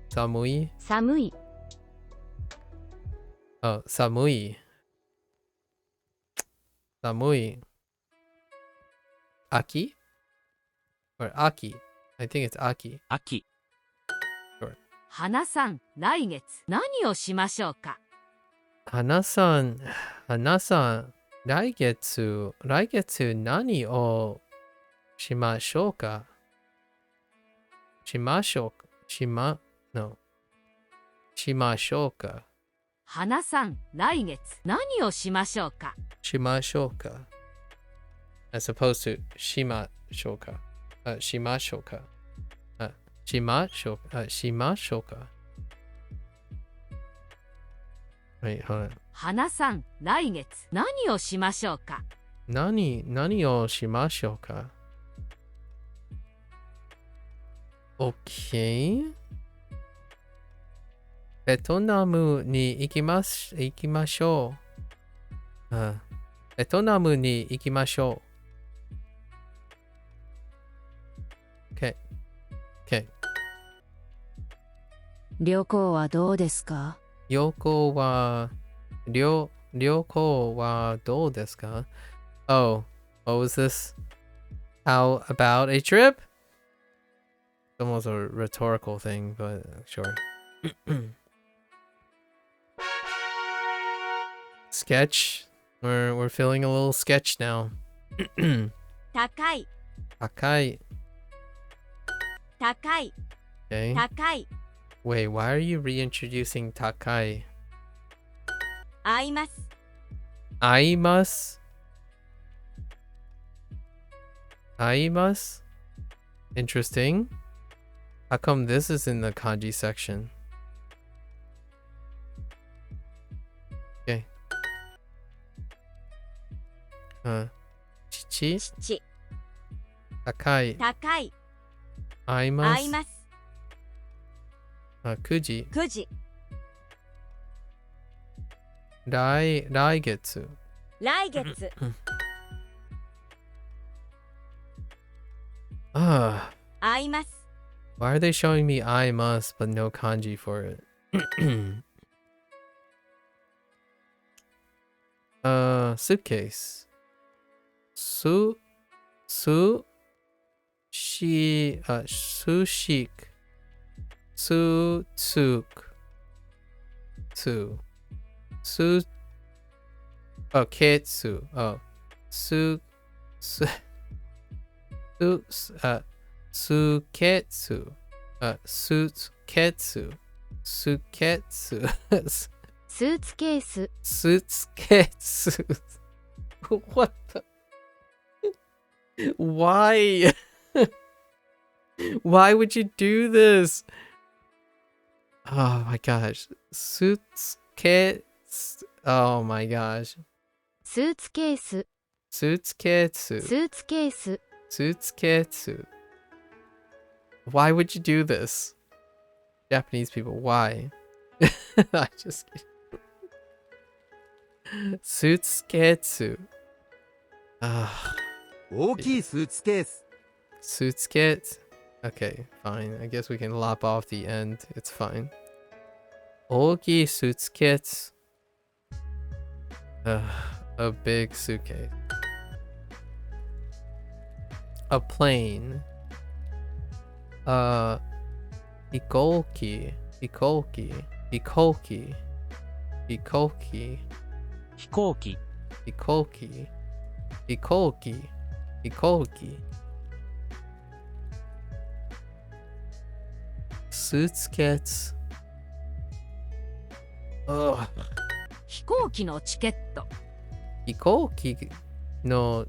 寒い寒い寒い寒い秋 or 秋 I think it's 秋sure 花さん、来月何をしましょうか。花さん来月何をしましょうか No. しましょうか。花さん、来月何をしましょうか。しましょうか。As opposed to しましょうか。しましょうか。しましょうか。しましょうか。Wait, hold on. 花さん、来月何をしましょうか。何をしましょうか。OK。ベトナムに行きましょう。ベトナムに行きましょう。OK。OK。旅行はどうですか？旅行はどうですか？ Oh, what was this? How about a trip? It's almost a rhetorical thing, but sure. Sketch. We're feeling a little sketch now. 高い、高い。高い、 Okay. 高い。 Wait, why are you reintroducing takai? 合います。 Aimas? Aimas? Interesting. How come this is in the kanji section? Okay. Chichi? 父、 Takai. 高い、 Aimas? 合います。 Kuji. 9時、 Raigetsu. 来月。 Ah. 合います。 Why are they showing me I must but no kanji for it? Suitcase. Sushik. Kitsu. Oh. Suketsu. Sutketsu. Suketsu. スーツケース、 Sutketsu. What the? Why? Why would you do this? Oh my gosh. Sutketsu. Oh my gosh. スーツケース、 Sutketsu. スーツケース、 Sutketsu. Why would you do this? Japanese people, why? I just kidding. Sutketsu. Ah, 大きいスーツケース。 Sutketsu. Okay, fine. I guess we can lop off the end. It's fine. Ogi suitsketsu. A big suitcase. A plane. Ikolki. Ikolki. Ikolki. Ikolki. 飛行機 Ikolki. Ikolki. Ikolki. Suitskets. Ugh. 飛行機のチケット Ikolki no.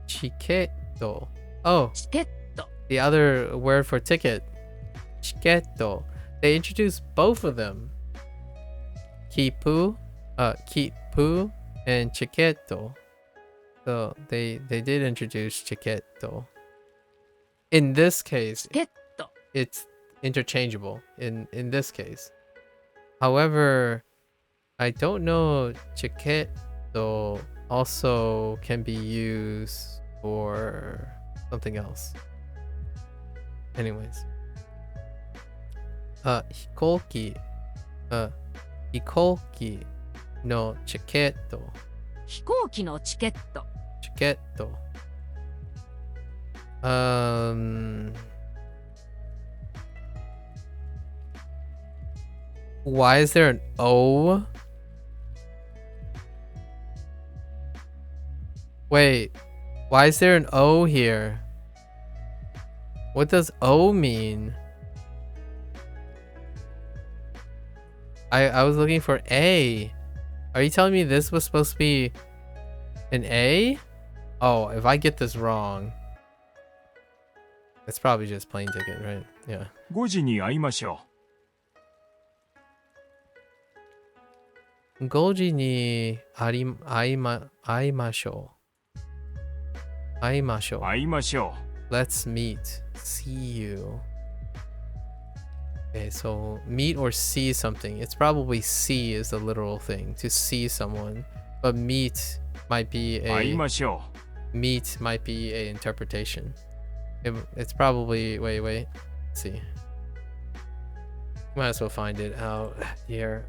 Chiketo. Oh, チケット the other word for ticket. Chiketo. They introduced both of them. Kipu, Kipu, and Chiketo. So they did introduce Chiketo. In this case, チケット it's interchangeable. In this case, however, I don't know. Chiketo also can be used for something else. Anyways. Hikoki. Hikoki no chiketo. 飛行機のチケット Chiketo. Why is there an O? Wait. Why is there an O here? What does O mean? I was looking for A. Are you telling me this was supposed to be an A? Oh, if I get this wrong, it's probably just plane ticket, right? Yeah. 5時に会いましょ5時に会いましょう。会いましょう。会いましょう。 Let's meet. See you. Okay, so meet or see something. It's probably see is the literal thing, to see someone. But meet might be 会い a ましょ meet might be a interpretation. It's probably wait. Let's see. Might as well find it out here.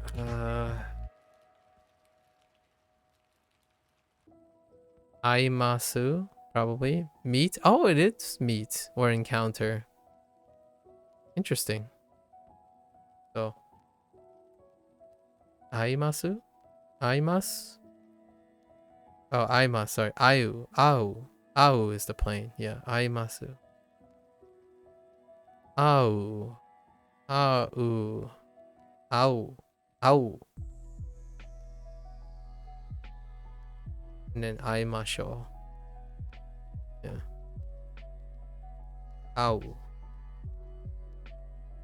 Aimasu, probably. Meet? Oh, it is meet or encounter. Interesting. So, Aimasu? Aimas? Oh, Aimas, sorry. Au. Au. Au is the plane. Yeah, Aimasu. Au. Au. Au. Au. And then aimasho. Yeah. Ow.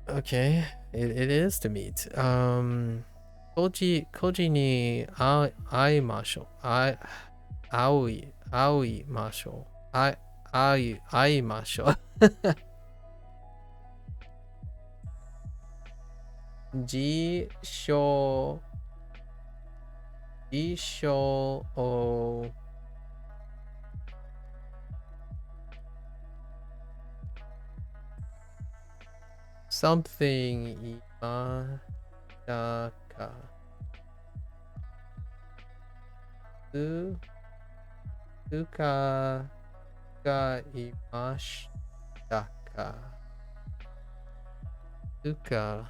Okay, it is to meet. Koji ni aimasho. Aoi masho. Aimasho. Jisho o something imadaka. Tsuka ga imashitaka. Tsuka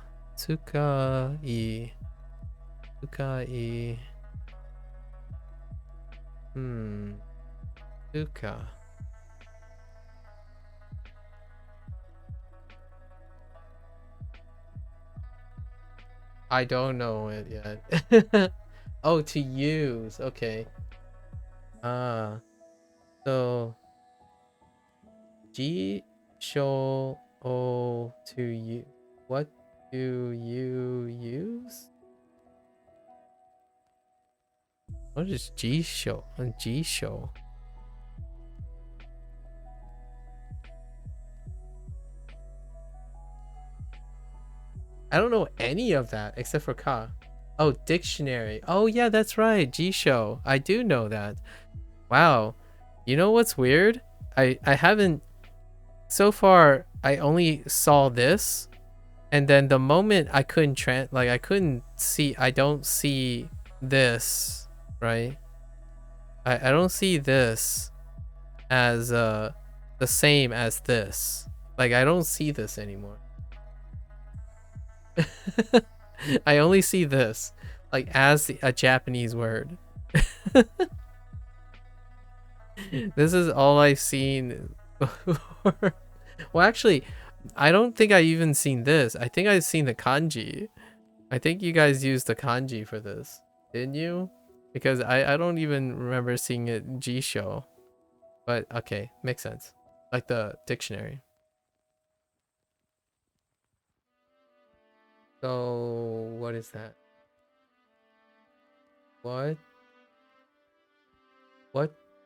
i Tsuka. I don't know it yet. Oh, to use. Okay. So Jisho o to you. What do you use? What is Jisho? Jisho. I don't know any of that except for ka. Oh, dictionary. Oh yeah, that's right. Jisho. I do know that. Wow. You know what's weird? I haven't so far. I only saw this, and then the moment I couldn't I couldn't see. I don't see this, right? I don't see this as the same as this. Like I don't see this anymore. I only see this like as a Japanese word. This is all I've seen before. Well, actually, I don't think I even seen this. I think I've seen the kanji. I think you guys used the kanji for this, didn't you? Because I don't even remember seeing it Jisho. But okay, makes sense. Like the dictionary. So what is that? What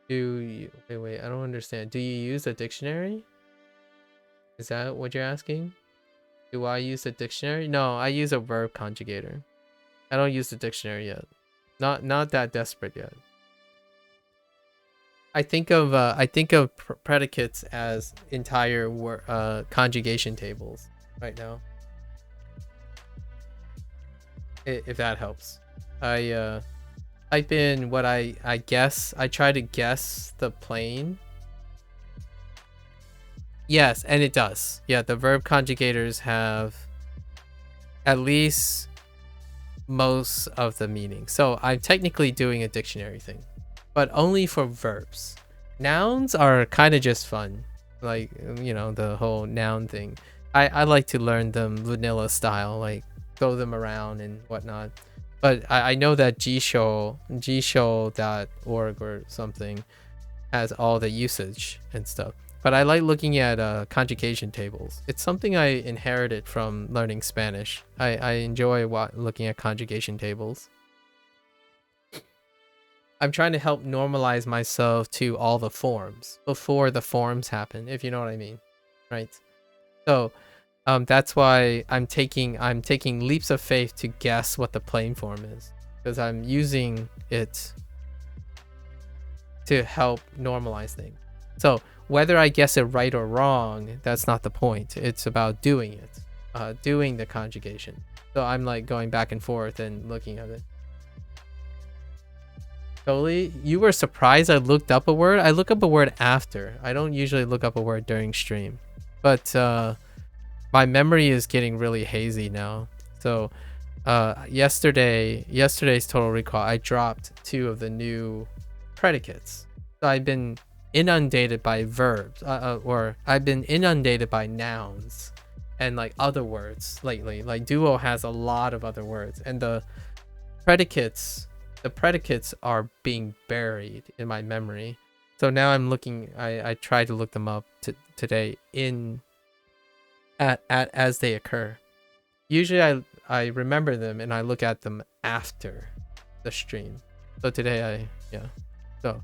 do you wait, I don't understand. Do you use a dictionary? Is that what you're asking? Do I use a dictionary? No, I use a verb conjugator. I don't use the dictionary yet. Not that desperate yet. I think of predicates as entire conjugation tables right now. If that helps. I type in what I guess. I try to guess the plane. Yes, and it does. Yeah, the verb conjugators have at least most of the meaning. So I'm technically doing a dictionary thing, but only for verbs, nouns are kind of just fun. Like, you know, the whole noun thing. I like to learn them vanilla style, like throw them around and whatnot. But I know that gshow.org or something has all the usage and stuff. But I like looking at conjugation tables. It's something I inherited from learning Spanish. I enjoy looking at conjugation tables. I'm trying to help normalize myself to all the forms before the forms happen, if you know what I mean, right? So that's why I'm taking leaps of faith to guess what the plain form is, because I'm using it to help normalize things. So whether I guess it right or wrong, that's not the point. It's about doing it, doing the conjugation. So I'm like going back and forth and looking at it. Totally. You were surprised I looked up a word? I look up a word after. I don't usually look up a word during stream. But my memory is getting really hazy now. So yesterday's Total Recall, I dropped 2 of the new predicates. So I've been inundated by verbs, or I've been inundated by nouns and like other words lately. Like Duo has a lot of other words, and the predicates are being buried in my memory. So now I'm looking, I try to look them up today as they occur. Usually I remember them and I look at them after the stream. So today so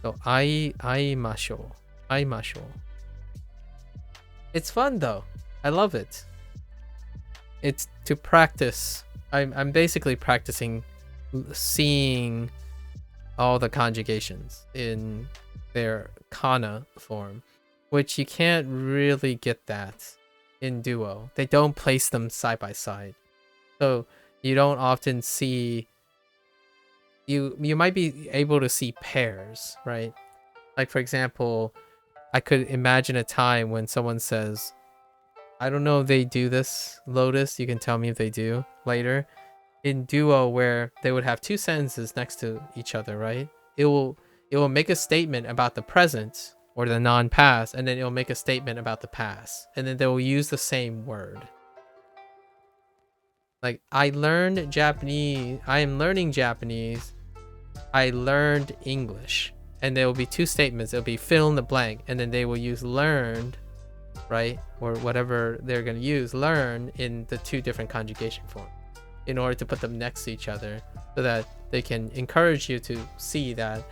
so aimashou. It's fun though. I love it. It's to practice. I'm basically practicing seeing all the conjugations in their kana form, which you can't really get that in Duo. They don't place them side by side. So you don't often see, you might be able to see pairs, right? Like for example, I could imagine a time when someone says, I don't know if they do this, Lotus, you can tell me if they do later, in Duo, where they would have 2 sentences next to each other, right? It will make a statement about the present or the non-past, and then it will make a statement about the past, and then they will use the same word. Like, I am learning Japanese, I learned English, and there will be 2 statements. It'll be fill in the blank, and then they will use learned, right, or whatever they're going to use, learn, in the 2 different conjugation forms in order to put them next to each other so that they can encourage you to see that,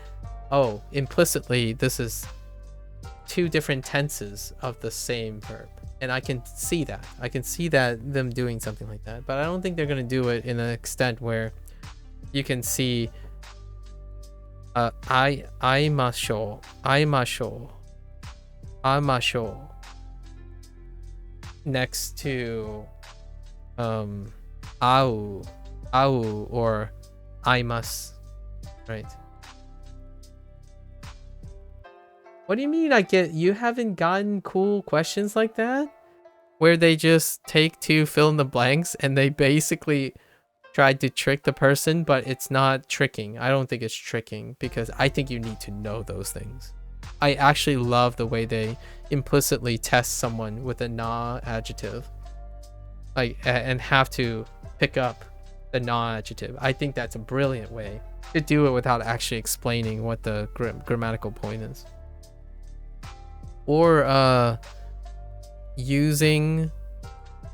oh, implicitly this is 2 different tenses of the same verb. And I can see that. I can see that them doing something like that. But I don't think they're going to do it in an extent where you can see aimashou next to au or aimasu, right? What do you mean you haven't gotten cool questions like that? Where they just take 2 fill in the blanks and they basically tried to trick the person, but it's not tricking. I don't think it's tricking, because I think you need to know those things. I actually love the way they implicitly test someone with a na adjective, like, and have to pick up the na adjective. I think that's a brilliant way to do it without actually explaining what the grammatical point is. Or using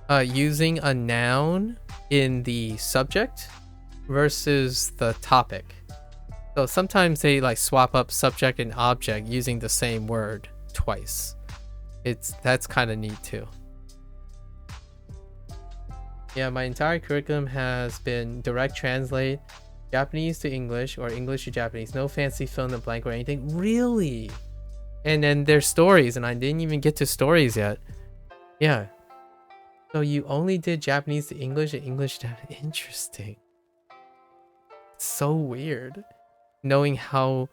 a noun in the subject versus the topic. So sometimes they like swap up subject and object using the same word twice. That's kind of neat too. Yeah, my entire curriculum has been direct translate Japanese to English or English to Japanese. No fancy fill in the blank or anything. Really? And then there's stories, and I didn't even get to stories yet. Yeah. So you only did Japanese to English and English to... Interesting. It's so weird. Knowing how...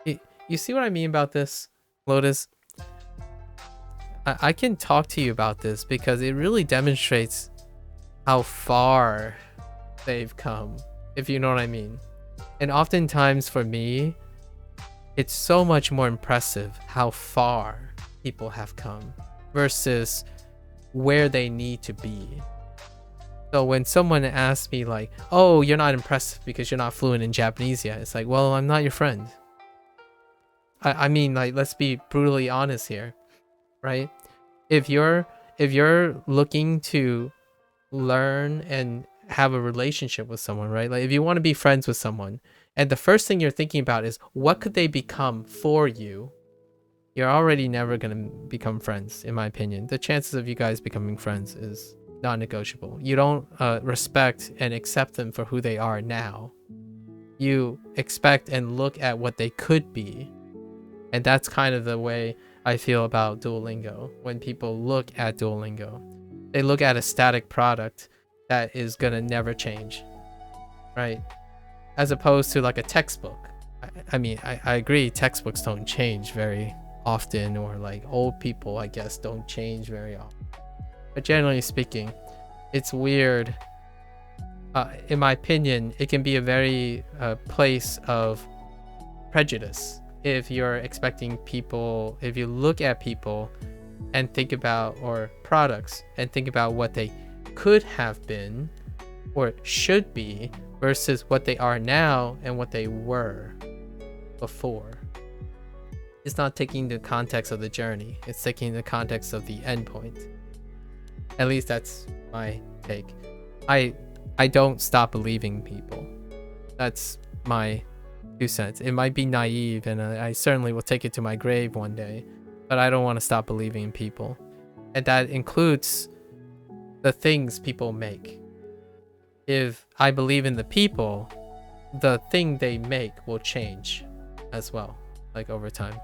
You see what I mean about this, Lotus? I can talk to you about this because it really demonstrates how far they've come if you know what I mean. And oftentimes for me, it's so much more impressive how far people have come versus where they need to be. So when someone asks me like, oh, you're not impressive because you're not fluent in Japanese yet, it's like, well, I'm not your friend. I mean, like, let's be brutally honest here, right? If you're looking to learn and have a relationship with someone, right? Like if you want to be friends with someone and the first thing you're thinking about is what could they become for you, you're already never going to become friends, in my opinion. The chances of you guys becoming friends is non-negotiable. You don't respect and accept them for who they are now. You expect and look at what they could be. And that's kind of the way I feel about Duolingo. When people look at Duolingo, they look at a static product that is gonna never change, right? As opposed to like a textbook. I mean, I agree textbooks don't change very often, or like old people, I guess, don't change very often. But generally speaking, it's weird. In my opinion, it can be a very place of prejudice. If you're expecting people, if you look at people and think about, or products, and think about what they could have been or should be versus what they are now and what they were before. It's not taking the context of the journey. It's taking the context of the endpoint. At least that's my take. I don't stop believing people. That's my 2 cents. It might be naive, and I certainly will take it to my grave one day, but I don't want to stop believing in people. And that includes the things people make. If I believe in the people, the thing they make will change as well, like over time.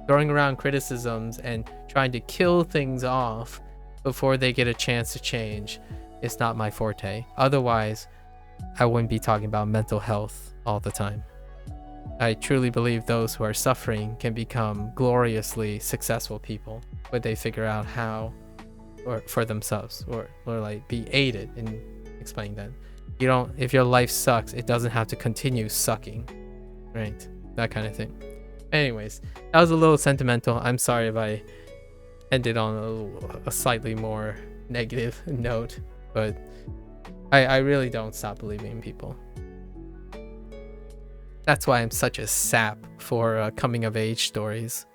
Throwing around criticisms and trying to kill things off before they get a chance to change is not my forte. Otherwise, I wouldn't be talking about mental health all the time. I truly believe those who are suffering can become gloriously successful people when they figure out how, or for themselves, or like be aided in explaining that. You don't, if your life sucks, it doesn't have to continue sucking, right? That kind of thing. Anyways, that was a little sentimental. I'm sorry if I ended on a slightly more negative note, but I really don't stop believing in people. That's why I'm such a sap for coming of age stories.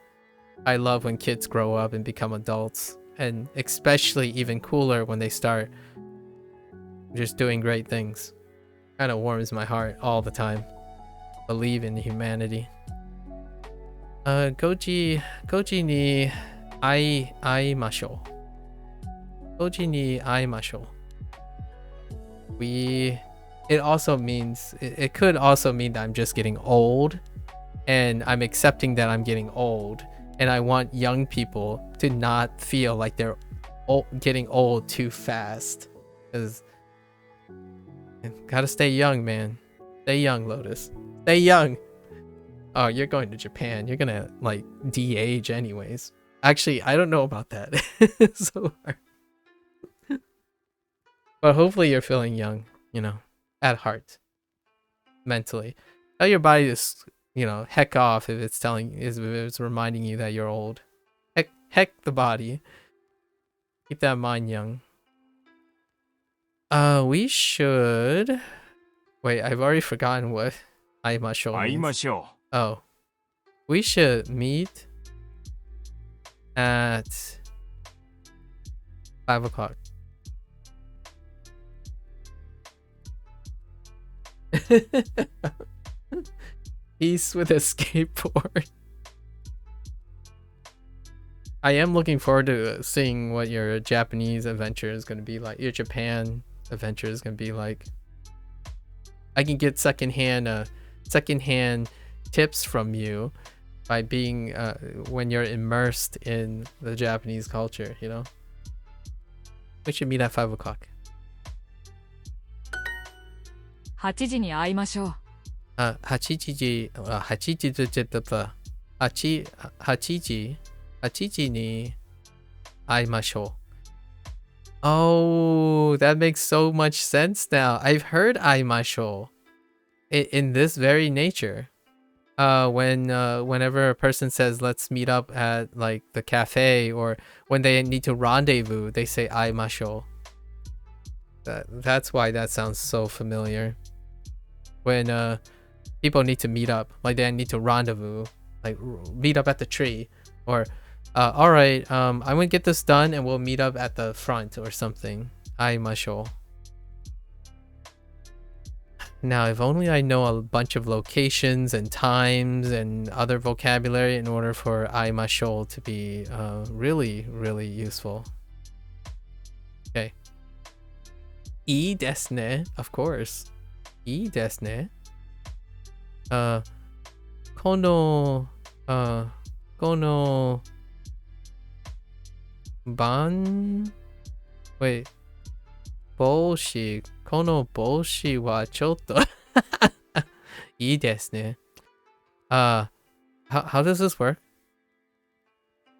I love when kids grow up and become adults, and especially even cooler when they start just doing great things. Kind of warms my heart all the time. Believe in humanity. Goji ni aimashou. Goji ni aimashou. It also means, it could also mean that I'm just getting old, and I'm accepting that I'm getting old, and I want young people to not feel like they're getting old too fast, because gotta stay young, man. Stay young, Lotus. Stay young. Oh, you're going to Japan. You're gonna like de-age anyways. Actually, I don't know about that. So hard. But hopefully you're feeling young, you know, at heart, mentally. Tell your body to, you know, heck off if it's reminding you that you're old. Heck the body. Keep that mind young. We should. Wait, I've already forgotten what aimashou means. Oh, we should meet at 5 o'clock. Peace with a skateboard. I am looking forward to seeing what your Japanese adventure is going to be like. Your Japan adventure is going to be like. I can get secondhand tips from you by being when you're immersed in the Japanese culture, you know. We should meet at 5 o'clock. 8時に会いましょう。8時に会いましょう. Oh, Oh, that makes so much sense now. I've heard aimasho in this very nature. Whenever a person says let's meet up at like the cafe, or when they need to rendezvous, they say aimasho. That's why that sounds so familiar. When people need to meet up, like they need to rendezvous, like meet up at the tree, or all right, I'm gonna get this done and we'll meet up at the front or something. Aimasho. Now, if only I know a bunch of locations and times and other vocabulary in order for aimasho to be really, really useful. Okay. I desu ne, of course. I desu ne. Kono ban. Wait. Boshi. Kono boshi wa chotto. I desu ne. How does this work?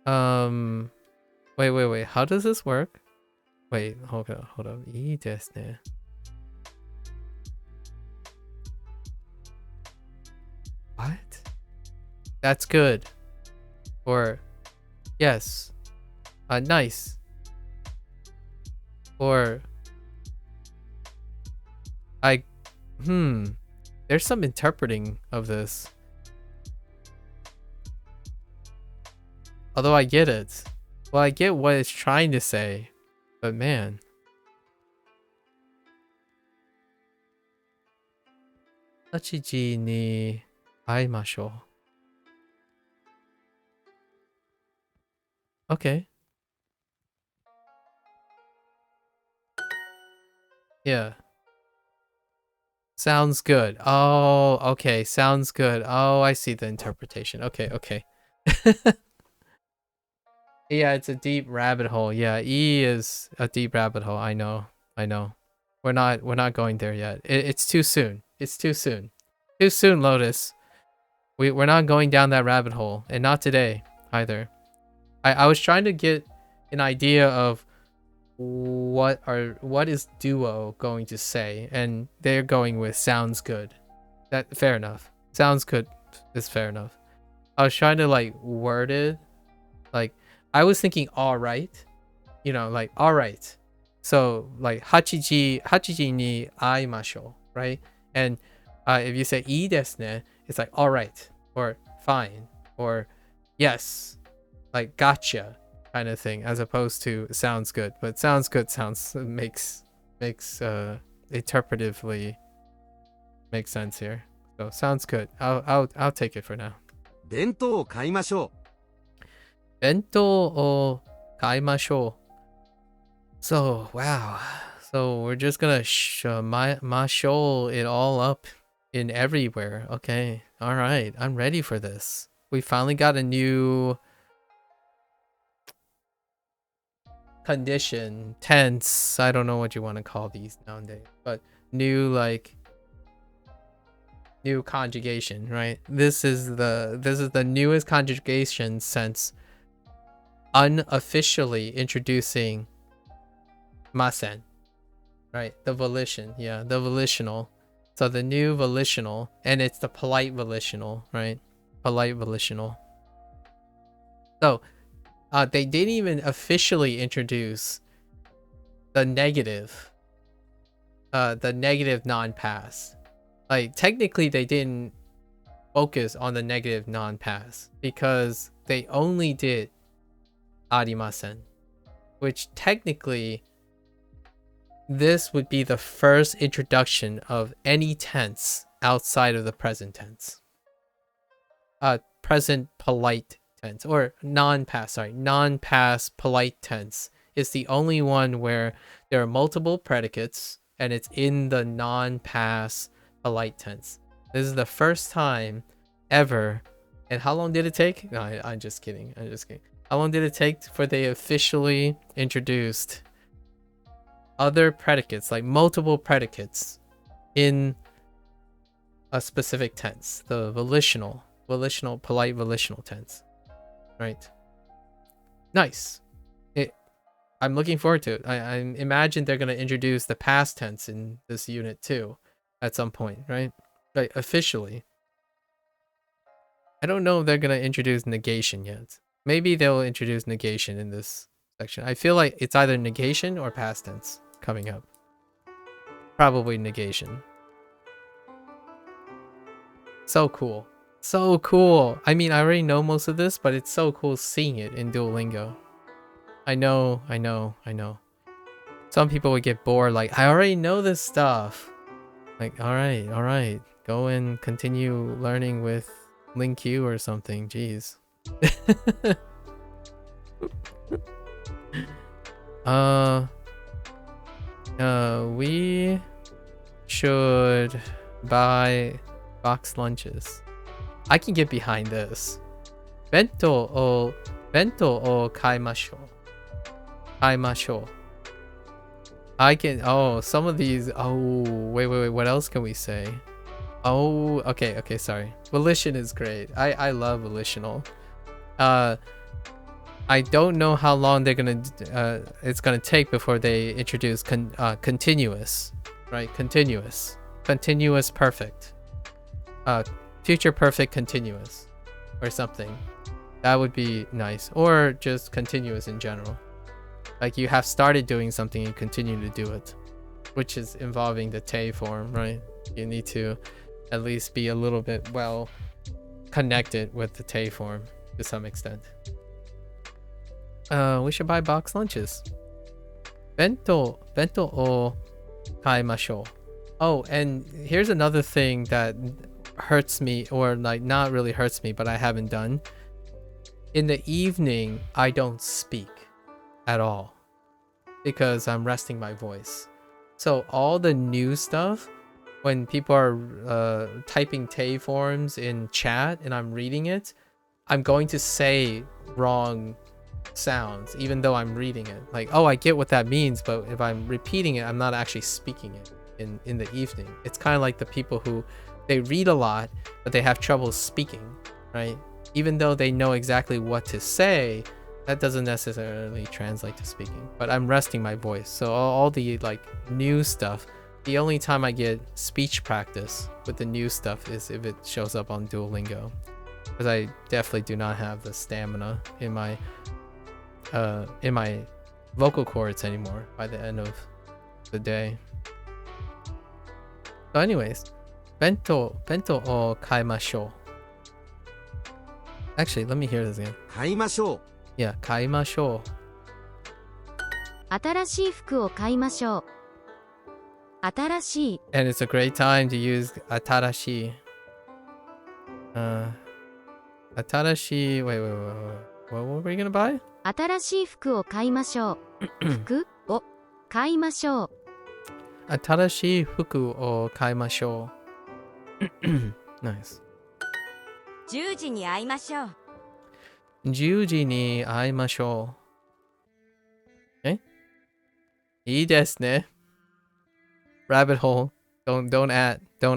Wait. How does this work? Wait, hold up. I desu ne. What? That's good. Or yes. Nice. Or there's some interpreting of this. Although I get it. Well, I get what it's trying to say. But man. Hachiji ni aimashou. Okay. Yeah. Sounds good. Oh, okay. Sounds good. Oh, I see the interpretation. Okay. Yeah, it's a deep rabbit hole. Yeah, E is a deep rabbit hole. I know. We're not going there yet. It's too soon. It's too soon. Too soon, Lotus. We're not going down that rabbit hole, and not today either. I was trying to get an idea of what is Duo going to say, and they're going with sounds good. That fair enough. Sounds good is fair enough. I was trying to like word it like I was thinking all right. You know, like all right. So like hachiji ni aimashou, right? And if you say ii desu ne, it's like all right or fine or yes, like gotcha kind of thing, as opposed to sounds good. But sounds good makes interpretively makes sense here. So sounds good. I'll take it for now. 弁当を買いましょう。弁当を買いましょう。So wow. So we're just gonna show it all up in everywhere. Okay. All right. I'm ready for this. We finally got a new condition, tense. I don't know what you want to call these nowadays, but new conjugation, right? This is the newest conjugation since unofficially introducing masen, right? The volition, yeah, the volitional. So the new volitional, and it's the polite volitional, right? Polite volitional. So they didn't even officially introduce the negative non-pass. Like technically they didn't focus on the negative non-pass because they only did arimasen, which technically this would be the first introduction of any tense outside of the present tense. Present polite tense, or non-pass polite tense is the only one where there are multiple predicates and it's in the non-pass polite tense. This is the first time ever. And how long did it take? No, I'm just kidding. How long did it take for they officially introduced other predicates, like multiple predicates in a specific tense? The polite volitional tense, right? Nice. I'm looking forward to it. I imagine they're gonna introduce the past tense in this unit too, at some point, right? Like officially. I don't know if they're gonna introduce negation yet. Maybe they'll introduce negation in this section. I feel like it's either negation or past tense coming up. Probably negation. So cool. So cool. I mean, I already know most of this, but it's so cool seeing it in Duolingo. I know. Some people would get bored, like, I already know this stuff. Like, alright. Go and continue learning with LingQ or something. Jeez. We should buy box lunches. I can get behind this. Bento o kaimashou. I can, some of these, wait, what else can we say? Okay, sorry. Volition is great. I love volitional. I don't know how long they're gonna, it's gonna take before they introduce continuous, right? Continuous perfect. Future perfect continuous or something. That would be nice. Or just continuous in general. Like you have started doing something and continue to do it, which is involving the te form, right? You need to at least be a little bit well connected with the te form to some extent. We should buy box lunches. Bento o kaimashou. Oh, and here's another thing that hurts me, or like not really hurts me, but I haven't done. In the evening, I don't speak at all because I'm resting my voice. So all the new stuff, when people are typing te forms in chat and I'm reading it, I'm going to say wrong sounds even though I'm reading it. Like, oh, I get what that means, but if I'm repeating it, I'm not actually speaking it in the evening. It's kind of like the people who they read a lot but they have trouble speaking, right? Even though they know exactly what to say, that doesn't necessarily translate to speaking. But I'm resting my voice, so all the like new stuff, the only time I get speech practice with the new stuff is if it shows up on Duolingo, because I definitely do not have the stamina in my vocal cords anymore by the end of the day. So anyways, bento o kaimashou. Actually, let me hear this again. 買いましょう。 Yeah, 買いましょう。新しい服を買いましょう。新しい。 And it's a great time to use 新しい。新しい。Wait. What were we gonna buy? 新しい服を買いましょう。服を買いましょう。新しい服を買いましょう。Nice. 10時に会いましょう。10時に会いましょう。いいですね。Rabbit hole. Don't add. 飛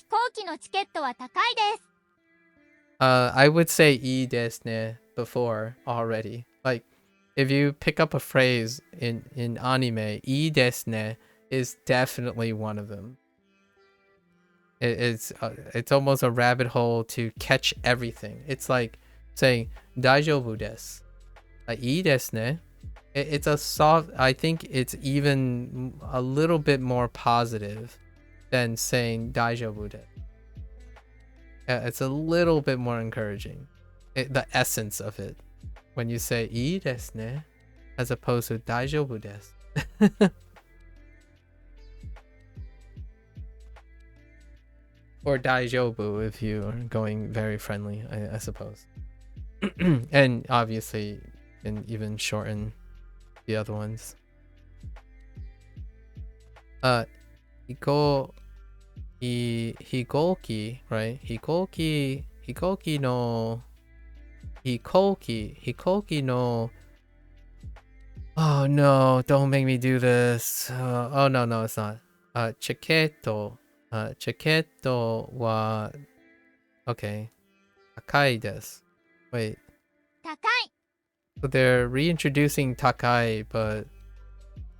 行機のチケットは高いです。I would say いいですね before already. Like, if you pick up a phrase in anime, いいですね is definitely one of them. It's almost a rabbit hole to catch everything. It's like saying 大丈夫です。いいですね. It's a soft. I think it's even a little bit more positive than saying 大丈夫です. It's a little bit more encouraging. The essence of it when you say いいですね as opposed to 大丈夫です. Or 大丈夫 if you are going very friendly, I suppose. And obviously, and even shorten the other ones. 飛行機, right? 飛行機の Oh no, don't make me do this. Oh no, it's not. チケットは Okay. 高いです. Wait. 高い。So they're reintroducing takai, but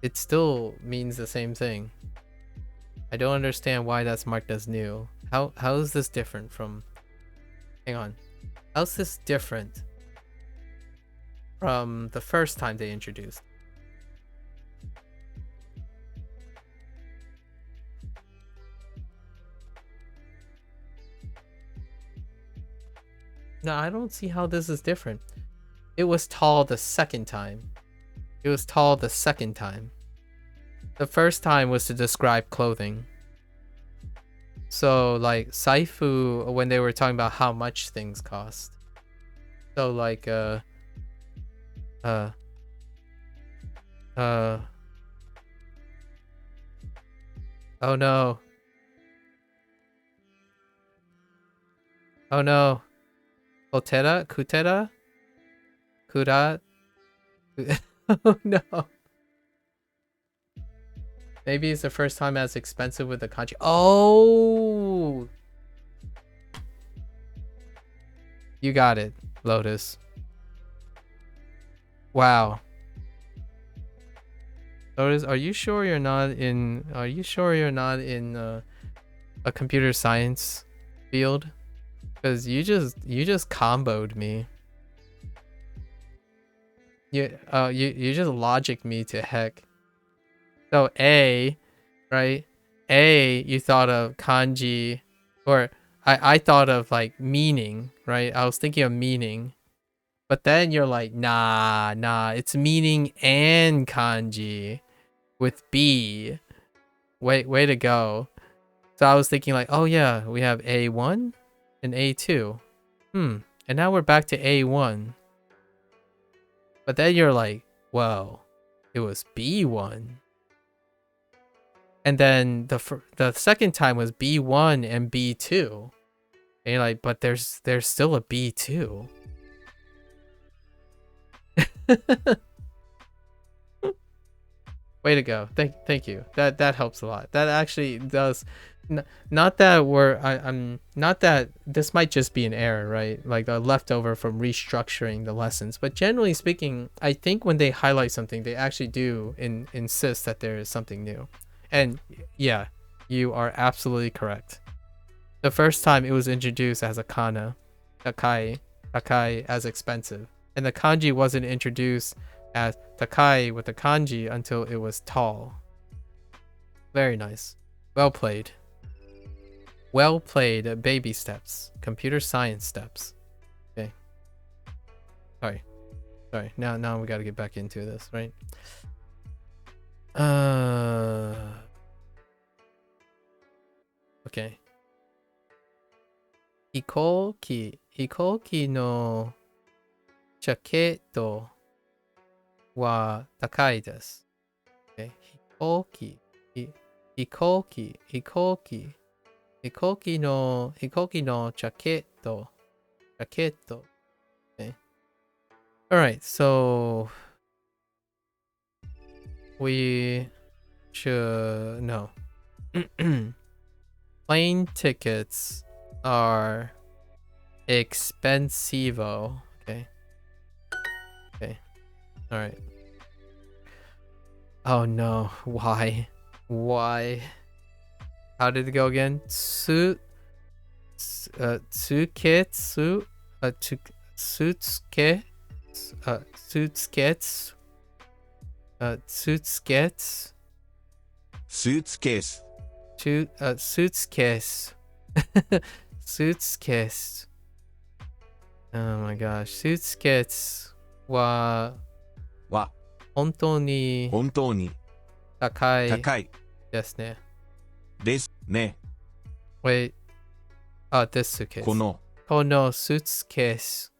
it still means the same thing. I don't understand why that's marked as new. How is this different from... Hang on. How's this different from the first time they introduced? No, I don't see how this is different. It was tall the second time. It was tall the second time. The first time was to describe clothing. So like saifu, when they were talking about how much things cost. So like oh no. Oh no. Kutera? Kura? Oh no. Maybe it's the first time as expensive with the kanji. Oh! You got it, Lotus. Wow. Lotus, are you sure you're not in a computer science field? Because you just comboed me. You just logicked me to heck. So A, right? A, you thought of kanji, or I thought of like meaning, right? I was thinking of meaning, but then you're like, nah, it's meaning and kanji with B. Way to go. So I was thinking like, oh yeah, we have A1 and A2. And now we're back to A1. But then you're like, whoa, it was B1. And then the second time was B1 and B2. And you're like, but there's still a B2. Way to go. Thank you. That helps a lot. That actually does. Not that I'm not that this might just be an error, right? Like a leftover from restructuring the lessons. But generally speaking, I think when they highlight something, they actually do insist that there is something new. And yeah, you are absolutely correct. The first time it was introduced as a kana, takai as expensive. And the kanji wasn't introduced as takai with the kanji until it was tall. Very nice. Well played. Well played. Baby steps. Computer science steps. Okay. Sorry. Now we gotta get back into this, right? Okay. Hikoki no jaketo wa takai desu. Okay. Hikoki no jaketo. Okay. Alright, so we should know. Plane tickets are expensivo. Okay. Alright. Oh no. Why? How did it go again? Suitcase. Oh my gosh. Suitcase wa 本当に高いですね。ですね。Wait. This suitcase. この suitcase.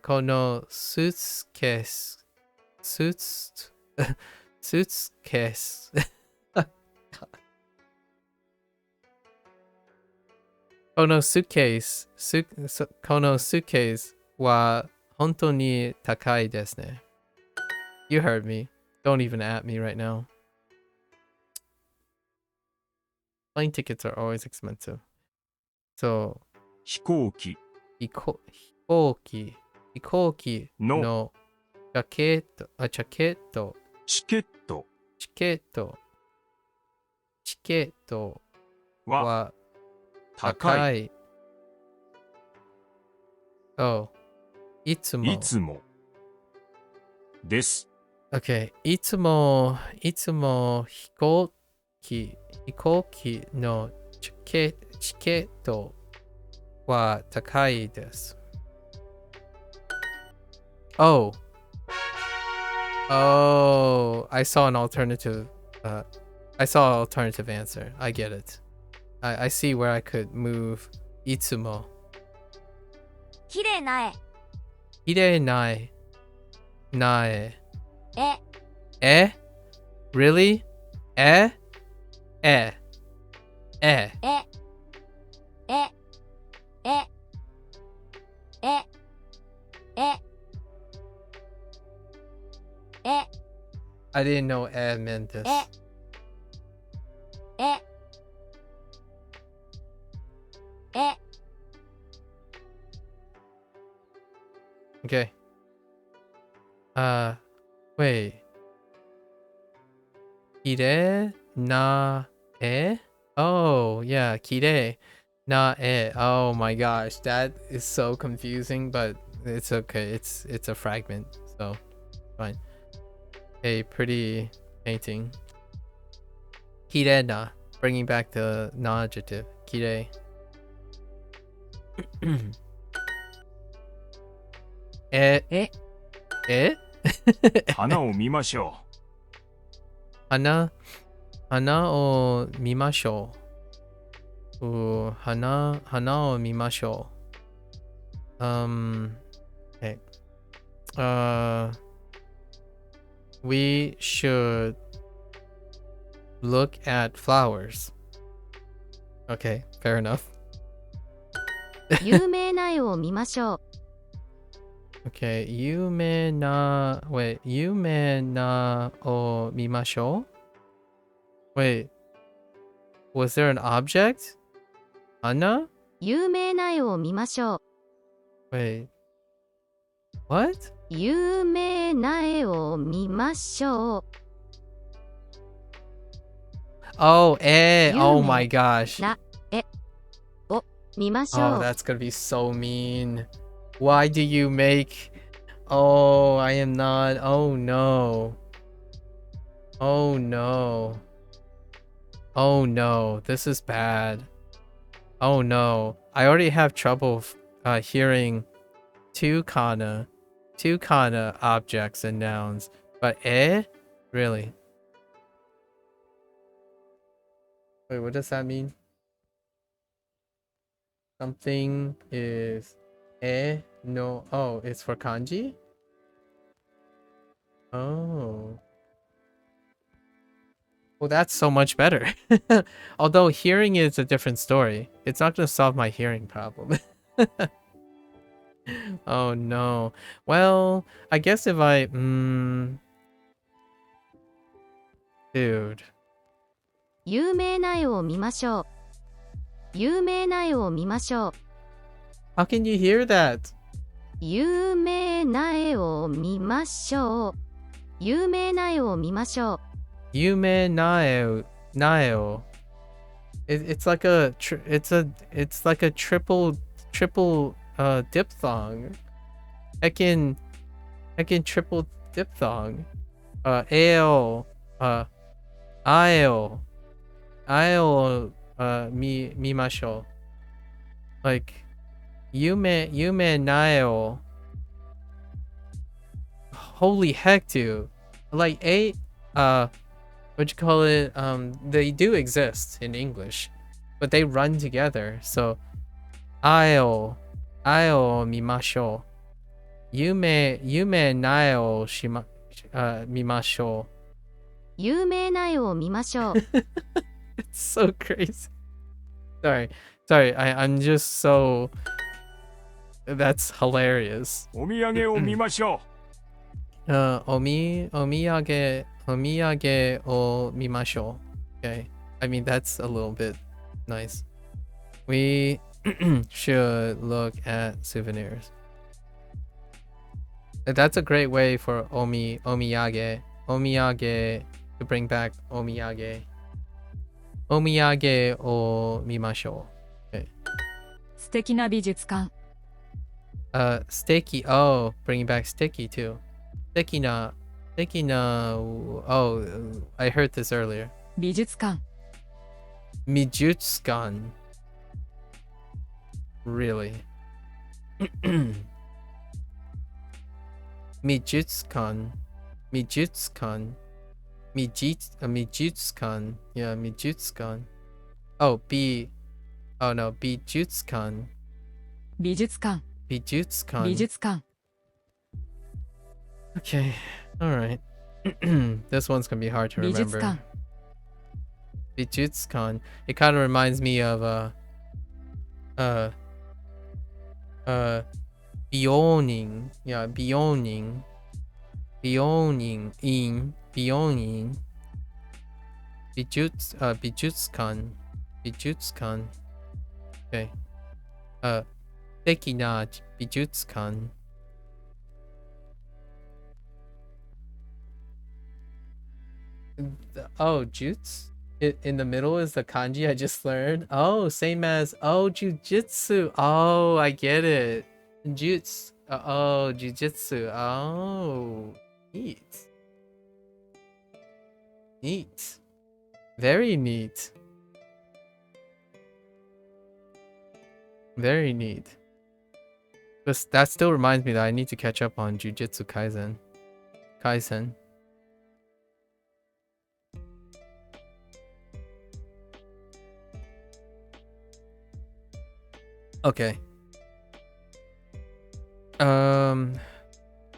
この suitcase. Suitcase. この suitcase. この suitcase は本当に高いですね。You heard me. Don't even at me right now. Plane tickets are always expensive. So 飛行機飛行機のジャケット、チケット、チケットチケット、チケットはは高い。高い。Oh, いつも。いつもです。Okay. いつも飛行機のチケットは高いです。Oh. Oh, I saw an alternative answer. I get it. I see where I could move いつも。綺麗な絵。綺麗な絵。なえ。え。Really? え。え。え。え。え。え。I didn't know meant this. え。Okay. Wait. 綺麗な絵? Oh, yeah, 綺麗な絵. Oh my gosh, that is so confusing, but it's okay. It's a fragment, so fine. A pretty painting. 綺麗な, bringing back the na adjective. 綺麗. Eh? 花を見ましょ花を見ましょう。花を見ましょう。Okay. We should look at flowers. Okay, fair enough. 有名な絵を見ましょう。Okay, 有名なを見ましょう。Wait, was there an object? 花? 有名な絵を見ましょう。Wait, what? 有名な絵を見ましょう。Oh, oh my gosh. な絵を見ましょう。Oh, that's gonna be so mean. Why do you make... Oh, I am not... Oh no. Oh no. Oh no, this is bad. Oh no. I already have trouble hearing two kana objects and nouns. But really? Wait, what does that mean? Something is no. Oh, it's for kanji? Oh. Well, that's so much better. Although hearing is a different story. It's not going to solve my hearing problem. Oh no. Well, I guess if I... Dude. 有名な絵を見ましょう。有名な絵を見ましょう。How can you hear that? 有名な絵を見ましょう。有名な絵を見ましょう。有名な絵を。It's like a triple diphthong. Heckin triple diphthong. Ao. I'll. 見ましょう。Like 夢な絵を。Holy heck, dude. Like what you call it? They do exist in English, but they run together. So, 見ましょう。夢な絵を見ましょう。有名な絵を見ましょう。It's so crazy. Sorry. I'm just so... That's hilarious. う。お土産を見ましょお土産を見ましょう。Okay. I mean, that's a little bit nice. We should look at souvenirs. That's a great way for omiyage to bring back omiyage. Omiyage o mimashou. Okay. 素敵な美術館 Sticky. Oh, bringing back sticky too. Sticky na. Oh, I heard this earlier. 美術館 Mijutsukan. Really? Mijutsukan. Mijutsukan. Yeah, Mijutsukan. Oh, oh no, Bijutsukan. 美術館 Bijutsukan. 美術館 Okay, alright. This one's gonna be hard to 美術 remember. 館 Bijutsukan. It kind of reminds me of Bioning. Yeah, Bioning. Bioning. Bijutsukan. Okay. Seki na Bijutsukan. Oh, Jutsu? In the middle is the kanji I just learned. Oh, same as jujitsu. Oh, I get it. Jujitsu. Oh, neat. Neat. Very neat. Very neat. That still reminds me that I need to catch up on Jujutsu Kaisen. Okay.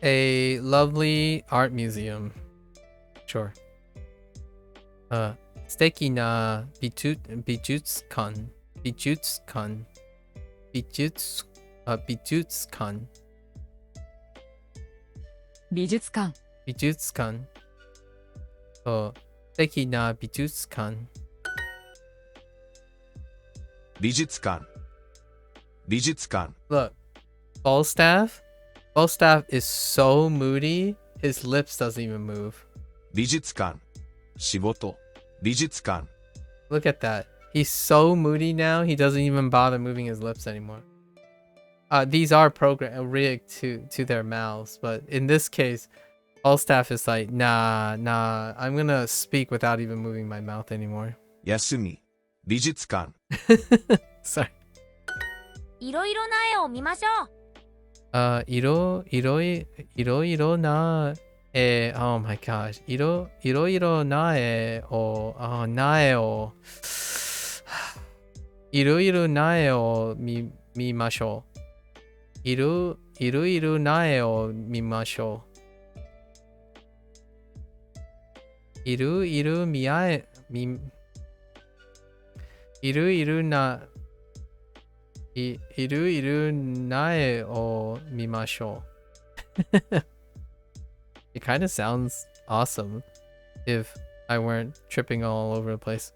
A lovely art museum. Sure. Suteki na bijutsukan. Bijutsukan. 美術館 美術館 素敵な美術館 美術館 Look, Falstaff is so moody, his lips doesn't even move. 美術館仕事美術館 Look at that. He's so moody now, he doesn't even bother moving his lips anymore. These are rigged to their mouths, but in this case, Falstaff is like, nah, I'm gonna speak without even moving my mouth anymore. 休み美術館 Sorry. いろいろな絵を見ましょう。いろいろなoh my gosh. いろいろな絵を、いろいろな絵を見ましょう。いろいろな絵を見ましょう。いろいろな絵を見ましょう。It kind of sounds awesome if I weren't tripping all over the place.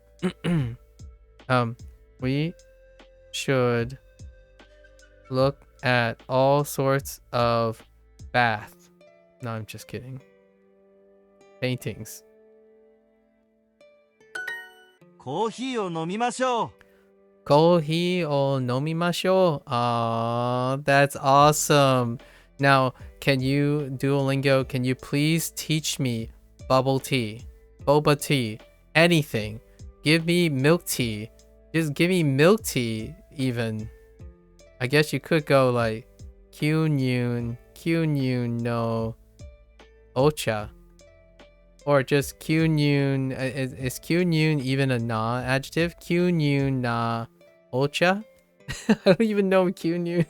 We should look at all sorts of bath. No, I'm just kidding. Paintings. コーヒーを飲みましょう。コーヒーを飲みましょう。Aw, that's awesome. Now, Duolingo, can you please teach me bubble tea, boba tea, anything? Give me milk tea. Just give me milk tea, even. I guess you could go like Kyunyun no ocha. Or just Kyunyun. Is Kyunyun even a na adjective? Kyunyun na ocha? I don't even know Kyunyun.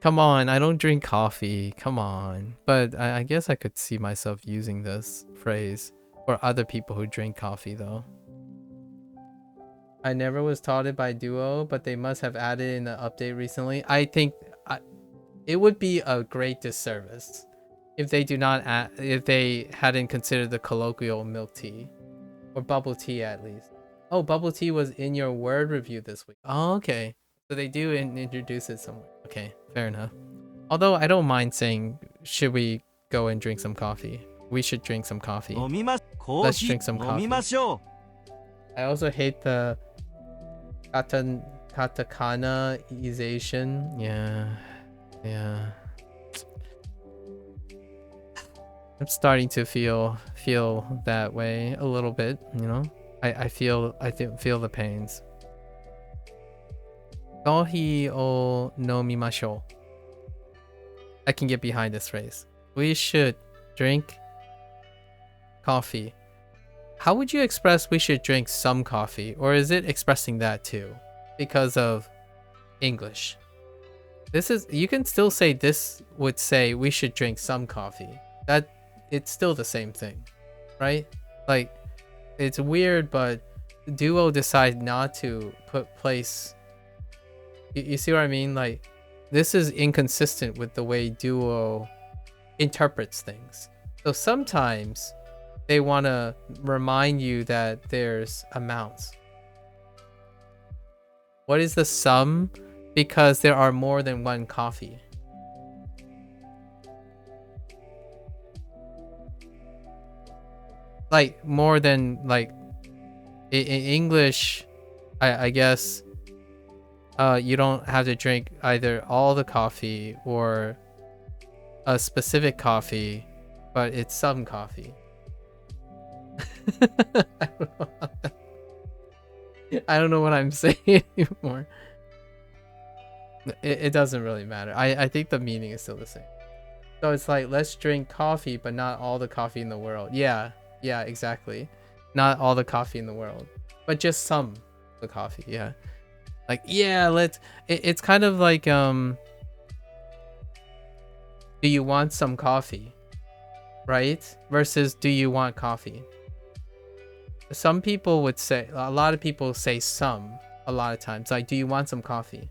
Come on, I don't drink coffee. Come on. But I guess I could see myself using this phrase for other people who drink coffee, though. I never was taught it by Duo, but they must have added in the update recently. I think it would be a great disservice if they if they hadn't considered the colloquial milk tea or bubble tea at least. Oh, bubble tea was in your word review this week. Oh, okay. So they do introduce it somewhere. Okay, fair enough. Although I don't mind saying, should we go and drink some coffee? We should drink some coffee. Let's drink some coffee. I also hate the katakana-ization. Yeah. I'm starting to feel that way a little bit, you know? I feel the pains. Kohi o nomimashou. I can get behind this phrase. We should drink coffee. How would you express we should drink some coffee? Or is it expressing that too? Because of English. You can still say this would say we should drink some coffee. That it's still the same thing, right? Like, it's weird, but Duo decided not to place. You see what I mean? Like, this is inconsistent with the way Duo interprets things. So sometimes they want to remind you that there's amounts. What is the sum? Because there are more than one coffee. Like, more than, like, in English, I guess, you don't have to drink either all the coffee or a specific coffee, but it's some coffee. I don't know what I'm saying anymore. It doesn't really matter. I think the meaning is still the same. So it's like, let's drink coffee, but not all the coffee in the world. Yeah, exactly. Not all the coffee in the world, but just some of the coffee. Yeah. Like, yeah, it's kind of like, do you want some coffee? Right? Versus, do you want coffee? Some people would say, a lot of people say some a lot of times. Like, do you want some coffee?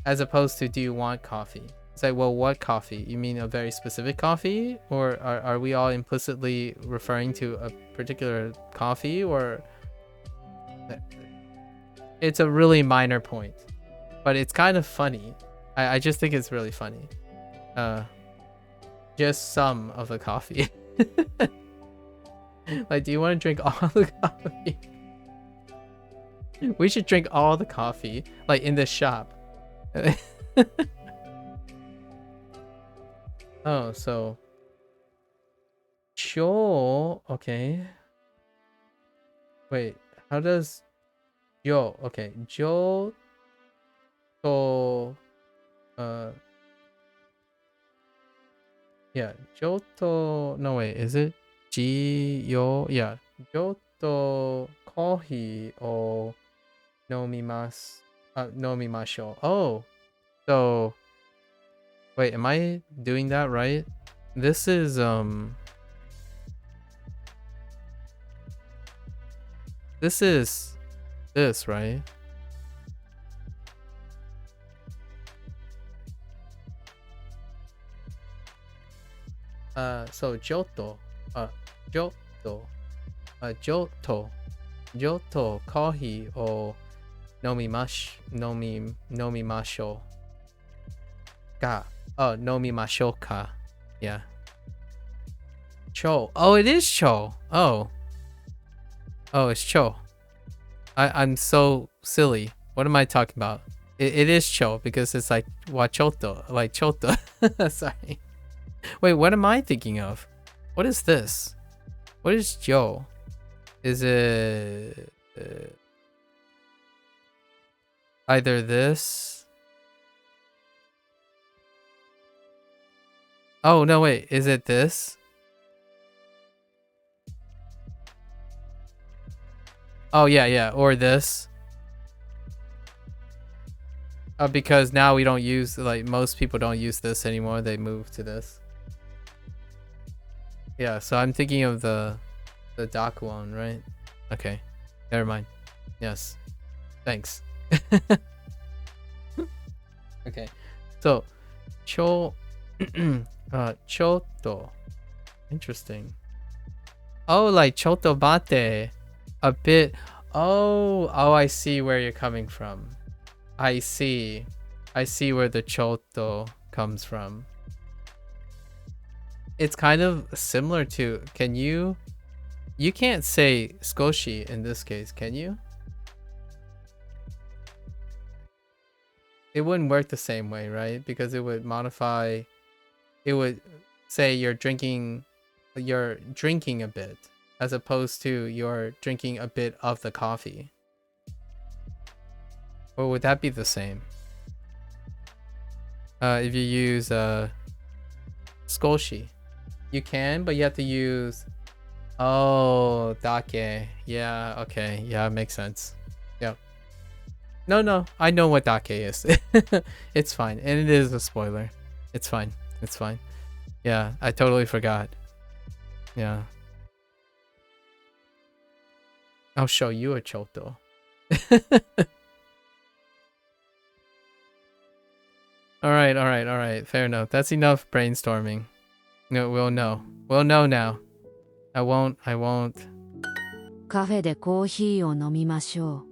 As opposed to, do you want coffee? It's like, well, what coffee? You mean a very specific coffee? Or are we all implicitly referring to a particular coffee? Or it's a really minor point, but it's kind of funny. I just think it's really funny. Just some of the coffee. Like, do you want to drink all the coffee? We should drink all the coffee, like, in this shop. Oh, so Cho, okay. Wait, how does Yo, okay, Jo to yeah, Jo to, no wait, is it Ji yo? Yeah, Jo to kohi o nomimashou. Oh, so wait, am I doing that right? This is this, right? So Joto kohi o nomimashou ka. Oh, nomimashou ka. Yeah. Cho. Oh, it is Cho. Oh, it's Cho. I'm so silly. What am I talking about? It is Cho because it's like wachoto, like choto. Sorry. Wait, what am I thinking of? What is this? What is Jo? Is it either this? Oh, no, wait. Is it this? Oh, yeah. Or this. Because now we don't use, like, most people don't use this anymore. They move to this. Yeah, so I'm thinking of the Dakuon, right? Okay. Never mind. Yes. Thanks. Okay. So, choto. Interesting. Oh, like chotobate. A bit. Oh, I see where you're coming from. I see. I see where the choto comes from. It's kind of similar to, can you can't say skoshi in this case, can you? It wouldn't work the same way, right? Because it would modify, it would say you're drinking a bit, as opposed to you're drinking a bit of the coffee. Or would that be the same? If you use skoshi, you can, but you have to use, oh, dake. Yeah, okay. Yeah, it makes sense. Yep. No, I know what dake is. It's fine. And it is a spoiler. It's fine. It's fine. Yeah, I totally forgot. Yeah. I'll show you a choto. All right. Fair enough. That's enough brainstorming. No, we'll know. We'll know now. I won't. カフェでコーヒーを飲みましょ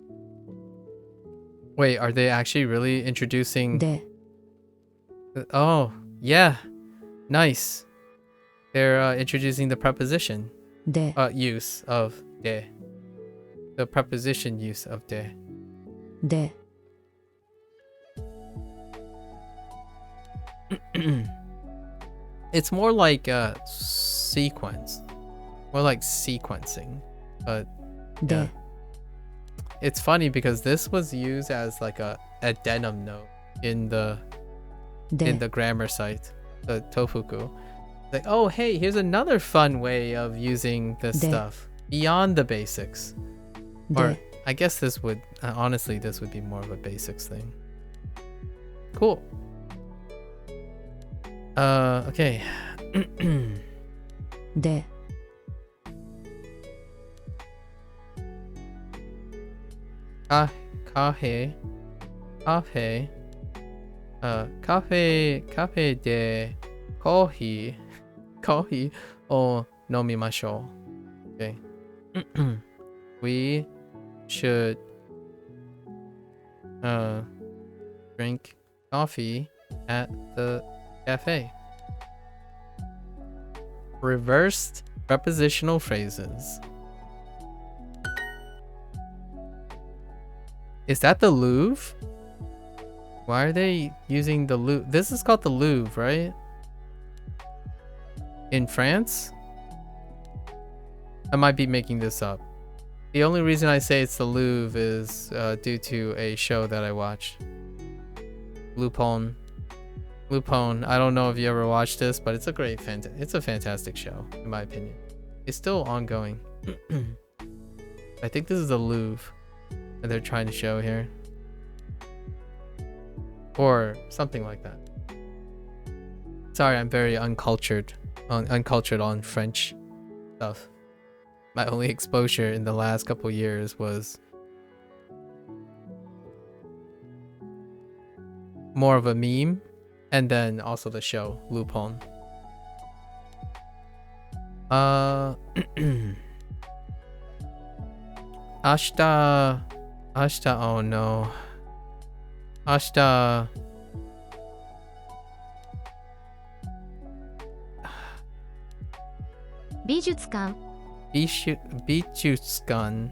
Wait, are they actually really う。 introducing... で、 Oh, yeah. Nice. They're introducing the preposition で、 use of de. The preposition use of de. で、 It's more like sequence. More like sequencing. But で、 it's funny because this was used as like a denim note in the で、 grammar site, the Tofuku. Like, oh hey, here's another fun way of using this De. stuff beyond the basics. Or で、 I guess this would honestly this would be more of a basics thing. Cool. Okay. で、 Cafe de coffee o nomimashou. Okay. We should drink coffee at the cafe. Reversed prepositional phrases. Is that the Louvre? Why are they using the Louvre? This is called the Louvre, right? In France? I might be making this up. The only reason I say it's the Louvre is due to a show that I watched. Lupin. I don't know if you ever watched this, but it's a fantastic show, in my opinion. It's still ongoing. I think this is the Louvre that they're trying to show here. Or something like that. Sorry, I'm very uncultured on French stuff. My only exposure in the last couple years was more of a meme, and then also the show Lupin. Ashita, oh no. Ashita. Bijutsukan. Bijutsukan.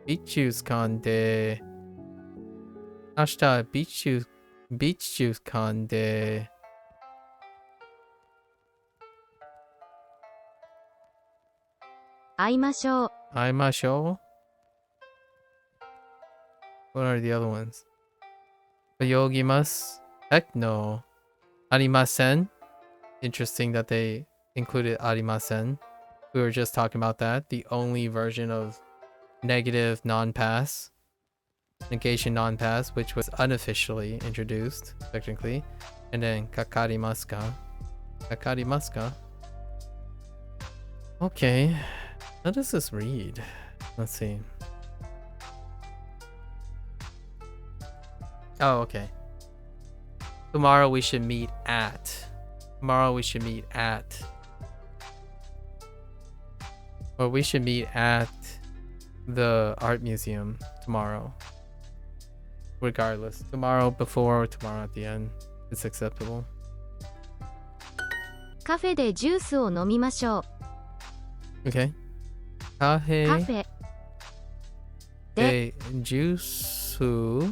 Bijutsukan de. Ashita Bijutsukan de. 会いましょう。 Aimashou? What are the other ones? Yogimas? Heck no. Arimasen? Interesting that they included arimasen. We were just talking about that. The only version of negative non-pass. Negation non-pass, which was unofficially introduced, technically. And then kakarimasu ka? Okay. How does this read? Let's see. Oh, okay. Tomorrow we should meet at Tomorrow we should meet at. Or we should meet at the art museum tomorrow. Regardless. Tomorrow before or tomorrow at the end. It's acceptable. カフェでジュースを飲みましょう。 Okay. カフェカフェでジュースを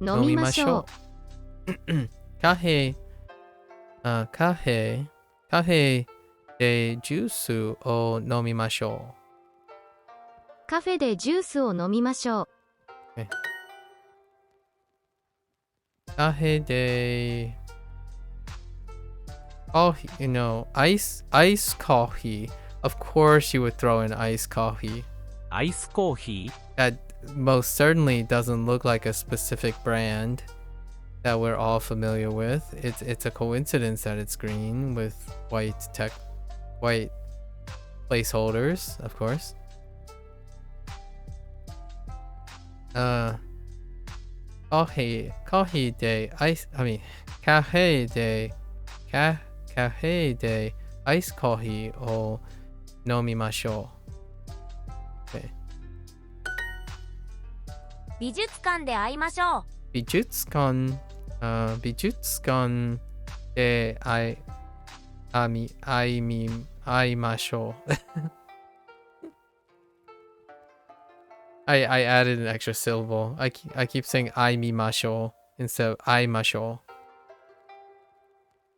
飲みましょう。カフェでジュースを飲みましょう。カフェでジュースを飲みましょう。 Okay. カフェで coffee, you know, ice coffee. Of course you would throw in iced coffee. アイスコーヒー That most certainly doesn't look like a specific brand that we're all familiar with. It's a coincidence that it's green with white placeholders, of course. カフェでアイスコーヒーを飲みましょう。Okay. 美術館で会いましょう。美術館で会いましょう。I added an extra syllable. I keep saying 会いみましょう instead of 会いましょ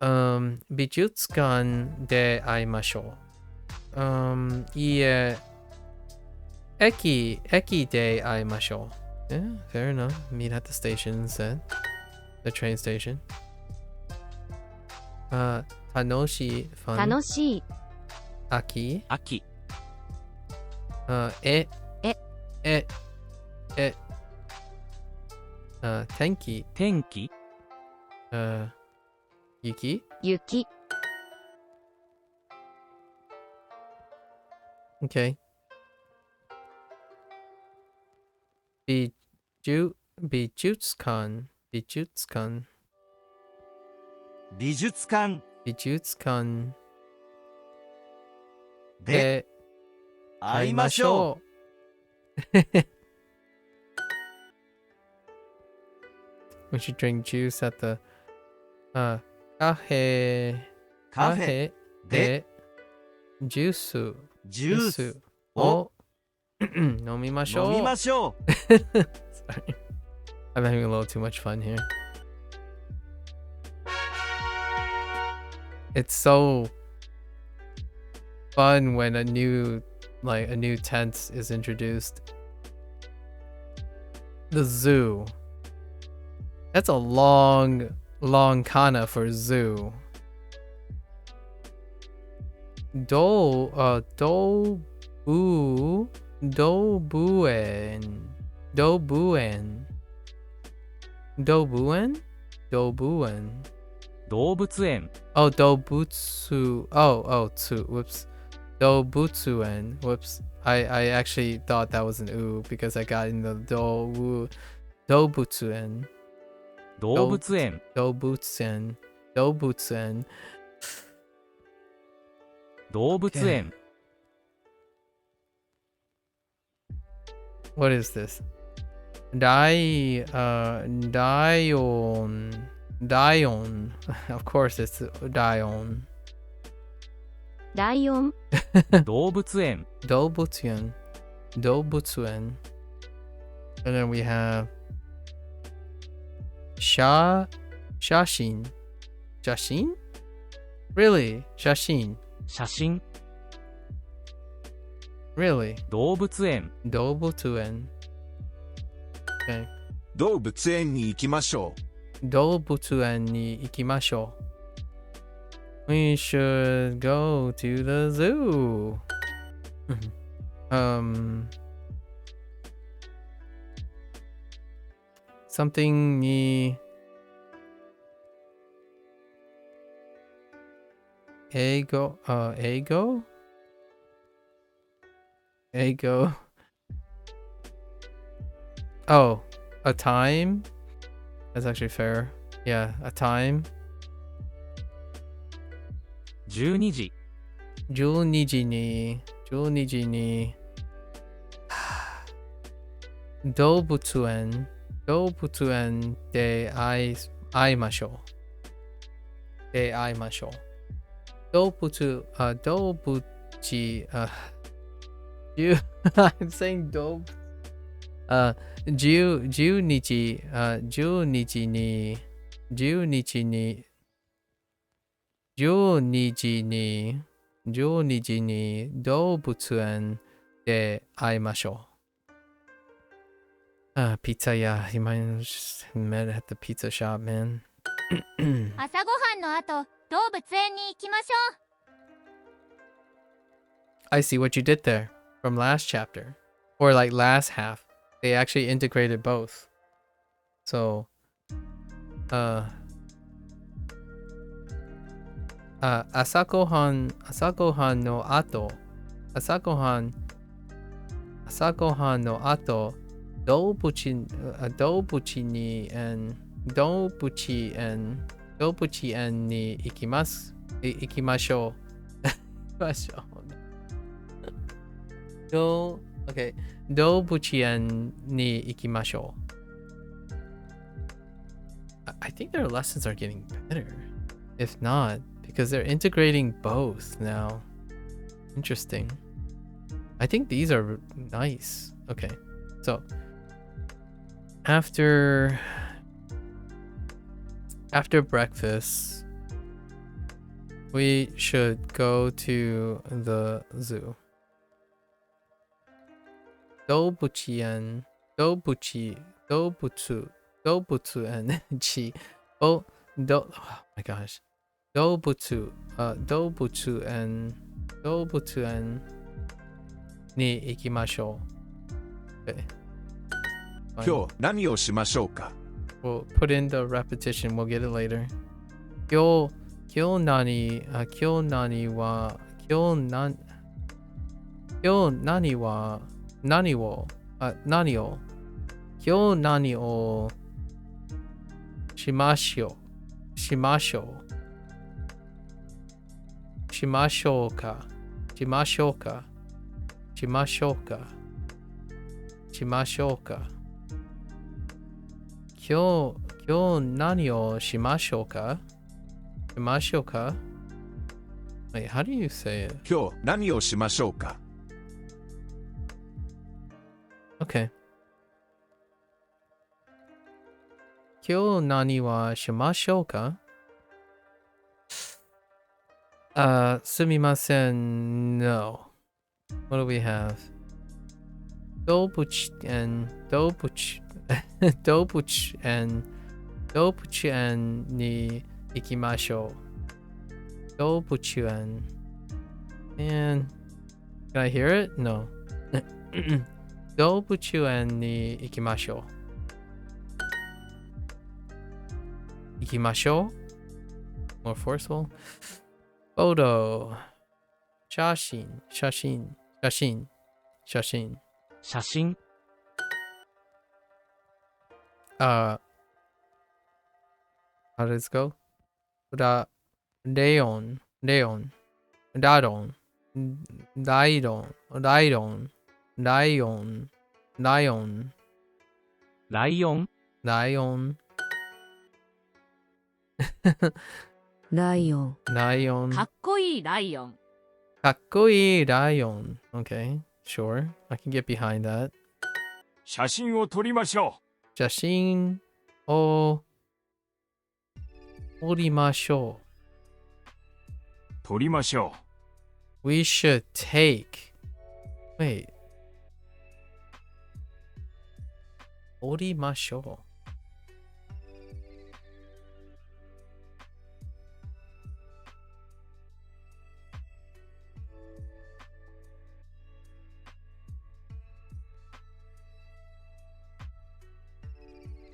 う。美術館で会いましょう。いえ、駅で会いましょう。Yeah, fair enough. Meet at the station instead. The train station. 楽しい fun. 楽しい。秋天気雪 Okay. 美術館で会いましょう。We should drink juice at the カフェでジュースを飲みましょう。Sorry. I'm having a little too much fun here. It's so fun when a new tense is introduced. The zoo. That's a long kana for zoo. Dobuen. Oh, dobutsu. Tsu. Whoops. Dobutsuen. Whoops. I actually thought that was an oo because I got in the Dobutsuen. Okay. What is this? Dion. Of course it's Dion. ライオン Dobutsuen. And then we have Shashin. Really? Shashin. Really? 動物園 Dobutuen. Okay. 動物園に行きましょう。動物園に行きましょう。We should go to the zoo. Something ni ego. Oh, a time. That's actually fair. Yeah, a time. 12時。12時に、12時に、動物園、動物園で会いましょう。で会いましょう。動物、動物、I'm saying 動物。12日、12日に、12日に、12時に、12時に動物園で会いましょう。pizza, yeah, he might have just met at the pizza shop, man. 朝ごはんの後、動物園に行きましょう。I see what you did there from last chapter. Or like last half. They actually integrated both. So, asagohan no ato, asagohan no ato, doubuchi en ni ikimashou. Okay. 動物園に行きましょう。I think their lessons are getting better. If not, because they're integrating both now. Interesting. I think these are nice. Okay. So, after breakfast, we should go to the zoo. 動物園に、oh my gosh. 動物園に行きましょう。Okay. 今日何をしましょうか？ We'll put in the repetition. We'll get it later. 今日何をしましょうか。今日何をしましょうか。Wait, how do you say it? 今日何をしましょうか？ Okay. 今日何はしましょうか？すみません。No. What do we have? 動物園に行きましょう。動物園。And can I hear it? No. 動物園に行きましょう。行きましょう。More forceful. Photo. 写真。How does it go? レオン。ライオン。ライオン。かっこいいライオン。かっこいいライオン。Okay, sure. I can get behind that. 写真を撮りましょ写真を撮りましょう。撮りましょう。We should take. Wait. 撮りましょう。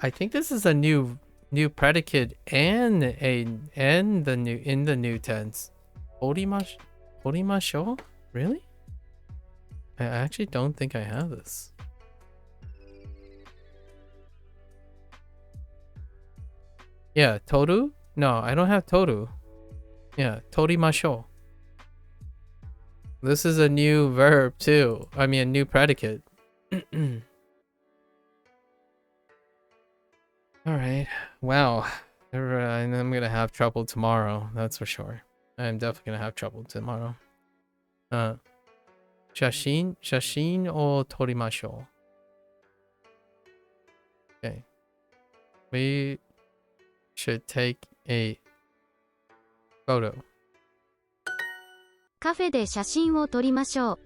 I think this is a new predicate and in the new tense. 撮りましょう? Really? I actually don't think I have this. Yeah, toru? No, I don't have toru. Yeah, 撮りましょう. This is a new verb too. I mean, a new predicate. Alright. Wow. I'm gonna have trouble tomorrow. That's for sure. I'm definitely gonna have trouble tomorrow. 写真を撮りましょう. Okay. We should take a photo. カフェで写真を撮りましょう。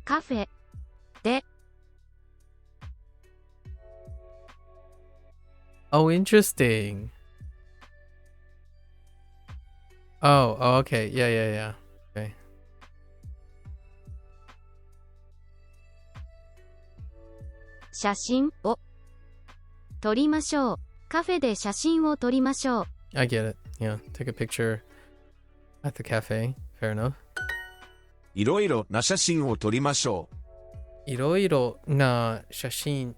カフェで Oh, interesting. Oh, okay. Yeah. Okay. 写真を撮りましょう。カフェで写真を撮りましょう。I get it. Yeah, take a picture at the cafe. Fair enough. いろいろな写真を撮りましょう。いろいろな写真。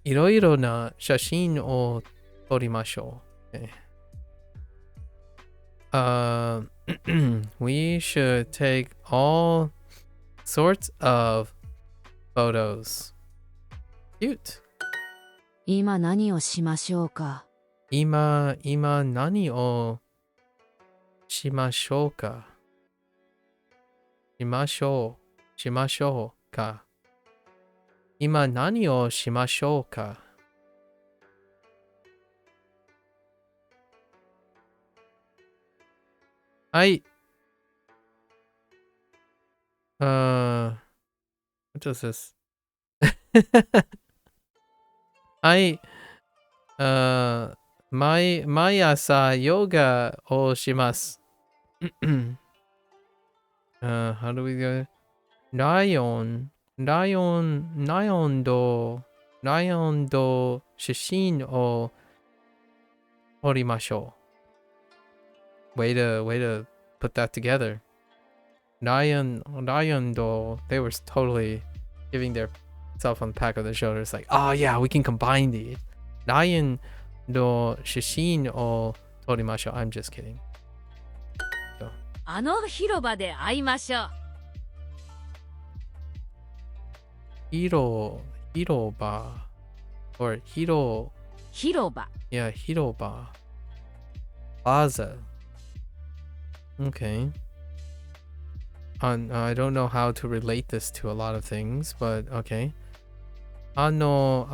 いろいろな写真を撮りましょう。Okay. We should take all sorts of photos. Cute. 今何をしましょうか。今何をしましょうか。しましょうか。今何をしましょうか。はい。What is this? はい。毎朝ヨガをします。How do we go? ライオンと写真を撮りましょう。Way to put that together. Lion to, they were totally giving their self on the back of their shoulders like, oh yeah, we can combine these. Lion to 写真を撮りましょう。I'm just kidding. あの広場で会いましょう。広場 or 広場 yeah 広場 plaza. Okay. I don't know how to relate this to a lot of things, but okay. あの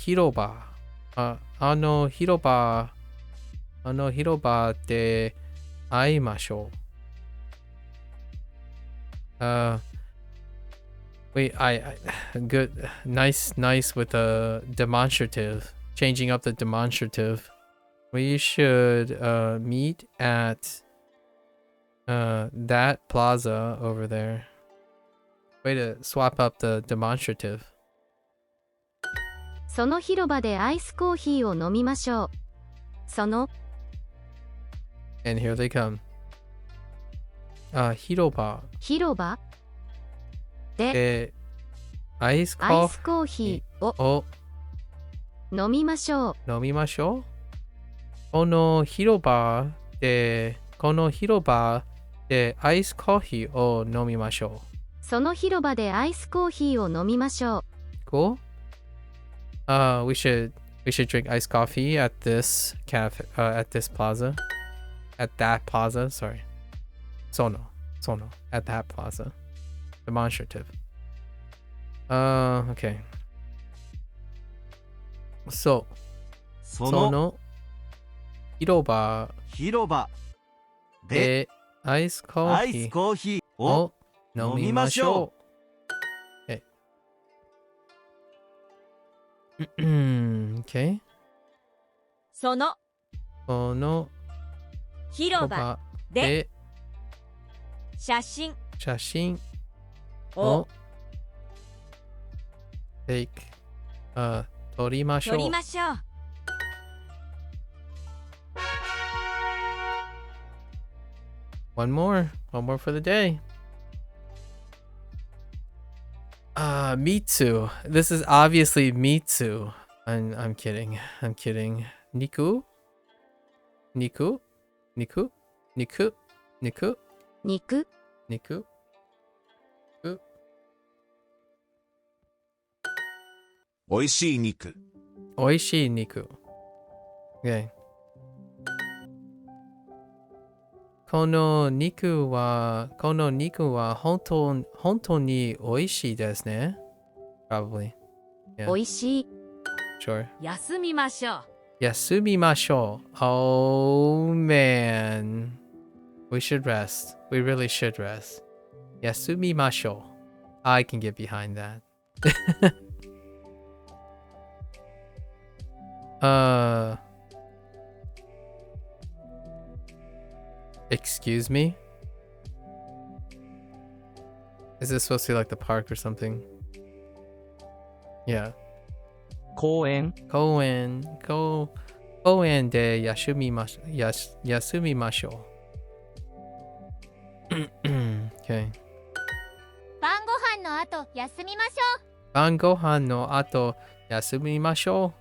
広場で会いましょう。Wait, good, nice with the demonstrative, changing up the demonstrative. We should meet at that plaza over there. Way to swap up the demonstrative. その広場でアイスコーヒーを飲みましょう。その And here they come. 広場でアイスコーヒーを飲みましょう。この広場でアイスコーヒーを飲みましょう。その広場でアイスコーヒーを飲みましょう。Cool. We should drink iced coffee at this cafe, at this plaza, at that plaza. Sorry, sono, at that plaza. Demonstrative. Okay. その広場でアイスコーヒーを飲みましょう。Okay. その広場で写真を撮りましょう。One more for the day. Mitsu. This is obviously Mitsu. I'm kidding. Niku. Niku? 肉 Niku? Niku? 美味しい肉。美味しい肉。Okay. この肉は本当に美味しいですね。Probably. 美 Yeah. 味しい Sure. 休みましょう。休みましょう。Oh man. We should rest. We really should rest. 休みましょう。I can get behind that. Excuse me? Is this supposed to be like the park or something? Yeah. 公園公園で休みましょう。Okay. 晩ご飯の後休みましょう。晩ご飯の後休みましょ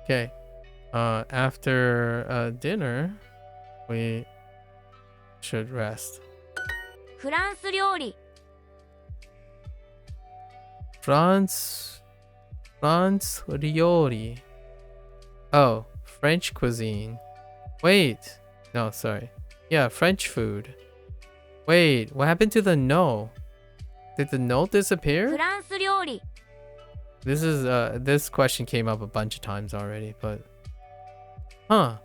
う。Okay. After dinner, we should rest. フランス料理 France Rioli. Oh, French cuisine. Wait. No, sorry. Yeah, French food. Wait, what happened to the no? Did the no フ disappear? ランス料理 This question came up a bunch of times already, but huh.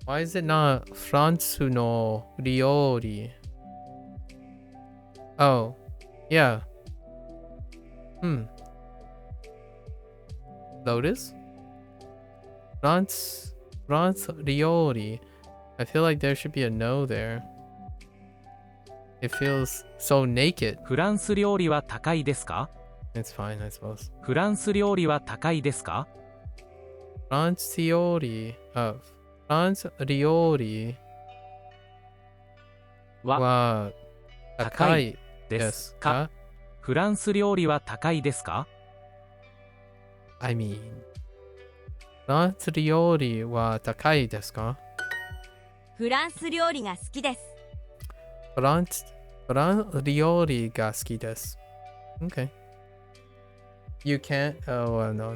Why is it not Fransu no Rioli? Oh, yeah. Lotus? France Rioli. I feel like there should be a no there. It feels so naked. フランス料理は高いですか It's fine, I suppose. フランス料理は高いですか France Rioli. France Rioli はは高いですかフランス料理は高いですか I mean, フランス料理は高いですかフランス料理が好きです。フランス料理が好きです。Okay. You can't. Oh, no.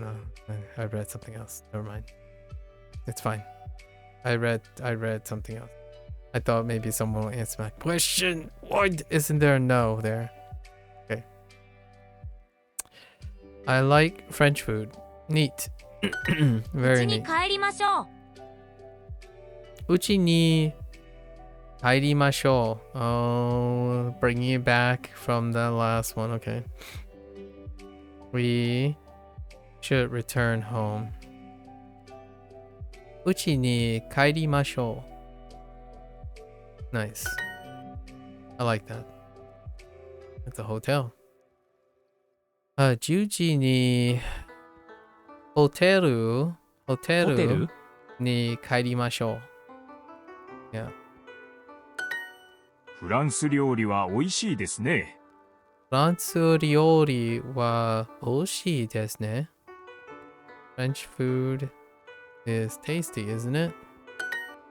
I read something else. Never mind. It's fine. I read something else. I thought maybe someone will answer my question. Why isn't there a no there? Okay. I like French food. Neat. う Very ちに neat. 帰りましょう。うちに帰りましょう。Oh, bringing it back from the last one. Okay. We should return home. うちに帰りましょう。Nice. I like that. It's a hotel. 10時にホテルに帰りましょう。Yeah. フランス料理は美味しいですね。フランス料理は美味しいですね。French food is tasty, isn't it?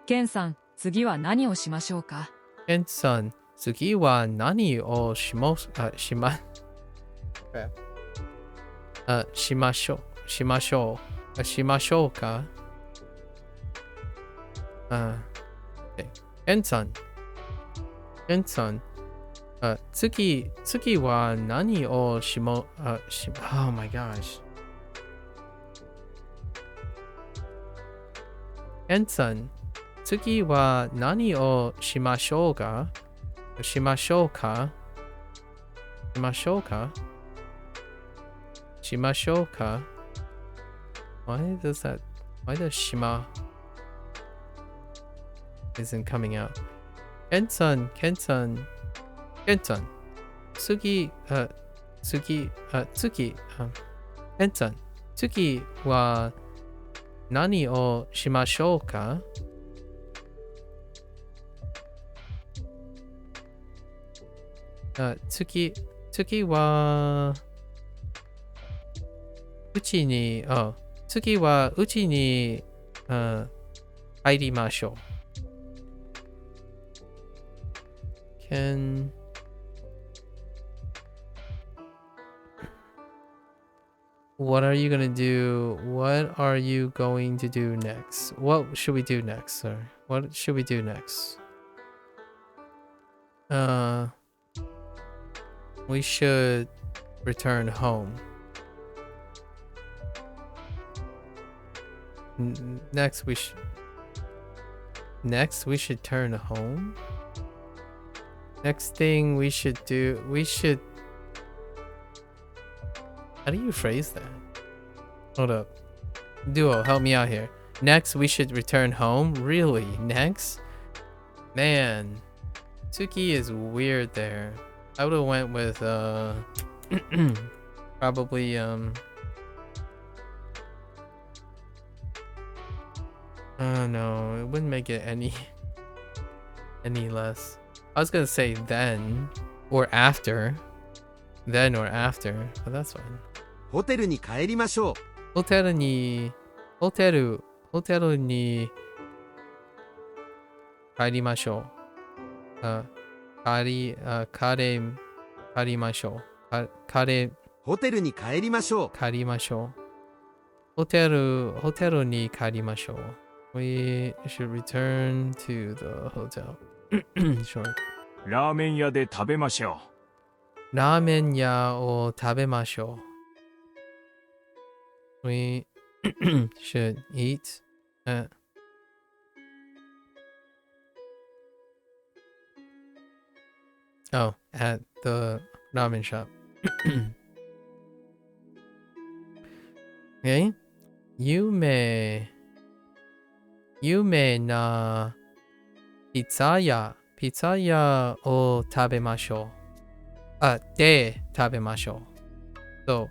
ケンさん、次は何をしましょうか。ケンさん、次は何をしましょうか。ケンさん、次は何をOh my gosh. ケンさん、次は何をしましょうか。Why does shima isn't coming out? ケンさん、次は何をしましょうか。次はうちに入りましょう。can... What are you gonna do? What are you going to do next? What should we do next, sir? What should we do next? We should return home. Next we should turn home. Next thing we should do, how do you phrase that? Hold up. Duo, help me out here. Next, we should return home? Really? Next? Man. Tsuki is weird there. I would have went with, probably, oh no, it wouldn't make it any less. I was gonna say then, or after. Then or after, but that's fine. ホテルに帰りましょう。ホテルに帰りましょう。帰りましょう。ホテルに帰りましょう。帰りましょう。ホテルに帰りましょう。We should return to the hotel. Sure. ラーメン屋で食べましょう。ラーメン屋を食べましょう。We should eat at at the ramen shop. Okay. 夢なピザ屋を食べましょう。で食べましょう。So,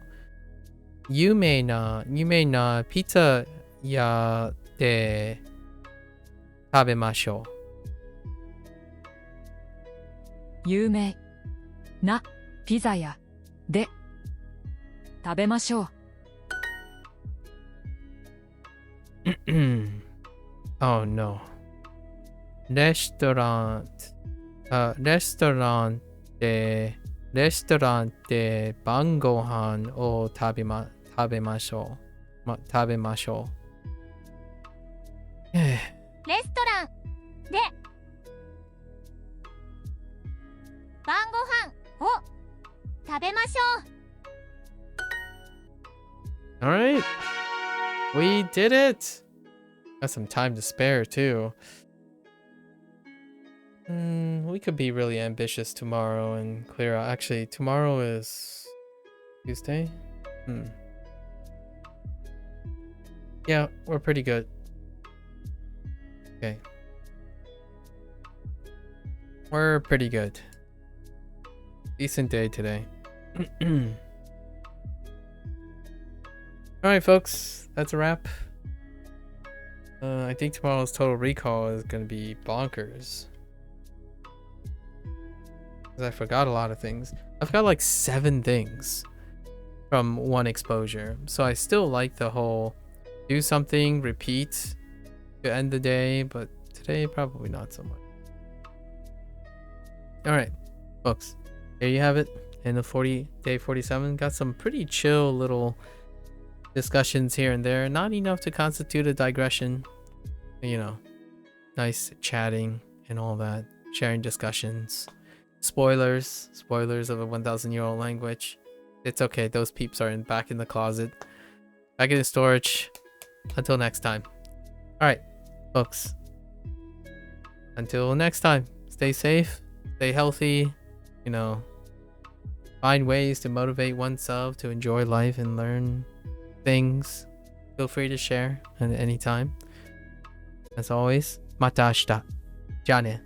有名なピザ屋で食べましょう。有名なピザ屋で食べましょう。Oh no. レストランで晩ご飯を食べましょう。食べましょう。レストランで晩ご飯を食べましょう。 Alright. We did it! Got some time to spare too. We could be really ambitious tomorrow and clear out. Actually, tomorrow is Tuesday? Yeah, we're pretty good. Okay. We're pretty good. Decent day today. Alright, folks. That's a wrap. I think tomorrow's Total Recall is going to be bonkers. I forgot a lot of things. I've got like 7 things from one exposure. So I still like the whole do something, repeat to end the day, but today probably not so much. Alright, folks. There you have it. In the day 47, got some pretty chill little discussions here and there. Not enough to constitute a digression. You know, nice chatting and all that. Sharing discussions. Spoilers of a 1,000-year-old language. It's okay, those peeps are back in the closet, back in the storage. Until next time. Alright, folks. Until next time, stay safe, stay healthy, you know, find ways to motivate oneself to enjoy life and learn things. Feel free to share at any time. As always, また明日。じゃあね。